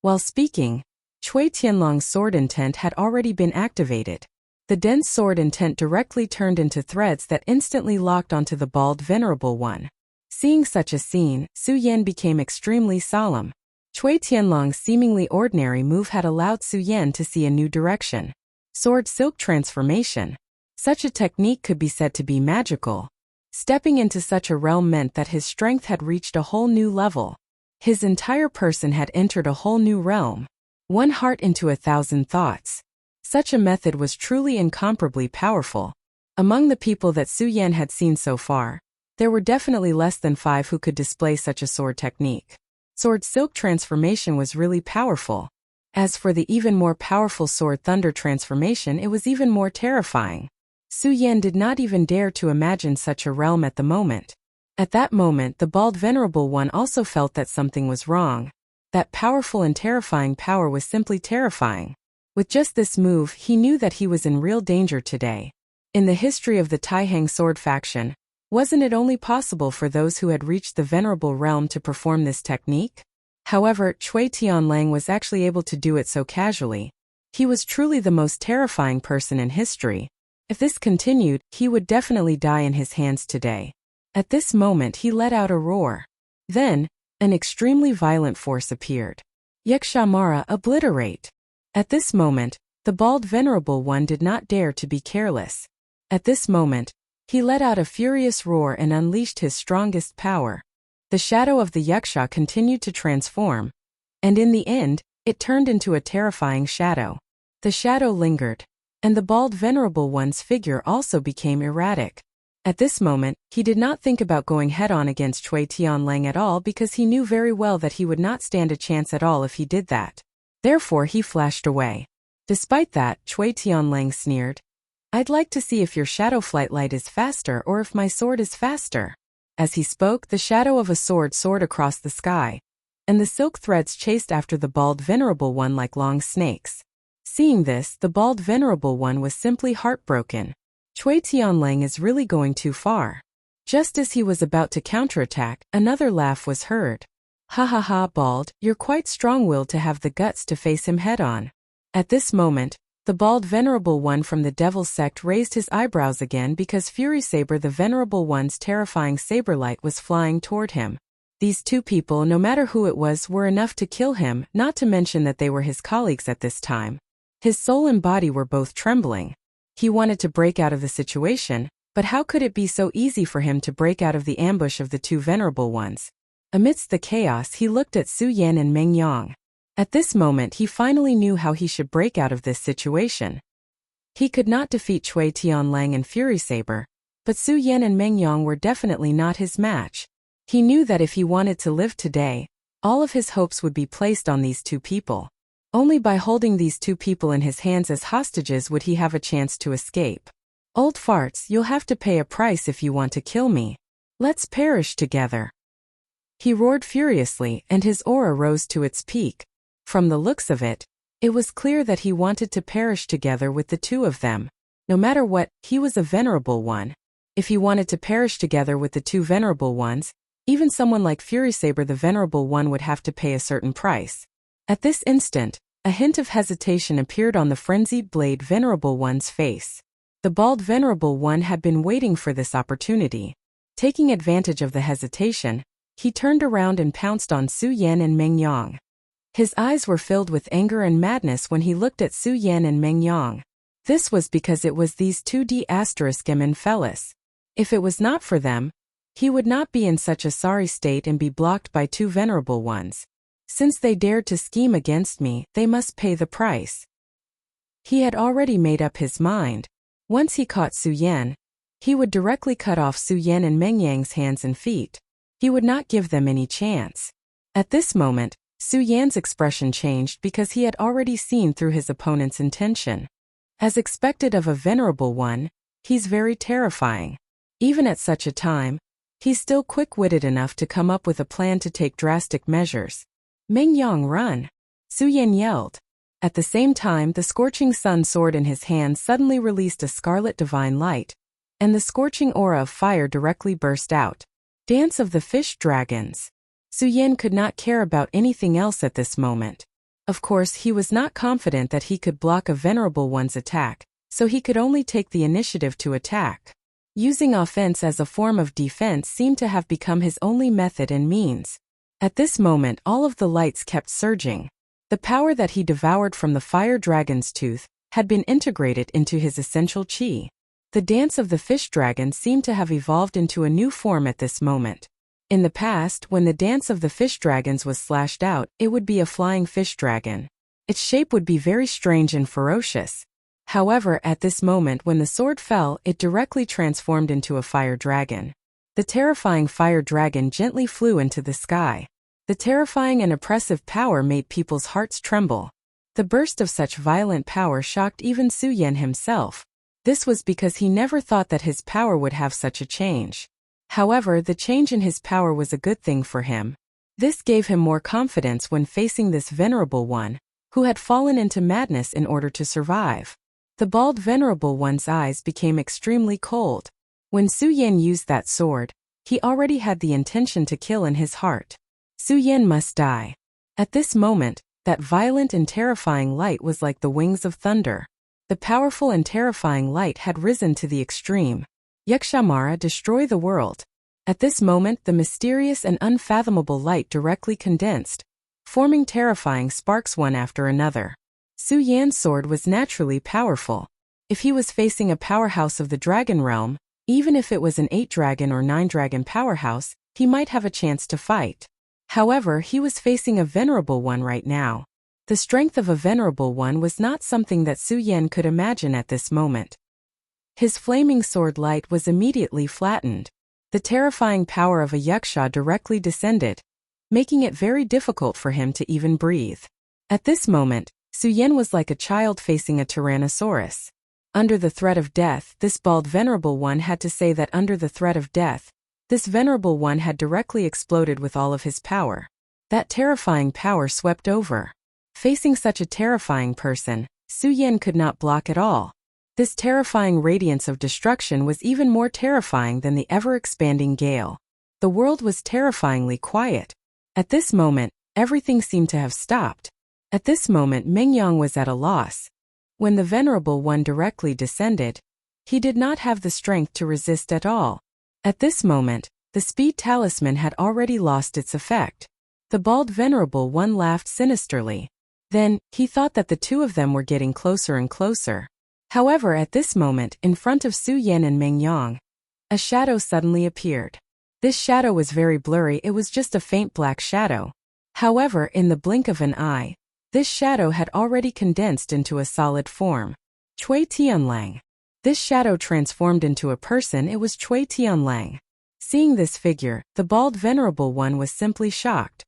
While speaking, Chui Tianlang's sword intent had already been activated. The dense sword intent directly turned into threads that instantly locked onto the bald Venerable One. Seeing such a scene, Su Yan became extremely solemn. Chui Tianlang's seemingly ordinary move had allowed Su Yan to see a new direction. Sword Silk Transformation. Such a technique could be said to be magical. Stepping into such a realm meant that his strength had reached a whole new level. His entire person had entered a whole new realm. 1 heart into 1,000 thoughts. Such a method was truly incomparably powerful. Among the people that Su Yan had seen so far, there were definitely less than 5 who could display such a sword technique. Sword Silk Transformation was really powerful. As for the even more powerful Sword Thunder Transformation, it was even more terrifying. Su Yan did not even dare to imagine such a realm at the moment. At that moment the bald Venerable One also felt that something was wrong. That powerful and terrifying power was simply terrifying. With just this move, he knew that he was in real danger today. In the history of the Taihang Sword faction, wasn't it only possible for those who had reached the Venerable realm to perform this technique? However, Chui Tianlang was actually able to do it so casually. He was truly the most terrifying person in history. If this continued, he would definitely die in his hands today. At this moment he let out a roar. Then, an extremely violent force appeared. Yakshamara, obliterate. At this moment, the bald Venerable One did not dare to be careless. At this moment, he let out a furious roar and unleashed his strongest power. The shadow of the Yaksha continued to transform, and in the end, it turned into a terrifying shadow. The shadow lingered, and the bald Venerable One's figure also became erratic. At this moment, he did not think about going head-on against Cui Tianlang at all because he knew very well that he would not stand a chance at all if he did that. Therefore he flashed away. Despite that, Cui Tianlang sneered, "I'd like to see if your shadow flight light is faster or if my sword is faster." As he spoke, the shadow of a sword soared across the sky, and the silk threads chased after the bald Venerable One like long snakes. Seeing this, the bald Venerable One was simply heartbroken. Cui Tianlang is really going too far. Just as he was about to counterattack, another laugh was heard. "Ha ha ha, Bald, you're quite strong-willed to have the guts to face him head-on." At this moment, the bald Venerable One from the Devil's Sect raised his eyebrows again because Fury Saber the Venerable One's terrifying saber light was flying toward him. These two people, no matter who it was, were enough to kill him, not to mention that they were his colleagues at this time. His soul and body were both trembling. He wanted to break out of the situation, but how could it be so easy for him to break out of the ambush of the two Venerable Ones? Amidst the chaos, he looked at Su Yan and Meng Yang. At this moment, he finally knew how he should break out of this situation. He could not defeat Cui Tianlang and Fury Saber, but Su Yan and Meng Yang were definitely not his match. He knew that if he wanted to live today, all of his hopes would be placed on these two people. Only by holding these two people in his hands as hostages would he have a chance to escape. "Old farts, you'll have to pay a price if you want to kill me. Let's perish together." He roared furiously, and his aura rose to its peak. From the looks of it, it was clear that he wanted to perish together with the two of them. No matter what, he was a Venerable One. If he wanted to perish together with the two Venerable Ones, even someone like Fury Saber the Venerable One would have to pay a certain price. At this instant, a hint of hesitation appeared on the frenzied blade Venerable One's face. The bald Venerable One had been waiting for this opportunity. Taking advantage of the hesitation, he turned around and pounced on Su Yan and Meng Yang. His eyes were filled with anger and madness when he looked at Su Yan and Meng Yang. This was because it was these two D***M fellas. If it was not for them, he would not be in such a sorry state and be blocked by two Venerable Ones. Since they dared to scheme against me, they must pay the price. He had already made up his mind. Once he caught Su Yan, he would directly cut off Su Yan and Meng Yang's hands and feet. He would not give them any chance. At this moment, Su Yan's expression changed because he had already seen through his opponent's intention. As expected of a Venerable One, he's very terrifying. Even at such a time, he's still quick-witted enough to come up with a plan to take drastic measures. "Meng Yang, run!" Su Yan yelled. At the same time, the scorching sun sword in his hand suddenly released a scarlet divine light, and the scorching aura of fire directly burst out. Dance of the Fish Dragons. Su Yan could not care about anything else at this moment. Of course, he was not confident that he could block a Venerable One's attack, so he could only take the initiative to attack. Using offense as a form of defense seemed to have become his only method and means. At this moment, all of the lights kept surging. The power that he devoured from the fire dragon's tooth had been integrated into his essential chi. The dance of the fish dragon seemed to have evolved into a new form at this moment. In the past, when the dance of the fish dragons was slashed out, it would be a flying fish dragon. Its shape would be very strange and ferocious. However, at this moment when the sword fell, it directly transformed into a fire dragon. The terrifying fire dragon gently flew into the sky. The terrifying and oppressive power made people's hearts tremble. The burst of such violent power shocked even Su Yan himself. This was because he never thought that his power would have such a change. However, the change in his power was a good thing for him. This gave him more confidence when facing this Venerable One, who had fallen into madness in order to survive. The bald Venerable One's eyes became extremely cold. When Su Yan used that sword, he already had the intention to kill in his heart. Su Yan must die. At this moment, that violent and terrifying light was like the wings of thunder. The powerful and terrifying light had risen to the extreme. Yakshamara, destroy the world. At this moment, the mysterious and unfathomable light directly condensed, forming terrifying sparks one after another. Su Yan's sword was naturally powerful. If he was facing a powerhouse of the dragon realm, even if it was an 8-dragon or 9-dragon powerhouse, he might have a chance to fight. However, he was facing a Venerable One right now. The strength of a Venerable One was not something that Su Yan could imagine at this moment. His flaming sword light was immediately flattened. The terrifying power of a yaksha directly descended, making it very difficult for him to even breathe. At this moment, Suyen was like a child facing a tyrannosaurus. Under the threat of death, this bald venerable one had to say that under the threat of death, this venerable one had directly exploded with all of his power. That terrifying power swept over. Facing such a terrifying person, Suyen could not block at all. This terrifying radiance of destruction was even more terrifying than the ever-expanding gale. The world was terrifyingly quiet. At this moment, everything seemed to have stopped. At this moment, Mingyang was at a loss. When the Venerable One directly descended, he did not have the strength to resist at all. At this moment, the speed talisman had already lost its effect. The bald Venerable One laughed sinisterly. Then, he thought that the two of them were getting closer and closer. However, at this moment, in front of Suyen and Mingyang, a shadow suddenly appeared. This shadow was very blurry, it was just a faint black shadow. However, in the blink of an eye, this shadow had already condensed into a solid form. Cui Tianlang. This shadow transformed into a person, it was Cui Tianlang. Seeing this figure, the bald Venerable One was simply shocked.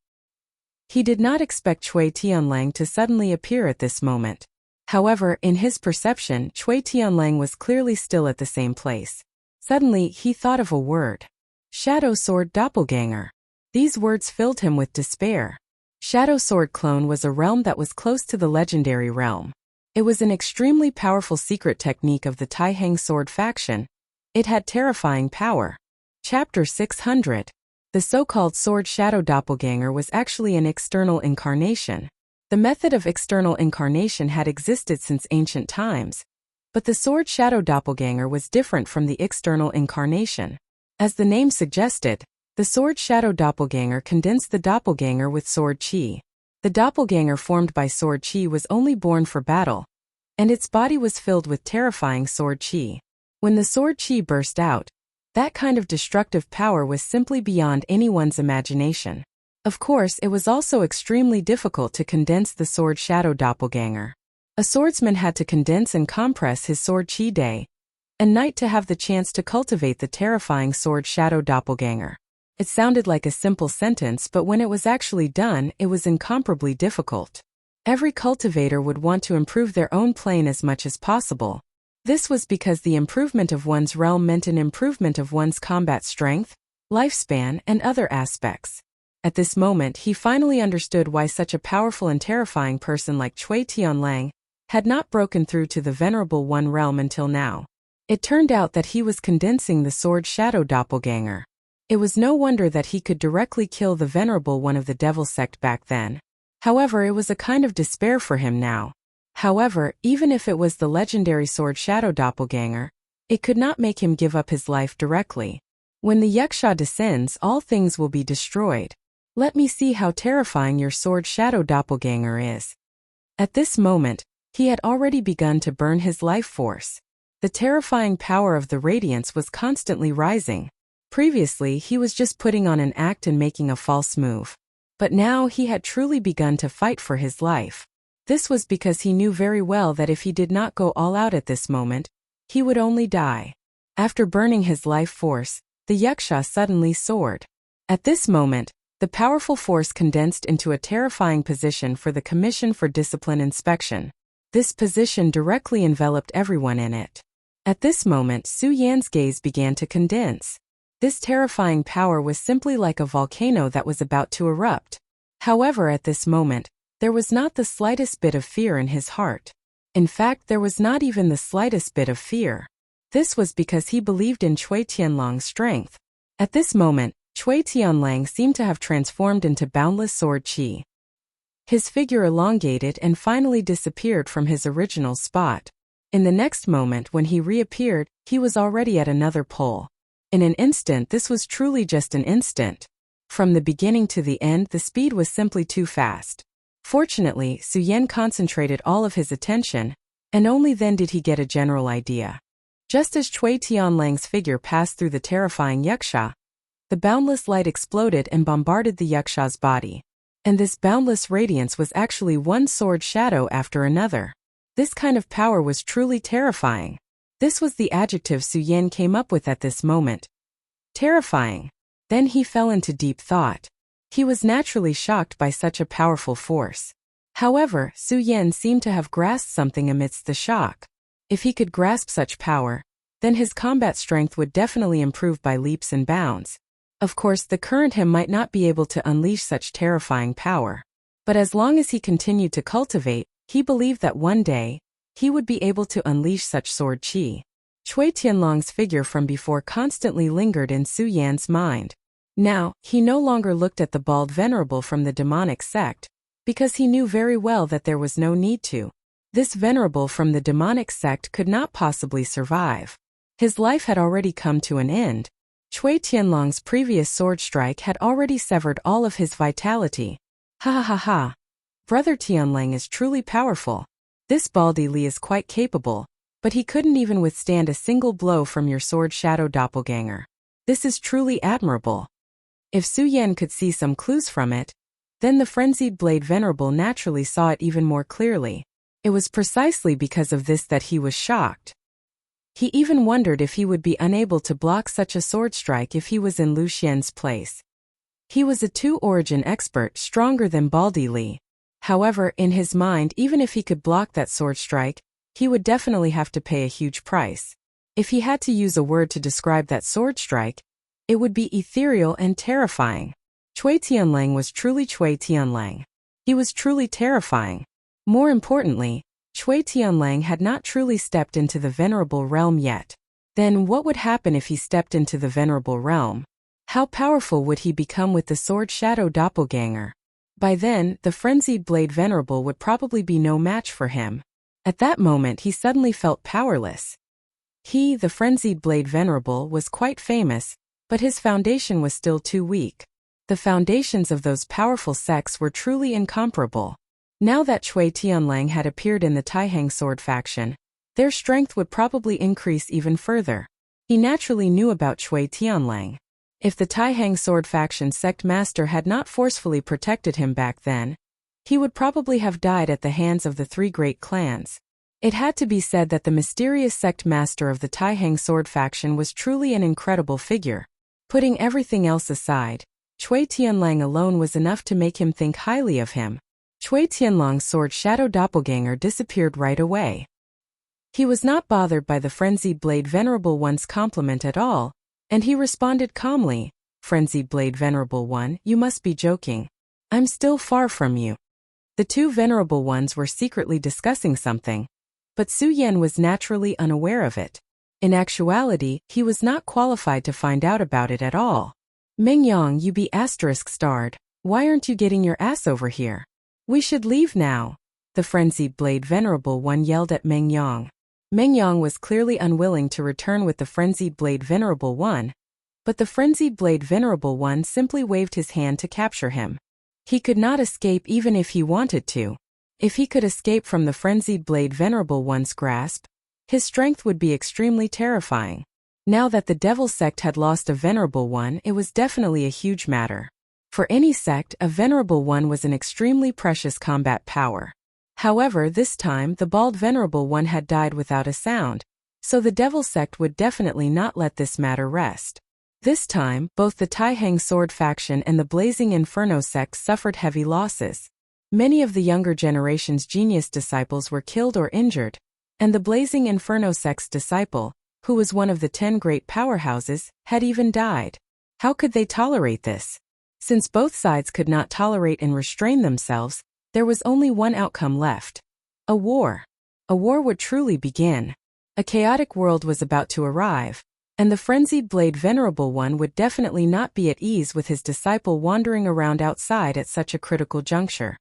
He did not expect Cui Tianlang to suddenly appear at this moment. However, in his perception, Cui Tianlang was clearly still at the same place. Suddenly, he thought of a word. Shadow Sword Doppelganger. These words filled him with despair. Shadow Sword Clone was a realm that was close to the legendary realm. It was an extremely powerful secret technique of the Taihang Sword faction. It had terrifying power. Chapter 600. The so-called Sword Shadow Doppelganger was actually an external incarnation. The method of external incarnation had existed since ancient times, but the Sword Shadow Doppelganger was different from the external incarnation. As the name suggested, the Sword Shadow Doppelganger condensed the doppelganger with sword chi. The doppelganger formed by sword chi was only born for battle, and its body was filled with terrifying sword chi. When the sword chi burst out, that kind of destructive power was simply beyond anyone's imagination. Of course, it was also extremely difficult to condense the Sword Shadow Doppelganger. A swordsman had to condense and compress his sword chi day and night to have the chance to cultivate the terrifying Sword Shadow Doppelganger. It sounded like a simple sentence, but when it was actually done, it was incomparably difficult. Every cultivator would want to improve their own plane as much as possible. This was because the improvement of one's realm meant an improvement of one's combat strength, lifespan, and other aspects. At this moment, he finally understood why such a powerful and terrifying person like Cui Tianlang had not broken through to the Venerable One realm until now. It turned out that he was condensing the Sword Shadow Doppelganger. It was no wonder that he could directly kill the Venerable One of the Devil sect back then. However, it was a kind of despair for him now. However, even if it was the legendary Sword Shadow Doppelganger, it could not make him give up his life directly. When the Yaksha descends, all things will be destroyed. Let me see how terrifying your Sword Shadow Doppelganger is. At this moment, he had already begun to burn his life force. The terrifying power of the radiance was constantly rising. Previously, he was just putting on an act and making a false move. But now he had truly begun to fight for his life. This was because he knew very well that if he did not go all out at this moment, he would only die. After burning his life force, the Yaksha suddenly soared. At this moment, the powerful force condensed into a terrifying position for the Commission for Discipline Inspection. This position directly enveloped everyone in it. At this moment, Su Yan's gaze began to condense. This terrifying power was simply like a volcano that was about to erupt. However, at this moment, there was not the slightest bit of fear in his heart. In fact, there was not even the slightest bit of fear. This was because he believed in Cui Tianlang's strength. At this moment, Cui Tianlang seemed to have transformed into boundless sword chi. His figure elongated and finally disappeared from his original spot. In the next moment when he reappeared, he was already at another pole. In an instant, this was truly just an instant. From the beginning to the end, the speed was simply too fast. Fortunately, Su Yan concentrated all of his attention, and only then did he get a general idea. Just as Cui Tianlang's figure passed through the terrifying Yaksha, the boundless light exploded and bombarded the Yaksha's body. And this boundless radiance was actually one sword shadow after another. This kind of power was truly terrifying. This was the adjective Su Yan came up with at this moment. Terrifying. Then he fell into deep thought. He was naturally shocked by such a powerful force. However, Su Yan seemed to have grasped something amidst the shock. If he could grasp such power, then his combat strength would definitely improve by leaps and bounds. Of course, the current him might not be able to unleash such terrifying power. But as long as he continued to cultivate, he believed that one day, he would be able to unleash such sword qi. Cui Tianlong's figure from before constantly lingered in Su Yan's mind. Now, he no longer looked at the bald venerable from the demonic sect, because he knew very well that there was no need to. This venerable from the demonic sect could not possibly survive. His life had already come to an end. Cui Tianlong's previous sword strike had already severed all of his vitality. Ha ha ha ha. Brother Tianlang is truly powerful. This Baldy Li is quite capable, but he couldn't even withstand a single blow from your sword shadow doppelganger. This is truly admirable. If Su Yan could see some clues from it, then the frenzied blade venerable naturally saw it even more clearly. It was precisely because of this that he was shocked. He even wondered if he would be unable to block such a sword strike if he was in Lu Xian's place. He was a two-origin expert stronger than Baldy Li. However, in his mind, even if he could block that sword strike, he would definitely have to pay a huge price. If he had to use a word to describe that sword strike, it would be ethereal and terrifying. Cui Tianlang was truly Cui Tianlang. He was truly terrifying. More importantly, Cui Tianlang had not truly stepped into the venerable realm yet. Then what would happen if he stepped into the venerable realm? How powerful would he become with the sword shadow doppelganger? By then, the frenzied blade venerable would probably be no match for him. At that moment he suddenly felt powerless. He, the frenzied blade venerable, was quite famous, but his foundation was still too weak. The foundations of those powerful sects were truly incomparable. Now that Cui Tianlang had appeared in the Taihang sword faction, their strength would probably increase even further. He naturally knew about Cui Tianlang. If the Taihang sword faction sect master had not forcefully protected him back then, he would probably have died at the hands of the three great clans. It had to be said that the mysterious sect master of the Taihang sword faction was truly an incredible figure. Putting everything else aside, Cui Tianlang alone was enough to make him think highly of him. Cui Tianlong's sword shadow doppelganger disappeared right away. He was not bothered by the frenzied blade venerable one's compliment at all, and he responded calmly, "Frenzied blade venerable one, you must be joking. I'm still far from you." The two venerable ones were secretly discussing something, but Su Yan was naturally unaware of it. In actuality, he was not qualified to find out about it at all. "Mengyang, you be *starred. Why aren't you getting your ass over here? We should leave now," the frenzied blade venerable one yelled at Mengyang. Mengyang was clearly unwilling to return with the frenzied blade venerable one, but the frenzied blade venerable one simply waved his hand to capture him. He could not escape even if he wanted to. If he could escape from the frenzied blade venerable one's grasp, his strength would be extremely terrifying. Now that the devil sect had lost a venerable one, it was definitely a huge matter. For any sect, a venerable one was an extremely precious combat power. However, this time the bald venerable one had died without a sound, so the devil sect would definitely not let this matter rest. This time, both the Taihang sword faction and the Blazing Inferno sect suffered heavy losses. Many of the younger generation's genius disciples were killed or injured, and the Blazing Inferno sect's disciple, who was one of the 10 great powerhouses, had even died. How could they tolerate this? Since both sides could not tolerate and restrain themselves, there was only one outcome left. A war. A war would truly begin. A chaotic world was about to arrive, and the frenzied blade venerable one would definitely not be at ease with his disciple wandering around outside at such a critical juncture.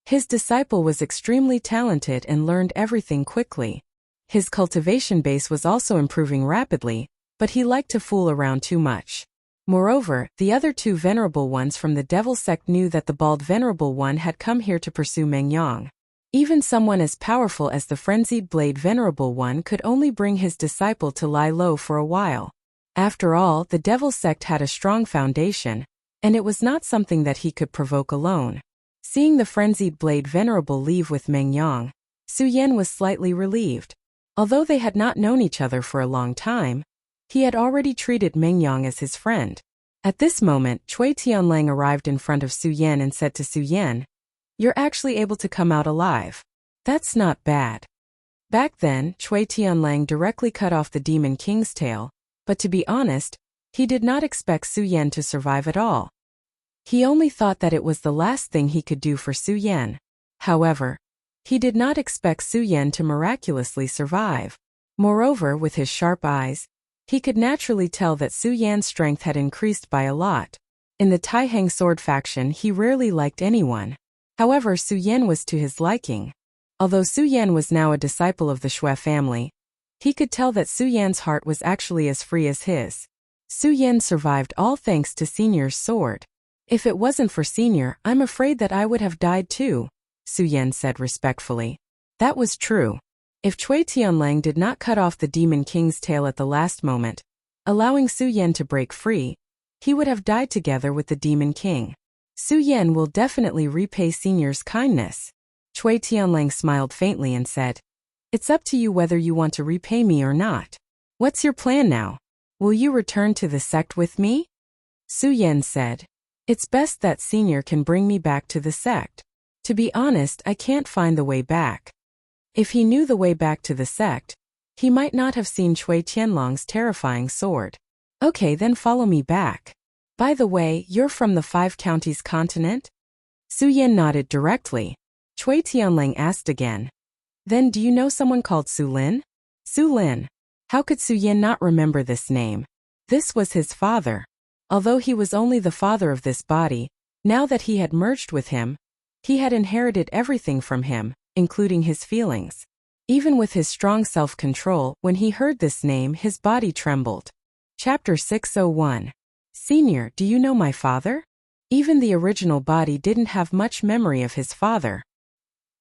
His disciple was extremely talented and learned everything quickly. His cultivation base was also improving rapidly, but he liked to fool around too much. Moreover, the other two venerable ones from the devil sect knew that the bald venerable one had come here to pursue Mengyang. Even someone as powerful as the frenzied blade venerable one could only bring his disciple to lie low for a while. After all, the devil sect had a strong foundation, and it was not something that he could provoke alone. Seeing the frenzied blade venerable leave with Mengyang, Su Yan was slightly relieved. Although they had not known each other for a long time, he had already treated Meng Yang as his friend. At this moment, Cui Tianlang arrived in front of Su Yan and said to Su Yan, "You're actually able to come out alive. That's not bad." Back then, Cui Tianlang directly cut off the Demon King's tail, but to be honest, he did not expect Su Yan to survive at all. He only thought that it was the last thing he could do for Su Yan. However, he did not expect Su Yan to miraculously survive. Moreover, with his sharp eyes, he could naturally tell that Su Yan's strength had increased by a lot. In the Taihang sword faction, he rarely liked anyone. However, Su Yan was to his liking. Although Su Yan was now a disciple of the Shui family, he could tell that Su Yan's heart was actually as free as his. Su Yan survived all thanks to Senior's sword. "If it wasn't for Senior, I'm afraid that I would have died too," Su Yan said respectfully. That was true. If Cui Tianlang did not cut off the Demon King's tail at the last moment, allowing Su Yan to break free, he would have died together with the Demon King. Su Yan will definitely repay Senior's kindness. Cui Tianlang smiled faintly and said, "It's up to you whether you want to repay me or not. What's your plan now? Will you return to the sect with me?" Su Yan said, "It's best that Senior can bring me back to the sect. To be honest, I can't find the way back." If he knew the way back to the sect, he might not have seen Cui Tianlang's terrifying sword. "Okay, then follow me back. By the way, you're from the Five Counties continent?" Su Yan nodded directly. Cui Tianlang asked again, "Then do you know someone called Su Lin?" Su Lin. How could Su Yan not remember this name? This was his father. Although he was only the father of this body, now that he had merged with him, he had inherited everything from him, including his feelings. Even with his strong self-control, when he heard this name, his body trembled. Chapter 601. Senior, do you know my father? Even the original body didn't have much memory of his father.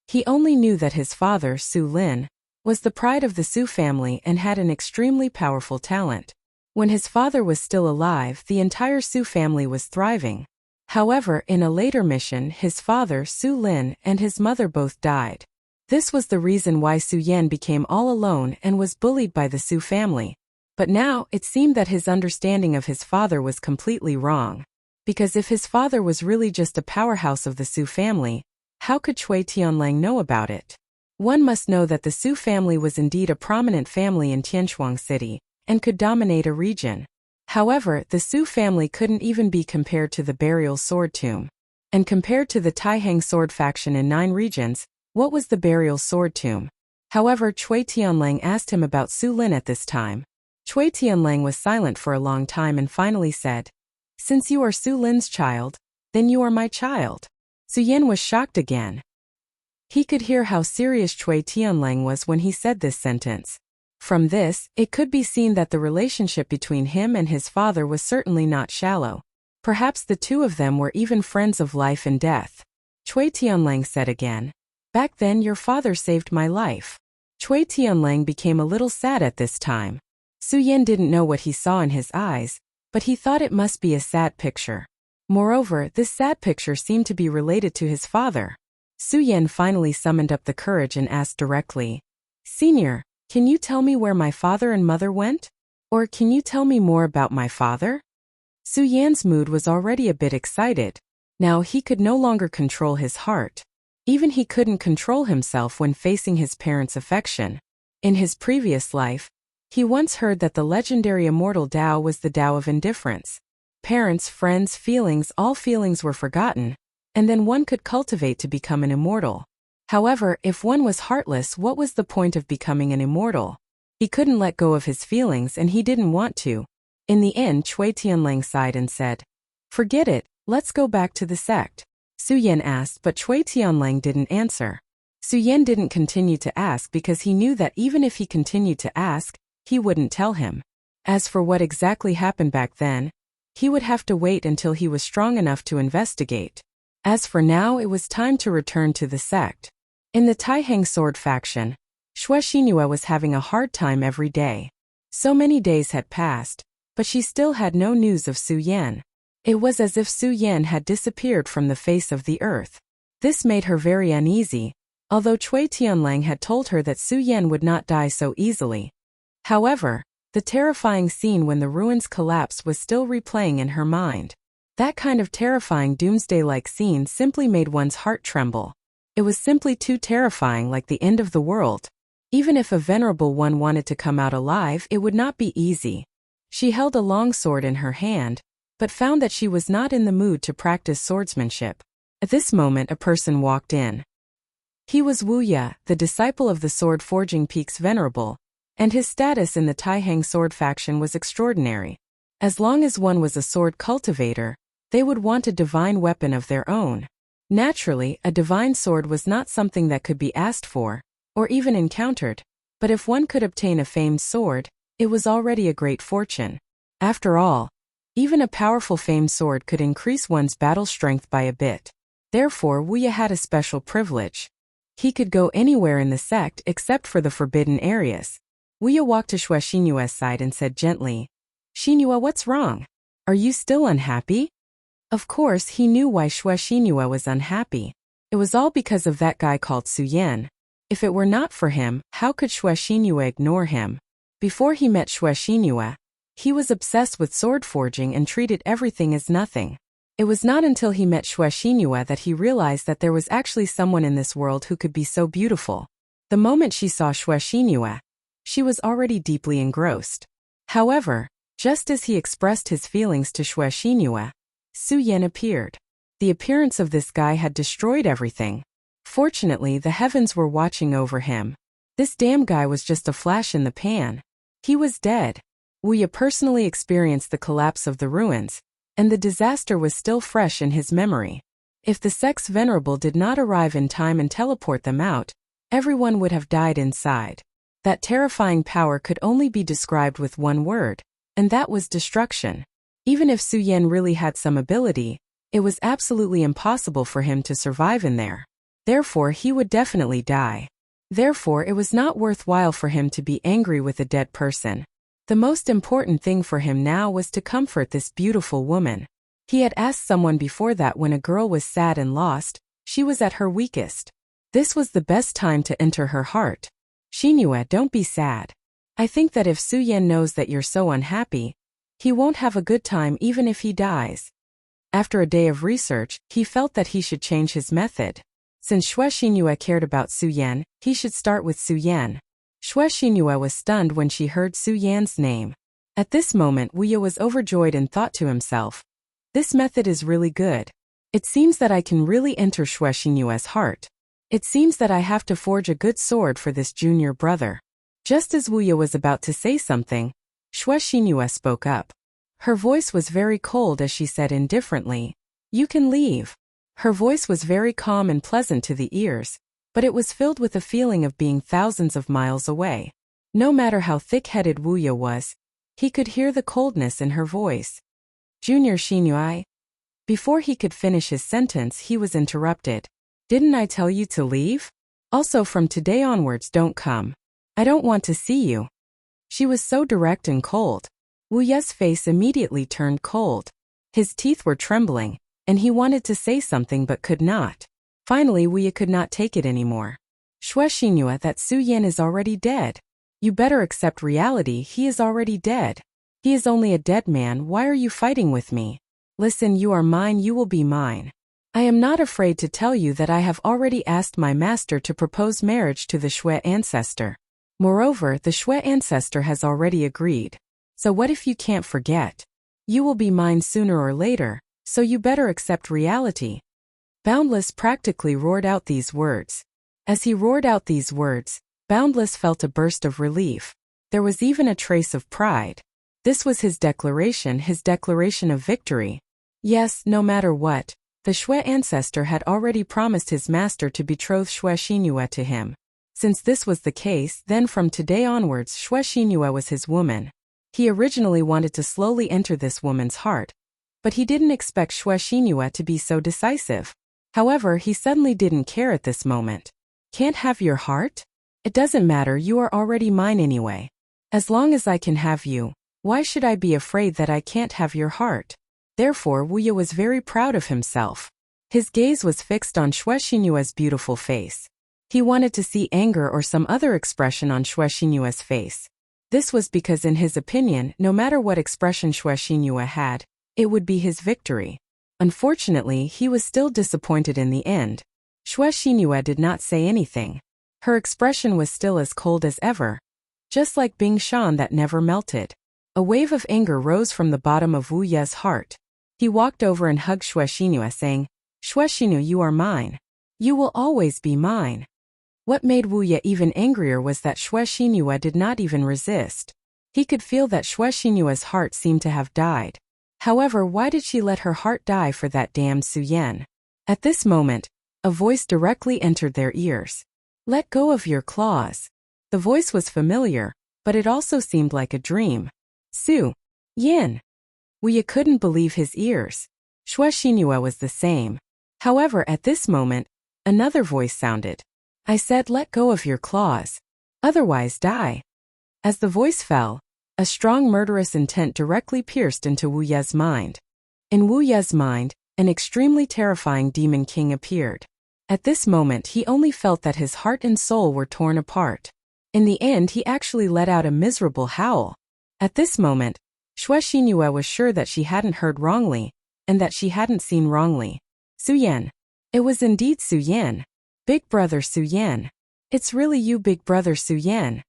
He only knew that his father, Su Lin, was the pride of the Su family and had an extremely powerful talent. When his father was still alive, the entire Su family was thriving. However, in a later mission, his father, Su Lin, and his mother both died. This was the reason why Su Yan became all alone and was bullied by the Su family. But now, it seemed that his understanding of his father was completely wrong. Because if his father was really just a powerhouse of the Su family, how could Cui Tianlang know about it? One must know that the Su family was indeed a prominent family in Tianchuang City, and could dominate a region. However, the Su family couldn't even be compared to the burial sword tomb. And compared to the Taihang sword faction in 9 regions, what was the burial sword tomb? However, Cui Tianlang asked him about Su Lin at this time. Cui Tianlang was silent for a long time and finally said, "Since you are Su Lin's child, then you are my child." Su Yan was shocked again. He could hear how serious Cui Tianlang was when he said this sentence. From this, it could be seen that the relationship between him and his father was certainly not shallow. Perhaps the two of them were even friends of life and death. Cui Tianlang said again, "Back then your father saved my life." Cui Tianlang became a little sad at this time. Su Yan didn't know what he saw in his eyes, but he thought it must be a sad picture. Moreover, this sad picture seemed to be related to his father. Su Yan finally summoned up the courage and asked directly, "Senior, can you tell me where my father and mother went? Or can you tell me more about my father?" Su Yan's mood was already a bit excited. Now he could no longer control his heart. Even he couldn't control himself when facing his parents' affection. In his previous life, he once heard that the legendary immortal Tao was the Tao of indifference. Parents, friends, feelings, all feelings were forgotten, and then one could cultivate to become an immortal. However, if one was heartless, what was the point of becoming an immortal? He couldn't let go of his feelings and he didn't want to. In the end, Cui Tianlang sighed and said, "Forget it, let's go back to the sect." Su Yan asked, but Cui Tianlang didn't answer. Su Yan didn't continue to ask because he knew that even if he continued to ask, he wouldn't tell him. As for what exactly happened back then, he would have to wait until he was strong enough to investigate. As for now, it was time to return to the sect. In the Taihang sword faction, Shui Xinhua was having a hard time every day. So many days had passed, but she still had no news of Su Yan. It was as if Su Yan had disappeared from the face of the earth. This made her very uneasy, although Cui Tianlang had told her that Su Yan would not die so easily. However, the terrifying scene when the ruins collapsed was still replaying in her mind. That kind of terrifying doomsday-like scene simply made one's heart tremble. It was simply too terrifying, like the end of the world. Even if a venerable one wanted to come out alive, it would not be easy. She held a long sword in her hand, but found that she was not in the mood to practice swordsmanship. At this moment a person walked in. He was Wu Ye, the disciple of the sword-forging Peak's venerable, and his status in the Taihang sword faction was extraordinary. As long as one was a sword cultivator, they would want a divine weapon of their own. Naturally, a divine sword was not something that could be asked for, or even encountered, but if one could obtain a famed sword, it was already a great fortune. After all, even a powerful famed sword could increase one's battle strength by a bit. Therefore, Wu Ye had a special privilege. He could go anywhere in the sect except for the forbidden areas. Wu Ye walked to Xue Xinyue's side and said gently, "Xinyue, what's wrong? Are you still unhappy?" Of course, he knew why Xue Xinyue was unhappy. It was all because of that guy called Su Yan. If it were not for him, how could Xue Xinyue ignore him? Before he met Xue Xinyue, he was obsessed with sword forging and treated everything as nothing. It was not until he met Xue Xinyue that he realized that there was actually someone in this world who could be so beautiful. The moment she saw Xue Xinyue, she was already deeply engrossed. However, just as he expressed his feelings to Xue Xinyue, Su Yan appeared. The appearance of this guy had destroyed everything. Fortunately, the heavens were watching over him. This damn guy was just a flash in the pan. He was dead. Wu Ye personally experienced the collapse of the ruins, and the disaster was still fresh in his memory. If the sect's venerable did not arrive in time and teleport them out, everyone would have died inside. That terrifying power could only be described with one word, and that was destruction. Even if Su Yan really had some ability, it was absolutely impossible for him to survive in there. Therefore, he would definitely die. Therefore, it was not worthwhile for him to be angry with a dead person. The most important thing for him now was to comfort this beautiful woman. He had asked someone before that when a girl was sad and lost, she was at her weakest. This was the best time to enter her heart. "Xinyue, don't be sad. I think that if Su Yan knows that you're so unhappy, he won't have a good time even if he dies." After a day of research, he felt that he should change his method. Since Xue Xinyue cared about Su Yan, he should start with Su Yan. Xue Xinyue was stunned when she heard Su Yan's name. At this moment, Wu Ye was overjoyed and thought to himself, "This method is really good. It seems that I can really enter Xue Xinyue's heart. It seems that I have to forge a good sword for this junior brother." Just as Wu Ye was about to say something, Xue Xinyue spoke up. Her voice was very cold as she said indifferently, "You can leave." Her voice was very calm and pleasant to the ears, but it was filled with a feeling of being thousands of miles away. No matter how thick-headed Wu Ye was, he could hear the coldness in her voice. "Junior Xinyue." Before he could finish his sentence, he was interrupted. "Didn't I tell you to leave? Also, from today onwards, don't come. I don't want to see you." She was so direct and cold. Wu Ye's face immediately turned cold. His teeth were trembling, and he wanted to say something but could not. Finally, Wu Ye could not take it anymore. "Xue Xinyue, that Su Yan is already dead. You better accept reality, he is already dead. He is only a dead man, why are you fighting with me? Listen, you are mine, you will be mine. I am not afraid to tell you that I have already asked my master to propose marriage to the Xue ancestor. Moreover, the Xue ancestor has already agreed. So what if you can't forget? You will be mine sooner or later, so you better accept reality." Boundless practically roared out these words. As he roared out these words, Boundless felt a burst of relief. There was even a trace of pride. This was his declaration of victory. Yes, no matter what, the Xue ancestor had already promised his master to betroth Xue Xinyue to him. Since this was the case, then from today onwards Xue Xinyue was his woman. He originally wanted to slowly enter this woman's heart, but he didn't expect Xue Xinyue to be so decisive. However, he suddenly didn't care at this moment. "Can't have your heart? It doesn't matter, you are already mine anyway. As long as I can have you, why should I be afraid that I can't have your heart?" Therefore, Wu Ye was very proud of himself. His gaze was fixed on Xue Xinyue's beautiful face. He wanted to see anger or some other expression on Xue Xinyue's face. This was because in his opinion, no matter what expression Xue Xinyue had, it would be his victory. Unfortunately, he was still disappointed in the end. Xue Xinyue did not say anything. Her expression was still as cold as ever, just like Bing Shan that never melted. A wave of anger rose from the bottom of Wu Ye's heart. He walked over and hugged Xue Xinyue, saying, "Xue Xinyue, you are mine. You will always be mine." What made Wu Ye even angrier was that Xue Xinyue did not even resist. He could feel that Xue Xinyue's heart seemed to have died. However, why did she let her heart die for that damned Su Yan? At this moment, a voice directly entered their ears. "Let go of your claws." The voice was familiar, but it also seemed like a dream. Su Yan. Wu Ye couldn't believe his ears. Xue Xinyue was the same. However, at this moment, another voice sounded. "I said let go of your claws. Otherwise die." As the voice fell, a strong murderous intent directly pierced into Wu Ye's mind. In Wu Ye's mind, an extremely terrifying demon king appeared. At this moment he only felt that his heart and soul were torn apart. In the end he actually let out a miserable howl. At this moment, Xue Xinyue was sure that she hadn't heard wrongly, and that she hadn't seen wrongly. Su Yan. It was indeed Su Yan. Big brother Su Yan. It's really you, big brother Su Yan.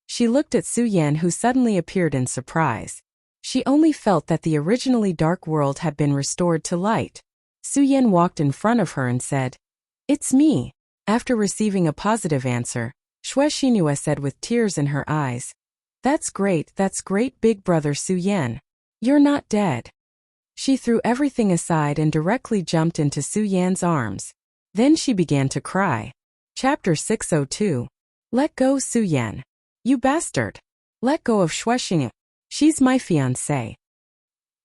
She looked at Su Yan, who suddenly appeared in surprise. She only felt that the originally dark world had been restored to light. Su Yan walked in front of her and said, "It's me." After receiving a positive answer, Xue Xinyue said with tears in her eyes, that's great, big brother Su Yan. You're not dead." She threw everything aside and directly jumped into Su Yan's arms. Then she began to cry. Chapter 602. Let go, Su Yan. You bastard. Let go of Xue Xinyue. She's my fiancée.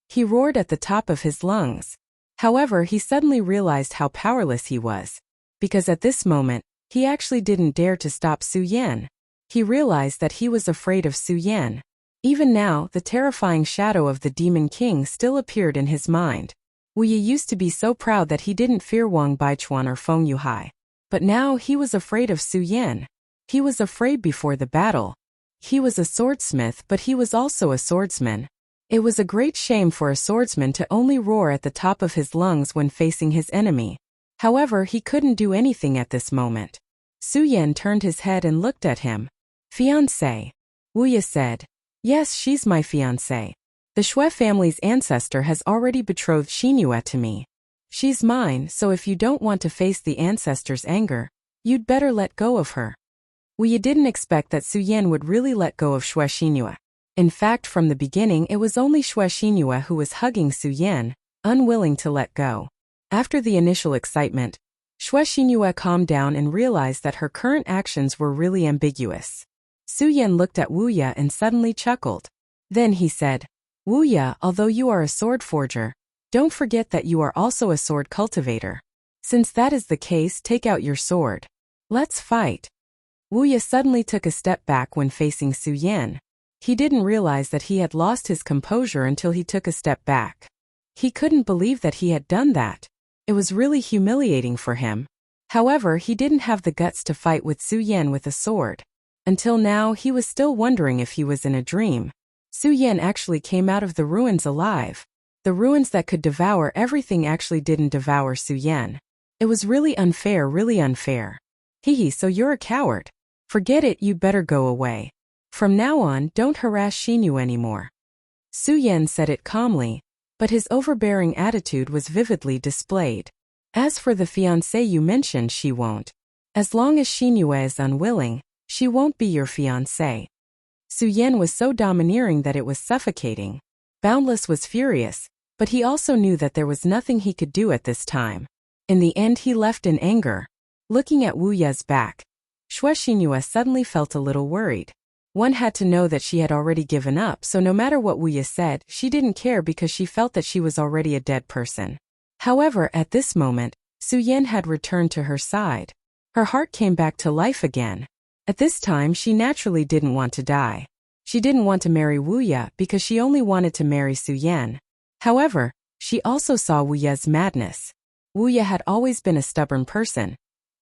He roared at the top of his lungs. However, he suddenly realized how powerless he was. Because at this moment, he actually didn't dare to stop Su Yan. He realized that he was afraid of Su Yan. Even now, the terrifying shadow of the Demon King still appeared in his mind. Wu Ye used to be so proud that he didn't fear Wang Baichuan or Feng Yuhai. But now he was afraid of Su Yan. He was afraid before the battle. He was a swordsmith, but he was also a swordsman. It was a great shame for a swordsman to only roar at the top of his lungs when facing his enemy. However, he couldn't do anything at this moment. Su Yan turned his head and looked at him. Fiancé. Wu Ye said, "Yes, she's my fiancé. The Xue family's ancestor has already betrothed Xinyue to me. She's mine, so if you don't want to face the ancestor's anger, you'd better let go of her." Wu Ye didn't expect that Su Yan would really let go of Xue Xinyue. In fact, from the beginning it was only Xue Xinyue who was hugging Su Yan, unwilling to let go. After the initial excitement, Xue Xinyue calmed down and realized that her current actions were really ambiguous. Su Yan looked at Wu Ye and suddenly chuckled. Then he said, "Wu Ye, although you are a sword forger, don't forget that you are also a sword cultivator. Since that is the case, take out your sword. Let's fight." Wu Ye suddenly took a step back when facing Su Yan. He didn't realize that he had lost his composure until he took a step back. He couldn't believe that he had done that. It was really humiliating for him. However, he didn't have the guts to fight with Su Yan with a sword. Until now, he was still wondering if he was in a dream. Su Yan actually came out of the ruins alive. The ruins that could devour everything actually didn't devour Su Yan. It was really unfair, really unfair. Hehe, so you're a coward. Forget it, you'd better go away. From now on, don't harass Xinyue anymore. Su Yan said it calmly, but his overbearing attitude was vividly displayed. As for the fiancée you mentioned, she won't. As long as Xinyue is unwilling, she won't be your fiancée. Su Yan was so domineering that it was suffocating. Boundless was furious, but he also knew that there was nothing he could do at this time. In the end he left in anger. Looking at Wu Ye's back, Xue Xinyue suddenly felt a little worried. One had to know that she had already given up, so no matter what Wu Ye said, she didn't care because she felt that she was already a dead person. However, at this moment, Su Yan had returned to her side. Her heart came back to life again. At this time she naturally didn't want to die. She didn't want to marry Wu Ye because she only wanted to marry Su Yan. However, she also saw Wu Ye's madness. Wu Ye had always been a stubborn person.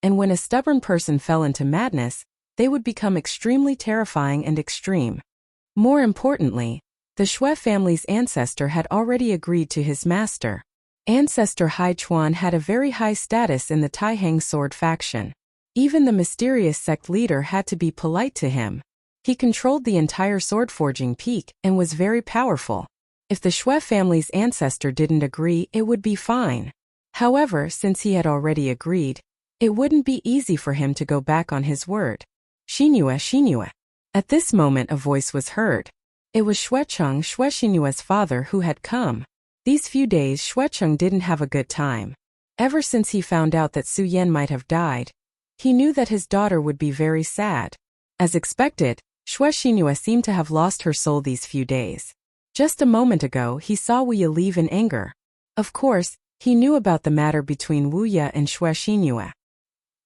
and when a stubborn person fell into madness, they would become extremely terrifying and extreme. More importantly, the Shui family's ancestor had already agreed to his master. Ancestor Hai Chuan had a very high status in the Taihang sword faction. Even the mysterious sect leader had to be polite to him. He controlled the entire sword-forging peak and was very powerful. If the Shui family's ancestor didn't agree, it would be fine. However, since he had already agreed, it wouldn't be easy for him to go back on his word. Xinhua, Xinhua. At this moment a voice was heard. It was Xuecheng, Xue Xinyue's father, who had come. These few days Xuecheng didn't have a good time. Ever since he found out that Su Yan might have died, he knew that his daughter would be very sad. As expected, Xue Xinyue seemed to have lost her soul these few days. Just a moment ago he saw Wu Ye leave in anger. Of course, he knew about the matter between Wu Ye and Xue Xinyue.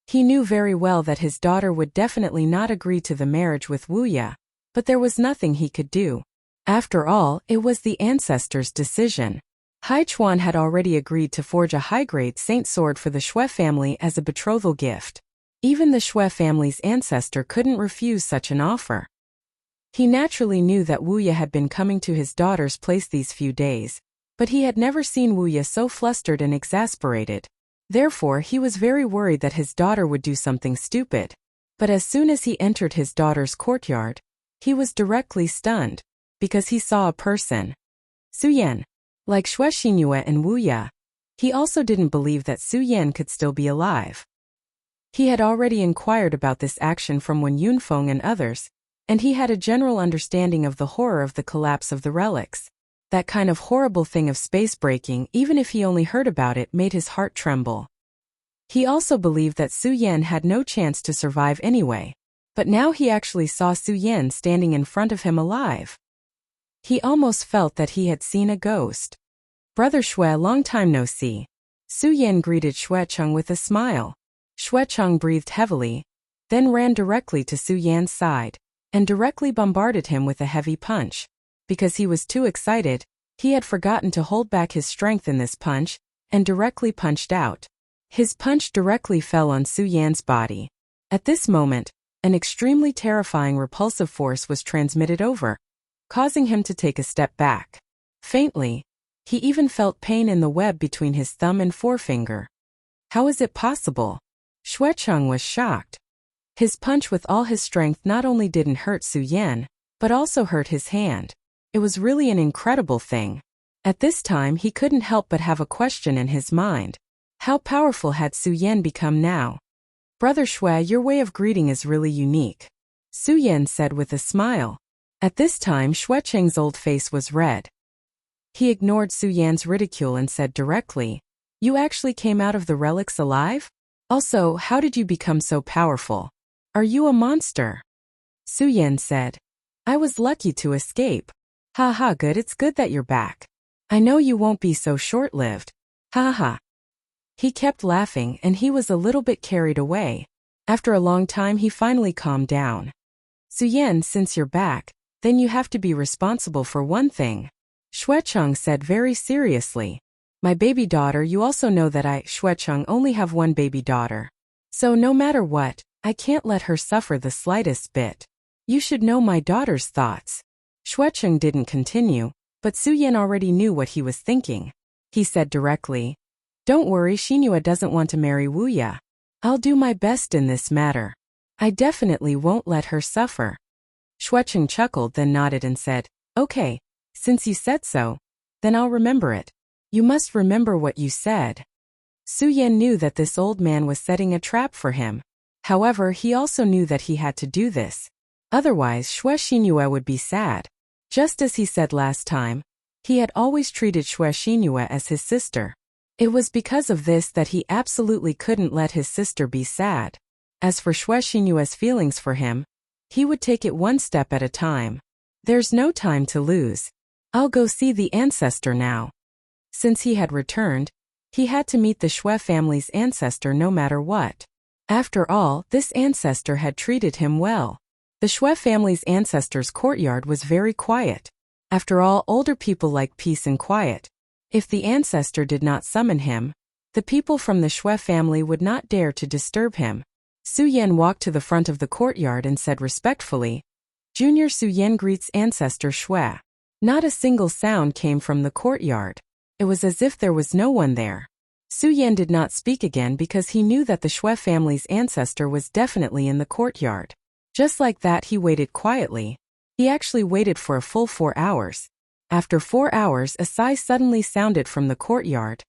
He knew very well that his daughter would definitely not agree to the marriage with Wu Ye, but there was nothing he could do. After all, it was the ancestors' decision. Hai Chuan had already agreed to forge a high-grade saint sword for the Shui family as a betrothal gift. Even the Shui family's ancestor couldn't refuse such an offer. He naturally knew that Wu Ye had been coming to his daughter's place these few days, but he had never seen Wu Ye so flustered and exasperated. Therefore, he was very worried that his daughter would do something stupid. But as soon as he entered his daughter's courtyard, he was directly stunned, because he saw a person. Su Yan. Like Xue Xinyue and Wu Ye, he also didn't believe that Su Yan could still be alive. He had already inquired about this action from Wen Yunfeng and others, and he had a general understanding of the horror of the collapse of the relics. That kind of horrible thing of space breaking, even if he only heard about it, made his heart tremble. He also believed that Su Yan had no chance to survive anyway, but now he actually saw Su Yan standing in front of him alive. He almost felt that he had seen a ghost. Brother Xue, long time no see. Su Yan greeted Xuecheng with a smile. Xuecheng breathed heavily, then ran directly to Su Yan's side, and directly bombarded him with a heavy punch. Because he was too excited, he had forgotten to hold back his strength in this punch, and directly punched out. His punch directly fell on Su Yan's body. At this moment, an extremely terrifying repulsive force was transmitted over, causing him to take a step back. Faintly, he even felt pain in the web between his thumb and forefinger. How is it possible? Xuecheng was shocked. His punch with all his strength not only didn't hurt Su Yan, but also hurt his hand. It was really an incredible thing. At this time he couldn't help but have a question in his mind. How powerful had Su Yan become now? Brother Xue, your way of greeting is really unique, Su Yan said with a smile. At this time Xuecheng's old face was red. He ignored Su Yan's ridicule and said directly, "You actually came out of the relics alive? Also, how did you become so powerful? Are you a monster?" Su Yan said, "I was lucky to escape. Ha ha, good, it's good that you're back. I know you won't be so short-lived. Ha ha." He kept laughing and he was a little bit carried away. After a long time he finally calmed down. "Su Yan, since you're back, then you have to be responsible for one thing," Xuecheng said very seriously. "My baby daughter, you also know that I, Xuecheng, only have one baby daughter. So no matter what, I can't let her suffer the slightest bit. You should know my daughter's thoughts." Xuecheng didn't continue, but Su Yan already knew what he was thinking. He said directly, "Don't worry, Xinhua doesn't want to marry Wu Ye. I'll do my best in this matter. I definitely won't let her suffer." Xuecheng chuckled, then nodded and said, "Okay, since you said so, then I'll remember it." "You must remember what you said." Su Yan knew that this old man was setting a trap for him. However, he also knew that he had to do this. Otherwise, Xue Xinyue would be sad. Just as he said last time, he had always treated Xue Xinyue as his sister. It was because of this that he absolutely couldn't let his sister be sad. As for Xue Xinyue's feelings for him, he would take it one step at a time. There's no time to lose. I'll go see the ancestor now. Since he had returned, he had to meet the Xue family's ancestor no matter what. After all, this ancestor had treated him well. The Xue family's ancestor's courtyard was very quiet. After all, older people like peace and quiet. If the ancestor did not summon him, The people from the Shui family would not dare to disturb him. Su Yan walked to the front of the courtyard and said respectfully, "Junior Su Yan greets ancestor Shui." Not a single sound came from the courtyard. It was as if there was no one there. Su Yan did not speak again because he knew that the Shui family's ancestor was definitely in the courtyard. Just like that, he waited quietly. He actually waited for a full 4 hours. After 4 hours, a sigh suddenly sounded from the courtyard.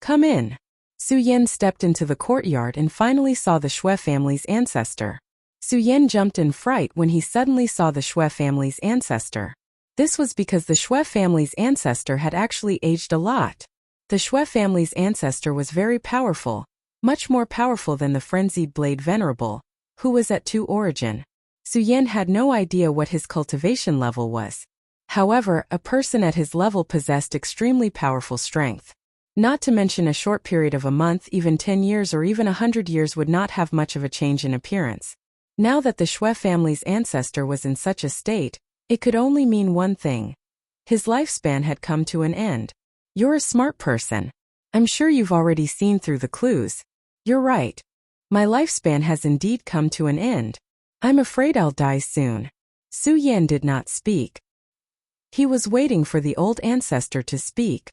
"Come in." Su Yan stepped into the courtyard and finally saw the Shui family's ancestor. Su Yan jumped in fright when he suddenly saw the Shui family's ancestor. This was because the Shui family's ancestor had actually aged a lot. The Shui family's ancestor was very powerful, much more powerful than the frenzied blade venerable, who was at 2 origin. Su Yan had no idea what his cultivation level was. However, a person at his level possessed extremely powerful strength. Not to mention a short period of a month, even 10 years or even 100 years would not have much of a change in appearance. Now that the Shui family's ancestor was in such a state, it could only mean one thing. His lifespan had come to an end. "You're a smart person. I'm sure you've already seen through the clues. You're right. My lifespan has indeed come to an end. I'm afraid I'll die soon." Su Yan did not speak. He was waiting for the old ancestor to speak.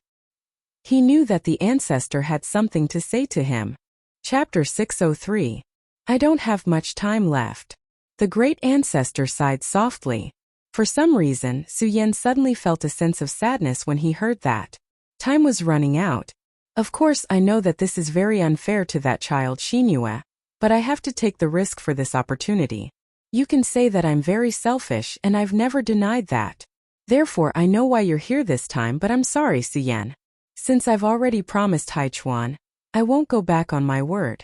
He knew that the ancestor had something to say to him. Chapter 603. I don't have much time left. The great ancestor sighed softly. For some reason, Su Yan suddenly felt a sense of sadness when he heard that. Time was running out. Of course, I know that this is very unfair to that child Xinue, but I have to take the risk for this opportunity. You can say that I'm very selfish, and I've never denied that. Therefore, I know why you're here this time, but I'm sorry, Su Yan. Since I've already promised Haichuan, I won't go back on my word.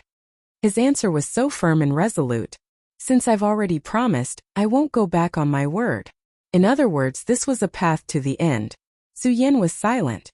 His answer was so firm and resolute. Since I've already promised, I won't go back on my word. In other words, this was a path to the end. Su Yan was silent.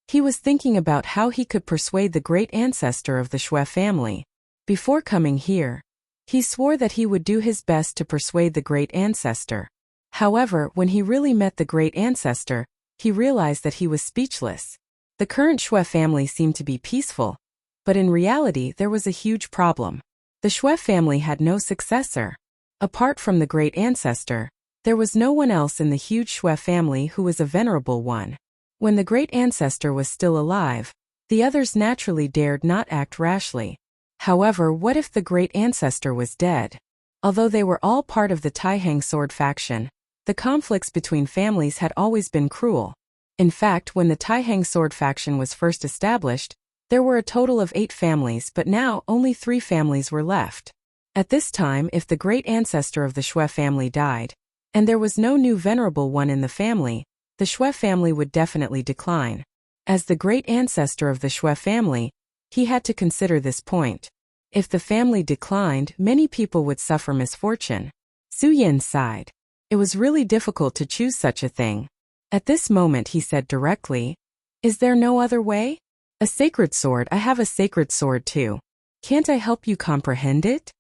He was thinking about how he could persuade the great ancestor of the Shui family. Before coming here, he swore that he would do his best to persuade the great ancestor. However, when he really met the great ancestor, he realized that he was speechless. The current Shui family seemed to be peaceful, but in reality there was a huge problem. The Shui family had no successor. Apart from the great ancestor, there was no one else in the huge Shui family who was a venerable one. When the great ancestor was still alive, the others naturally dared not act rashly. However, what if the great ancestor was dead? Although they were all part of the Taihang sword faction, the conflicts between families had always been cruel. In fact, when the Taihang sword faction was first established, there were a total of 8 families, but now only 3 families were left. At this time, if the great ancestor of the Shui family died, and there was no new venerable one in the family, the Shui family would definitely decline. As the great ancestor of the Shui family, he had to consider this point. If the family declined, many people would suffer misfortune. Su Yan sighed. It was really difficult to choose such a thing. At this moment he said directly, "Is there no other way?" "A sacred sword. I have a sacred sword too. Can't I help you comprehend it?"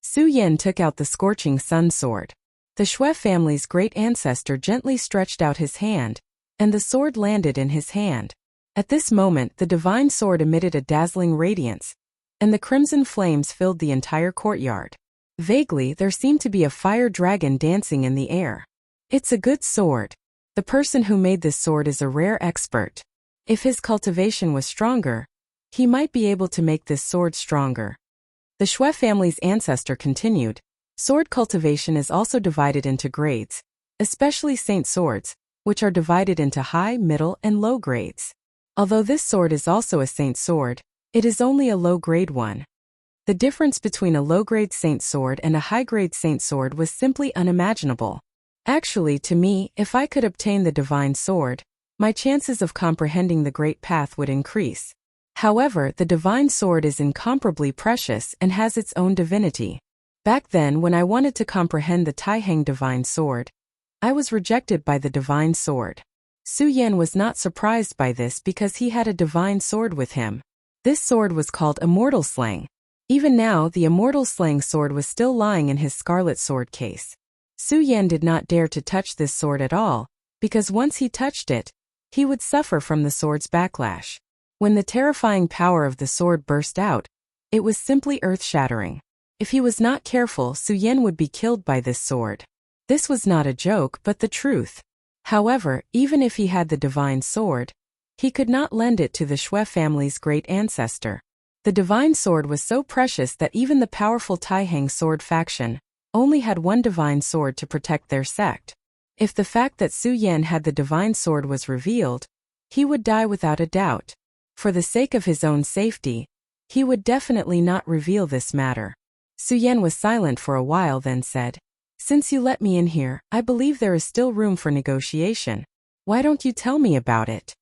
Su Yan took out the scorching sun sword. The Shui family's great ancestor gently stretched out his hand, and the sword landed in his hand. At this moment, the divine sword emitted a dazzling radiance, and the crimson flames filled the entire courtyard. Vaguely, there seemed to be a fire dragon dancing in the air. It's a good sword. The person who made this sword is a rare expert. If his cultivation was stronger, he might be able to make this sword stronger. The Shui family's ancestor continued. Sword cultivation is also divided into grades, especially saint swords, which are divided into high, middle, and low grades. Although this sword is also a saint sword, it is only a low-grade one. The difference between a low-grade saint sword and a high-grade saint sword was simply unimaginable. Actually, to me, if I could obtain the divine sword, my chances of comprehending the great path would increase. However, the divine sword is incomparably precious and has its own divinity. Back then, when I wanted to comprehend the Taihang divine sword, I was rejected by the divine sword. Su Yan was not surprised by this because he had a divine sword with him. This sword was called Immortal Slang. Even now, the Immortal Slang sword was still lying in his scarlet sword case. Su Yan did not dare to touch this sword at all, because once he touched it, he would suffer from the sword's backlash. When the terrifying power of the sword burst out, it was simply earth-shattering. If he was not careful, Su Yan would be killed by this sword. This was not a joke, but the truth. However, even if he had the divine sword, he could not lend it to the Shui family's great ancestor. The divine sword was so precious that even the powerful Taihang sword faction only had one divine sword to protect their sect. If the fact that Su Yan had the divine sword was revealed, he would die without a doubt. For the sake of his own safety, he would definitely not reveal this matter. Su Yan was silent for a while, then said, "Since you let me in here, I believe there is still room for negotiation. Why don't you tell me about it?"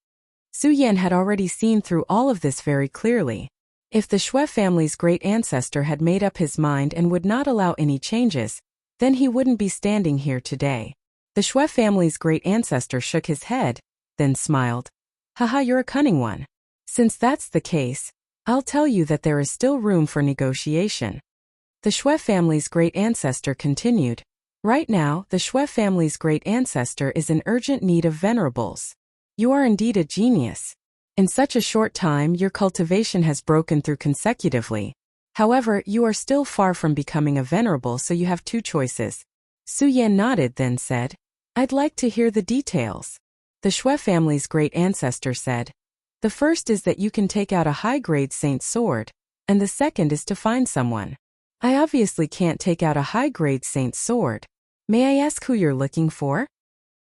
Su Yan had already seen through all of this very clearly. If the Shui family's great ancestor had made up his mind and would not allow any changes, then he wouldn't be standing here today. The Shui family's great ancestor shook his head, then smiled. "Haha, you're a cunning one. Since that's the case, I'll tell you that there is still room for negotiation." The Shui family's great ancestor continued. "Right now, the Shui family's great ancestor is in urgent need of venerables. You are indeed a genius. In such a short time, your cultivation has broken through consecutively. However, you are still far from becoming a venerable, so you have two choices." Su Yan nodded, then said, "I'd like to hear the details." The Shui family's great ancestor said, "The first is that you can take out a high-grade saint sword, and the second is to find someone." "I obviously can't take out a high-grade saint sword. May I ask who you're looking for?"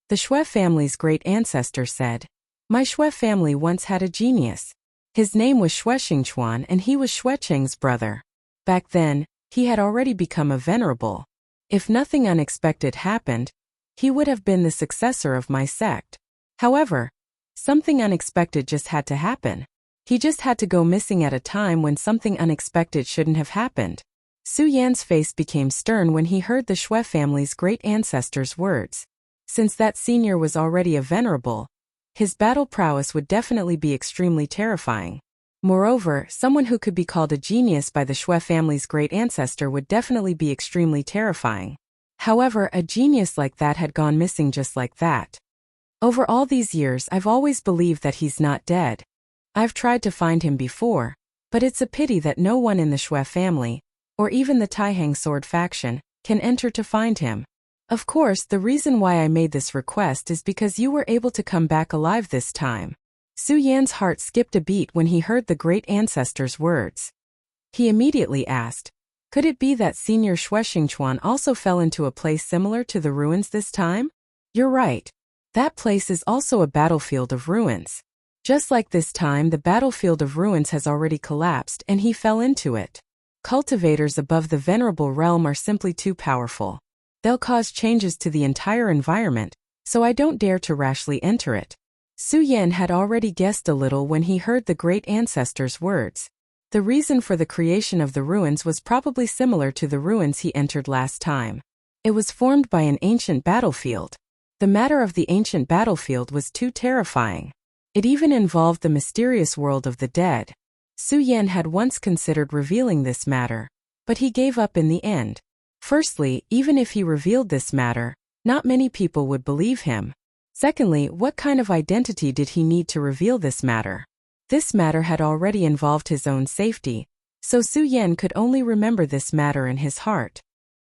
The Shui family's great ancestor said, "My Shui family once had a genius. His name was Shui Xingchuan, and he was Shui Cheng's brother. Back then, he had already become a venerable. If nothing unexpected happened, he would have been the successor of my sect. However, something unexpected just had to happen. He just had to go missing at a time when something unexpected shouldn't have happened." Su Yan's face became stern when he heard the Shui family's great ancestor's words. Since that senior was already a venerable, his battle prowess would definitely be extremely terrifying. Moreover, someone who could be called a genius by the Shui family's great ancestor would definitely be extremely terrifying. However, a genius like that had gone missing just like that. "Over all these years, I've always believed that he's not dead. I've tried to find him before, but it's a pity that no one in the Shui family, or even the Taihang sword faction, can enter to find him. Of course, the reason why I made this request is because you were able to come back alive this time." Su Yan's heart skipped a beat when he heard the great ancestor's words. He immediately asked, "Could it be that Senior Shui Xingchuan also fell into a place similar to the ruins this time?" "You're right. That place is also a battlefield of ruins. Just like this time, the battlefield of ruins has already collapsed and he fell into it. Cultivators above the venerable realm are simply too powerful. They'll cause changes to the entire environment, so I don't dare to rashly enter it." Su Yan had already guessed a little when he heard the great ancestor's words. The reason for the creation of the ruins was probably similar to the ruins he entered last time. It was formed by an ancient battlefield. The matter of the ancient battlefield was too terrifying. It even involved the mysterious world of the dead. Su Yan had once considered revealing this matter, but he gave up in the end. Firstly, even if he revealed this matter, not many people would believe him. Secondly, what kind of identity did he need to reveal this matter? This matter had already involved his own safety, so Su Yan could only remember this matter in his heart.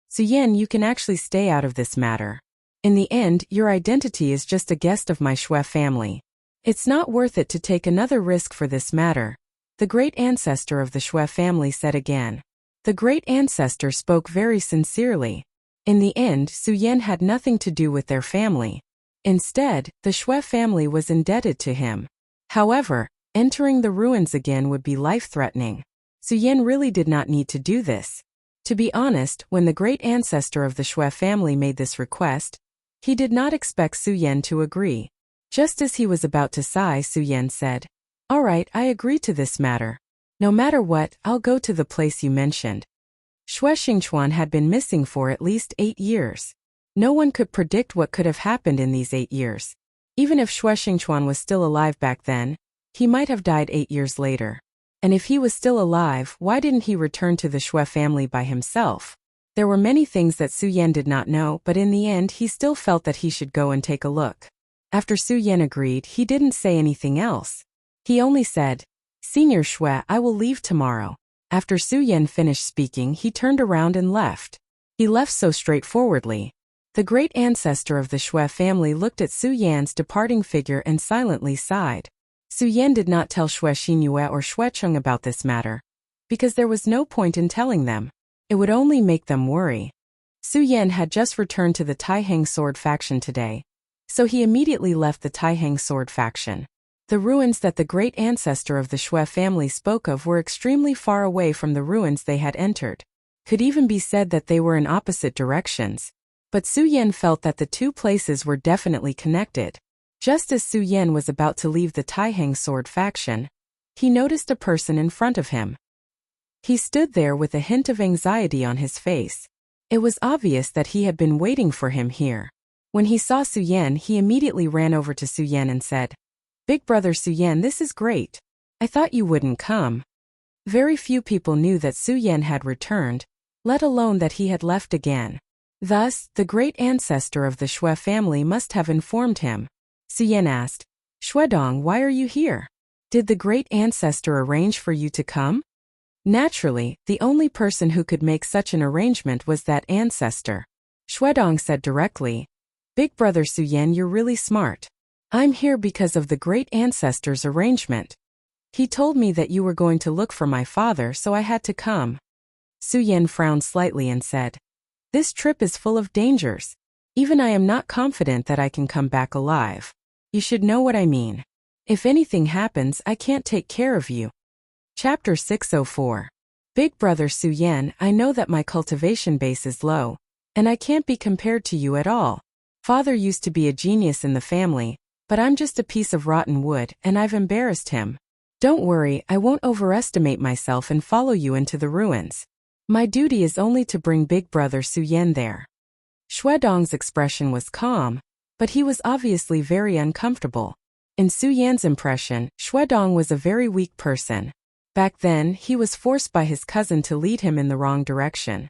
"Su Yan, you can actually stay out of this matter. In the end, your identity is just a guest of my Shui family. It's not worth it to take another risk for this matter," the great ancestor of the Shui family said again. The great ancestor spoke very sincerely. In the end, Su Yan had nothing to do with their family. Instead, the Shui family was indebted to him. However, entering the ruins again would be life-threatening. Su Yan really did not need to do this. To be honest, when the great ancestor of the Shui family made this request, he did not expect Su Yan to agree. Just as he was about to sigh, Su Yan said, "All right, I agree to this matter. No matter what, I'll go to the place you mentioned." Shui Xingchuan had been missing for at least 8 years. No one could predict what could have happened in these 8 years. Even if Shui Xingchuan was still alive back then, he might have died 8 years later. And if he was still alive, why didn't he return to the Shui family by himself? There were many things that Su Yan did not know, but in the end he still felt that he should go and take a look. After Su Yan agreed, he didn't say anything else. He only said, Senior Shui, I will leave tomorrow. After Su Yan finished speaking, he turned around and left. He left so straightforwardly. The great ancestor of the Shui family looked at Su Yan's departing figure and silently sighed. Su Yan did not tell Shui Xinyue or Shui Cheng about this matter, because there was no point in telling them. It would only make them worry. Su Yan had just returned to the Taihang sword faction today, so he immediately left the Taihang sword faction. The ruins that the great ancestor of the Shui family spoke of were extremely far away from the ruins they had entered. Could even be said that they were in opposite directions. But Su Yan felt that the two places were definitely connected. Just as Su Yan was about to leave the Taihang sword faction, he noticed a person in front of him. He stood there with a hint of anxiety on his face. It was obvious that he had been waiting for him here. When he saw Su Yan, he immediately ran over to Su Yan and said, "Big brother Su Yan, this is great. I thought you wouldn't come." Very few people knew that Su Yan had returned, let alone that he had left again. Thus, the great ancestor of the Shui family must have informed him. Su Yan asked, "Shuedong, why are you here? Did the great ancestor arrange for you to come?" Naturally, the only person who could make such an arrangement was that ancestor. Shuedong said directly, "Big brother Su Yan, you're really smart. I'm here because of the great ancestor's arrangement. He told me that you were going to look for my father, so I had to come." Su Yan frowned slightly and said, "This trip is full of dangers. Even I am not confident that I can come back alive. You should know what I mean. If anything happens, I can't take care of you." Chapter 604. Big brother Su Yan, I know that my cultivation base is low, and I can't be compared to you at all. Father used to be a genius in the family, but I'm just a piece of rotten wood, and I've embarrassed him. Don't worry, I won't overestimate myself and follow you into the ruins. My duty is only to bring big brother Su Yan there. Shuedong's expression was calm, but he was obviously very uncomfortable. In Su Yan's impression, Shuedong was a very weak person. Back then, he was forced by his cousin to lead him in the wrong direction.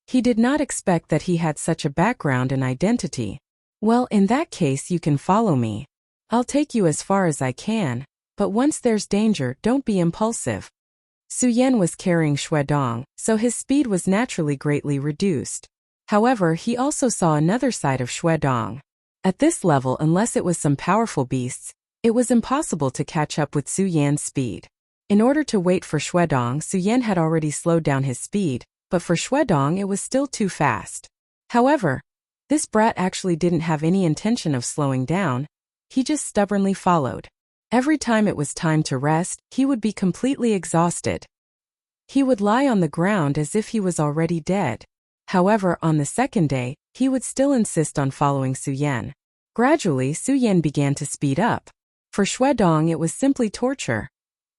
He did not expect that he had such a background and identity. "Well, in that case you can follow me. I'll take you as far as I can, but once there's danger, don't be impulsive." Su Yan was carrying Shuedong, so his speed was naturally greatly reduced. However, he also saw another side of Shuedong. At this level, unless it was some powerful beasts, it was impossible to catch up with Su Yan's speed. In order to wait for Shuedong, Su Yan had already slowed down his speed, but for Shuedong it was still too fast. However, this brat actually didn't have any intention of slowing down. He just stubbornly followed. Every time it was time to rest, he would be completely exhausted. He would lie on the ground as if he was already dead. However, on the second day, he would still insist on following Su Yan. Gradually, Su Yan began to speed up. For Shuedong, it was simply torture.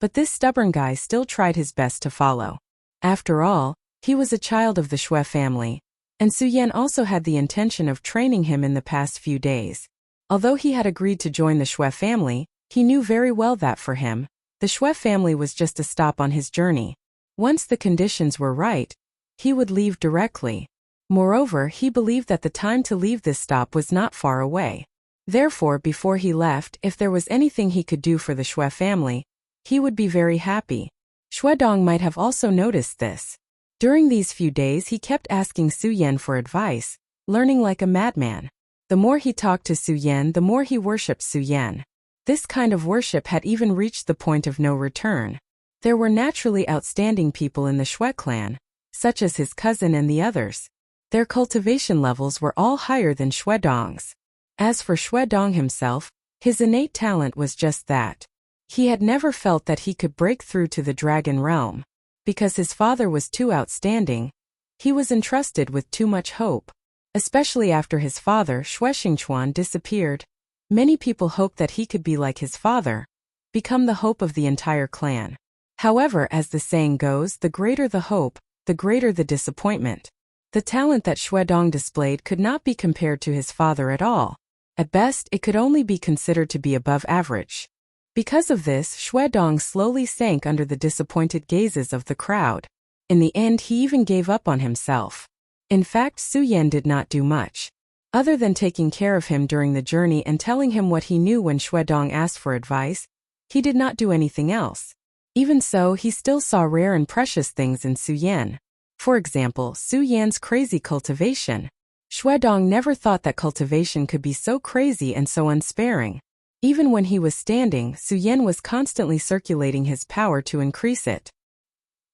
But this stubborn guy still tried his best to follow. After all, he was a child of the Shui family, and Su Yan also had the intention of training him in the past few days. Although he had agreed to join the Shui family, he knew very well that for him, the Shui family was just a stop on his journey. Once the conditions were right, he would leave directly. Moreover, he believed that the time to leave this stop was not far away. Therefore, before he left, if there was anything he could do for the Shui family, he would be very happy. Shuedong might have also noticed this. During these few days, he kept asking Su Yan for advice, learning like a madman. The more he talked to Su Yan, the more he worshipped Su Yan. This kind of worship had even reached the point of no return. There were naturally outstanding people in the Shui clan, such as his cousin and the others. Their cultivation levels were all higher than Shuedong's. As for Shuedong himself, his innate talent was just that. He had never felt that he could break through to the dragon realm. Because his father was too outstanding, he was entrusted with too much hope. Especially after his father, Shui Xingchuan, disappeared, many people hoped that he could be like his father, become the hope of the entire clan. However, as the saying goes, the greater the hope, the greater the disappointment. The talent that Shuedong displayed could not be compared to his father at all. At best, it could only be considered to be above average. Because of this, Shuedong slowly sank under the disappointed gazes of the crowd. In the end, he even gave up on himself. In fact, Su Yan did not do much. Other than taking care of him during the journey and telling him what he knew when Shuedong asked for advice, he did not do anything else. Even so, he still saw rare and precious things in Su Yan. For example, Su Yan's crazy cultivation. Shuedong never thought that cultivation could be so crazy and so unsparing. Even when he was standing, Su Yan was constantly circulating his power to increase it.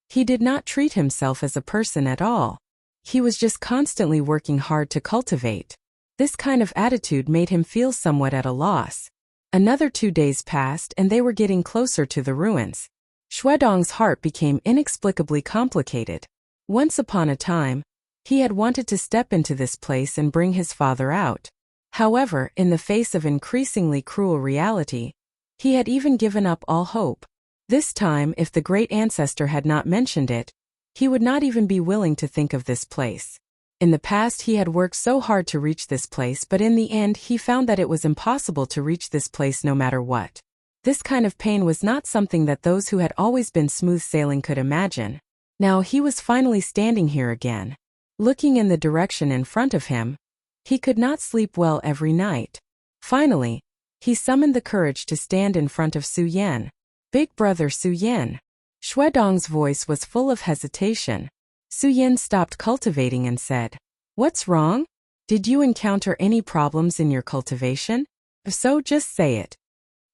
He did not treat himself as a person at all. He was just constantly working hard to cultivate. This kind of attitude made him feel somewhat at a loss. Another 2 days passed and they were getting closer to the ruins. Shuedong's heart became inexplicably complicated. Once upon a time, he had wanted to step into this place and bring his father out. However, in the face of increasingly cruel reality, he had even given up all hope. This time, if the great ancestor had not mentioned it, he would not even be willing to think of this place. In the past he had worked so hard to reach this place, but in the end he found that it was impossible to reach this place no matter what. This kind of pain was not something that those who had always been smooth sailing could imagine. Now he was finally standing here again. Looking in the direction in front of him, he could not sleep well every night. Finally, he summoned the courage to stand in front of Su Yan. Big brother Su Yan. Shuedong's voice was full of hesitation. Su Yan stopped cultivating and said, "What's wrong? Did you encounter any problems in your cultivation? If so, just say it."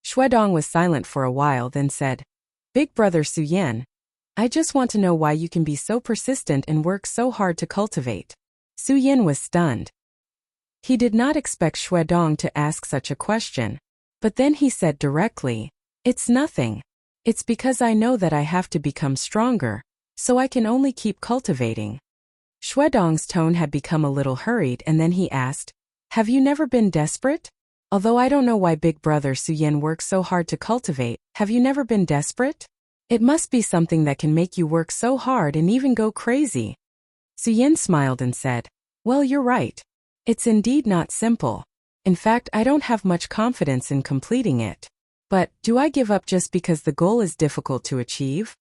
Shuedong was silent for a while, then said, "Big brother Su Yan, I just want to know why you can be so persistent and work so hard to cultivate." Su Yan was stunned. He did not expect Shuedong to ask such a question. But then he said directly, "It's nothing. It's because I know that I have to become stronger, so I can only keep cultivating." Shuedong's tone had become a little hurried and then he asked, "Have you never been desperate? Although I don't know why big brother Su Yan works so hard to cultivate, have you never been desperate? It must be something that can make you work so hard and even go crazy." Su Yan smiled and said, "Well, you're right. It's indeed not simple. In fact, I don't have much confidence in completing it. But, do I give up just because the goal is difficult to achieve?"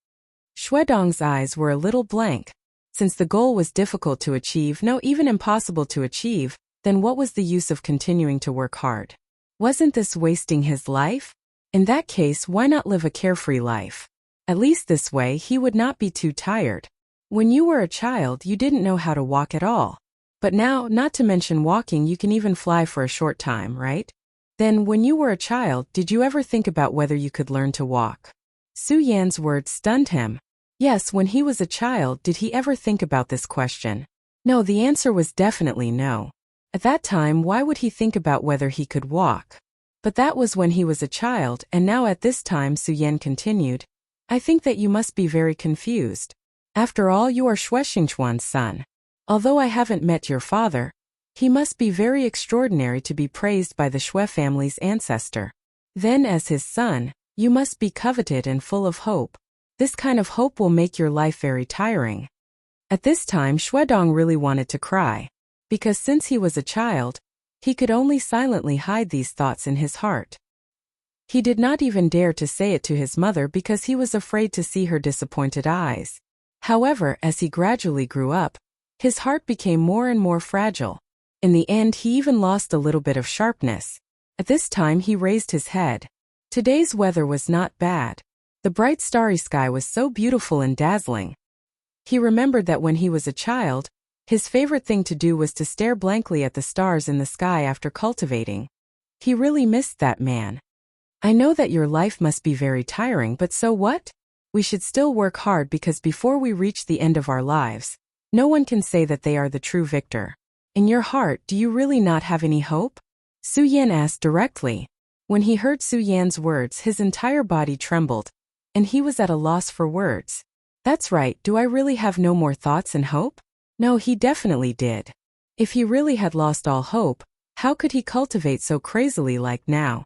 Shuedong's eyes were a little blank. Since the goal was difficult to achieve, no, even impossible to achieve, then what was the use of continuing to work hard? Wasn't this wasting his life? In that case, why not live a carefree life? At least this way he would not be too tired. When you were a child, you didn't know how to walk at all. But now, not to mention walking, you can even fly for a short time, right? Then, when you were a child, did you ever think about whether you could learn to walk? Su Yan's words stunned him. Yes, when he was a child, did he ever think about this question? No, the answer was definitely no. At that time, why would he think about whether he could walk? But that was when he was a child, and now at this time Su Yan continued, "I think that you must be very confused. After all, you are Shuexingchuan's son. Although I haven't met your father, he must be very extraordinary to be praised by the Shui family's ancestor. Then as his son, you must be coveted and full of hope. This kind of hope will make your life very tiring." At this time Shuedong really wanted to cry. Because since he was a child, he could only silently hide these thoughts in his heart. He did not even dare to say it to his mother because he was afraid to see her disappointed eyes. However, as he gradually grew up, his heart became more and more fragile. In the end, he even lost a little bit of sharpness. At this time he raised his head. Today's weather was not bad. The bright starry sky was so beautiful and dazzling. He remembered that when he was a child, his favorite thing to do was to stare blankly at the stars in the sky after cultivating. He really missed that man. "I know that your life must be very tiring, but so what? We should still work hard because before we reach the end of our lives, no one can say that they are the true victor. In your heart, do you really not have any hope?" Su Yan asked directly. When he heard Su Yan's words, his entire body trembled, and he was at a loss for words. That's right, do I really have no more thoughts and hope? No, he definitely did. If he really had lost all hope, how could he cultivate so crazily like now?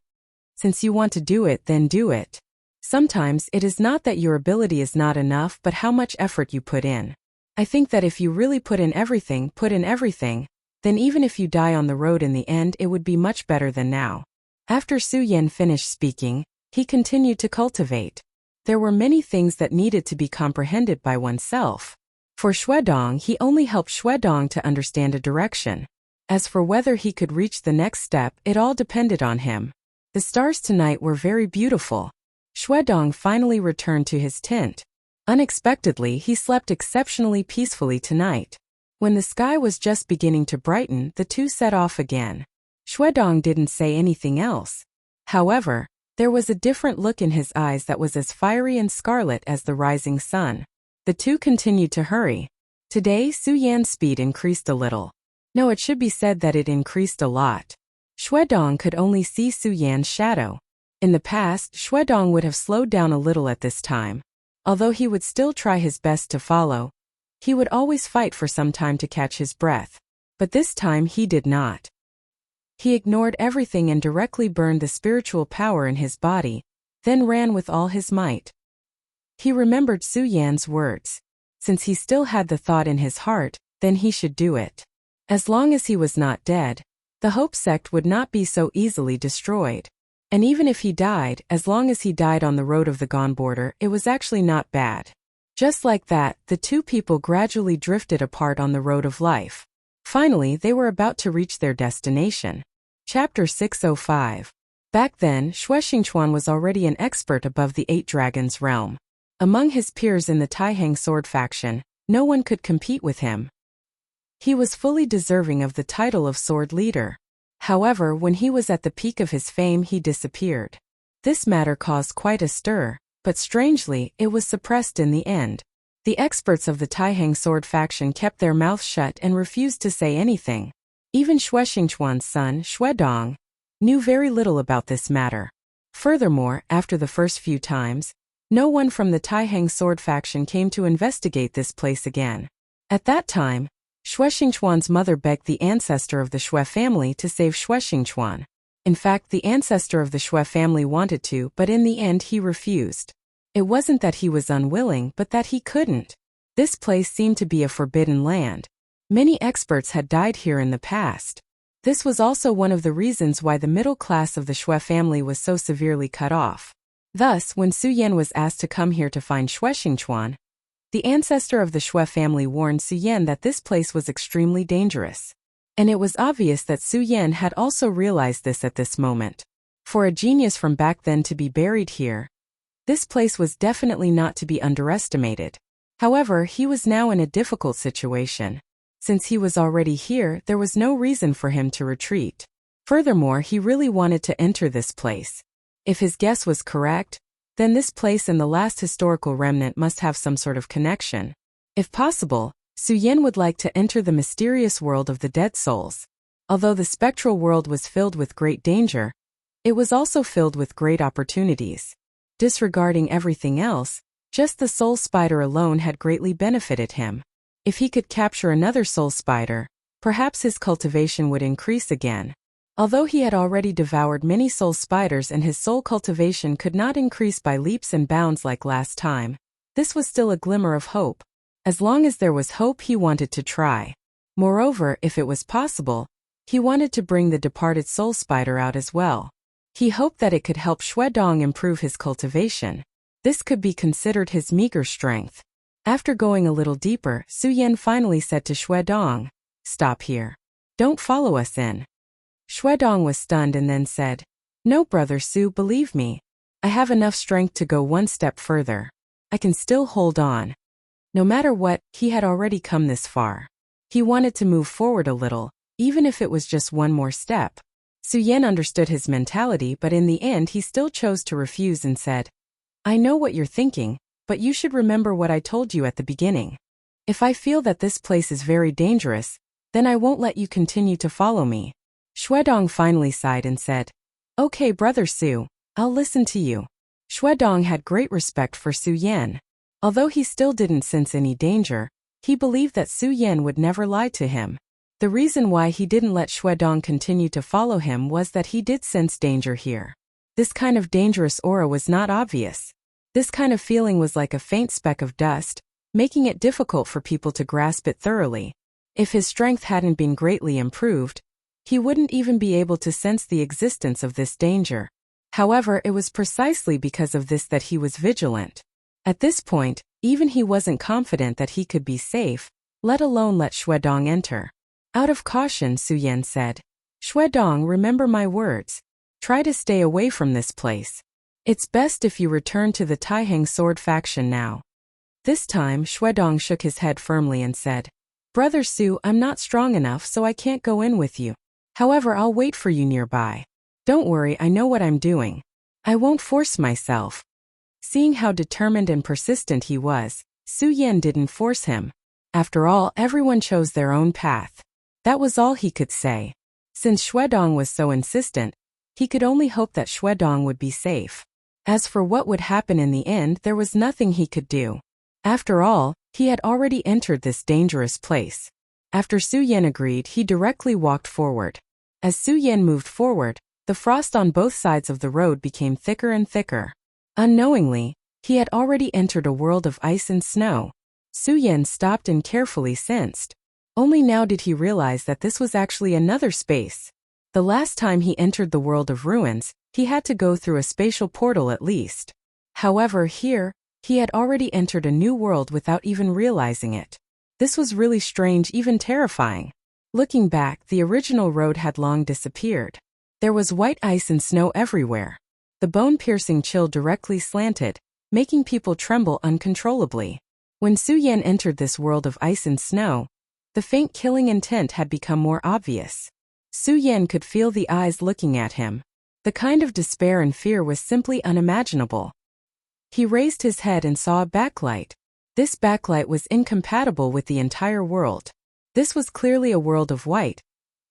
Since you want to do it, then do it. Sometimes it is not that your ability is not enough, but how much effort you put in. I think that if you really put in everything, then even if you die on the road in the end, it would be much better than now. After Su Yan finished speaking, he continued to cultivate. There were many things that needed to be comprehended by oneself. For Shuedong, he only helped Shuedong to understand a direction. As for whether he could reach the next step, it all depended on him. The stars tonight were very beautiful. Dong finally returned to his tent. Unexpectedly, he slept exceptionally peacefully tonight. When the sky was just beginning to brighten, the two set off again. Dong didn't say anything else. However, there was a different look in his eyes that was as fiery and scarlet as the rising sun. The two continued to hurry. Today, Su Yan's speed increased a little. No, it should be said that it increased a lot. Dong could only see Su Yan's shadow. In the past, Dong would have slowed down a little at this time. Although he would still try his best to follow, he would always fight for some time to catch his breath. But this time he did not. He ignored everything and directly burned the spiritual power in his body, then ran with all his might. He remembered Su Yan's words. Since he still had the thought in his heart, then he should do it. As long as he was not dead, the Hope sect would not be so easily destroyed. And even if he died, as long as he died on the road of the Gone border, it was actually not bad. Just like that, the two people gradually drifted apart on the road of life. Finally, they were about to reach their destination. Chapter 605. Back then, Xingchuan was already an expert above the 8 Dragons realm. Among his peers in the Taihang sword faction, no one could compete with him. He was fully deserving of the title of sword leader. However, when he was at the peak of his fame, he disappeared. This matter caused quite a stir, but strangely, it was suppressed in the end. The experts of the Taihang sword faction kept their mouths shut and refused to say anything. Even Xingchuan's son, Dong, knew very little about this matter. Furthermore, after the first few times, no one from the Taihang sword faction came to investigate this place again. At that time, Xingchuan's mother begged the ancestor of the Xue family to save Xingchuan. In fact, the ancestor of the Xue family wanted to, but in the end he refused. It wasn't that he was unwilling, but that he couldn't. This place seemed to be a forbidden land. Many experts had died here in the past. This was also one of the reasons why the middle class of the Xue family was so severely cut off. Thus, when Su Yan was asked to come here to find Xingchuan, the ancestor of the Xue family warned Su Yan that this place was extremely dangerous. And it was obvious that Su Yan had also realized this at this moment. For a genius from back then to be buried here, this place was definitely not to be underestimated. However, he was now in a difficult situation. Since he was already here, there was no reason for him to retreat. Furthermore, he really wanted to enter this place. If his guess was correct, then this place and the last historical remnant must have some sort of connection. If possible, Su Yan would like to enter the mysterious world of the dead souls. Although the spectral world was filled with great danger, it was also filled with great opportunities. Disregarding everything else, just the soul spider alone had greatly benefited him. If he could capture another soul spider, perhaps his cultivation would increase again. Although he had already devoured many soul spiders and his soul cultivation could not increase by leaps and bounds like last time, this was still a glimmer of hope. As long as there was hope, he wanted to try. Moreover, if it was possible, he wanted to bring the departed soul spider out as well. He hoped that it could help Dong improve his cultivation. This could be considered his meager strength. After going a little deeper, Su Yan finally said to Dong, "Stop here. Don't follow us in." Dong was stunned and then said, "No, Brother Su, believe me. I have enough strength to go one step further. I can still hold on." No matter what, he had already come this far. He wanted to move forward a little, even if it was just one more step. Su Yan understood his mentality, but in the end he still chose to refuse and said, "I know what you're thinking, but you should remember what I told you at the beginning. If I feel that this place is very dangerous, then I won't let you continue to follow me." Dong finally sighed and said, "Okay, Brother Su, I'll listen to you." Dong had great respect for Su Yan. Although he still didn't sense any danger, he believed that Su Yan would never lie to him. The reason why he didn't let Dong continue to follow him was that he did sense danger here. This kind of dangerous aura was not obvious. This kind of feeling was like a faint speck of dust, making it difficult for people to grasp it thoroughly. If his strength hadn't been greatly improved, he wouldn't even be able to sense the existence of this danger. However, it was precisely because of this that he was vigilant. At this point, even he wasn't confident that he could be safe, let alone let Dong enter. Out of caution, Su Yan said, "Dong, remember my words. Try to stay away from this place. It's best if you return to the Taihang sword faction now. This time, Xuedong shook his head firmly and said, Brother Su, I'm not strong enough so I can't go in with you. However, I'll wait for you nearby. Don't worry, I know what I'm doing. I won't force myself. Seeing how determined and persistent he was, Su Yan didn't force him. After all, everyone chose their own path. That was all he could say. Since Xuedong was so insistent, he could only hope that Xuedong would be safe. As for what would happen in the end, there was nothing he could do. After all, he had already entered this dangerous place. After Su Yan agreed, he directly walked forward. As Su Yan moved forward, the frost on both sides of the road became thicker and thicker. Unknowingly, he had already entered a world of ice and snow. Su Yan stopped and carefully sensed. Only now did he realize that this was actually another space. The last time he entered the world of ruins, he had to go through a spatial portal at least. However, here, he had already entered a new world without even realizing it. This was really strange, even terrifying. Looking back, the original road had long disappeared. There was white ice and snow everywhere. The bone-piercing chill directly slanted, making people tremble uncontrollably. When Su Yan entered this world of ice and snow, the faint killing intent had become more obvious. Su Yan could feel the eyes looking at him. The kind of despair and fear was simply unimaginable. He raised his head and saw a backlight. This backlight was incompatible with the entire world. This was clearly a world of white,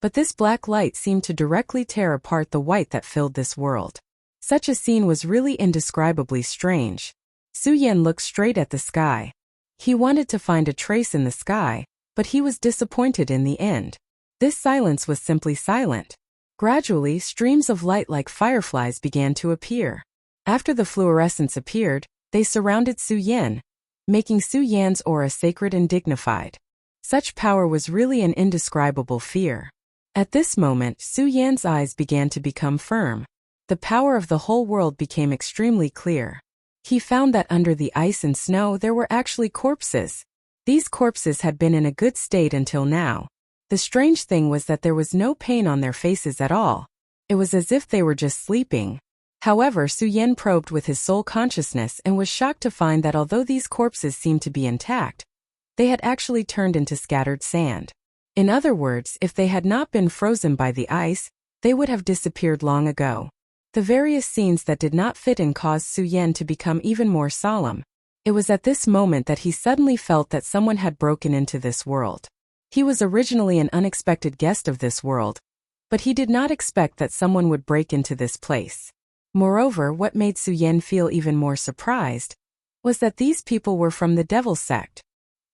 but this black light seemed to directly tear apart the white that filled this world. Such a scene was really indescribably strange. Su Yan looked straight at the sky. He wanted to find a trace in the sky, but he was disappointed in the end. This silence was simply silent. Gradually, streams of light like fireflies began to appear. After the fluorescence appeared, they surrounded Su Yan, making Su Yan's aura sacred and dignified. Such power was really an indescribable fear. At this moment, Su Yan's eyes began to become firm. The power of the whole world became extremely clear. He found that under the ice and snow there were actually corpses. These corpses had been in a good state until now. The strange thing was that there was no pain on their faces at all. It was as if they were just sleeping. However, Su Yan probed with his soul consciousness and was shocked to find that although these corpses seemed to be intact, they had actually turned into scattered sand. In other words, if they had not been frozen by the ice, they would have disappeared long ago. The various scenes that did not fit in caused Su Yan to become even more solemn. It was at this moment that he suddenly felt that someone had broken into this world. He was originally an unexpected guest of this world, but he did not expect that someone would break into this place. Moreover, what made Su Yan feel even more surprised was that these people were from the Devil Sect.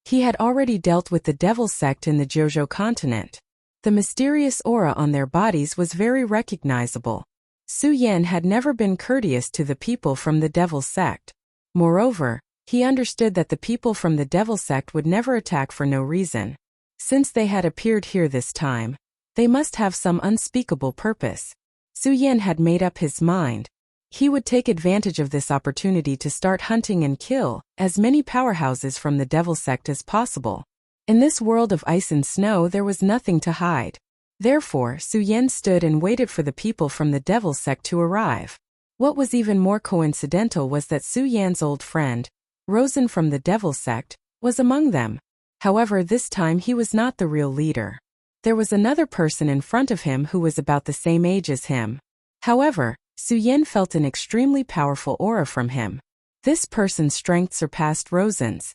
He had already dealt with the Devil Sect in the Jojo continent. The mysterious aura on their bodies was very recognizable. Su Yan had never been courteous to the people from the Devil Sect. Moreover, he understood that the people from the Devil Sect would never attack for no reason. Since they had appeared here this time, they must have some unspeakable purpose. Su Yan had made up his mind. He would take advantage of this opportunity to start hunting and kill as many powerhouses from the Devil Sect as possible. In this world of ice and snow there was nothing to hide. Therefore, Su Yan stood and waited for the people from the Devil Sect to arrive. What was even more coincidental was that Su Yan's old friend, Rosen from the Devil Sect, was among them. However, this time he was not the real leader. There was another person in front of him who was about the same age as him. However, Su Yan felt an extremely powerful aura from him. This person's strength surpassed Rosen's.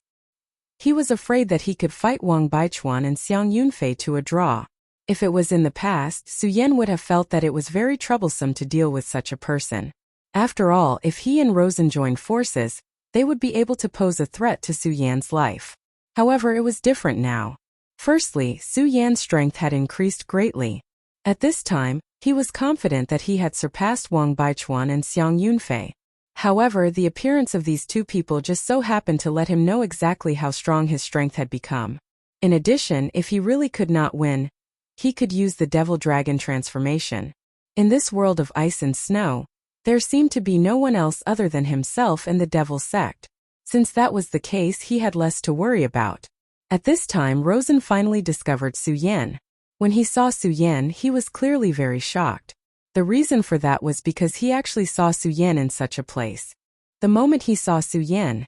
He was afraid that he could fight Wang Baichuan and Xiang Yunfei to a draw. If it was in the past, Su Yan would have felt that it was very troublesome to deal with such a person. After all, if he and Rosen joined forces, they would be able to pose a threat to Su Yan's life. However, it was different now. Firstly, Su Yan's strength had increased greatly. At this time, he was confident that he had surpassed Wang Baichuan and Xiang Yunfei. However, the appearance of these two people just so happened to let him know exactly how strong his strength had become. In addition, if he really could not win, he could use the Devil Dragon transformation. In this world of ice and snow, there seemed to be no one else other than himself and the Devil Sect. Since that was the case, he had less to worry about. At this time, Rosen finally discovered Su Yan. When he saw Su Yan, he was clearly very shocked. The reason for that was because he actually saw Su Yan in such a place. The moment he saw Su Yan,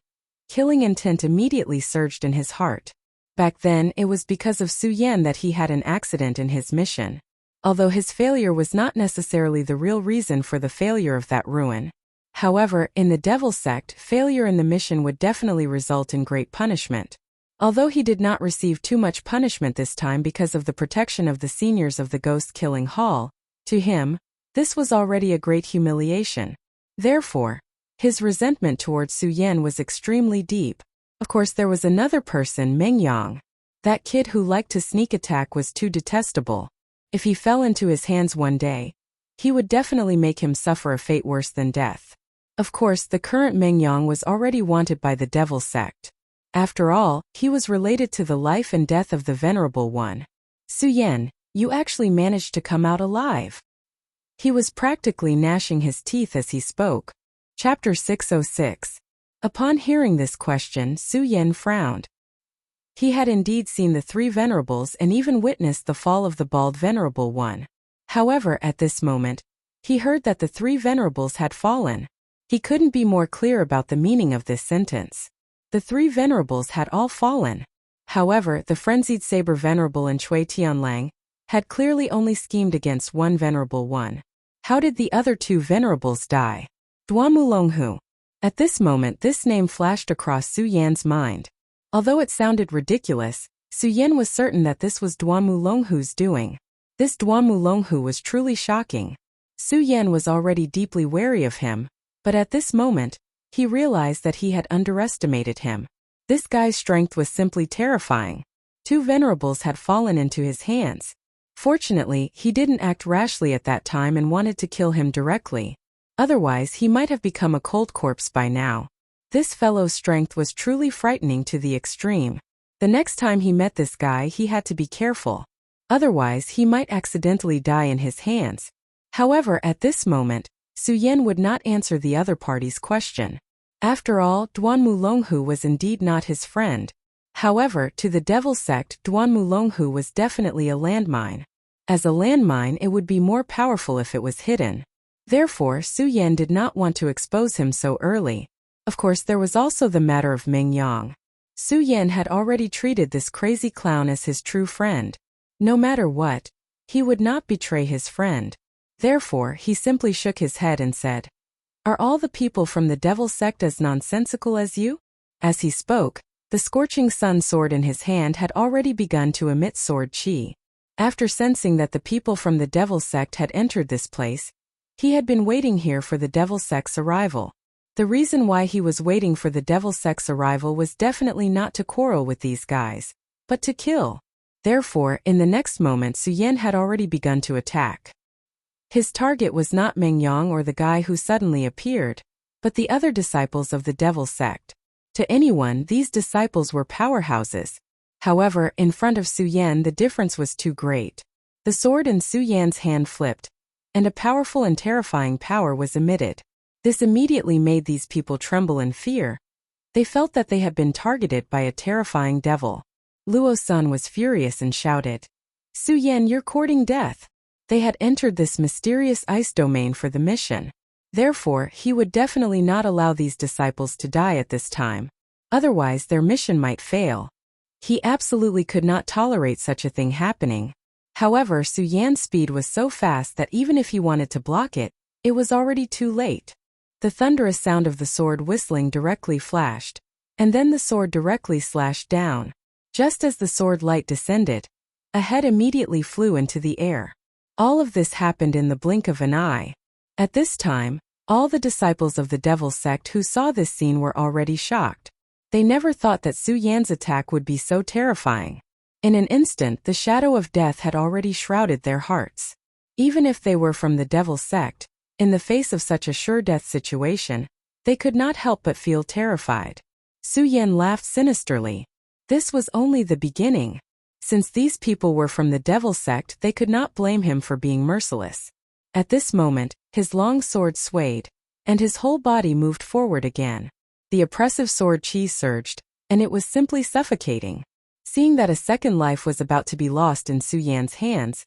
killing intent immediately surged in his heart. Back then, it was because of Su Yan that he had an accident in his mission. Although his failure was not necessarily the real reason for the failure of that ruin. However, in the Devil Sect, failure in the mission would definitely result in great punishment. Although he did not receive too much punishment this time because of the protection of the seniors of the Ghost-Killing Hall, to him, this was already a great humiliation. Therefore, his resentment towards Su Yan was extremely deep. Of course, there was another person, Meng Yang. That kid who liked to sneak attack was too detestable. If he fell into his hands one day, he would definitely make him suffer a fate worse than death. Of course, the current Meng Yang was already wanted by the Devil Sect. After all, he was related to the life and death of the Venerable One. Su Yan, you actually managed to come out alive. He was practically gnashing his teeth as he spoke. Chapter 606. Upon hearing this question, Su Yan frowned. He had indeed seen the three Venerables and even witnessed the fall of the bald Venerable One. However, at this moment, he heard that the three Venerables had fallen. He couldn't be more clear about the meaning of this sentence. The three Venerables had all fallen. However, the frenzied Saber Venerable and Cui Tianlang had clearly only schemed against one Venerable One. How did the other two Venerables die? Duamulonghu. At this moment, this name flashed across Su Yan's mind. Although it sounded ridiculous, Su Yan was certain that this was Duamulonghu's doing. This Duamulonghu was truly shocking. Su Yan was already deeply wary of him, but at this moment, he realized that he had underestimated him. This guy's strength was simply terrifying. Two Venerables had fallen into his hands. Fortunately, he didn't act rashly at that time and wanted to kill him directly. Otherwise, he might have become a cold corpse by now. This fellow's strength was truly frightening to the extreme. The next time he met this guy, he had to be careful. Otherwise, he might accidentally die in his hands. However, at this moment, Su Yan would not answer the other party's question. After all, Duanmulonghu was indeed not his friend. However, to the Devil Sect, Duanmulonghu was definitely a landmine. As a landmine, it would be more powerful if it was hidden. Therefore, Su Yan did not want to expose him so early. Of course, there was also the matter of Meng Yang. Su Yan had already treated this crazy clown as his true friend. No matter what, he would not betray his friend. Therefore, he simply shook his head and said, "Are all the people from the Devil Sect as nonsensical as you?" As he spoke, the scorching sun sword in his hand had already begun to emit sword chi. After sensing that the people from the Devil Sect had entered this place, he had been waiting here for the Devil Sect's arrival. The reason why he was waiting for the Devil Sect's arrival was definitely not to quarrel with these guys, but to kill. Therefore, in the next moment, Su Yan had already begun to attack. His target was not Meng Yang or the guy who suddenly appeared, but the other disciples of the Devil Sect. To anyone, these disciples were powerhouses. However, in front of Su Yan, the difference was too great. The sword in Su Yan's hand flipped, and a powerful and terrifying power was emitted. This immediately made these people tremble in fear. They felt that they had been targeted by a terrifying devil. Luo Sun was furious and shouted, "Su Yan, you're courting death." They had entered this mysterious ice domain for the mission. Therefore, he would definitely not allow these disciples to die at this time. Otherwise, their mission might fail. He absolutely could not tolerate such a thing happening. However, Su Yan's speed was so fast that even if he wanted to block it, it was already too late. The thunderous sound of the sword whistling directly flashed, and then the sword directly slashed down. Just as the sword light descended, a head immediately flew into the air. All of this happened in the blink of an eye. At this time, all the disciples of the Devil Sect who saw this scene were already shocked. They never thought that Su Yan's attack would be so terrifying. In an instant, the shadow of death had already shrouded their hearts. Even if they were from the Devil Sect, in the face of such a sure death situation, they could not help but feel terrified. Su Yan laughed sinisterly. This was only the beginning. Since these people were from the Devil Sect, they could not blame him for being merciless. At this moment, his long sword swayed, and his whole body moved forward again. The oppressive sword chi surged, and it was simply suffocating. Seeing that a second life was about to be lost in Su Yan's hands,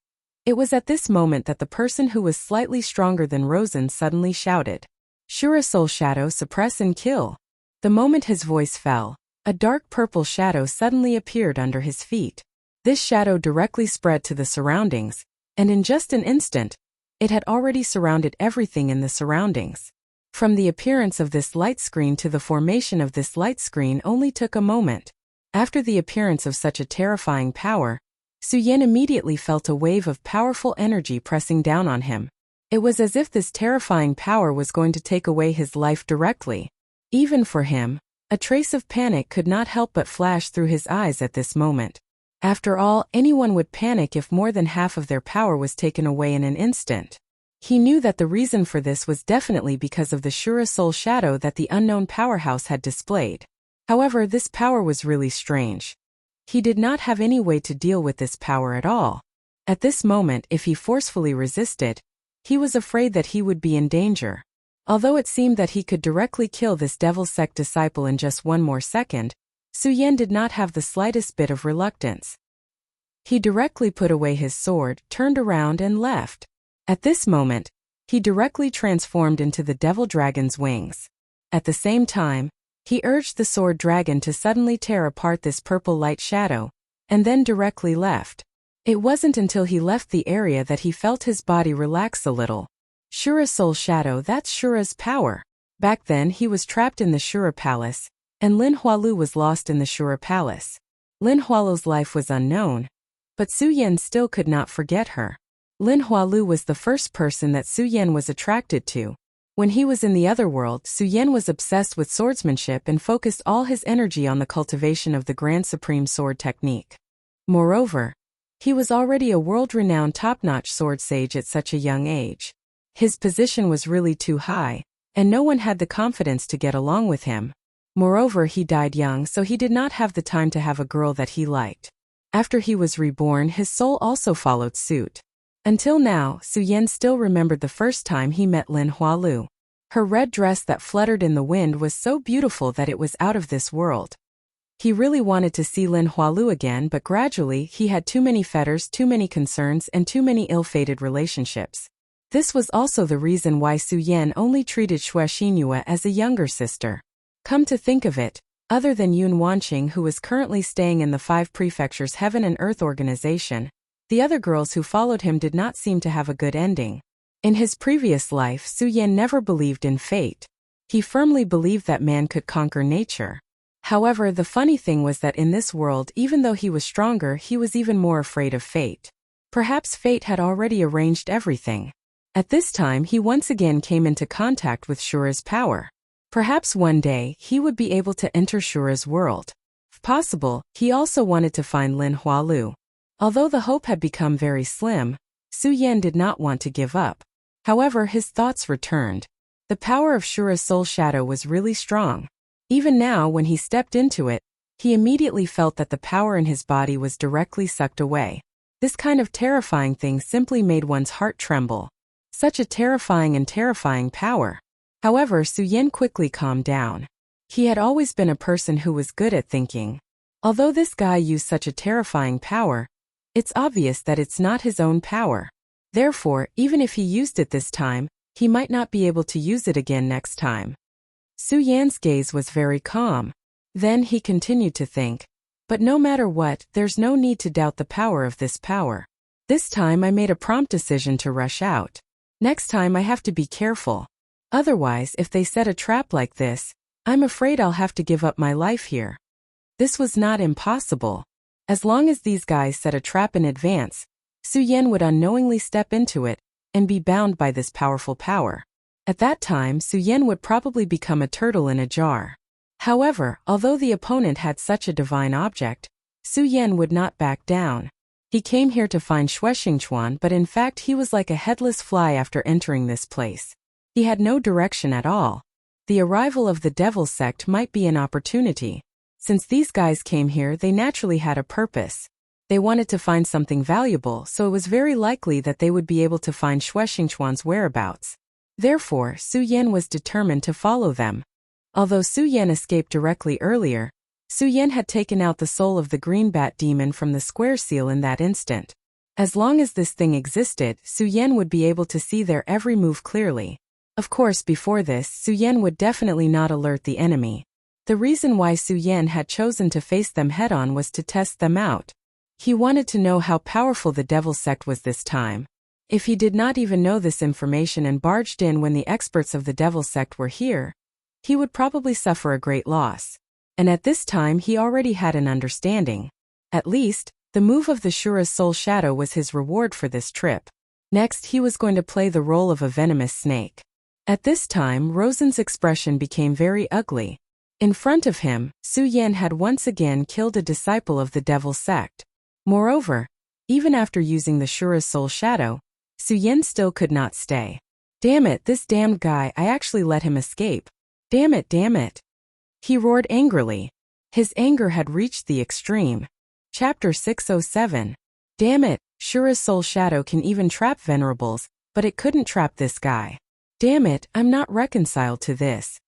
It was at this moment that the person who was slightly stronger than Rosen suddenly shouted, "Shura Soul Shadow, suppress and kill." The moment his voice fell, a dark purple shadow suddenly appeared under his feet. This shadow directly spread to the surroundings, and in just an instant, it had already surrounded everything in the surroundings. From the appearance of this light screen to the formation of this light screen only took a moment. After the appearance of such a terrifying power, Su Yan immediately felt a wave of powerful energy pressing down on him. It was as if this terrifying power was going to take away his life directly. Even for him, a trace of panic could not help but flash through his eyes at this moment. After all, anyone would panic if more than half of their power was taken away in an instant. He knew that the reason for this was definitely because of the Shura Soul Shadow that the unknown powerhouse had displayed. However, this power was really strange. He did not have any way to deal with this power at all. At this moment, if he forcefully resisted, he was afraid that he would be in danger. Although it seemed that he could directly kill this Devil Sect disciple in just one more second, Su Yan did not have the slightest bit of reluctance. He directly put away his sword, turned around and left. At this moment, he directly transformed into the Devil Dragon's wings. At the same time, he urged the Sword Dragon to suddenly tear apart this purple light shadow, and then directly left. It wasn't until he left the area that he felt his body relax a little. Shura Soul Shadow, that's Shura's power. Back then he was trapped in the Shura Palace, and Lin Hualu was lost in the Shura Palace. Lin Hualu's life was unknown, but Su Yan still could not forget her. Lin Hualu was the first person that Su Yan was attracted to. When he was in the other world, Su Yan was obsessed with swordsmanship and focused all his energy on the cultivation of the Grand Supreme Sword technique. Moreover, he was already a world-renowned top-notch sword sage at such a young age. His position was really too high, and no one had the confidence to get along with him. Moreover, he died young, so he did not have the time to have a girl that he liked. After he was reborn, his soul also followed suit. Until now, Su Yan still remembered the first time he met Lin Hualu. Her red dress that fluttered in the wind was so beautiful that it was out of this world. He really wanted to see Lin Hualu again, but gradually he had too many fetters, too many concerns, and too many ill-fated relationships. This was also the reason why Su Yan only treated Xue Xinhua as a younger sister. Come to think of it, other than Yun Wanqing, who was currently staying in the 5 prefectures Heaven and Earth organization, the other girls who followed him did not seem to have a good ending. In his previous life, Su Yan never believed in fate. He firmly believed that man could conquer nature. However, the funny thing was that in this world, even though he was stronger, he was even more afraid of fate. Perhaps fate had already arranged everything. At this time, he once again came into contact with Shura's power. Perhaps one day, he would be able to enter Shura's world. If possible, he also wanted to find Lin Hualu. Although the hope had become very slim, Su Yan did not want to give up. However, his thoughts returned. The power of Shura's soul shadow was really strong. Even now, when he stepped into it, he immediately felt that the power in his body was directly sucked away. This kind of terrifying thing simply made one's heart tremble. Such a terrifying power. However, Su Yan quickly calmed down. He had always been a person who was good at thinking. Although this guy used such a terrifying power, it's obvious that it's not his own power. Therefore, even if he used it this time, he might not be able to use it again next time. Su Yan's gaze was very calm. Then he continued to think. But no matter what, there's no need to doubt the power of this power. This time I made a prompt decision to rush out. Next time I have to be careful. Otherwise, if they set a trap like this, I'm afraid I'll have to give up my life here. This was not impossible. As long as these guys set a trap in advance, Su Yan would unknowingly step into it and be bound by this powerful power. At that time, Su Yan would probably become a turtle in a jar. However, although the opponent had such a divine object, Su Yan would not back down. He came here to find Xue Xingchuan, but in fact he was like a headless fly after entering this place. He had no direction at all. The arrival of the Devil Sect might be an opportunity. Since these guys came here, they naturally had a purpose. They wanted to find something valuable, so it was very likely that they would be able to find Xue Xingchuan's whereabouts. Therefore, Su Yan was determined to follow them. Although Su Yan escaped directly earlier, Su Yan had taken out the soul of the green bat demon from the square seal in that instant. As long as this thing existed, Su Yan would be able to see their every move clearly. Of course, before this, Su Yan would definitely not alert the enemy. The reason why Su Yan had chosen to face them head-on was to test them out. He wanted to know how powerful the devil sect was this time. If he did not even know this information and barged in when the experts of the devil sect were here, he would probably suffer a great loss. And at this time he already had an understanding. At least, the move of the Shura's soul shadow was his reward for this trip. Next, he was going to play the role of a venomous snake. At this time, Rosen's expression became very ugly. In front of him, Su Yan had once again killed a disciple of the devil sect. Moreover, even after using the Shura's soul shadow, Su Yan still could not stay. Damn it, this damned guy, I actually let him escape. Damn it, damn it. He roared angrily. His anger had reached the extreme. Chapter 607. Damn it, Shura's soul shadow can even trap venerables, but it couldn't trap this guy. Damn it, I'm not reconciled to this.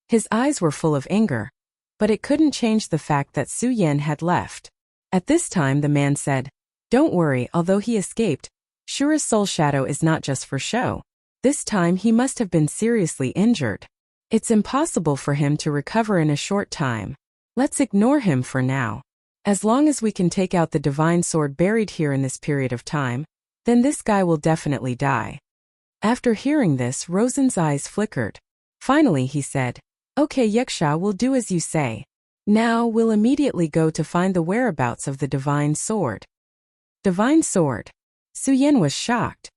His eyes were full of anger, but it couldn't change the fact that Su Yan had left. At this time the man said, "Don't worry, although he escaped, Shura's soul shadow is not just for show. This time he must have been seriously injured. It's impossible for him to recover in a short time. Let's ignore him for now. As long as we can take out the divine sword buried here in this period of time, then this guy will definitely die." After hearing this, Rosen's eyes flickered. Finally he said, "Okay, Yaksha, we'll do as you say. Now we'll immediately go to find the whereabouts of the divine sword." Divine sword? Su Yan was shocked.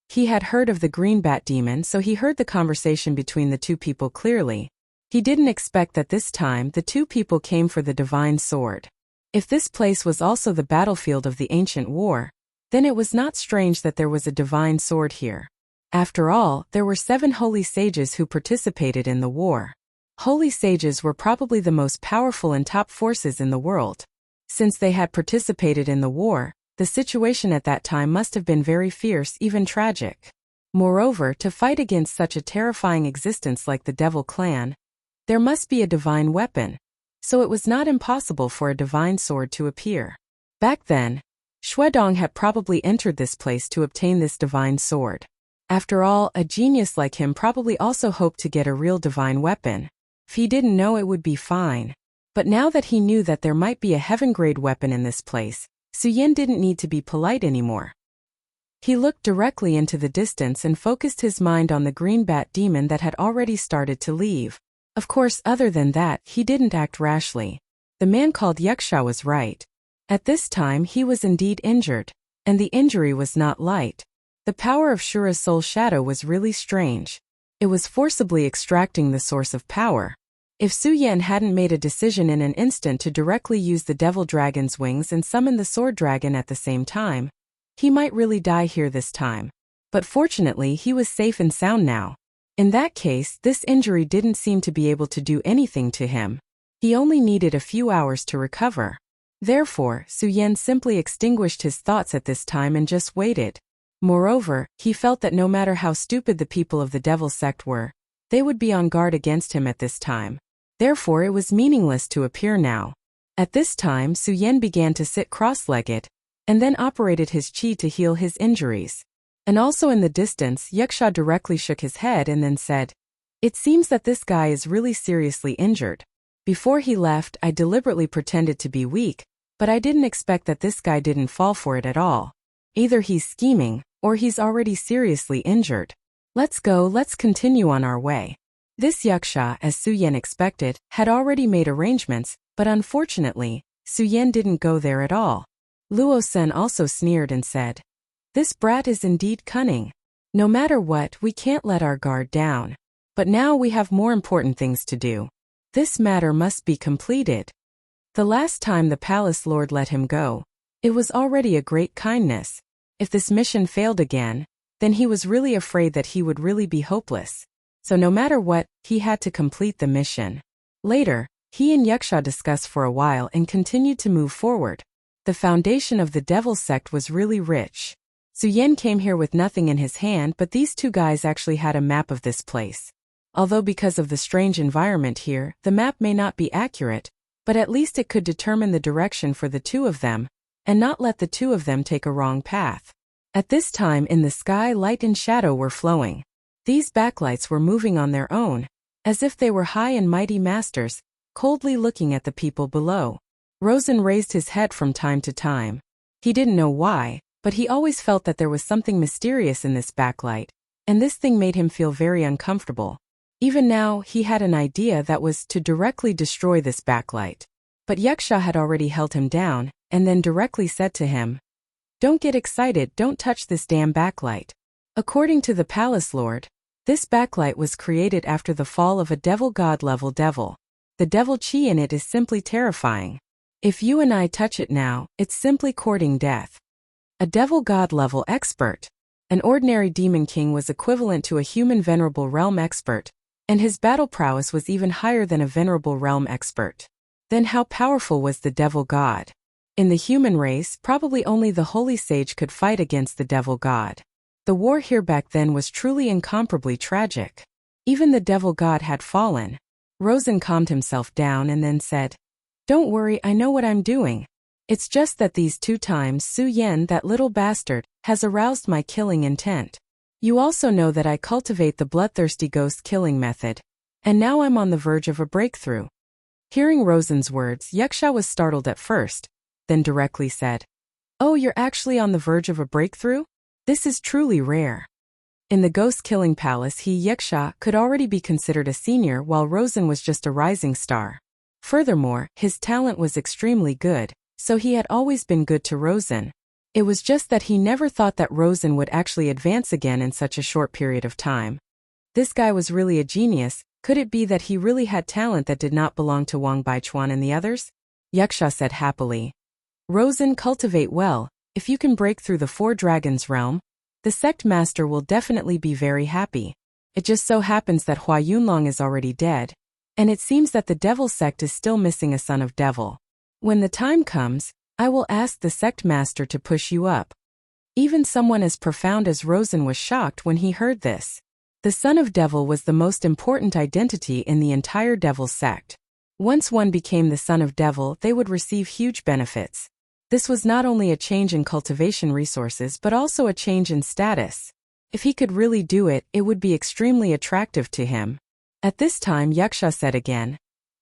He had heard of the green bat demon, so he heard the conversation between the two people clearly. He didn't expect that this time the two people came for the divine sword. If this place was also the battlefield of the ancient war, then it was not strange that there was a divine sword here. After all, there were 7 holy sages who participated in the war. Holy sages were probably the most powerful and top forces in the world. Since they had participated in the war, the situation at that time must have been very fierce, even tragic. Moreover, to fight against such a terrifying existence like the Devil Clan, there must be a divine weapon, so it was not impossible for a divine sword to appear. Back then, Xuedong had probably entered this place to obtain this divine sword. After all, a genius like him probably also hoped to get a real divine weapon. If he didn't know, it would be fine. But now that he knew that there might be a heaven-grade weapon in this place, Su Yan didn't need to be polite anymore. He looked directly into the distance and focused his mind on the green bat demon that had already started to leave. Of course, other than that, he didn't act rashly. The man called Yaksha was right. At this time he was indeed injured, and the injury was not light. The power of Shura's soul shadow was really strange. It was forcibly extracting the source of power. If Su Yan hadn't made a decision in an instant to directly use the devil dragon's wings and summon the sword dragon at the same time, he might really die here this time. But fortunately he was safe and sound now. In that case, this injury didn't seem to be able to do anything to him. He only needed a few hours to recover. Therefore, Su Yan simply extinguished his thoughts at this time and just waited. Moreover, he felt that no matter how stupid the people of the devil sect were, they would be on guard against him at this time. Therefore it was meaningless to appear now. At this time Su Yan began to sit cross-legged, and then operated his chi to heal his injuries. And also in the distance, Yaksha directly shook his head and then said, "It seems that this guy is really seriously injured. Before he left, I deliberately pretended to be weak, but I didn't expect that this guy didn't fall for it at all. Either he's scheming, or he's already seriously injured. Let's go, let's continue on our way." This Yaksha, as Su Yan expected, had already made arrangements, but unfortunately, Su Yan didn't go there at all. Luo Sen also sneered and said, "This brat is indeed cunning. No matter what, we can't let our guard down. But now we have more important things to do. This matter must be completed." The last time the palace lord let him go, it was already a great kindness. If this mission failed again, then he was really afraid that he would really be hopeless. So no matter what, he had to complete the mission. Later, he and Yaksha discussed for a while and continued to move forward. The foundation of the devil sect was really rich. Su Yan came here with nothing in his hand, but these two guys actually had a map of this place. Although because of the strange environment here, the map may not be accurate, but at least it could determine the direction for the two of them, and not let the two of them take a wrong path. At this time in the sky, light and shadow were flowing. These backlights were moving on their own, as if they were high and mighty masters, coldly looking at the people below. Rosen raised his head from time to time. He didn't know why, but he always felt that there was something mysterious in this backlight, and this thing made him feel very uncomfortable. Even now, he had an idea that was to directly destroy this backlight. But Yaksha had already held him down, and then directly said to him, "Don't get excited, don't touch this damn backlight." According to the palace lord, this backlight was created after the fall of a devil god level devil. The devil chi in it is simply terrifying. If you and I touch it now, it's simply courting death. A devil god level expert. An ordinary demon king was equivalent to a human venerable realm expert, and his battle prowess was even higher than a venerable realm expert. Then how powerful was the devil god? In the human race, probably only the holy sage could fight against the devil god. The war here back then was truly incomparably tragic. Even the devil god had fallen. Rosen calmed himself down and then said, "Don't worry, I know what I'm doing. It's just that these 2 times Su Yen, that little bastard, has aroused my killing intent. You also know that I cultivate the bloodthirsty ghost killing method. And now I'm on the verge of a breakthrough." Hearing Rosen's words, Yaksha was startled at first, then directly said, "Oh, you're actually on the verge of a breakthrough? This is truly rare." In the ghost-killing palace, he, Yaksha, could already be considered a senior while Rosen was just a rising star. Furthermore, his talent was extremely good, so he had always been good to Rosen. It was just that he never thought that Rosen would actually advance again in such a short period of time. This guy was really a genius. Could it be that he really had talent that did not belong to Wang Baichuan and the others? Yaksha said happily. "Rosen, cultivate well. If you can break through the 4 dragons realm, the sect master will definitely be very happy. It just so happens that Hua Yunlong is already dead, and it seems that the devil sect is still missing a son of devil. When the time comes, I will ask the sect master to push you up." Even someone as profound as Rosen was shocked when he heard this. The son of devil was the most important identity in the entire devil sect. Once one became the son of devil, they would receive huge benefits. This was not only a change in cultivation resources but also a change in status. If he could really do it, it would be extremely attractive to him. At this time, Yaksha said again,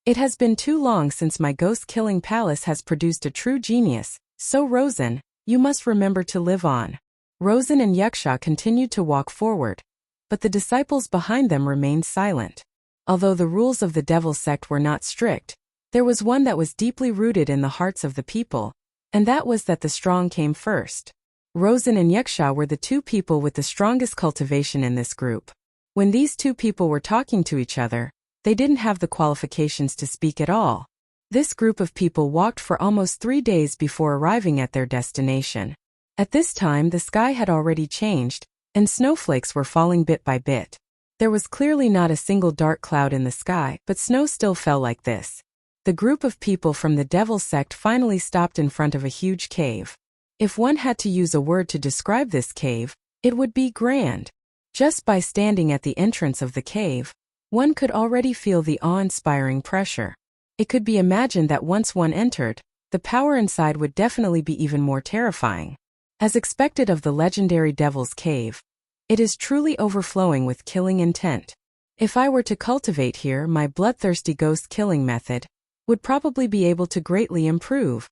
"It has been too long since my ghost-killing palace has produced a true genius, so Rosen, you must remember to live on." Rosen and Yaksha continued to walk forward, but the disciples behind them remained silent. Although the rules of the devil sect were not strict, there was one that was deeply rooted in the hearts of the people, and that was that the strong came first. Rosen and Yaksha were the 2 people with the strongest cultivation in this group. When these 2 people were talking to each other, they didn't have the qualifications to speak at all. This group of people walked for almost 3 days before arriving at their destination. At this time, the sky had already changed, and snowflakes were falling bit by bit. There was clearly not a single dark cloud in the sky, but snow still fell like this. The group of people from the devil sect finally stopped in front of a huge cave. If one had to use a word to describe this cave, it would be grand. Just by standing at the entrance of the cave, one could already feel the awe-inspiring pressure. It could be imagined that once one entered, the power inside would definitely be even more terrifying. As expected of the legendary Devil's Cave, it is truly overflowing with killing intent. If I were to cultivate here, my bloodthirsty ghost killing method would probably be able to greatly improve.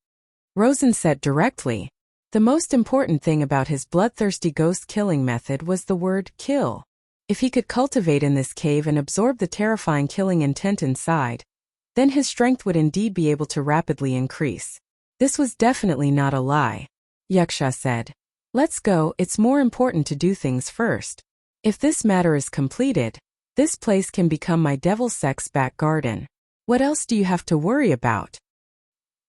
Rosen said directly. The most important thing about his bloodthirsty ghost killing method was the word kill. If he could cultivate in this cave and absorb the terrifying killing intent inside, then his strength would indeed be able to rapidly increase. This was definitely not a lie. Yaksha said, "Let's go, it's more important to do things first. If this matter is completed, this place can become my devil sect's back garden. What else do you have to worry about?"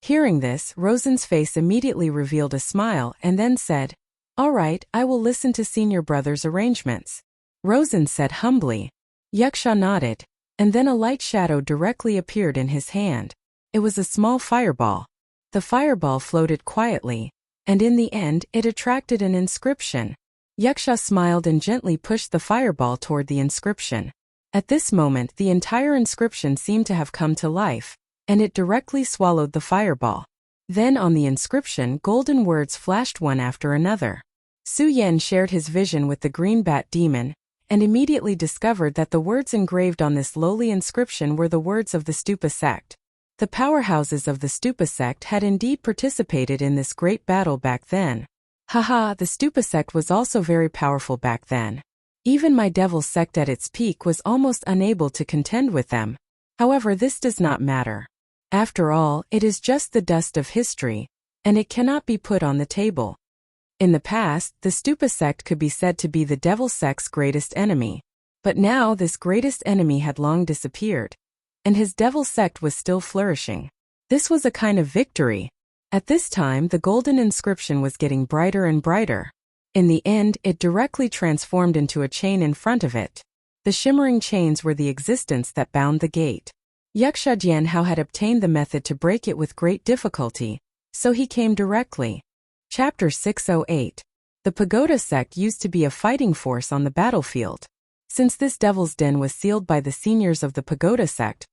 Hearing this, Rosen's face immediately revealed a smile and then said, "All right, I will listen to senior brother's arrangements." Rosen said humbly. Yaksha nodded, and then a light shadow directly appeared in his hand. It was a small fireball. The fireball floated quietly, and in the end, it attracted an inscription. Yaksha smiled and gently pushed the fireball toward the inscription. At this moment, the entire inscription seemed to have come to life, and it directly swallowed the fireball. Then on the inscription, golden words flashed one after another. Su Yan shared his vision with the green bat demon, and immediately discovered that the words engraved on this lowly inscription were the words of the Stupa sect. The powerhouses of the Stupa sect had indeed participated in this great battle back then. Haha, the Stupa sect was also very powerful back then. Even my devil sect at its peak was almost unable to contend with them. However, this does not matter. After all, it is just the dust of history, and it cannot be put on the table. In the past, the Stupa sect could be said to be the devil sect's greatest enemy. But now this greatest enemy had long disappeared, and his devil sect was still flourishing. This was a kind of victory. At this time, the golden inscription was getting brighter and brighter. In the end, it directly transformed into a chain in front of it. The shimmering chains were the existence that bound the gate. Yaksha Jianhao had obtained the method to break it with great difficulty, so he came directly. Chapter 608. The Pagoda sect used to be a fighting force on the battlefield. Since this devil's den was sealed by the seniors of the Pagoda sect,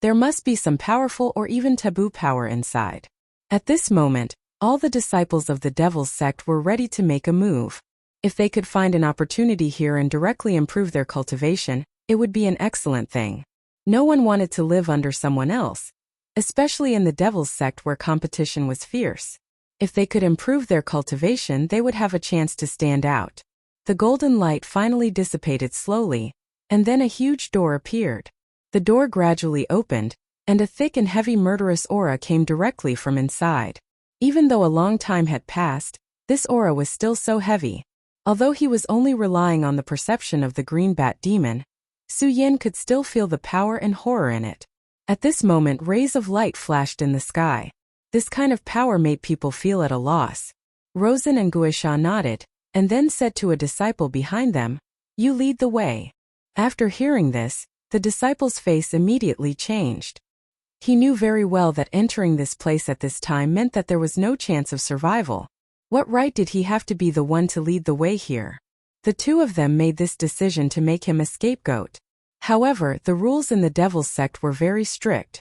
there must be some powerful or even taboo power inside. At this moment, all the disciples of the devil's sect were ready to make a move. If they could find an opportunity here and directly improve their cultivation, it would be an excellent thing. No one wanted to live under someone else, especially in the devil's sect where competition was fierce. If they could improve their cultivation, they would have a chance to stand out. The golden light finally dissipated slowly, and then a huge door appeared. The door gradually opened, and a thick and heavy murderous aura came directly from inside. Even though a long time had passed, this aura was still so heavy. Although he was only relying on the perception of the green bat demon, Su Yan could still feel the power and horror in it. At this moment, rays of light flashed in the sky. This kind of power made people feel at a loss. Rosen and Guisha nodded, and then said to a disciple behind them, "You lead the way." After hearing this, the disciple's face immediately changed. He knew very well that entering this place at this time meant that there was no chance of survival. What right did he have to be the one to lead the way here? The two of them made this decision to make him a scapegoat. However, the rules in the devil's sect were very strict.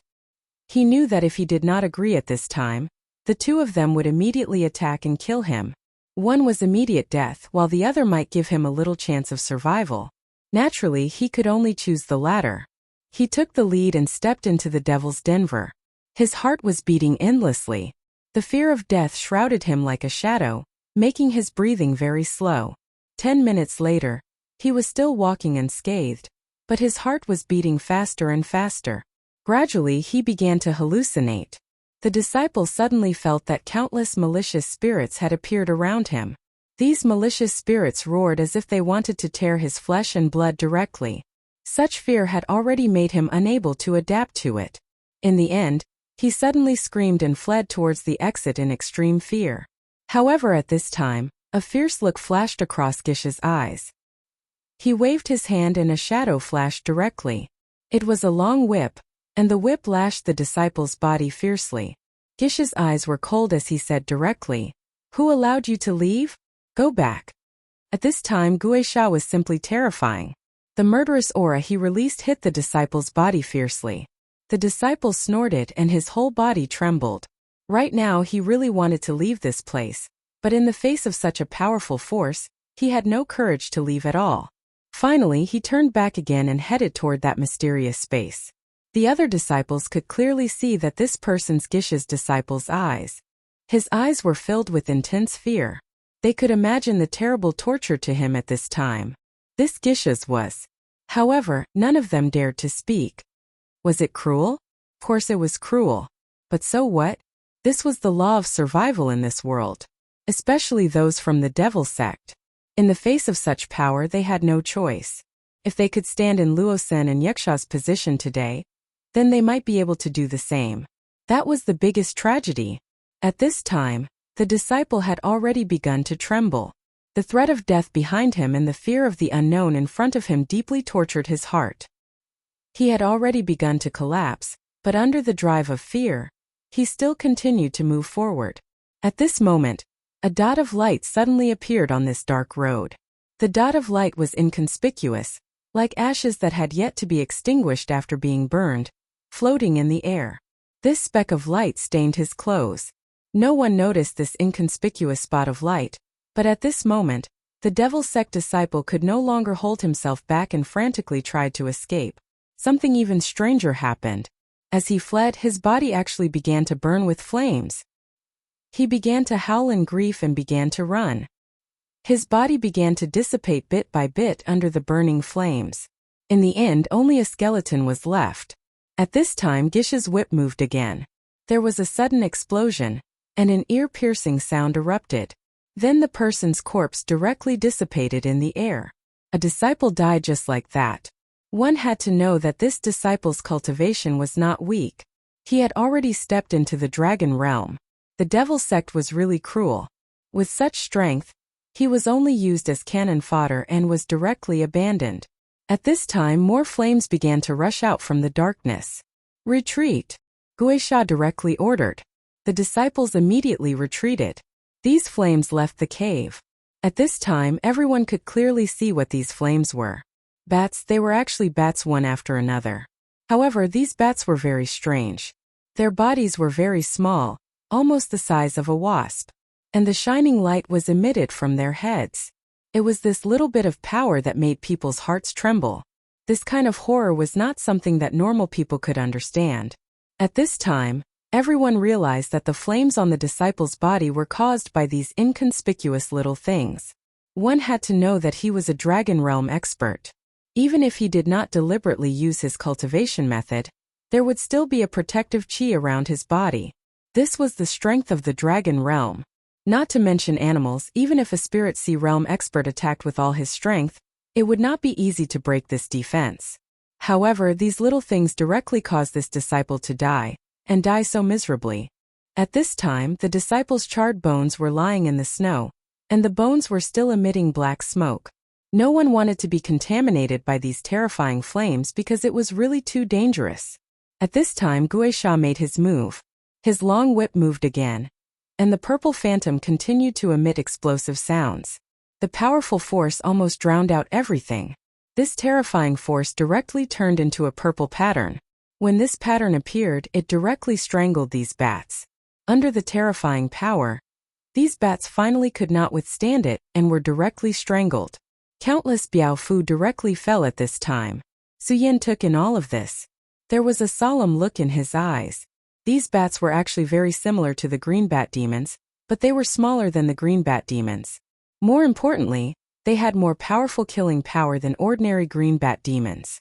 He knew that if he did not agree at this time, the two of them would immediately attack and kill him. One was immediate death, while the other might give him a little chance of survival. Naturally, he could only choose the latter. He took the lead and stepped into the devil's denver. His heart was beating endlessly. The fear of death shrouded him like a shadow, making his breathing very slow. 10 minutes later, he was still walking unscathed, but his heart was beating faster and faster. Gradually, he began to hallucinate. The disciple suddenly felt that countless malicious spirits had appeared around him. These malicious spirits roared as if they wanted to tear his flesh and blood directly. Such fear had already made him unable to adapt to it. In the end, he suddenly screamed and fled towards the exit in extreme fear. However, at this time, a fierce look flashed across Gisha's eyes. He waved his hand and a shadow flashed directly. It was a long whip, and the whip lashed the disciple's body fiercely. Gisha's eyes were cold as he said directly, "Who allowed you to leave? Go back." At this time, Guisha was simply terrifying. The murderous aura he released hit the disciple's body fiercely. The disciple snorted and his whole body trembled. Right now he really wanted to leave this place, but in the face of such a powerful force, he had no courage to leave at all. Finally, he turned back again and headed toward that mysterious space. The other disciples could clearly see that this person's Gisha's disciple's eyes. His eyes were filled with intense fear. They could imagine the terrible torture to him at this time. This Gisha's was. However, none of them dared to speak. Was it cruel? Of course it was cruel. But so what? This was the law of survival in this world. Especially those from the devil sect. In the face of such power, they had no choice. If they could stand in Luosen and Yaksha's position today, then they might be able to do the same. That was the biggest tragedy. At this time, the disciple had already begun to tremble. The threat of death behind him and the fear of the unknown in front of him deeply tortured his heart. He had already begun to collapse, but under the drive of fear, he still continued to move forward. At this moment, a dot of light suddenly appeared on this dark road. The dot of light was inconspicuous, like ashes that had yet to be extinguished after being burned, floating in the air. This speck of light stained his clothes. No one noticed this inconspicuous spot of light, but at this moment, the devil's sect disciple could no longer hold himself back and frantically tried to escape. Something even stranger happened. As he fled, his body actually began to burn with flames. He began to howl in grief and began to run. His body began to dissipate bit by bit under the burning flames. In the end, only a skeleton was left. At this time, Gish's whip moved again. There was a sudden explosion, and an ear-piercing sound erupted. Then the person's corpse directly dissipated in the air. A disciple died just like that. One had to know that this disciple's cultivation was not weak. He had already stepped into the dragon realm. The devil's sect was really cruel. With such strength, he was only used as cannon fodder and was directly abandoned. At this time, more flames began to rush out from the darkness. Retreat! Guisha directly ordered. The disciples immediately retreated. These flames left the cave. At this time, everyone could clearly see what these flames were. Bats. They were actually bats one after another. However, these bats were very strange. Their bodies were very small, almost the size of a wasp, and the shining light was emitted from their heads. It was this little bit of power that made people's hearts tremble. This kind of horror was not something that normal people could understand. At this time, everyone realized that the flames on the disciple's body were caused by these inconspicuous little things. One had to know that he was a dragon realm expert. Even if he did not deliberately use his cultivation method, there would still be a protective chi around his body. This was the strength of the dragon realm. Not to mention animals, even if a spirit sea realm expert attacked with all his strength, it would not be easy to break this defense. However, these little things directly caused this disciple to die, and die so miserably. At this time, the disciple's charred bones were lying in the snow, and the bones were still emitting black smoke. No one wanted to be contaminated by these terrifying flames because it was really too dangerous. At this time, Guisha made his move. His long whip moved again, and the purple phantom continued to emit explosive sounds. The powerful force almost drowned out everything. This terrifying force directly turned into a purple pattern. When this pattern appeared, it directly strangled these bats. Under the terrifying power, these bats finally could not withstand it and were directly strangled. Countless Biao Fu directly fell at this time. Suyin took in all of this. There was a solemn look in his eyes. These bats were actually very similar to the green bat demons, but they were smaller than the green bat demons. More importantly, they had more powerful killing power than ordinary green bat demons.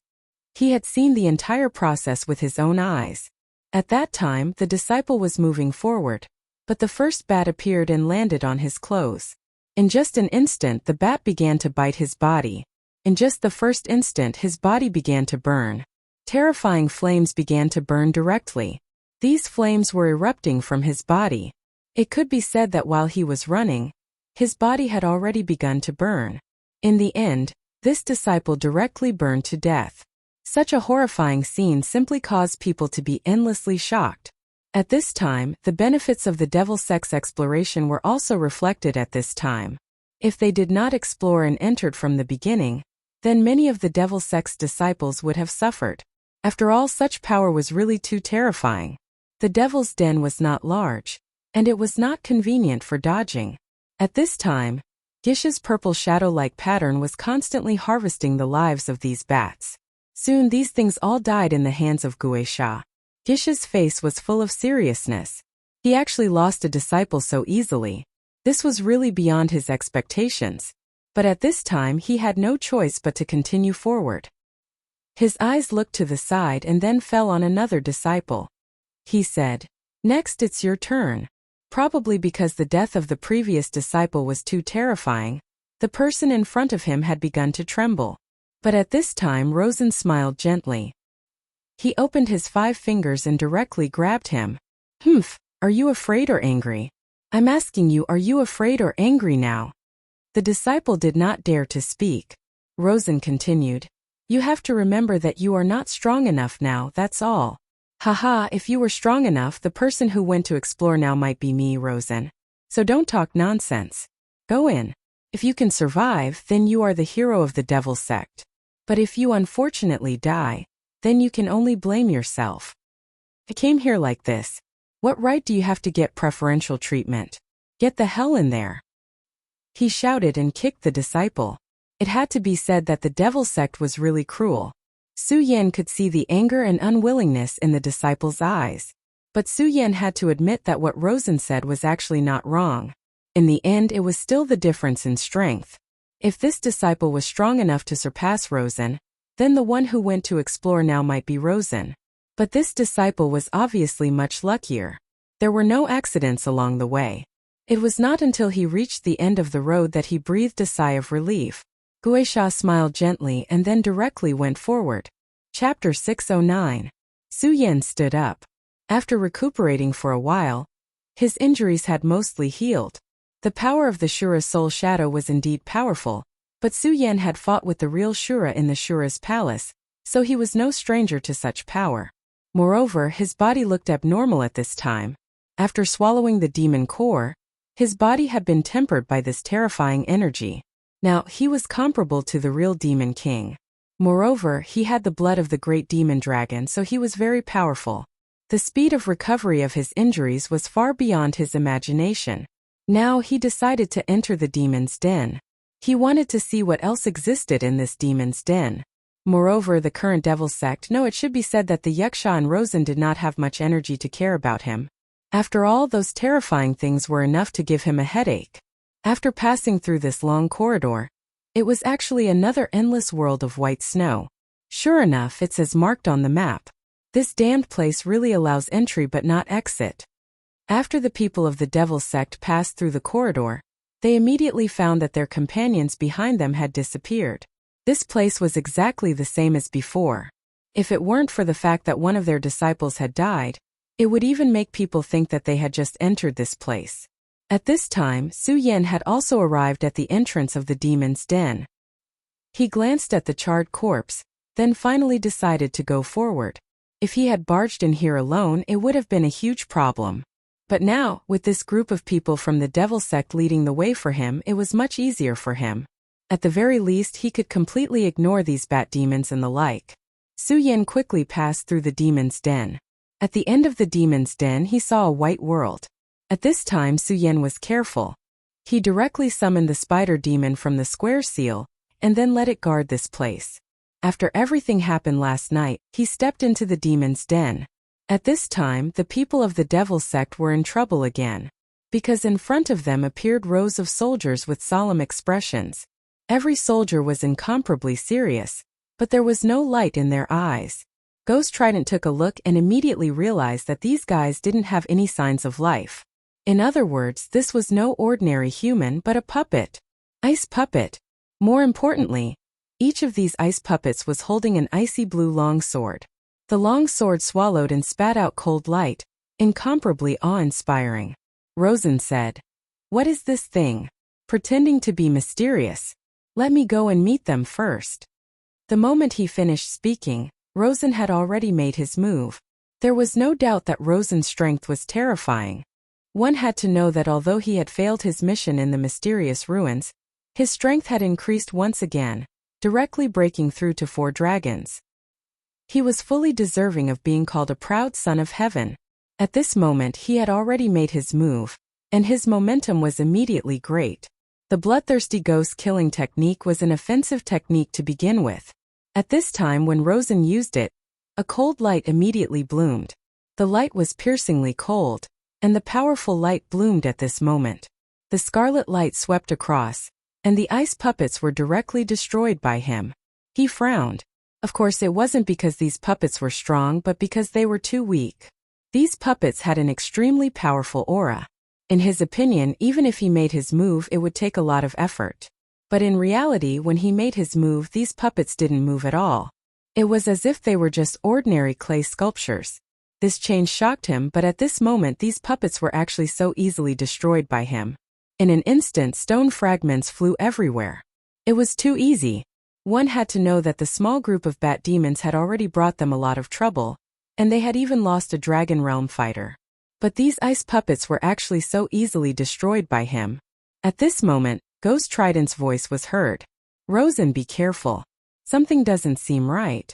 He had seen the entire process with his own eyes. At that time, the disciple was moving forward, but the first bat appeared and landed on his clothes. In just an instant, the bat began to bite his body. In just the first instant, his body began to burn. Terrifying flames began to burn directly. These flames were erupting from his body. It could be said that while he was running, his body had already begun to burn. In the end, this disciple directly burned to death. Such a horrifying scene simply caused people to be endlessly shocked. At this time, the benefits of the devil's sect's exploration were also reflected at this time. If they did not explore and entered from the beginning, then many of the devil's sect's disciples would have suffered. After all, such power was really too terrifying. The devil's den was not large, and it was not convenient for dodging. At this time, Gish's purple shadow-like pattern was constantly harvesting the lives of these bats. Soon these things all died in the hands of Guisha. Gish's face was full of seriousness. He actually lost a disciple so easily. This was really beyond his expectations. But at this time he had no choice but to continue forward. His eyes looked to the side and then fell on another disciple. He said, "Next it's your turn." Probably because the death of the previous disciple was too terrifying, the person in front of him had begun to tremble. But at this time Rosen smiled gently. He opened his 5 fingers and directly grabbed him. "Humph, are you afraid or angry? I'm asking you, are you afraid or angry now?" The disciple did not dare to speak. Rosen continued, "You have to remember that you are not strong enough now, that's all." "Haha, if you were strong enough, the person who went to explore now might be me, Rosen. So don't talk nonsense. Go in. If you can survive, then you are the hero of the devil's sect. But if you unfortunately die, then you can only blame yourself. I came here like this. What right do you have to get preferential treatment? Get the hell in there. He shouted and kicked the disciple. It had to be said that the devil sect was really cruel. Su Yan could see the anger and unwillingness in the disciple's eyes. But Su Yan had to admit that what Rosen said was actually not wrong. In the end, it was still the difference in strength. If this disciple was strong enough to surpass Rosen, then the one who went to explore now might be Rosen. But this disciple was obviously much luckier. There were no accidents along the way. It was not until he reached the end of the road that he breathed a sigh of relief. Guisha smiled gently and then directly went forward. Chapter 609. Su Yan stood up. After recuperating for a while, his injuries had mostly healed. The power of the Shura Soul Shadow was indeed powerful, but Su Yan had fought with the real Shura in the Shura's palace, so he was no stranger to such power. Moreover, his body looked abnormal at this time. After swallowing the demon core, his body had been tempered by this terrifying energy. Now, he was comparable to the real Demon King. Moreover, he had the blood of the great demon dragon, so he was very powerful. The speed of recovery of his injuries was far beyond his imagination. Now he decided to enter the demon's den. He wanted to see what else existed in this demon's den. Moreover, the current devil sect, no, it should be said that the Yaksha and Rosen did not have much energy to care about him. After all, those terrifying things were enough to give him a headache. After passing through this long corridor, it was actually another endless world of white snow. Sure enough, it's as marked on the map. This damned place really allows entry but not exit. After the people of the devil sect passed through the corridor, they immediately found that their companions behind them had disappeared. This place was exactly the same as before. If it weren't for the fact that one of their disciples had died, it would even make people think that they had just entered this place. At this time, Su Yan had also arrived at the entrance of the demon's den. He glanced at the charred corpse, then finally decided to go forward. If he had barged in here alone, it would have been a huge problem. But now, with this group of people from the devil sect leading the way for him, it was much easier for him. At the very least, he could completely ignore these bat demons and the like. Su Yan quickly passed through the demon's den. At the end of the demon's den, he saw a white world. At this time, Su Yan was careful. He directly summoned the spider demon from the square seal, and then let it guard this place. After everything happened last night, he stepped into the demon's den. At this time, the people of the devil sect were in trouble again. Because in front of them appeared rows of soldiers with solemn expressions. Every soldier was incomparably serious, but there was no light in their eyes. Ghost Trident took a look and immediately realized that these guys didn't have any signs of life. In other words, this was no ordinary human but a puppet. Ice puppet. More importantly, each of these ice puppets was holding an icy blue long sword. The long sword swallowed and spat out cold light, incomparably awe-inspiring. Rosen said, "What is this thing?" Pretending to be mysterious. "Let me go and meet them first." The moment he finished speaking, Rosen had already made his move. There was no doubt that Rosen's strength was terrifying. One had to know that although he had failed his mission in the mysterious ruins, his strength had increased once again, directly breaking through to 4 dragons. He was fully deserving of being called a proud son of heaven. At this moment he had already made his move, and his momentum was immediately great. The bloodthirsty ghost killing technique was an offensive technique to begin with. At this time when Rosen used it, a cold light immediately bloomed. The light was piercingly cold, and the powerful light bloomed at this moment. The scarlet light swept across, and the ice puppets were directly destroyed by him. He frowned. Of course, it wasn't because these puppets were strong but because they were too weak. These puppets had an extremely powerful aura. In his opinion, even if he made his move, it would take a lot of effort. But in reality, when he made his move, these puppets didn't move at all. It was as if they were just ordinary clay sculptures. This change shocked him, but at this moment these puppets were actually so easily destroyed by him. In an instant, stone fragments flew everywhere. It was too easy. One had to know that the small group of bat demons had already brought them a lot of trouble, and they had even lost a dragon realm fighter. But these ice puppets were actually so easily destroyed by him. At this moment, Ghost Trident's voice was heard. "Rosen, be careful. Something doesn't seem right."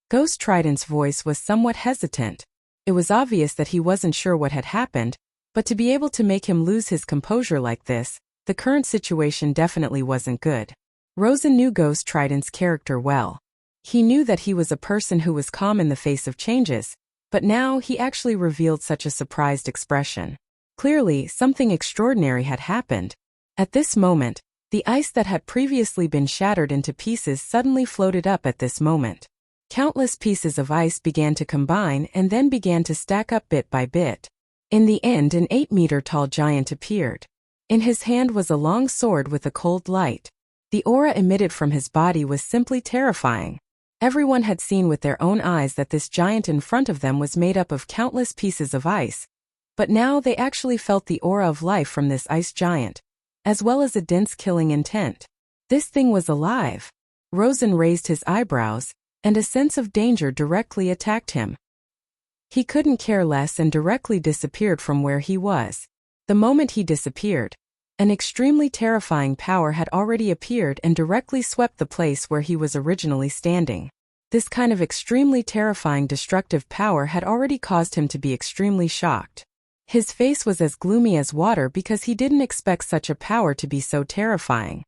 Ghost Trident's voice was somewhat hesitant. It was obvious that he wasn't sure what had happened, but to be able to make him lose his composure like this, the current situation definitely wasn't good. Rosen knew Ghost Trident's character well. He knew that he was a person who was calm in the face of changes, but now he actually revealed such a surprised expression. Clearly, something extraordinary had happened. At this moment, the ice that had previously been shattered into pieces suddenly floated up at this moment. Countless pieces of ice began to combine and then began to stack up bit by bit. In the end, an 8-meter-tall giant appeared. In his hand was a long sword with a cold light. The aura emitted from his body was simply terrifying. Everyone had seen with their own eyes that this giant in front of them was made up of countless pieces of ice. But now they actually felt the aura of life from this ice giant, as well as a dense killing intent. This thing was alive. Rosen raised his eyebrows, and a sense of danger directly attacked him. He couldn't care less and directly disappeared from where he was. The moment he disappeared, an extremely terrifying power had already appeared and directly swept the place where he was originally standing. This kind of extremely terrifying destructive power had already caused him to be extremely shocked. His face was as gloomy as water because he didn't expect such a power to be so terrifying.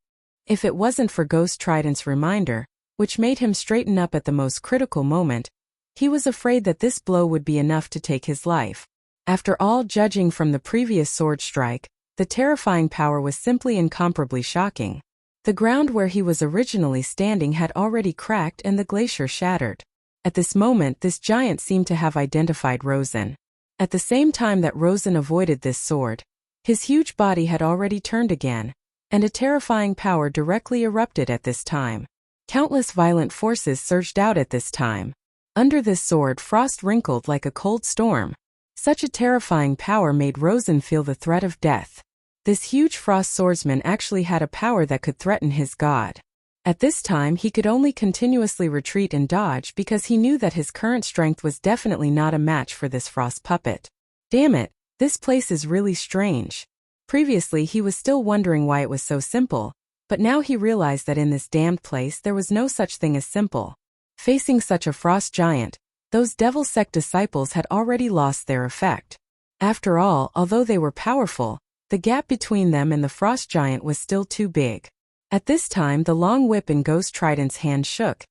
If it wasn't for Ghost Trident's reminder, which made him straighten up at the most critical moment, he was afraid that this blow would be enough to take his life. After all, judging from the previous sword strike, the terrifying power was simply incomparably shocking. The ground where he was originally standing had already cracked and the glacier shattered. At this moment, this giant seemed to have identified Rosen. At the same time that Rosen avoided this sword, his huge body had already turned again, and a terrifying power directly erupted at this time. Countless violent forces surged out at this time. Under this sword, frost wrinkled like a cold storm. Such a terrifying power made Rosen feel the threat of death. This huge frost swordsman actually had a power that could threaten his god. At this time, he could only continuously retreat and dodge because he knew that his current strength was definitely not a match for this frost puppet. Damn it, this place is really strange. Previously, he was still wondering why it was so simple, but now he realized that in this damned place there was no such thing as simple. Facing such a frost giant, those Devil Sect disciples had already lost their effect. After all, although they were powerful, the gap between them and the frost giant was still too big. At this time, the long whip in Ghost Trident's hand shook,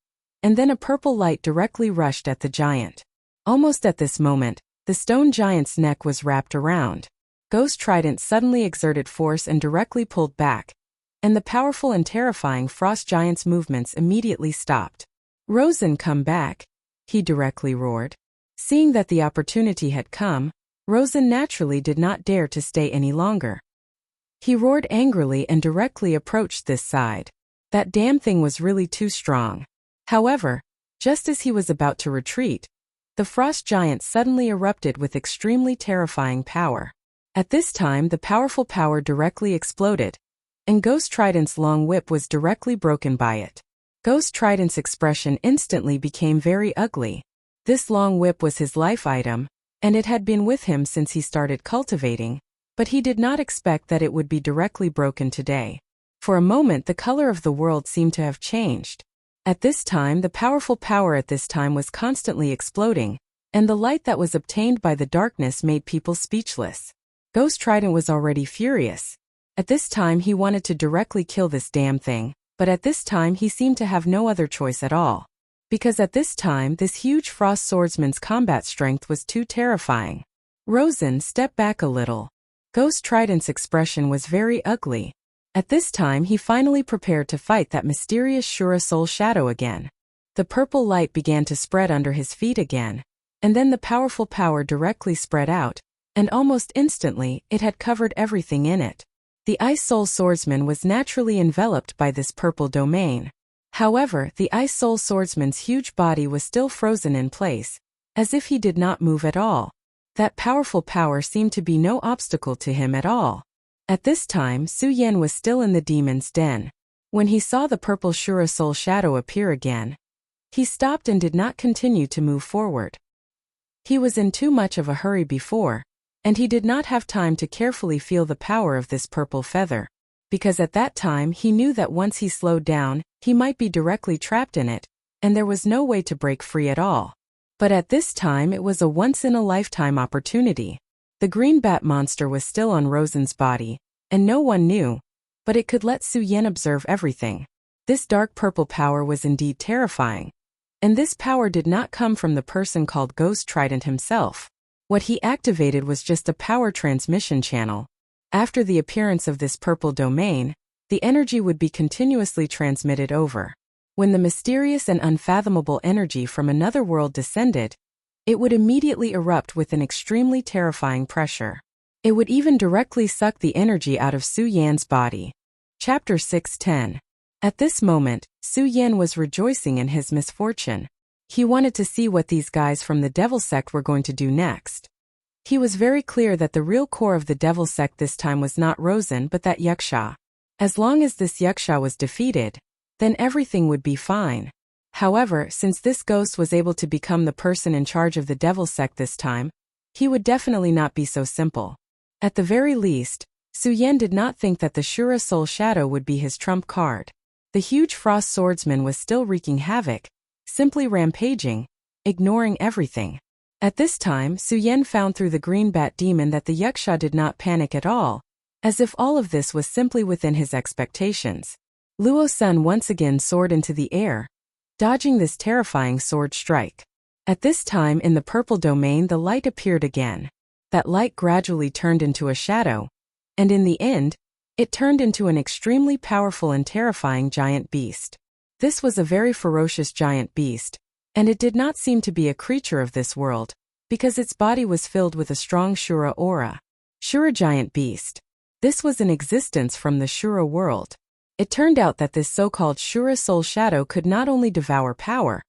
and then a purple light directly rushed at the giant. Almost at this moment, the stone giant's neck was wrapped around. Ghost Trident suddenly exerted force and directly pulled back, and the powerful and terrifying frost giant's movements immediately stopped. "Rosen, come back," he directly roared. Seeing that the opportunity had come, Rosen naturally did not dare to stay any longer. He roared angrily and directly approached this side. That damn thing was really too strong. However, just as he was about to retreat, the frost giant suddenly erupted with extremely terrifying power. At this time, the powerful power directly exploded, and Ghost Trident's long whip was directly broken by it. Ghost Trident's expression instantly became very ugly. This long whip was his life item, and it had been with him since he started cultivating, but he did not expect that it would be directly broken today. For a moment, the color of the world seemed to have changed. At this time, the powerful power at this time was constantly exploding, and the light that was obtained by the darkness made people speechless. Ghost Trident was already furious. At this time, he wanted to directly kill this damn thing, but at this time he seemed to have no other choice at all. Because at this time, this huge frost swordsman's combat strength was too terrifying. Rosen, step back a little. Ghost Trident's expression was very ugly. At this time, he finally prepared to fight that mysterious Shura Soul shadow again. The purple light began to spread under his feet again, and then the powerful power directly spread out, and almost instantly, it had covered everything in it. The Ice Soul Swordsman was naturally enveloped by this purple domain. However, the Ice Soul Swordsman's huge body was still frozen in place, as if he did not move at all. That powerful power seemed to be no obstacle to him at all. At this time, Su Yen was still in the demon's den. When he saw the purple Shura Soul shadow appear again, he stopped and did not continue to move forward. He was in too much of a hurry before, and he did not have time to carefully feel the power of this purple feather, because at that time he knew that once he slowed down, he might be directly trapped in it, and there was no way to break free at all. But at this time it was a once-in-a-lifetime opportunity. The green bat monster was still on Rosen's body, and no one knew, but it could let Su Yan observe everything. This dark purple power was indeed terrifying. And this power did not come from the person called Ghost Trident himself. What he activated was just a power transmission channel. After the appearance of this purple domain, the energy would be continuously transmitted over. When the mysterious and unfathomable energy from another world descended, it would immediately erupt with an extremely terrifying pressure. It would even directly suck the energy out of Su Yan's body. Chapter 610. At this moment, Su Yan was rejoicing in his misfortune. He wanted to see what these guys from the Devil Sect were going to do next. He was very clear that the real core of the Devil Sect this time was not Rosen but that Yaksha. As long as this Yaksha was defeated, then everything would be fine. However, since this ghost was able to become the person in charge of the Devil Sect this time, he would definitely not be so simple. At the very least, Su Yan did not think that the Shura Soul Shadow would be his trump card. The huge frost swordsman was still wreaking havoc, simply rampaging, ignoring everything. At this time, Su Yan found through the green bat demon that the Yaksha did not panic at all, as if all of this was simply within his expectations. Luo Sun once again soared into the air, dodging this terrifying sword strike. At this time in the purple domain the light appeared again. That light gradually turned into a shadow, and in the end, it turned into an extremely powerful and terrifying giant beast. This was a very ferocious giant beast, and it did not seem to be a creature of this world, because its body was filled with a strong Shura aura. Shura giant beast. This was an existence from the Shura world. It turned out that this so-called Shura Soul Shadow could not only devour power,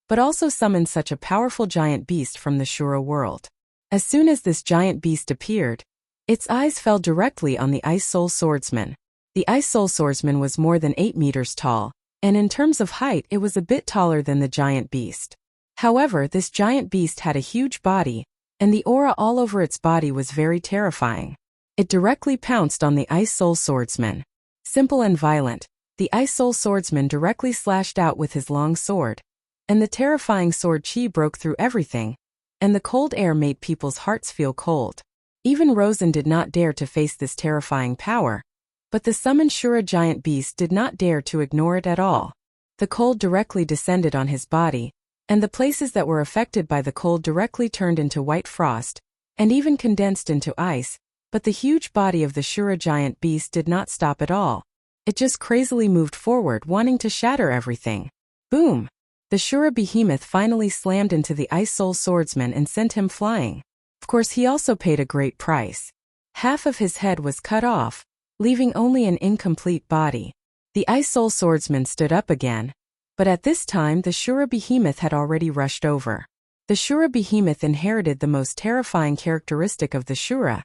but also summon such a powerful giant beast from the Shura world. As soon as this giant beast appeared, its eyes fell directly on the Ice Soul Swordsman. The Ice Soul Swordsman was more than 8 meters tall, and in terms of height it was a bit taller than the giant beast. However, this giant beast had a huge body, and the aura all over its body was very terrifying. It directly pounced on the Ice Soul Swordsman. Simple and violent, the Ice Soul Swordsman directly slashed out with his long sword, and the terrifying sword chi broke through everything, and the cold air made people's hearts feel cold. Even Rosen did not dare to face this terrifying power, but the summoned Shura giant beast did not dare to ignore it at all. The cold directly descended on his body, and the places that were affected by the cold directly turned into white frost, and even condensed into ice, but the huge body of the Shura giant beast did not stop at all. It just crazily moved forward, wanting to shatter everything. Boom! The Shura behemoth finally slammed into the Ice Soul Swordsman and sent him flying. Of course, he also paid a great price. Half of his head was cut off, leaving only an incomplete body. The Ice Soul Swordsman stood up again, but at this time the Shura behemoth had already rushed over. The Shura behemoth inherited the most terrifying characteristic of the Shura,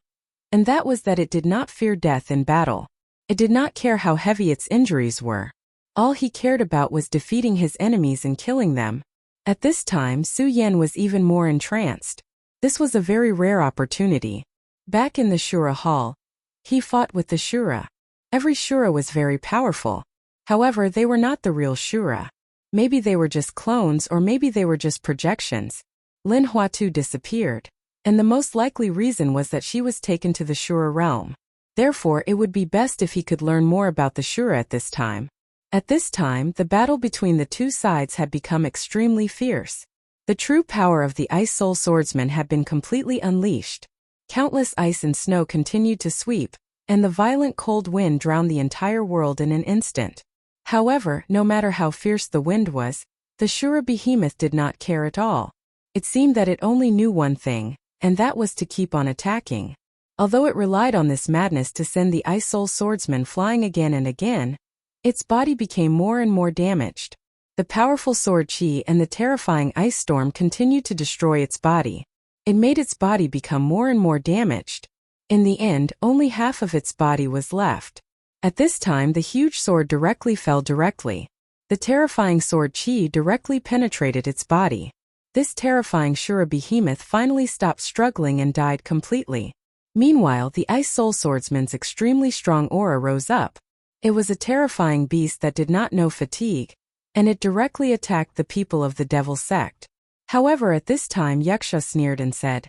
and that was that it did not fear death in battle. It did not care how heavy its injuries were. All he cared about was defeating his enemies and killing them. At this time Su Yan was even more entranced. This was a very rare opportunity. Back in the Shura Hall, he fought with the Shura. Every Shura was very powerful. However, they were not the real Shura. Maybe they were just clones, or maybe they were just projections. Lin Huatu disappeared, and the most likely reason was that she was taken to the Shura realm. Therefore, it would be best if he could learn more about the Shura at this time. At this time, the battle between the two sides had become extremely fierce. The true power of the Ice Soul Swordsman had been completely unleashed. Countless ice and snow continued to sweep, and the violent cold wind drowned the entire world in an instant. However, no matter how fierce the wind was, the Shura behemoth did not care at all. It seemed that it only knew one thing, and that was to keep on attacking. Although it relied on this madness to send the Ice Soul Swordsman flying again and again, its body became more and more damaged. The powerful sword chi and the terrifying ice storm continued to destroy its body. It made its body become more and more damaged. In the end, only half of its body was left. At this time the huge sword directly fell directly. The terrifying sword chi directly penetrated its body. This terrifying Shura behemoth finally stopped struggling and died completely. Meanwhile, the Ice Soul Swordsman's extremely strong aura rose up. It was a terrifying beast that did not know fatigue, and it directly attacked the people of the Devil Sect. However, at this time Yaksha sneered and said,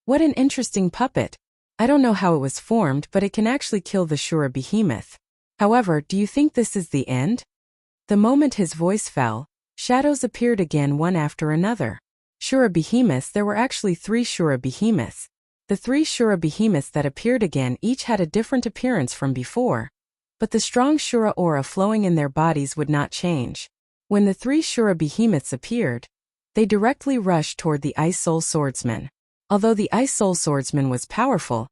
"What an interesting puppet. I don't know how it was formed, but it can actually kill the Shura behemoth. However, do you think this is the end?" The moment his voice fell, shadows appeared again one after another. Shura behemoths. There were actually 3 Shura behemoths. The 3 Shura behemoths that appeared again each had a different appearance from before, but the strong Shura aura flowing in their bodies would not change. When the 3 Shura behemoths appeared, they directly rushed toward the Ice Soul Swordsman. Although the Ice Soul Swordsman was powerful,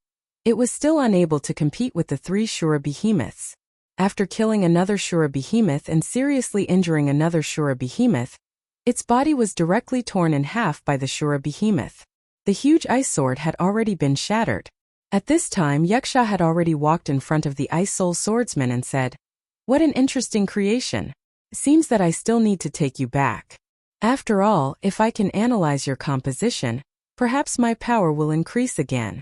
it was still unable to compete with the 3 Shura behemoths. After killing another Shura behemoth and seriously injuring another Shura behemoth, its body was directly torn in half by the Shura behemoth. The huge ice sword had already been shattered. At this time Yaksha had already walked in front of the Ice Soul Swordsman and said, "What an interesting creation. Seems that I still need to take you back. After all, if I can analyze your composition, perhaps my power will increase again."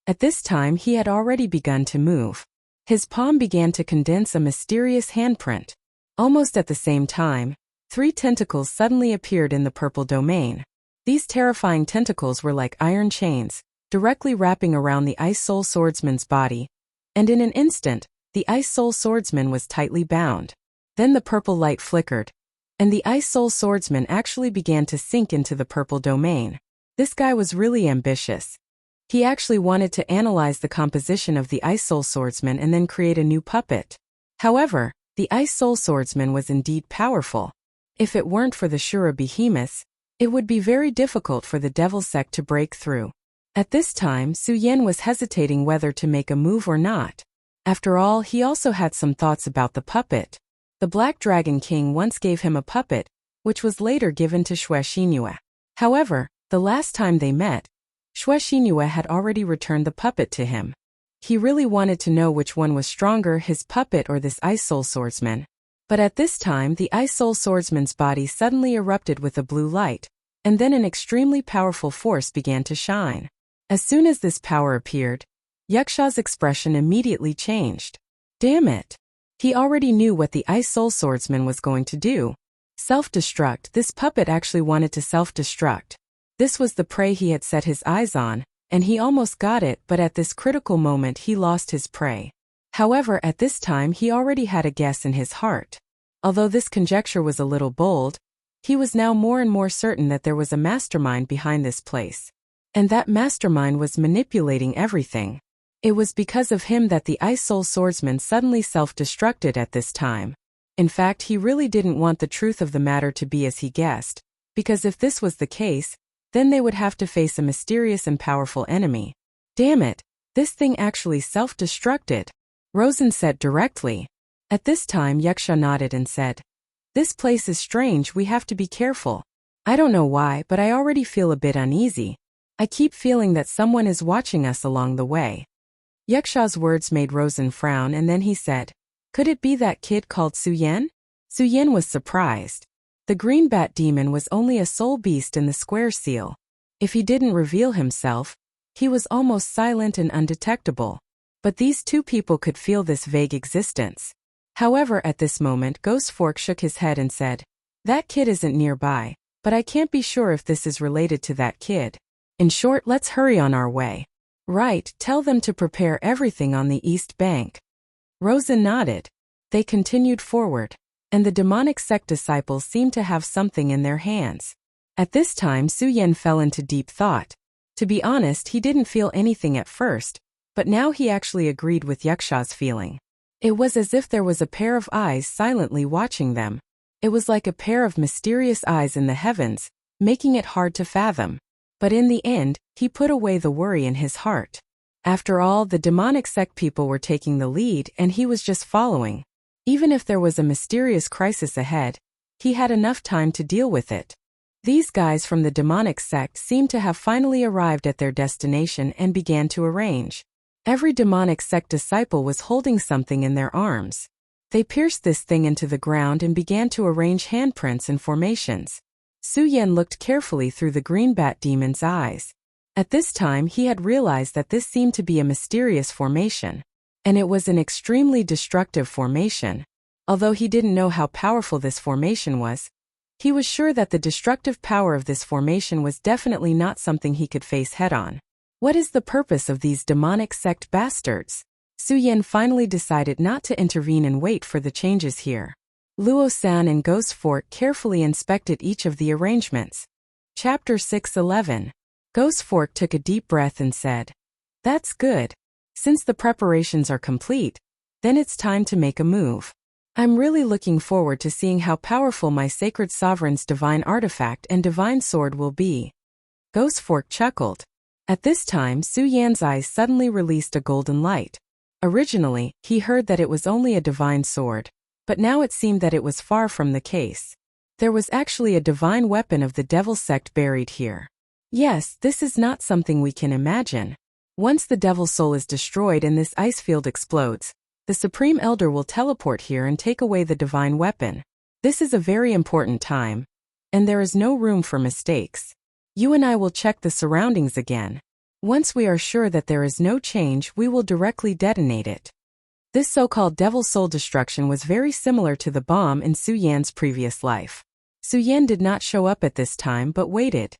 At this time he had already begun to move. His palm began to condense a mysterious handprint. Almost at the same time, 3 tentacles suddenly appeared in the purple domain. These terrifying tentacles were like iron chains, directly wrapping around the Ice Soul Swordsman's body, and in an instant, the Ice Soul Swordsman was tightly bound. Then the purple light flickered, and the Ice Soul Swordsman actually began to sink into the purple domain. This guy was really ambitious. He actually wanted to analyze the composition of the Ice Soul Swordsman and then create a new puppet. However, the Ice Soul Swordsman was indeed powerful. If it weren't for the Shura behemoths, it would be very difficult for the Devil Sect to break through. At this time, Su Yen was hesitating whether to make a move or not. After all, he also had some thoughts about the puppet. The Black Dragon King once gave him a puppet, which was later given to Xue Xinhua. However, the last time they met, Xue Xinhua had already returned the puppet to him. He really wanted to know which one was stronger, his puppet or this Ice Soul Swordsman. But at this time the Ice Soul Swordsman's body suddenly erupted with a blue light, and then an extremely powerful force began to shine. As soon as this power appeared, Yaksha's expression immediately changed. Damn it! He already knew what the Ice Soul Swordsman was going to do. Self-destruct. This puppet actually wanted to self-destruct. This was the prey he had set his eyes on, and he almost got it, but at this critical moment he lost his prey. However, at this time he already had a guess in his heart. Although this conjecture was a little bold, he was now more and more certain that there was a mastermind behind this place. And that mastermind was manipulating everything. It was because of him that the Ice Soul Swordsman suddenly self-destructed at this time. In fact, he really didn't want the truth of the matter to be as he guessed, because if this was the case, then they would have to face a mysterious and powerful enemy. Damn it, this thing actually self-destructed, Rosen said directly. At this time Yaksha nodded and said, "This place is strange, we have to be careful. I don't know why, but I already feel a bit uneasy. I keep feeling that someone is watching us along the way." Yaksha's words made Rosen frown, and then he said, "Could it be that kid called Su Yen?" Su Yen was surprised. The green bat demon was only a soul beast in the square seal. If he didn't reveal himself, he was almost silent and undetectable. But these 2 people could feel this vague existence. However, at this moment Ghost Fork shook his head and said, "That kid isn't nearby, but I can't be sure if this is related to that kid. In short, let's hurry on our way." "Right, tell them to prepare everything on the east bank." Rosen nodded. They continued forward, and the demonic sect disciples seemed to have something in their hands. At this time Su Yen fell into deep thought. To be honest, he didn't feel anything at first, but now he actually agreed with Yaksha's feeling. It was as if there was a pair of eyes silently watching them. It was like a pair of mysterious eyes in the heavens, making it hard to fathom. But in the end, he put away the worry in his heart. After all, the demonic sect people were taking the lead and he was just following. Even if there was a mysterious crisis ahead, he had enough time to deal with it. These guys from the demonic sect seemed to have finally arrived at their destination and began to arrange. Every demonic sect disciple was holding something in their arms. They pierced this thing into the ground and began to arrange handprints and formations. Su Yen looked carefully through the green bat demon's eyes. At this time he had realized that this seemed to be a mysterious formation. And it was an extremely destructive formation. Although he didn't know how powerful this formation was, He was sure that the destructive power of this formation was definitely not something he could face head-on. What is the purpose of these demonic sect bastards? Su Yan finally decided not to intervene and wait for the changes here. Luo-san and Ghost Fork carefully inspected each of the arrangements. Chapter 6:11. Ghost Fork took a deep breath and said, "That's good. Since the preparations are complete, then it's time to make a move. I'm really looking forward to seeing how powerful my Sacred Sovereign's divine artifact and divine sword will be." Ghost Fork chuckled. At this time, Su Yan's eyes suddenly released a golden light. Originally, he heard that it was only a divine sword, but now it seemed that it was far from the case. There was actually a divine weapon of the devil sect buried here. Yes, this is not something we can imagine. Once the devil soul is destroyed and this ice field explodes, the Supreme Elder will teleport here and take away the divine weapon. This is a very important time, and there is no room for mistakes. You and I will check the surroundings again. Once we are sure that there is no change, we will directly detonate it. This so-called devil soul destruction was very similar to the bomb in Su Yan's previous life. Su Yan did not show up at this time but waited.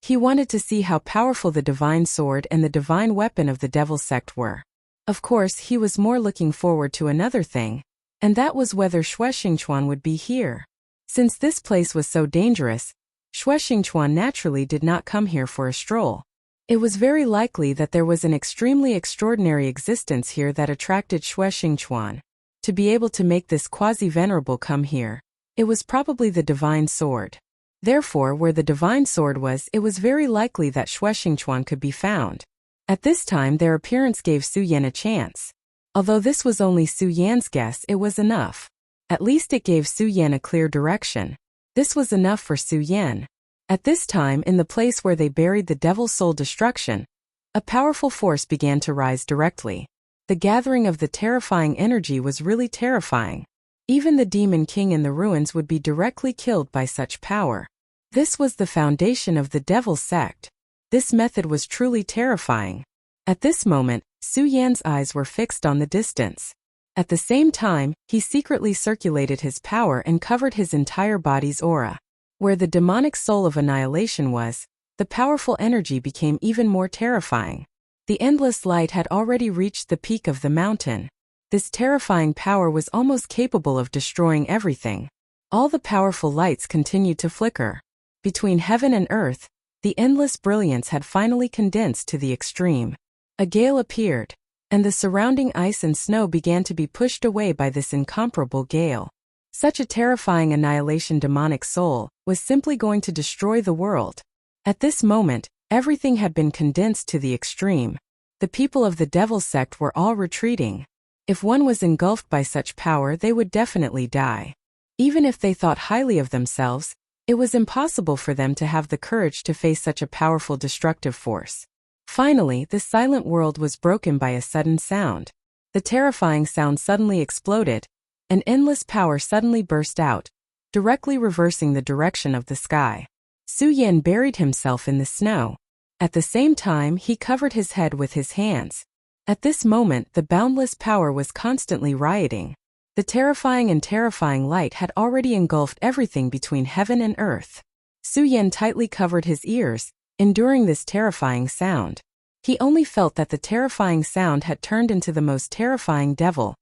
He wanted to see how powerful the divine sword and the divine weapon of the devil sect were. Of course, he was more looking forward to another thing, and that was whether Xue Xingquan would be here. Since this place was so dangerous, Xue Xingquan naturally did not come here for a stroll. It was very likely that there was an extremely extraordinary existence here that attracted Xue Xingquan. To be able to make this quasi-venerable come here, it was probably the divine sword. Therefore, where the divine sword was, it was very likely that Xue Xingquan could be found. At this time, their appearance gave Su Yan a chance. Although this was only Su Yan's guess, it was enough. At least it gave Su Yan a clear direction. This was enough for Su Yan. At this time, in the place where they buried the devil soul destruction, a powerful force began to rise directly. The gathering of the terrifying energy was really terrifying. Even the demon king in the ruins would be directly killed by such power. This was the foundation of the devil sect. This method was truly terrifying. At this moment, Su Yan's eyes were fixed on the distance. At the same time, he secretly circulated his power and covered his entire body's aura. Where the demonic soul of annihilation was, the powerful energy became even more terrifying. The endless light had already reached the peak of the mountain. This terrifying power was almost capable of destroying everything. All the powerful lights continued to flicker. Between heaven and earth, the endless brilliance had finally condensed to the extreme. A gale appeared, and the surrounding ice and snow began to be pushed away by this incomparable gale. Such a terrifying annihilation demonic soul was simply going to destroy the world. At this moment, everything had been condensed to the extreme. The people of the devil sect were all retreating. If one was engulfed by such power, they would definitely die. Even if they thought highly of themselves, it was impossible for them to have the courage to face such a powerful destructive force. Finally, the silent world was broken by a sudden sound. The terrifying sound suddenly exploded. An endless power suddenly burst out, directly reversing the direction of the sky. Su Yan buried himself in the snow. At the same time, he covered his head with his hands. At this moment, the boundless power was constantly rioting. The terrifying light had already engulfed everything between heaven and earth. Su Yan tightly covered his ears, enduring this terrifying sound. He only felt that the terrifying sound had turned into the most terrifying devil,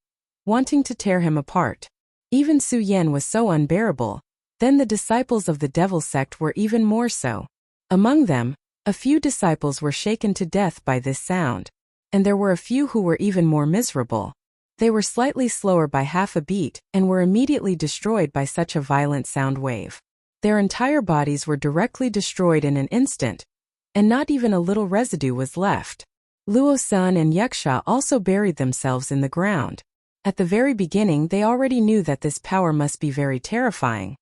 wanting to tear him apart. Even Su Yan was so unbearable. Then the disciples of the devil sect were even more so. Among them, a few disciples were shaken to death by this sound. And there were a few who were even more miserable. They were slightly slower by half a beat and were immediately destroyed by such a violent sound wave. Their entire bodies were directly destroyed in an instant, and not even a little residue was left. Luo-san and Yuxia also buried themselves in the ground. At the very beginning, they already knew that this power must be very terrifying.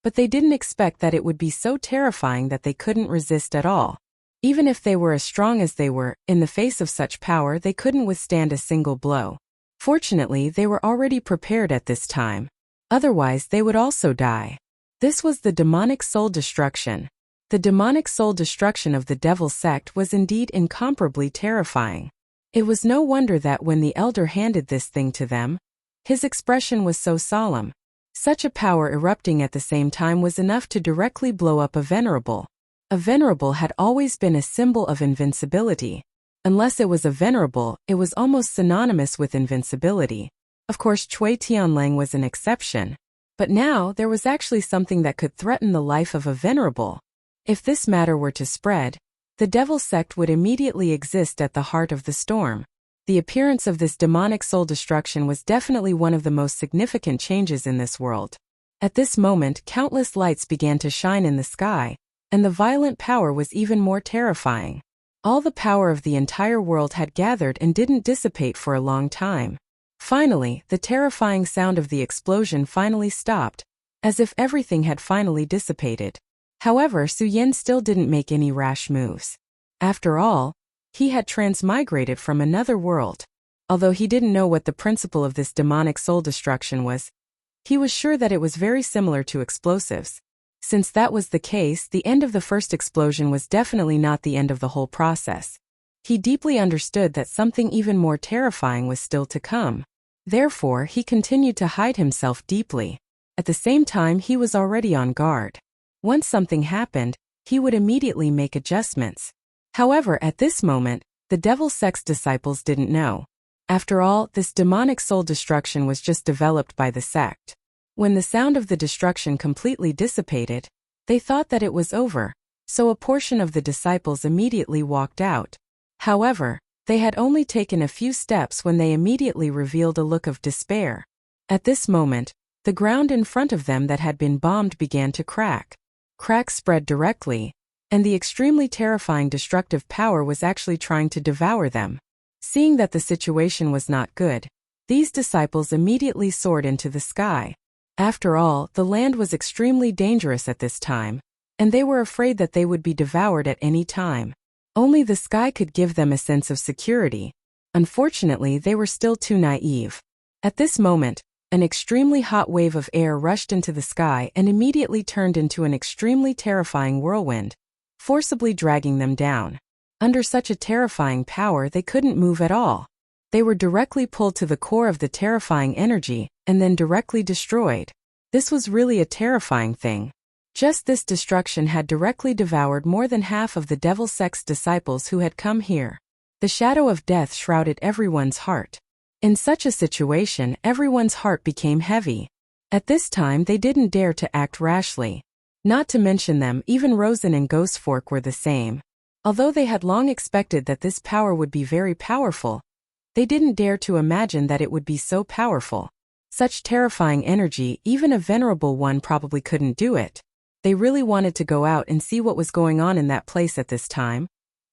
But they didn't expect that it would be so terrifying that they couldn't resist at all. Even if they were as strong as they were, in the face of such power, they couldn't withstand a single blow. Fortunately, they were already prepared at this time. Otherwise, they would also die. This was the demonic soul destruction. The demonic soul destruction of the devil sect was indeed incomparably terrifying. It was no wonder that when the elder handed this thing to them, his expression was so solemn. Such a power erupting at the same time was enough to directly blow up a venerable. A venerable had always been a symbol of invincibility. Unless it was a venerable, it was almost synonymous with invincibility. Of course, Cui Tianlang was an exception. But now, there was actually something that could threaten the life of a venerable. If this matter were to spread, the devil sect would immediately exist at the heart of the storm. The appearance of this demonic soul destruction was definitely one of the most significant changes in this world. At this moment, countless lights began to shine in the sky, and the violent power was even more terrifying. All the power of the entire world had gathered and didn't dissipate for a long time. Finally, the terrifying sound of the explosion finally stopped, as if everything had finally dissipated. However, Su Yan still didn't make any rash moves. After all, he had transmigrated from another world. Although he didn't know what the principle of this demonic soul destruction was, he was sure that it was very similar to explosives. Since that was the case, the end of the first explosion was definitely not the end of the whole process. He deeply understood that something even more terrifying was still to come. Therefore, he continued to hide himself deeply. At the same time, he was already on guard. Once something happened, he would immediately make adjustments. However, at this moment, the devil sect's disciples didn't know. After all, this demonic soul destruction was just developed by the sect. When the sound of the destruction completely dissipated, they thought that it was over, so a portion of the disciples immediately walked out. However, they had only taken a few steps when they immediately revealed a look of despair. At this moment, the ground in front of them that had been bombed began to crack. Cracks spread directly, and the extremely terrifying destructive power was actually trying to devour them. Seeing that the situation was not good, these disciples immediately soared into the sky. After all, the land was extremely dangerous at this time, and they were afraid that they would be devoured at any time. Only the sky could give them a sense of security. Unfortunately, they were still too naive. At this moment, an extremely hot wave of air rushed into the sky and immediately turned into an extremely terrifying whirlwind, forcibly dragging them down. Under such a terrifying power, they couldn't move at all. They were directly pulled to the core of the terrifying energy, and then directly destroyed. This was really a terrifying thing. Just this destruction had directly devoured more than half of the devil sect's disciples who had come here. The shadow of death shrouded everyone's heart. In such a situation, everyone's heart became heavy. At this time, they didn't dare to act rashly. Not to mention them, even Rosen and Ghostfork were the same. Although they had long expected that this power would be very powerful, they didn't dare to imagine that it would be so powerful. Such terrifying energy, even a venerable one probably couldn't do it. They really wanted to go out and see what was going on in that place at this time.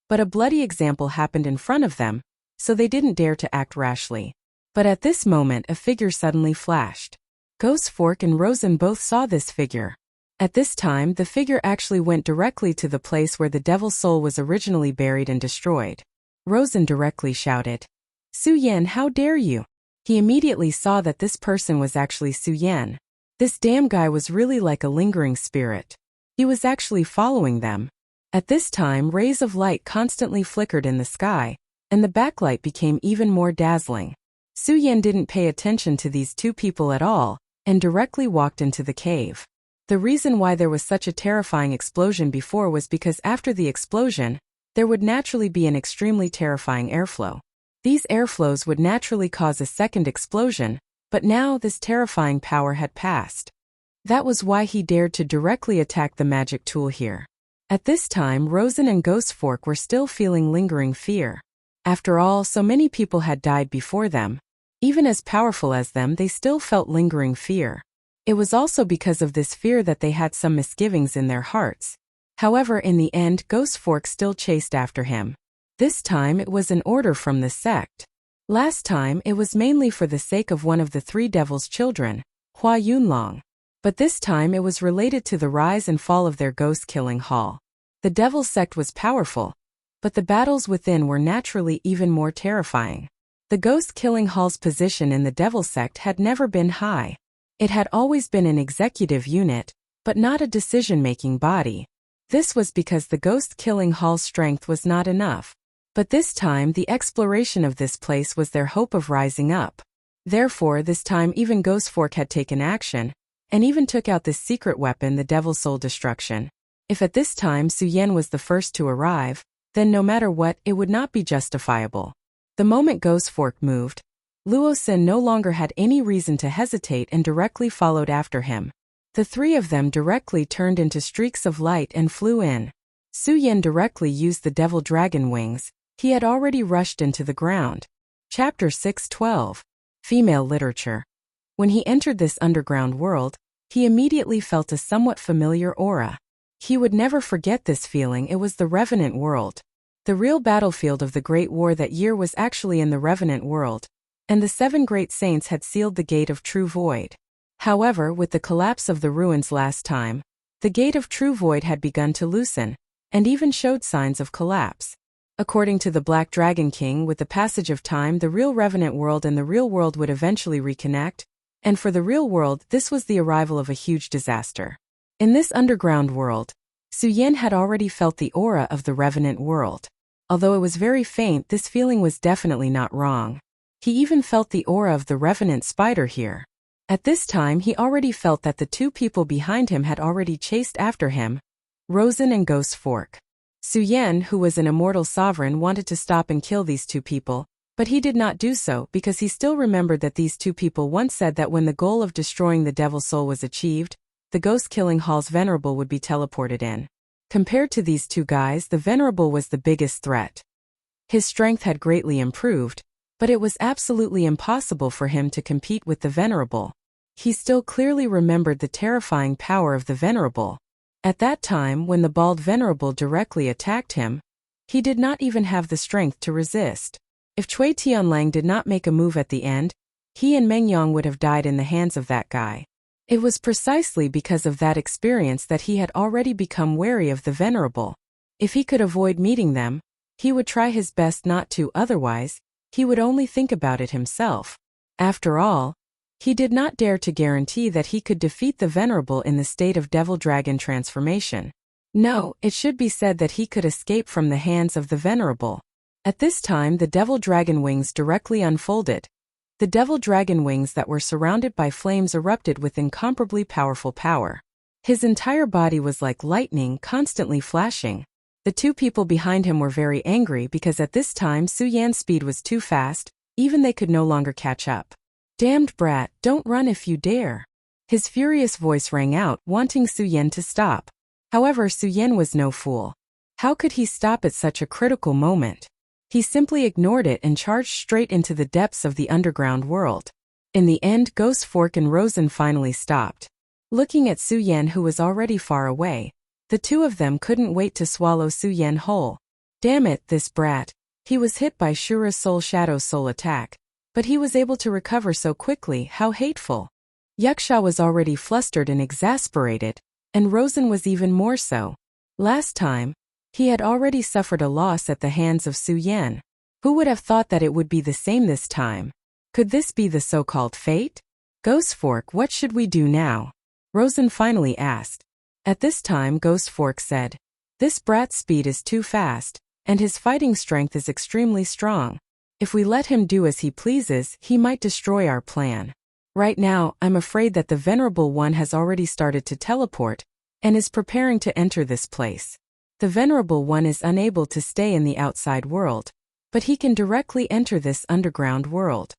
But a bloody example happened in front of them, so they didn't dare to act rashly. But at this moment, a figure suddenly flashed. Ghostfork and Rosen both saw this figure. At this time, the figure actually went directly to the place where the devil's soul was originally buried and destroyed. Rosen directly shouted, "Su Yan, how dare you?" He immediately saw that this person was actually Su Yan. This damn guy was really like a lingering spirit. He was actually following them. At this time, rays of light constantly flickered in the sky, and the backlight became even more dazzling. Su Yan didn't pay attention to these two people at all, and directly walked into the cave. The reason why there was such a terrifying explosion before was because after the explosion, there would naturally be an extremely terrifying airflow. These airflows would naturally cause a second explosion, but now this terrifying power had passed. That was why he dared to directly attack the magic tool here. At this time, Rosen and Ghostfork were still feeling lingering fear. After all, so many people had died before them. Even as powerful as them, they still felt lingering fear. It was also because of this fear that they had some misgivings in their hearts. However, in the end, Ghostfork still chased after him. This time it was an order from the sect. Last time it was mainly for the sake of one of the three devil's children, Hua Yunlong. But this time it was related to the rise and fall of their ghost-killing hall. The devil sect was powerful, but the battles within were naturally even more terrifying. The ghost-killing hall's position in the devil sect had never been high. It had always been an executive unit, but not a decision-making body. This was because the ghost-killing hall's strength was not enough. But this time the exploration of this place was their hope of rising up. Therefore, this time even Ghostfork had taken action, and even took out this secret weapon, the Devil's Soul Destruction. If at this time Su Yan was the first to arrive, then no matter what, it would not be justifiable. The moment Ghost Fork moved, Luo Xin no longer had any reason to hesitate and directly followed after him. The three of them directly turned into streaks of light and flew in. Su Yan directly used the Devil Dragon wings. He had already rushed into the ground. Chapter 6:12. Female Literature. When he entered this underground world, he immediately felt a somewhat familiar aura. He would never forget this feeling. It was the Revenant world. The real battlefield of the Great War that year was actually in the Revenant world, and the 7 great saints had sealed the Gate of True Void. However, with the collapse of the ruins last time, the Gate of True Void had begun to loosen, and even showed signs of collapse. According to the Black Dragon King, with the passage of time, the real Revenant world and the real world would eventually reconnect, and for the real world, this was the arrival of a huge disaster. In this underground world, Su Yan had already felt the aura of the Revenant world. Although it was very faint, this feeling was definitely not wrong. He even felt the aura of the Revenant spider here. At this time, he already felt that the 2 people behind him had already chased after him, Rosen and Ghost Fork. Su Yan, who was an immortal sovereign, wanted to stop and kill these 2 people, but he did not do so because he still remembered that these 2 people once said that when the goal of destroying the Devil's Soul was achieved, the Ghost-Killing Hall's Venerable would be teleported in. Compared to these 2 guys, the Venerable was the biggest threat. His strength had greatly improved, but it was absolutely impossible for him to compete with the Venerable. He still clearly remembered the terrifying power of the Venerable. At that time, when the bald Venerable directly attacked him, he did not even have the strength to resist. If Cui Tianlang did not make a move at the end, he and Meng Yang would have died in the hands of that guy. It was precisely because of that experience that he had already become wary of the Venerable. If he could avoid meeting them, he would try his best not to, otherwise, he would only think about it himself. After all, he did not dare to guarantee that he could defeat the Venerable in the state of Devil Dragon transformation. No, it should be said that he could escape from the hands of the Venerable. At this time, the Devil Dragon wings directly unfolded. The Devil Dragon wings that were surrounded by flames erupted with incomparably powerful power. His entire body was like lightning, constantly flashing. The 2 people behind him were very angry because at this time Su Yan's speed was too fast, even they could no longer catch up. "Damned brat, don't run if you dare." His furious voice rang out, wanting Su Yan to stop. However, Su Yan was no fool. How could he stop at such a critical moment? He simply ignored it and charged straight into the depths of the underground world. In the end, Ghost Fork and Rosen finally stopped. Looking at Su Yan, who was already far away, the 2 of them couldn't wait to swallow Su Yan whole. Damn it, this brat. He was hit by Shura's Soul Shadow's soul attack, but he was able to recover so quickly. How hateful. Yaksha was already flustered and exasperated, and Rosen was even more so. Last time, he had already suffered a loss at the hands of Su Yan. Who would have thought that it would be the same this time? Could this be the so-called fate? Ghost Fork, what should we do now? Rosen finally asked. At this time, Ghost Fork said, "This brat's speed is too fast, and his fighting strength is extremely strong. If we let him do as he pleases, he might destroy our plan. Right now, I'm afraid that the Venerable One has already started to teleport, and is preparing to enter this place. The Venerable One is unable to stay in the outside world, but he can directly enter this underground world.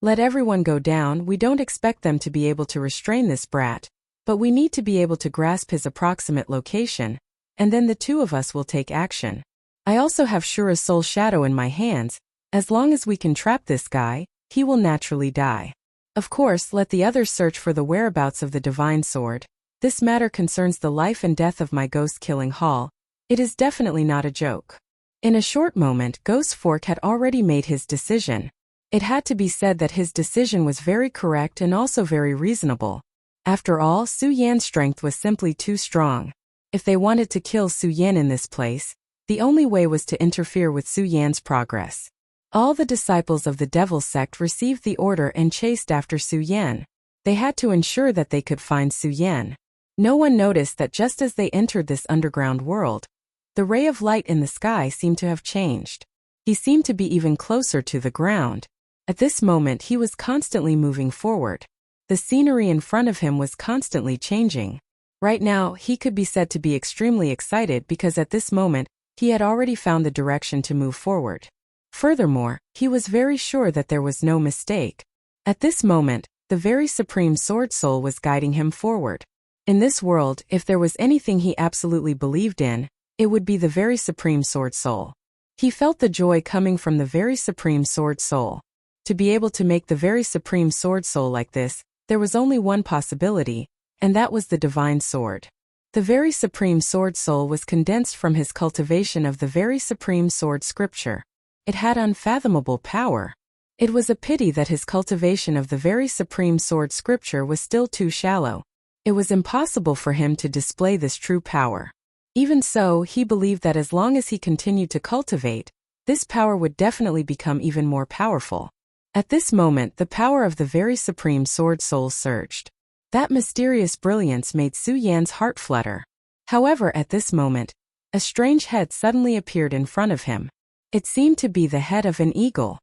Let everyone go down. We don't expect them to be able to restrain this brat, but we need to be able to grasp his approximate location, and then the 2 of us will take action. I also have Shura's Soul Shadow in my hands. As long as we can trap this guy, he will naturally die. Of course, let the others search for the whereabouts of the Divine Sword. This matter concerns the life and death of my Ghost-Killing Hall. It is definitely not a joke." In a short moment, Ghost Fork had already made his decision. It had to be said that his decision was very correct and also very reasonable. After all, Su Yan's strength was simply too strong. If they wanted to kill Su Yan in this place, the only way was to interfere with Su Yan's progress. All the disciples of the Devil Sect received the order and chased after Su Yan. They had to ensure that they could find Su Yan. No one noticed that just as they entered this underground world, the ray of light in the sky seemed to have changed. He seemed to be even closer to the ground. At this moment he was constantly moving forward. The scenery in front of him was constantly changing. Right now, he could be said to be extremely excited because at this moment, he had already found the direction to move forward. Furthermore, he was very sure that there was no mistake. At this moment, the very supreme sword soul was guiding him forward. In this world, if there was anything he absolutely believed in, it would be the very supreme sword soul. He felt the joy coming from the very supreme sword soul. To be able to make the very supreme sword soul like this, there was only one possibility, and that was the divine sword. The very supreme sword soul was condensed from his cultivation of the very supreme sword scripture. It had unfathomable power. It was a pity that his cultivation of the very supreme sword scripture was still too shallow. It was impossible for him to display this true power. Even so, he believed that as long as he continued to cultivate, this power would definitely become even more powerful. At this moment, the power of the very supreme sword soul surged. That mysterious brilliance made Su Yan's heart flutter. However, at this moment, a strange head suddenly appeared in front of him. It seemed to be the head of an eagle.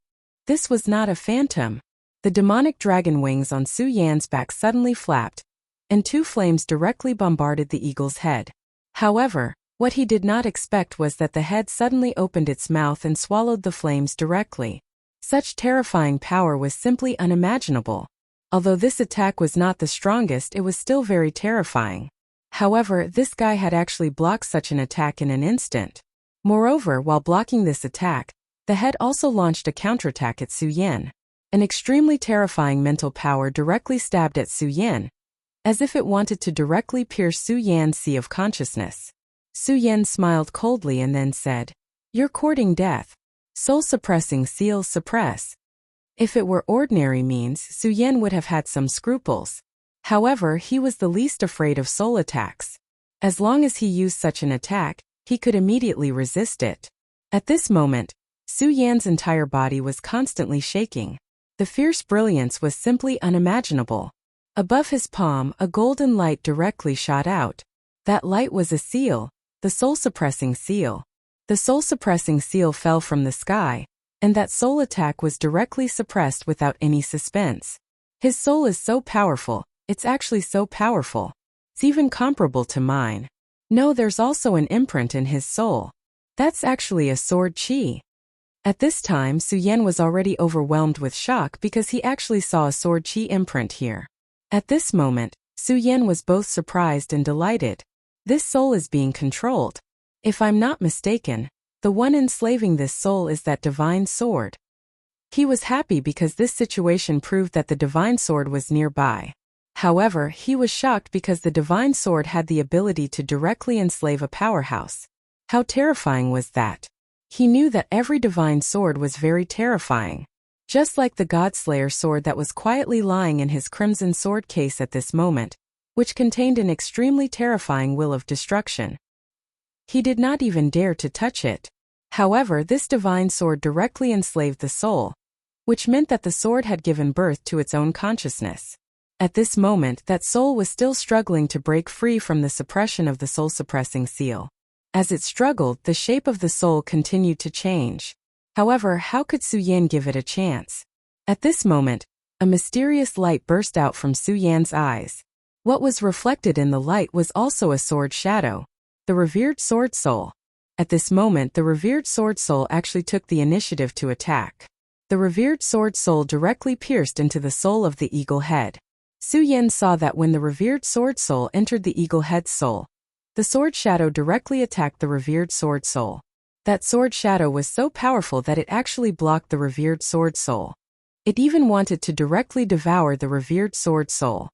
This was not a phantom. The demonic dragon wings on Su Yan's back suddenly flapped, and two flames directly bombarded the eagle's head. However, what he did not expect was that the head suddenly opened its mouth and swallowed the flames directly. Such terrifying power was simply unimaginable. Although this attack was not the strongest, it was still very terrifying. However, this guy had actually blocked such an attack in an instant. Moreover, while blocking this attack, the head also launched a counterattack at Su Yan. An extremely terrifying mental power directly stabbed at Su Yan, as if it wanted to directly pierce Su Yan's sea of consciousness. Su Yan smiled coldly and then said, "You're courting death. Soul-suppressing seal suppress." If it were ordinary means, Su Yan would have had some scruples. However, he was the least afraid of soul attacks. As long as he used such an attack, he could immediately resist it. At this moment, Su Yan's entire body was constantly shaking. The fierce brilliance was simply unimaginable. Above his palm, a golden light directly shot out. That light was a seal, the soul-suppressing seal. The soul-suppressing seal fell from the sky, and that soul attack was directly suppressed without any suspense. His soul is so powerful, it's actually so powerful. It's even comparable to mine. No, there's also an imprint in his soul. That's actually a sword chi. At this time, Su Yan was already overwhelmed with shock because he actually saw a sword chi imprint here. At this moment, Su Yan was both surprised and delighted. This soul is being controlled. If I'm not mistaken, the one enslaving this soul is that divine sword. He was happy because this situation proved that the divine sword was nearby. However, he was shocked because the divine sword had the ability to directly enslave a powerhouse. How terrifying was that? He knew that every divine sword was very terrifying. Just like the Godslayer sword that was quietly lying in his crimson sword case at this moment, which contained an extremely terrifying will of destruction. He did not even dare to touch it. However, this divine sword directly enslaved the soul, which meant that the sword had given birth to its own consciousness. At this moment, that soul was still struggling to break free from the suppression of the soul-suppressing seal. As it struggled, the shape of the soul continued to change. However, how could Su Yan give it a chance? At this moment, a mysterious light burst out from Su Yan's eyes. What was reflected in the light was also a sword shadow, the revered sword soul. At this moment, the revered sword soul actually took the initiative to attack. The revered sword soul directly pierced into the soul of the eagle head. Su Yan saw that when the revered sword soul entered the eagle head's soul, the sword shadow directly attacked the revered sword soul. That sword shadow was so powerful that it actually blocked the revered sword soul. It even wanted to directly devour the revered sword soul.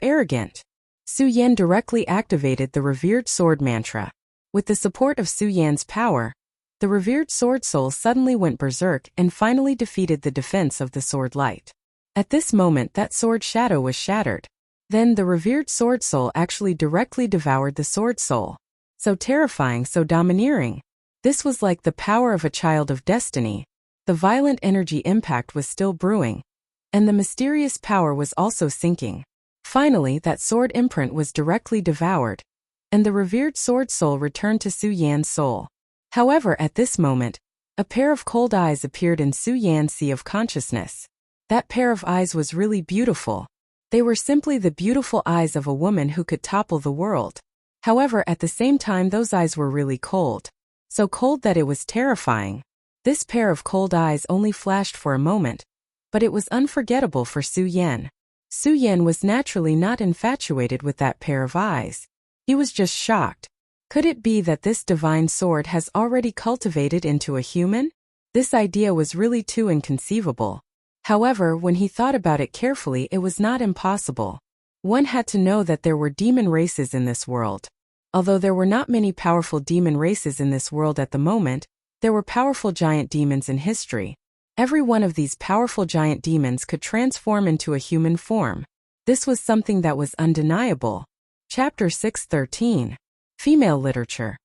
Arrogant. Su Yan directly activated the revered sword mantra. With the support of Su Yan's power, the revered sword soul suddenly went berserk and finally defeated the defense of the sword light. At this moment, that sword shadow was shattered. Then the revered sword soul actually directly devoured the sword soul. So terrifying, so domineering. This was like the power of a child of destiny. The violent energy impact was still brewing, and the mysterious power was also sinking. Finally, that sword imprint was directly devoured, and the revered sword soul returned to Su Yan's soul. However, at this moment, a pair of cold eyes appeared in Su Yan's sea of consciousness. That pair of eyes was really beautiful. They were simply the beautiful eyes of a woman who could topple the world. However, at the same time those eyes were really cold. So cold that it was terrifying. This pair of cold eyes only flashed for a moment, but it was unforgettable for Su Yan. Su Yan was naturally not infatuated with that pair of eyes. He was just shocked. Could it be that this divine sword has already cultivated into a human? This idea was really too inconceivable. However, when he thought about it carefully, it was not impossible. One had to know that there were demon races in this world. Although there were not many powerful demon races in this world at the moment, there were powerful giant demons in history. Every one of these powerful giant demons could transform into a human form. This was something that was undeniable. Chapter 6:13. Female Literature.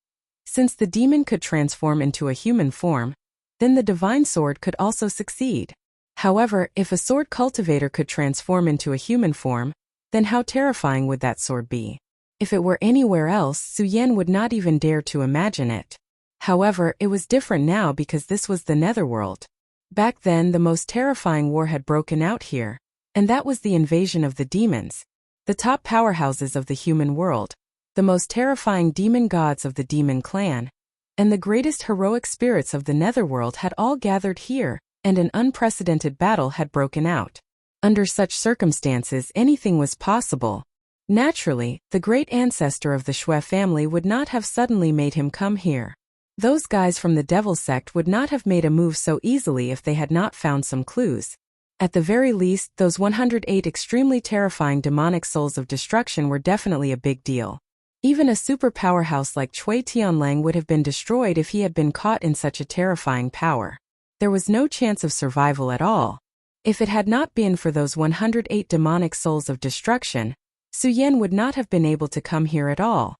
Since the demon could transform into a human form, then the divine sword could also succeed. However, if a sword cultivator could transform into a human form, then how terrifying would that sword be? If it were anywhere else, Su Yan would not even dare to imagine it. However, it was different now because this was the Netherworld. Back then, the most terrifying war had broken out here, and that was the invasion of the demons, the top powerhouses of the human world, the most terrifying demon gods of the demon clan, and the greatest heroic spirits of the Netherworld had all gathered here, and an unprecedented battle had broken out. Under such circumstances, anything was possible. Naturally, the great ancestor of the Shui family would not have suddenly made him come here. Those guys from the Devil sect would not have made a move so easily if they had not found some clues. At the very least, those 108 extremely terrifying demonic souls of destruction were definitely a big deal. Even a super powerhouse like Cui Tianlang would have been destroyed if he had been caught in such a terrifying power. There was no chance of survival at all. If it had not been for those 108 demonic souls of destruction, Su Yan would not have been able to come here at all.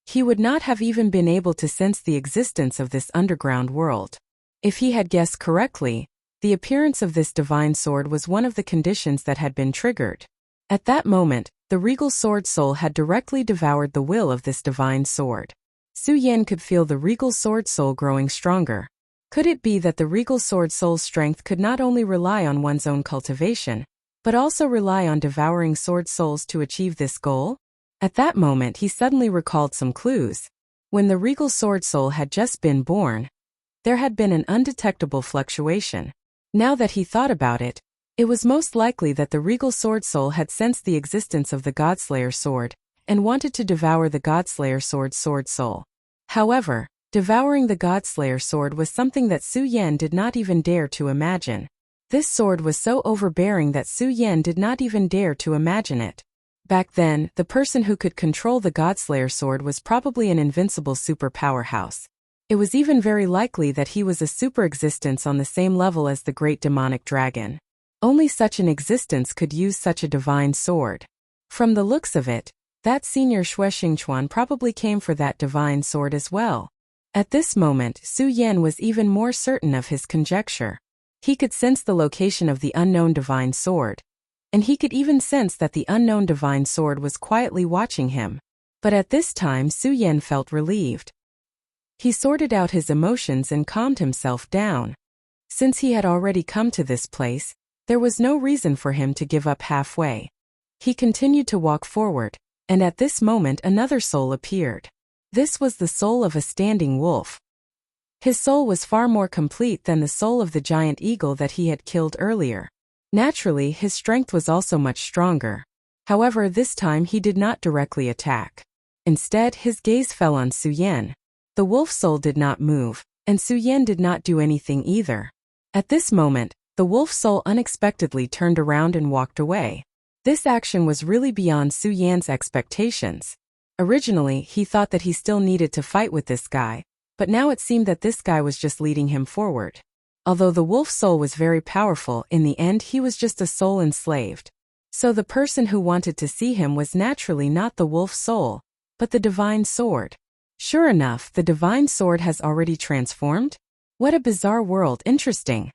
He would not have even been able to sense the existence of this underground world. If he had guessed correctly, the appearance of this divine sword was one of the conditions that had been triggered. At that moment, the regal sword soul had directly devoured the will of this divine sword. Su Yan could feel the regal sword soul growing stronger. Could it be that the regal sword soul's strength could not only rely on one's own cultivation, but also rely on devouring sword souls to achieve this goal? At that moment he suddenly recalled some clues. When the regal sword soul had just been born, there had been an undetectable fluctuation. Now that he thought about it, it was most likely that the regal sword soul had sensed the existence of the Godslayer sword, and wanted to devour the Godslayer sword's sword soul. However, devouring the Godslayer sword was something that Su Yan did not even dare to imagine. This sword was so overbearing that Su Yan did not even dare to imagine it. Back then, the person who could control the Godslayer sword was probably an invincible super powerhouse. It was even very likely that he was a super existence on the same level as the great demonic dragon. Only such an existence could use such a divine sword. From the looks of it, that senior Xue Xingquan probably came for that divine sword as well. At this moment, Su Yan was even more certain of his conjecture. He could sense the location of the unknown divine sword, and he could even sense that the unknown divine sword was quietly watching him. But at this time Su Yan felt relieved. He sorted out his emotions and calmed himself down. Since he had already come to this place, there was no reason for him to give up halfway. He continued to walk forward, and at this moment another soul appeared. This was the soul of a standing wolf. His soul was far more complete than the soul of the giant eagle that he had killed earlier. Naturally, his strength was also much stronger. However, this time he did not directly attack. Instead, his gaze fell on Su Yan. The wolf soul did not move, and Su Yan did not do anything either. At this moment, the wolf soul unexpectedly turned around and walked away. This action was really beyond Su Yan's expectations. Originally, he thought that he still needed to fight with this guy, but now it seemed that this guy was just leading him forward. Although the wolf soul was very powerful, in the end he was just a soul enslaved. So the person who wanted to see him was naturally not the wolf soul, but the divine sword. Sure enough, the divine sword has already transformed? What a bizarre world, interesting.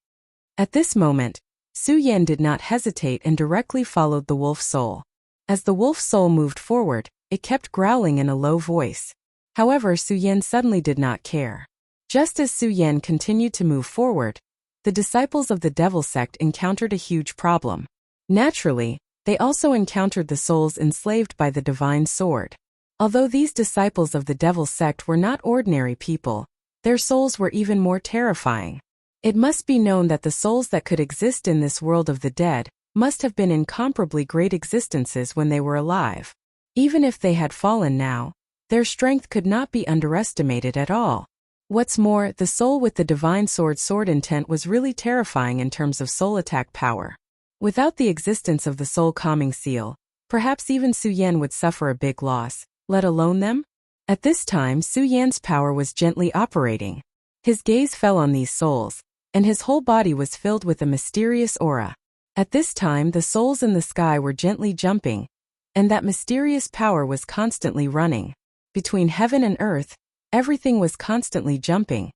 At this moment, Su Yan did not hesitate and directly followed the wolf soul. As the wolf soul moved forward, it kept growling in a low voice. However, Su Yan suddenly did not care. Just as Su Yan continued to move forward, the disciples of the Devil sect encountered a huge problem. Naturally, They also encountered the souls enslaved by the divine sword. Although these disciples of the Devil sect were not ordinary people, their souls were even more terrifying. It must be known that the souls that could exist in this world of the dead must have been incomparably great existences when they were alive. Even if they had fallen now, their strength could not be underestimated at all. What's more, the soul with the divine sword intent was really terrifying in terms of soul attack power. Without the existence of the soul calming seal, perhaps even Su Yan would suffer a big loss, let alone them? At this time, Su Yan's power was gently operating. His gaze fell on these souls, and his whole body was filled with a mysterious aura. At this time, the souls in the sky were gently jumping, and that mysterious power was constantly running. Between heaven and earth, everything was constantly jumping,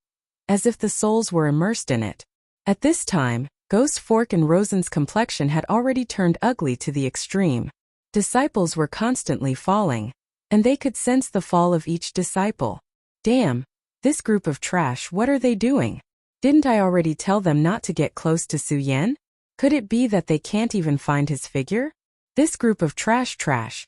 as if the souls were immersed in it. At this time, Ghost Fork and Rosen's complexion had already turned ugly to the extreme. Disciples were constantly falling, and they could sense the fall of each disciple. Damn, this group of trash, what are they doing? Didn't I already tell them not to get close to Su Yan? Could it be that they can't even find his figure? This group of trash.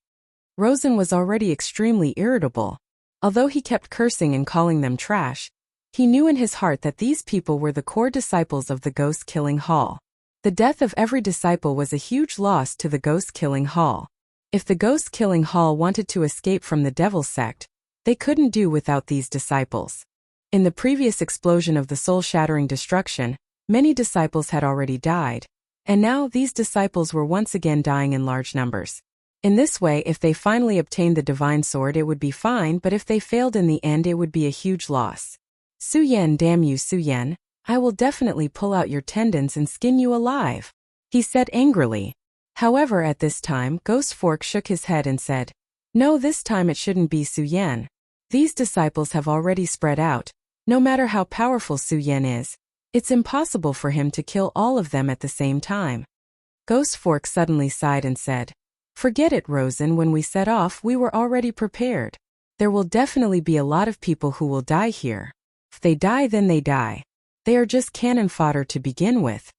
Rosen was already extremely irritable. Although he kept cursing and calling them trash, he knew in his heart that these people were the core disciples of the Ghost-Killing Hall. The death of every disciple was a huge loss to the Ghost-Killing Hall. If the Ghost-Killing Hall wanted to escape from the Devil sect, they couldn't do without these disciples. In the previous explosion of the soul-shattering destruction, many disciples had already died, and now these disciples were once again dying in large numbers. In this way, if they finally obtained the divine sword, it would be fine, but if they failed in the end, it would be a huge loss. Su Yan, damn you Su Yan, I will definitely pull out your tendons and skin you alive, he said angrily. However, at this time, Ghost Fork shook his head and said, no, this time it shouldn't be Su Yan. These disciples have already spread out. No matter how powerful Su Yan is, it's impossible for him to kill all of them at the same time. Ghost Fork suddenly sighed and said, forget it, Rosen, when we set off we were already prepared. There will definitely be a lot of people who will die here. If they die, then they die. They are just cannon fodder to begin with.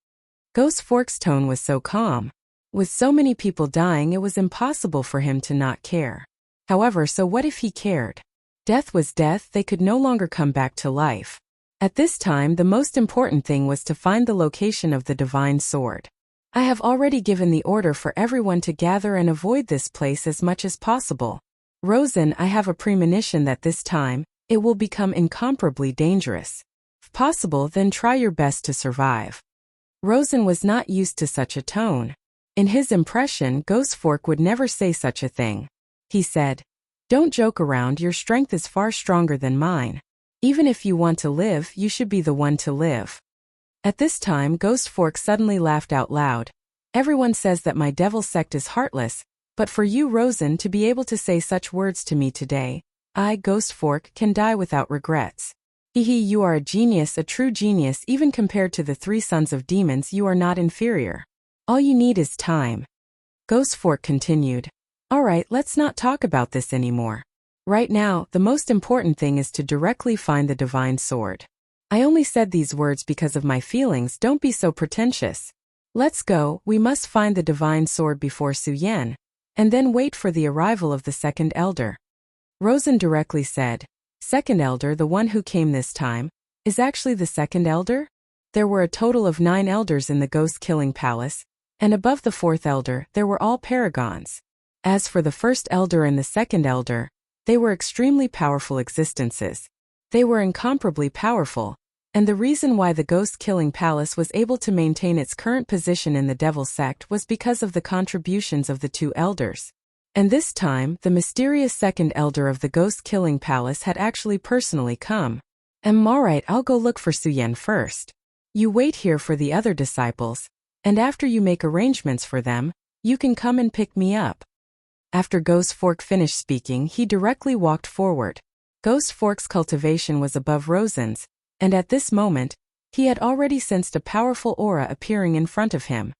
Ghost Fork's tone was so calm. With so many people dying, it was impossible for him to not care. However, so what if he cared? Death was death, they could no longer come back to life. At this time, the most important thing was to find the location of the divine sword. I have already given the order for everyone to gather and avoid this place as much as possible. Rosen, I have a premonition that this time, it will become incomparably dangerous. If possible, then try your best to survive. Rosen was not used to such a tone. In his impression, Ghost Fork would never say such a thing. He said, don't joke around, your strength is far stronger than mine. Even if you want to live, you should be the one to live. At this time, Ghost Fork suddenly laughed out loud. Everyone says that my devil sect is heartless, but for you, Rosen, to be able to say such words to me today, I, Ghost Fork, can die without regrets. Hehe, you are a genius, a true genius. Even compared to the 3 sons of demons, you are not inferior. All you need is time. Ghost Fork continued. Alright, let's not talk about this anymore. Right now, the most important thing is to directly find the divine sword. I only said these words because of my feelings, don't be so pretentious. Let's go, we must find the divine sword before Su Yan, and then wait for the arrival of the second elder. Rosen directly said, second elder, the one who came this time, is actually the second elder? There were a total of 9 elders in the ghost-killing palace, and above the 4th elder, there were all paragons. As for the first elder and the second elder, they were extremely powerful existences. They were incomparably powerful, and the reason why the ghost-killing palace was able to maintain its current position in the Devil sect was because of the contributions of the 2 elders. And this time, the mysterious second elder of the ghost-killing palace had actually personally come. Alright, I'll go look for Su Yan first. You wait here for the other disciples, and after you make arrangements for them, you can come and pick me up. After Ghost Fork finished speaking, he directly walked forward. Ghost Fork's cultivation was above Rosen's, and at this moment, he had already sensed a powerful aura appearing in front of him.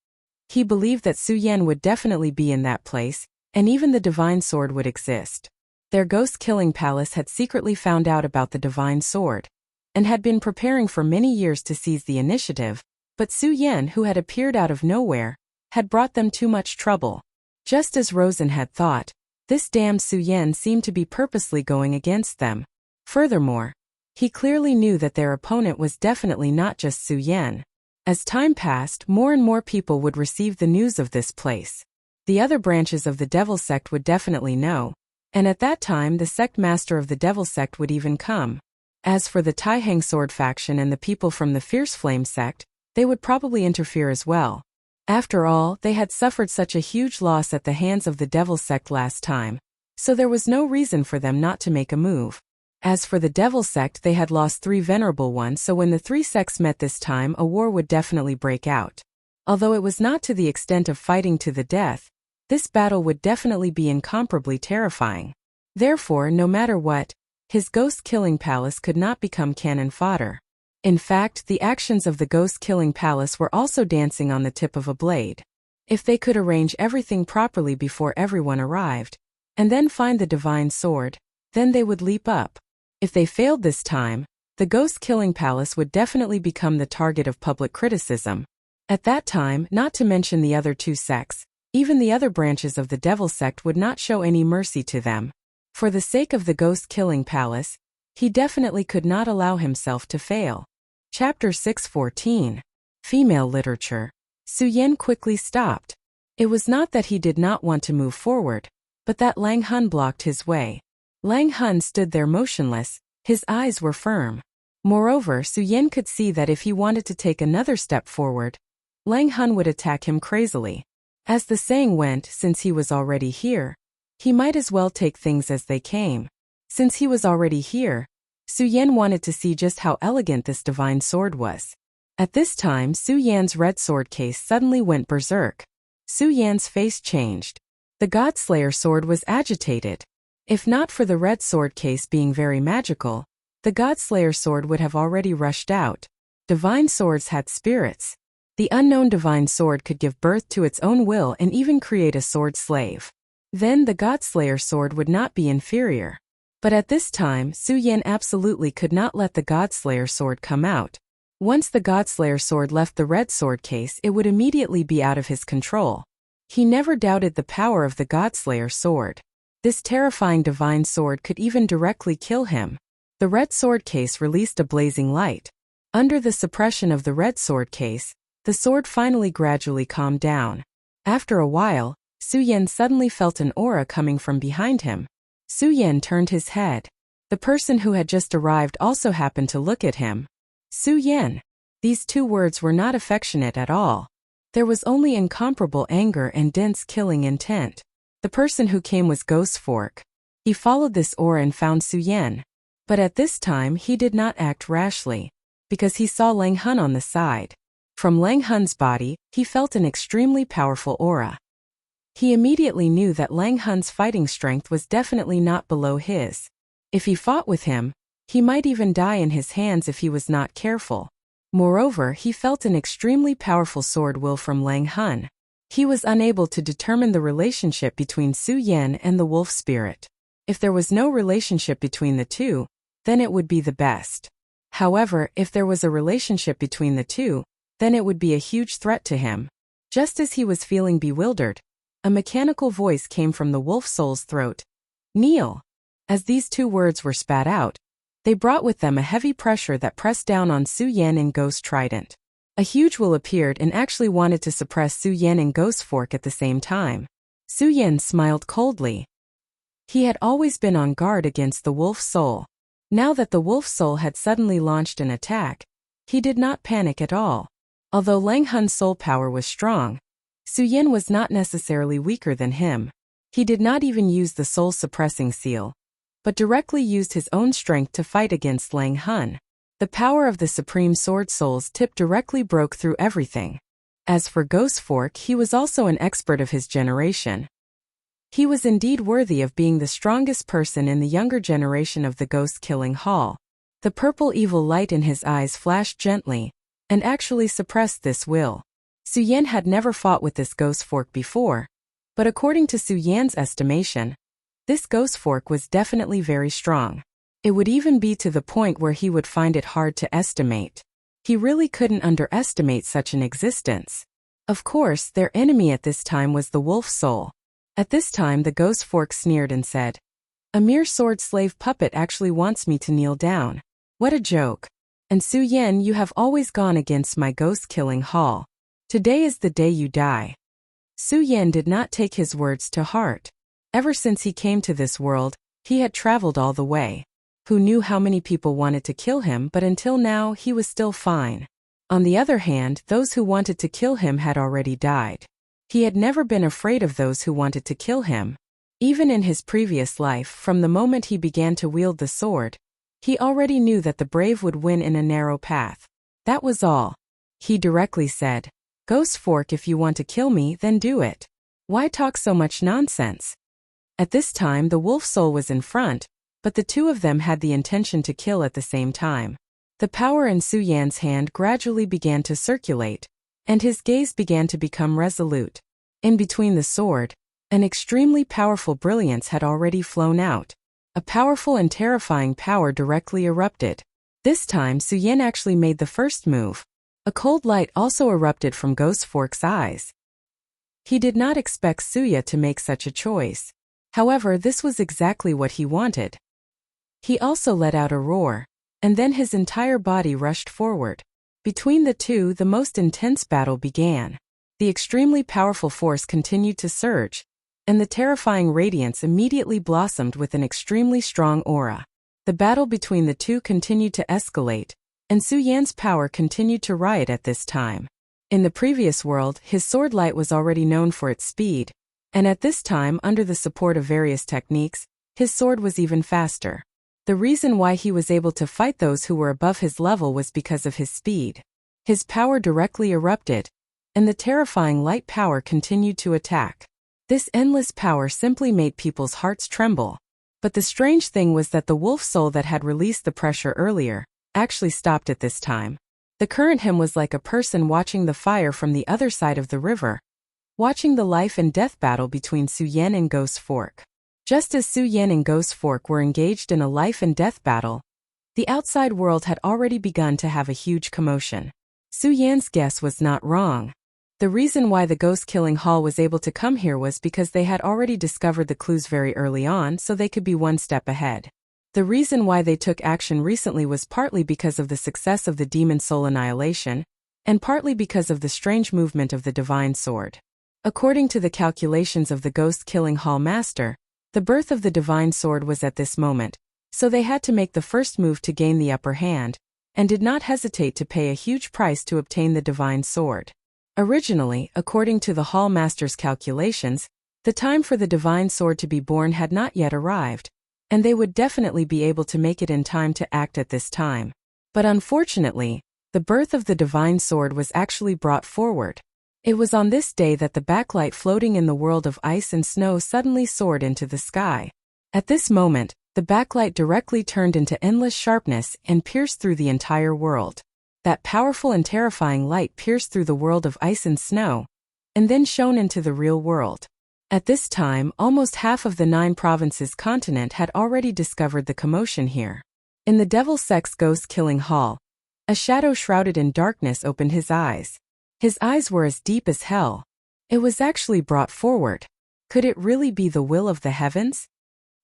He believed that Su Yan would definitely be in that place, and even the divine sword would exist. Their ghost-killing palace had secretly found out about the divine sword, and had been preparing for many years to seize the initiative, but Su Yan, who had appeared out of nowhere, had brought them too much trouble. Just as Rosen had thought, this damned Su Yan seemed to be purposely going against them. Furthermore, he clearly knew that their opponent was definitely not just Su Yan. As time passed, more and more people would receive the news of this place. The other branches of the Devil Sect would definitely know, and at that time the sect master of the Devil Sect would even come. As for the Taihang Sword faction and the people from the Fierce Flame sect, they would probably interfere as well. After all, they had suffered such a huge loss at the hands of the Devil Sect last time, so there was no reason for them not to make a move. As for the Devil Sect, they had lost 3 venerable ones, so when the 3 sects met this time, a war would definitely break out. Although it was not to the extent of fighting to the death, this battle would definitely be incomparably terrifying. Therefore, no matter what, his ghost-killing palace could not become cannon fodder. In fact, the actions of the ghost-killing palace were also dancing on the tip of a blade. If they could arrange everything properly before everyone arrived, and then find the divine sword, then they would leap up. If they failed this time, the ghost-killing palace would definitely become the target of public criticism. At that time, not to mention the other 2 sects, even the other branches of the Devil Sect would not show any mercy to them. For the sake of the ghost-killing palace, he definitely could not allow himself to fail. Chapter 614. Female Literature. Su Yan quickly stopped. It was not that he did not want to move forward, but that Lang Hun blocked his way. Lang Hun stood there motionless, his eyes were firm. Moreover, Su Yan could see that if he wanted to take another step forward, Lang Hun would attack him crazily. As the saying went, since he was already here, he might as well take things as they came. Since he was already here, Su Yan wanted to see just how elegant this divine sword was. At this time, Su Yan's red sword case suddenly went berserk. Su Yan's face changed. The Godslayer sword was agitated. If not for the red sword case being very magical, the Godslayer sword would have already rushed out. Divine swords had spirits. The unknown divine sword could give birth to its own will and even create a sword slave. Then the Godslayer sword would not be inferior. But at this time, Su Yan absolutely could not let the Godslayer sword come out. Once the Godslayer sword left the red sword case, it would immediately be out of his control. He never doubted the power of the Godslayer sword. This terrifying divine sword could even directly kill him. The red sword case released a blazing light. Under the suppression of the red sword case, the sword finally gradually calmed down. After a while, Su Yan suddenly felt an aura coming from behind him. Su Yan turned his head. The person who had just arrived also happened to look at him. Su Yan. These 2 words were not affectionate at all. There was only incomparable anger and dense killing intent. The person who came was Ghost Fork. He followed this aura and found Su Yan. But at this time he did not act rashly, because he saw Lang Hun on the side. From Lang Hun's body, he felt an extremely powerful aura. He immediately knew that Lang Hun's fighting strength was definitely not below his. If he fought with him, he might even die in his hands if he was not careful. Moreover, he felt an extremely powerful sword will from Lang Hun. He was unable to determine the relationship between Su Yan and the wolf spirit. If there was no relationship between the 2, then it would be the best. However, if there was a relationship between the 2, then it would be a huge threat to him. Just as he was feeling bewildered, a mechanical voice came from the wolf soul's throat. Kneel. As these 2 words were spat out, they brought with them a heavy pressure that pressed down on Su Yan and Ghost Trident. A huge will appeared and actually wanted to suppress Su Yan and Ghost Fork at the same time. Su Yan smiled coldly. He had always been on guard against the wolf soul. Now that the wolf soul had suddenly launched an attack, he did not panic at all. Although Lang Hun's soul power was strong, Su Yan was not necessarily weaker than him. He did not even use the soul-suppressing seal, but directly used his own strength to fight against Lang Hun. The power of the Supreme Sword Soul's tip directly broke through everything. As for Ghost Fork, he was also an expert of his generation. He was indeed worthy of being the strongest person in the younger generation of the ghost-killing hall. The purple evil light in his eyes flashed gently, and actually suppressed this will. Su Yan had never fought with this Ghost Fork before, but according to Su Yan's estimation, this Ghost Fork was definitely very strong. It would even be to the point where he would find it hard to estimate. He really couldn't underestimate such an existence. Of course, their enemy at this time was the Wolf Soul. At this time the ghost fork sneered and said, "A mere sword slave puppet actually wants me to kneel down. What a joke. And Su Yan, you have always gone against my ghost-killing hall. Today is the day you die." Su Yan did not take his words to heart. Ever since he came to this world, he had traveled all the way. Who knew how many people wanted to kill him, but until now he was still fine. On the other hand, those who wanted to kill him had already died. He had never been afraid of those who wanted to kill him. Even in his previous life, from the moment he began to wield the sword, he already knew that the brave would win in a narrow path. That was all. He directly said, "Ghost Fork, if you want to kill me, then do it. Why talk so much nonsense?" At this time the wolf soul was in front, but the two of them had the intention to kill at the same time. The power in Su Yan's hand gradually began to circulate, and his gaze began to become resolute. In between the sword, an extremely powerful brilliance had already flown out. A powerful and terrifying power directly erupted. This time Su Yan actually made the first move. A cold light also erupted from Ghost Fork's eyes. He did not expect Suya to make such a choice. However, this was exactly what he wanted. He also let out a roar, and then his entire body rushed forward. Between the two, the most intense battle began. The extremely powerful force continued to surge, and the terrifying radiance immediately blossomed with an extremely strong aura. The battle between the two continued to escalate, and Su Yan's power continued to riot at this time. In the previous world, his sword light was already known for its speed, and at this time, under the support of various techniques, his sword was even faster. The reason why he was able to fight those who were above his level was because of his speed. His power directly erupted, and the terrifying light power continued to attack. This endless power simply made people's hearts tremble. But the strange thing was that the wolf soul that had released the pressure earlier actually stopped at this time. The current him was like a person watching the fire from the other side of the river, watching the life and death battle between Su Yan and Ghost Fork. Just as Su Yan and Ghost Fork were engaged in a life and death battle, the outside world had already begun to have a huge commotion. Su Yan's guess was not wrong. The reason why the ghost-killing hall was able to come here was because they had already discovered the clues very early on, so they could be one step ahead. The reason why they took action recently was partly because of the success of the demon soul annihilation, and partly because of the strange movement of the divine sword. According to the calculations of the ghost-killing hall master, the birth of the divine sword was at this moment, so they had to make the first move to gain the upper hand, and did not hesitate to pay a huge price to obtain the divine sword. Originally, according to the hall master's calculations, the time for the divine sword to be born had not yet arrived, and they would definitely be able to make it in time to act at this time. But unfortunately, the birth of the divine sword was actually brought forward. It was on this day that the backlight floating in the world of ice and snow suddenly soared into the sky. At this moment, the backlight directly turned into endless sharpness and pierced through the entire world. That powerful and terrifying light pierced through the world of ice and snow, and then shone into the real world. At this time, almost half of the 9 provinces continent had already discovered the commotion here. In the Devil Sex ghost-killing hall, a shadow shrouded in darkness opened his eyes. His eyes were as deep as hell. It was actually brought forward. Could it really be the will of the heavens?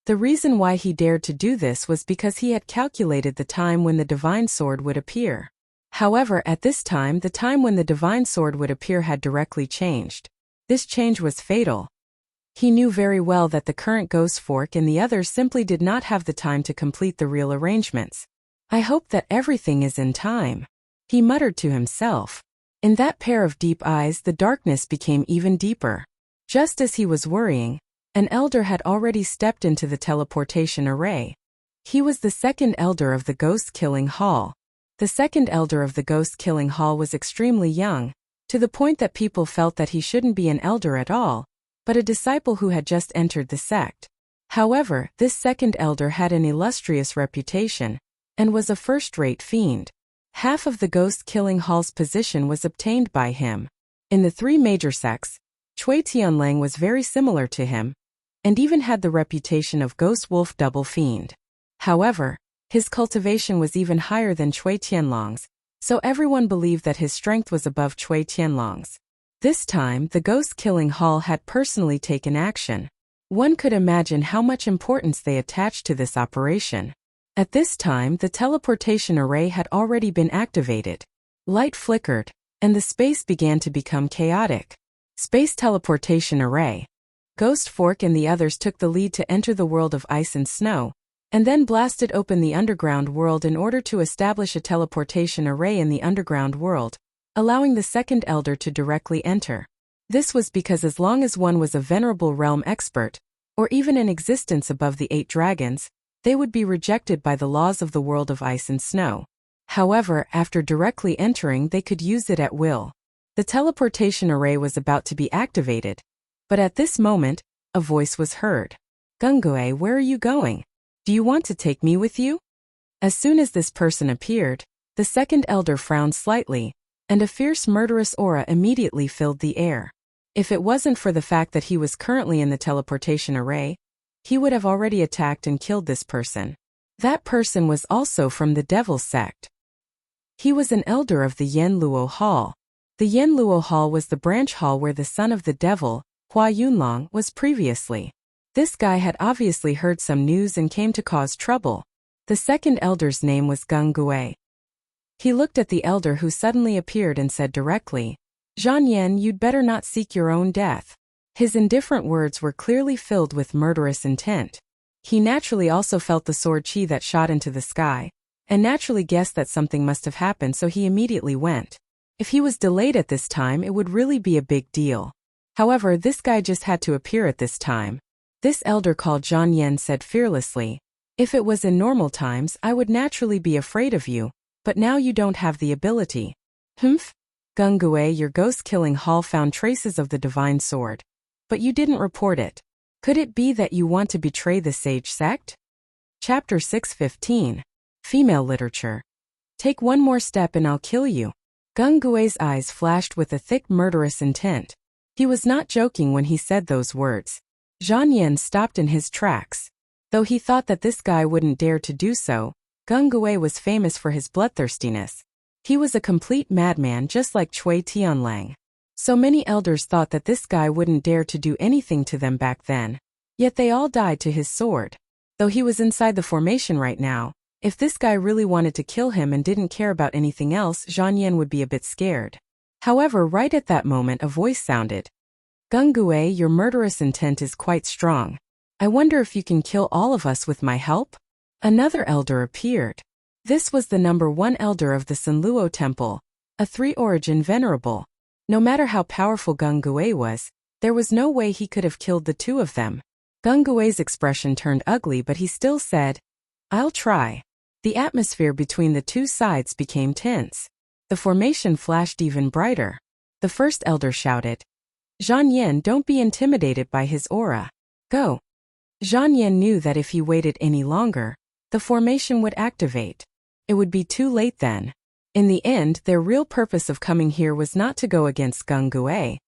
The reason why he dared to do this was because he had calculated the time when the divine sword would appear. However, at this time, the time when the divine sword would appear had directly changed. This change was fatal. He knew very well that the current Ghost Fork and the others simply did not have the time to complete the real arrangements. "I hope that everything is in time," he muttered to himself. In that pair of deep eyes, the darkness became even deeper. Just as he was worrying, an elder had already stepped into the teleportation array. He was the second elder of the ghost-killing hall. The second elder of the ghost-killing hall was extremely young, to the point that people felt that he shouldn't be an elder at all, but a disciple who had just entered the sect. However, this second elder had an illustrious reputation, and was a first-rate fiend. Half of the ghost-killing hall's position was obtained by him. In the 3 major sects, Chui Tianlang was very similar to him, and even had the reputation of ghost wolf double fiend. However, his cultivation was even higher than Chui Tianlang's, so everyone believed that his strength was above Chui Tianlang's. This time, the ghost-killing hall had personally taken action. One could imagine how much importance they attached to this operation. At this time, the teleportation array had already been activated. Light flickered, and the space began to become chaotic. Space teleportation array. Ghost Fork and the others took the lead to enter the world of ice and snow, and then blasted open the underground world in order to establish a teleportation array in the underground world, allowing the second elder to directly enter. This was because as long as one was a venerable realm expert, or even in existence above the 8 dragons, they would be rejected by the laws of the world of ice and snow. However, after directly entering, they could use it at will. The teleportation array was about to be activated, but at this moment, a voice was heard. "Gungue, where are you going? Do you want to take me with you?" As soon as this person appeared, the second elder frowned slightly, and a fierce murderous aura immediately filled the air. If it wasn't for the fact that he was currently in the teleportation array, he would have already attacked and killed this person. That person was also from the Devil's Sect. He was an elder of the Yenluo Hall. The Yenluo Hall was the branch hall where the son of the devil, Hua Yunlong, was previously. This guy had obviously heard some news and came to cause trouble. The second elder's name was Gungue. He looked at the elder who suddenly appeared and said directly, "Zhan Yen, you'd better not seek your own death." His indifferent words were clearly filled with murderous intent. He naturally also felt the sword chi that shot into the sky, and naturally guessed that something must have happened, so he immediately went. If he was delayed at this time, it would really be a big deal. However, this guy just had to appear at this time. This elder called Zhan Yen said fearlessly, "If it was in normal times, I would naturally be afraid of you, but now you don't have the ability." "Humph? Gungue, your ghost-killing hall found traces of the divine sword, but you didn't report it. Could it be that you want to betray the sage sect?" Chapter 615. Female Literature. "Take one more step and I'll kill you." Gungue's eyes flashed with a thick murderous intent. He was not joking when he said those words. Zhan Yen stopped in his tracks. Though he thought that this guy wouldn't dare to do so, Gungue was famous for his bloodthirstiness. He was a complete madman just like Cui Tianlang. So many elders thought that this guy wouldn't dare to do anything to them back then. Yet they all died to his sword. Though he was inside the formation right now, if this guy really wanted to kill him and didn't care about anything else, Zhan Yen would be a bit scared. However, right at that moment a voice sounded. "Gungue, your murderous intent is quite strong. I wonder if you can kill all of us with my help?" Another elder appeared. This was the number 1 elder of the Sanluo Temple, a 3-origin venerable. No matter how powerful Gungue was, there was no way he could have killed the 2 of them. Gungue's expression turned ugly, but he still said, "I'll try." The atmosphere between the 2 sides became tense. The formation flashed even brighter. The first elder shouted, "Zhan Yen, don't be intimidated by his aura. Go." Zhan Yen knew that if he waited any longer, the formation would activate. It would be too late then. In the end, their real purpose of coming here was not to go against Gungue,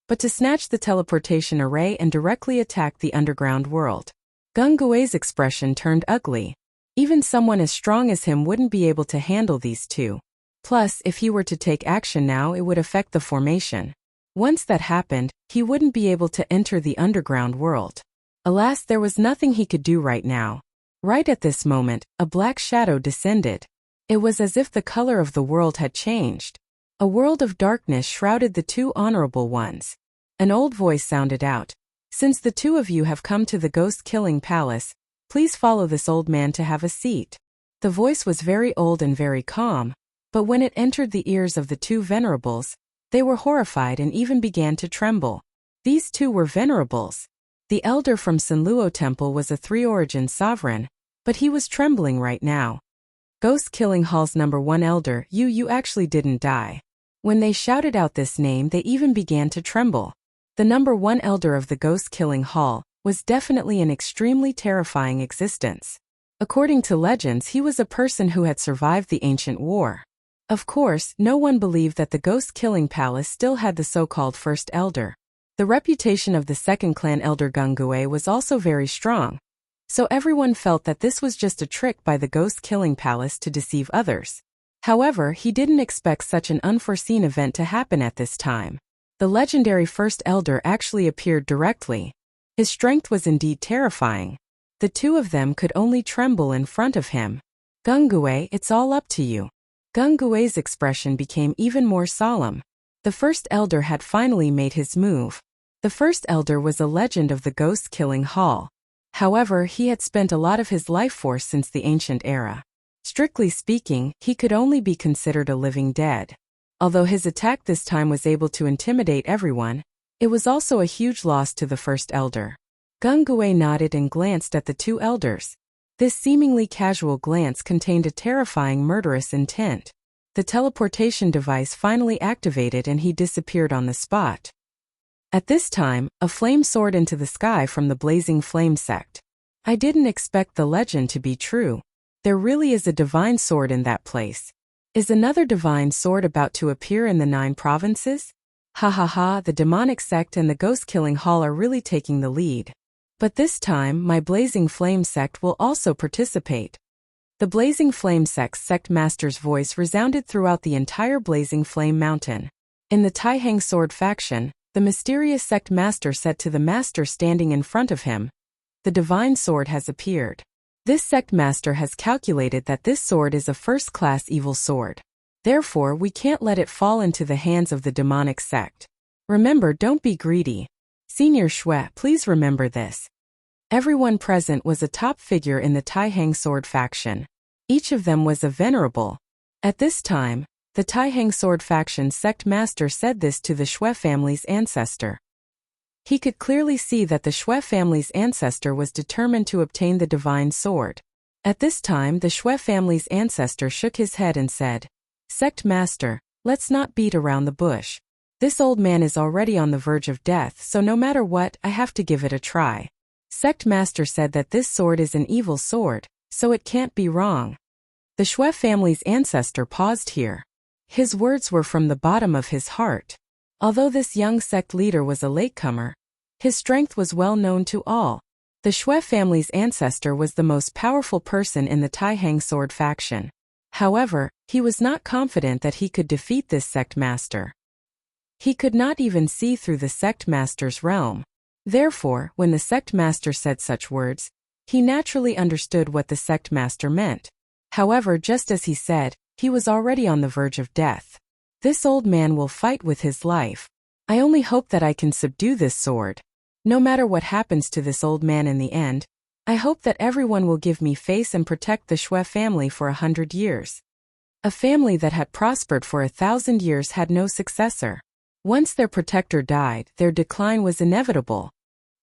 but to snatch the teleportation array and directly attack the underground world. Gungue's expression turned ugly. Even someone as strong as him wouldn't be able to handle these 2. Plus, if he were to take action now, it would affect the formation. Once that happened, he wouldn't be able to enter the underground world. Alas, there was nothing he could do right now. Right at this moment, a black shadow descended. It was as if the color of the world had changed. A world of darkness shrouded the 2 honorable ones. An old voice sounded out. "Since the 2 of you have come to the ghost-killing palace, please follow this old man to have a seat." The voice was very old and very calm, but when it entered the ears of the 2 venerables, they were horrified and even began to tremble. These 2 were venerables. The elder from Sanluo Temple was a 3-origin sovereign, but he was trembling right now. Ghost-killing hall's number 1 elder, you actually didn't die. When they shouted out this name, they even began to tremble. The number 1 elder of the ghost-killing hall was definitely an extremely terrifying existence. According to legends, he was a person who had survived the ancient war. Of course, no one believed that the ghost-killing palace still had the so-called first elder. The reputation of the second clan elder Gungue was also very strong. So everyone felt that this was just a trick by the ghost-killing palace to deceive others. However, he didn't expect such an unforeseen event to happen at this time. The legendary First Elder actually appeared directly. His strength was indeed terrifying. The two of them could only tremble in front of him. Gungue, it's all up to you. Gungue's expression became even more solemn. The First Elder had finally made his move. The First Elder was a legend of the ghost-killing hall. However, he had spent a lot of his life force since the ancient era. Strictly speaking, he could only be considered a living dead. Although his attack this time was able to intimidate everyone, it was also a huge loss to the First Elder. Gungue nodded and glanced at the two elders. This seemingly casual glance contained a terrifying murderous intent. The teleportation device finally activated and he disappeared on the spot. At this time, a flame soared into the sky from the blazing flame sect. I didn't expect the legend to be true. There really is a divine sword in that place. Is another divine sword about to appear in the 9 provinces? Ha ha ha, the demonic sect and the ghost-killing hall are really taking the lead. But this time, my Blazing Flame sect will also participate. The Blazing Flame sect's sect master's voice resounded throughout the entire Blazing Flame mountain. In the Taihang Sword faction, the mysterious sect master said to the master standing in front of him, "The divine sword has appeared. This sect master has calculated that this sword is a first-class evil sword. Therefore, we can't let it fall into the hands of the demonic sect. Remember, don't be greedy. Senior Shui, please remember this." Everyone present was a top figure in the Taihang Sword faction. Each of them was a venerable. At this time, the Taihang Sword faction sect master said this to the Shui family's ancestor. He could clearly see that the Shui family's ancestor was determined to obtain the divine sword. At this time, the Shui family's ancestor shook his head and said, "Sect master, let's not beat around the bush. This old man is already on the verge of death, so no matter what, I have to give it a try." Sect master said that this sword is an evil sword, so it can't be wrong. The Shui family's ancestor paused here. His words were from the bottom of his heart. Although this young sect leader was a latecomer, his strength was well known to all. The Shui family's ancestor was the most powerful person in the Taihang Sword faction. However, he was not confident that he could defeat this sect master. He could not even see through the sect master's realm. Therefore, when the sect master said such words, he naturally understood what the sect master meant. However, just as he said, he was already on the verge of death. This old man will fight with his life. I only hope that I can subdue this sword. No matter what happens to this old man in the end, I hope that everyone will give me face and protect the Shui family for 100 years. A family that had prospered for 1,000 years had no successor. Once their protector died, their decline was inevitable.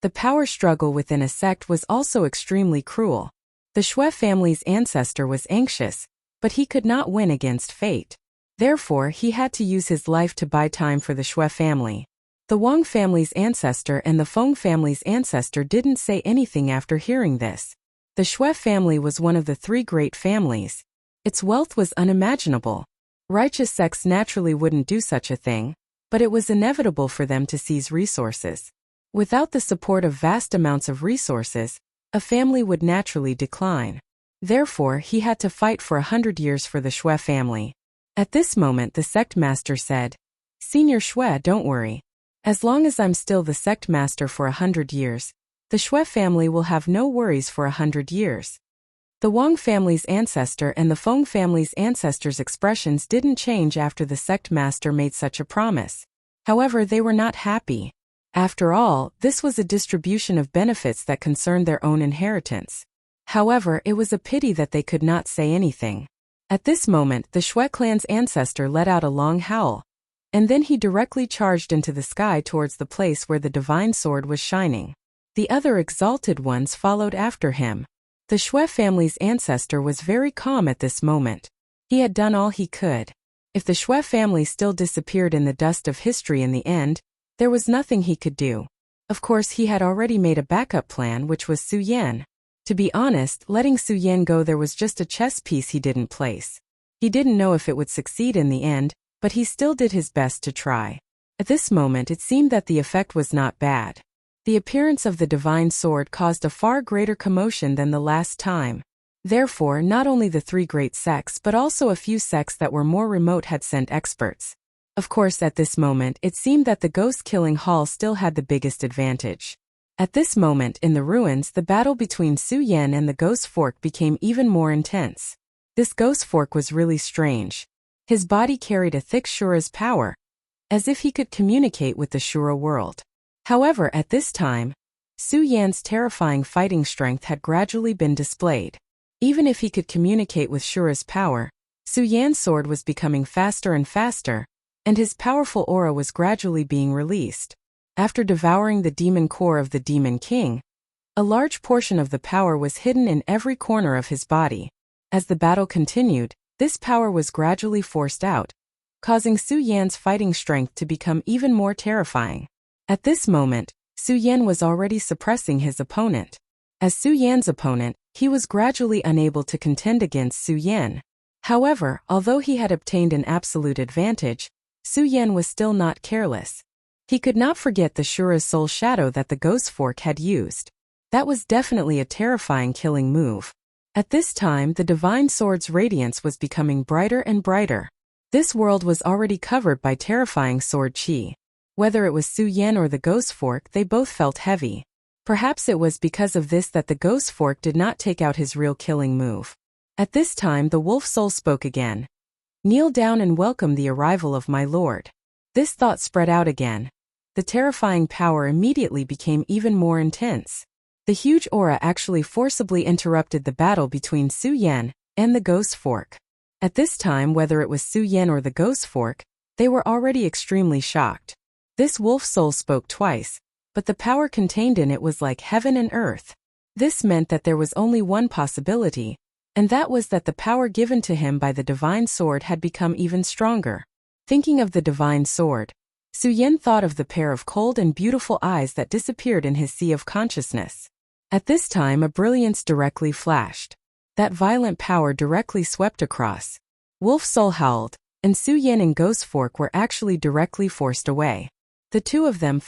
The power struggle within a sect was also extremely cruel. The Shui family's ancestor was anxious, but he could not win against fate. Therefore, he had to use his life to buy time for the Shui family. The Wang family's ancestor and the Feng family's ancestor didn't say anything after hearing this. The Shui family was one of the 3 great families. Its wealth was unimaginable. Righteous sects naturally wouldn't do such a thing, but it was inevitable for them to seize resources. Without the support of vast amounts of resources, a family would naturally decline. Therefore, he had to fight for 100 years for the Shui family. At this moment, the sect master said, "Senior Shui, don't worry. As long as I'm still the sect master for 100 years, the Shui family will have no worries for 100 years." The Wang family's ancestor and the Feng family's ancestors' expressions didn't change after the sect master made such a promise. However, they were not happy. After all, this was a distribution of benefits that concerned their own inheritance. However, it was a pity that they could not say anything. At this moment, the Shui clan's ancestor let out a long howl, and then he directly charged into the sky towards the place where the divine sword was shining. The other exalted ones followed after him. The Shui family's ancestor was very calm at this moment. He had done all he could. If the Shui family still disappeared in the dust of history in the end, there was nothing he could do. Of course, he had already made a backup plan, which was Su Yan. To be honest, letting Su Yan go there was just a chess piece he didn't place. He didn't know if it would succeed in the end, but he still did his best to try. At this moment it seemed that the effect was not bad. The appearance of the divine sword caused a far greater commotion than the last time. Therefore, not only the 3 great sects but also a few sects that were more remote had sent experts. Of course, at this moment, it seemed that the ghost-killing hall still had the biggest advantage. At this moment, in the ruins, the battle between Su Yan and the ghost fork became even more intense. This ghost fork was really strange. His body carried a thick Shura's power, as if he could communicate with the Shura world. However, at this time, Su Yan's terrifying fighting strength had gradually been displayed. Even if he could communicate with Shura's power, Su Yan's sword was becoming faster and faster, and his powerful aura was gradually being released. After devouring the demon core of the Demon King, a large portion of the power was hidden in every corner of his body. As the battle continued, this power was gradually forced out, causing Su Yan's fighting strength to become even more terrifying. At this moment, Su Yan was already suppressing his opponent. As Su Yan's opponent, he was gradually unable to contend against Su Yan. However, although he had obtained an absolute advantage, Su Yan was still not careless. He could not forget the Shura's soul shadow that the ghost fork had used. That was definitely a terrifying killing move. At this time, the divine sword's radiance was becoming brighter and brighter. This world was already covered by terrifying sword chi. Whether it was Su Yan or the ghost fork, they both felt heavy. Perhaps it was because of this that the ghost fork did not take out his real killing move. At this time, the wolf soul spoke again. "Kneel down and welcome the arrival of my lord." This thought spread out again. The terrifying power immediately became even more intense. The huge aura actually forcibly interrupted the battle between Su Yan and the ghost fork. At this time, whether it was Su Yan or the ghost fork, they were already extremely shocked. This wolf soul spoke twice, but the power contained in it was like heaven and earth. This meant that there was only one possibility, and that was that the power given to him by the divine sword had become even stronger. Thinking of the divine sword, Su Yan thought of the pair of cold and beautiful eyes that disappeared in his sea of consciousness. At this time, a brilliance directly flashed. That violent power directly swept across. Wolf Soul howled, and Su Yan and Ghost Fork were actually directly forced away. The two of them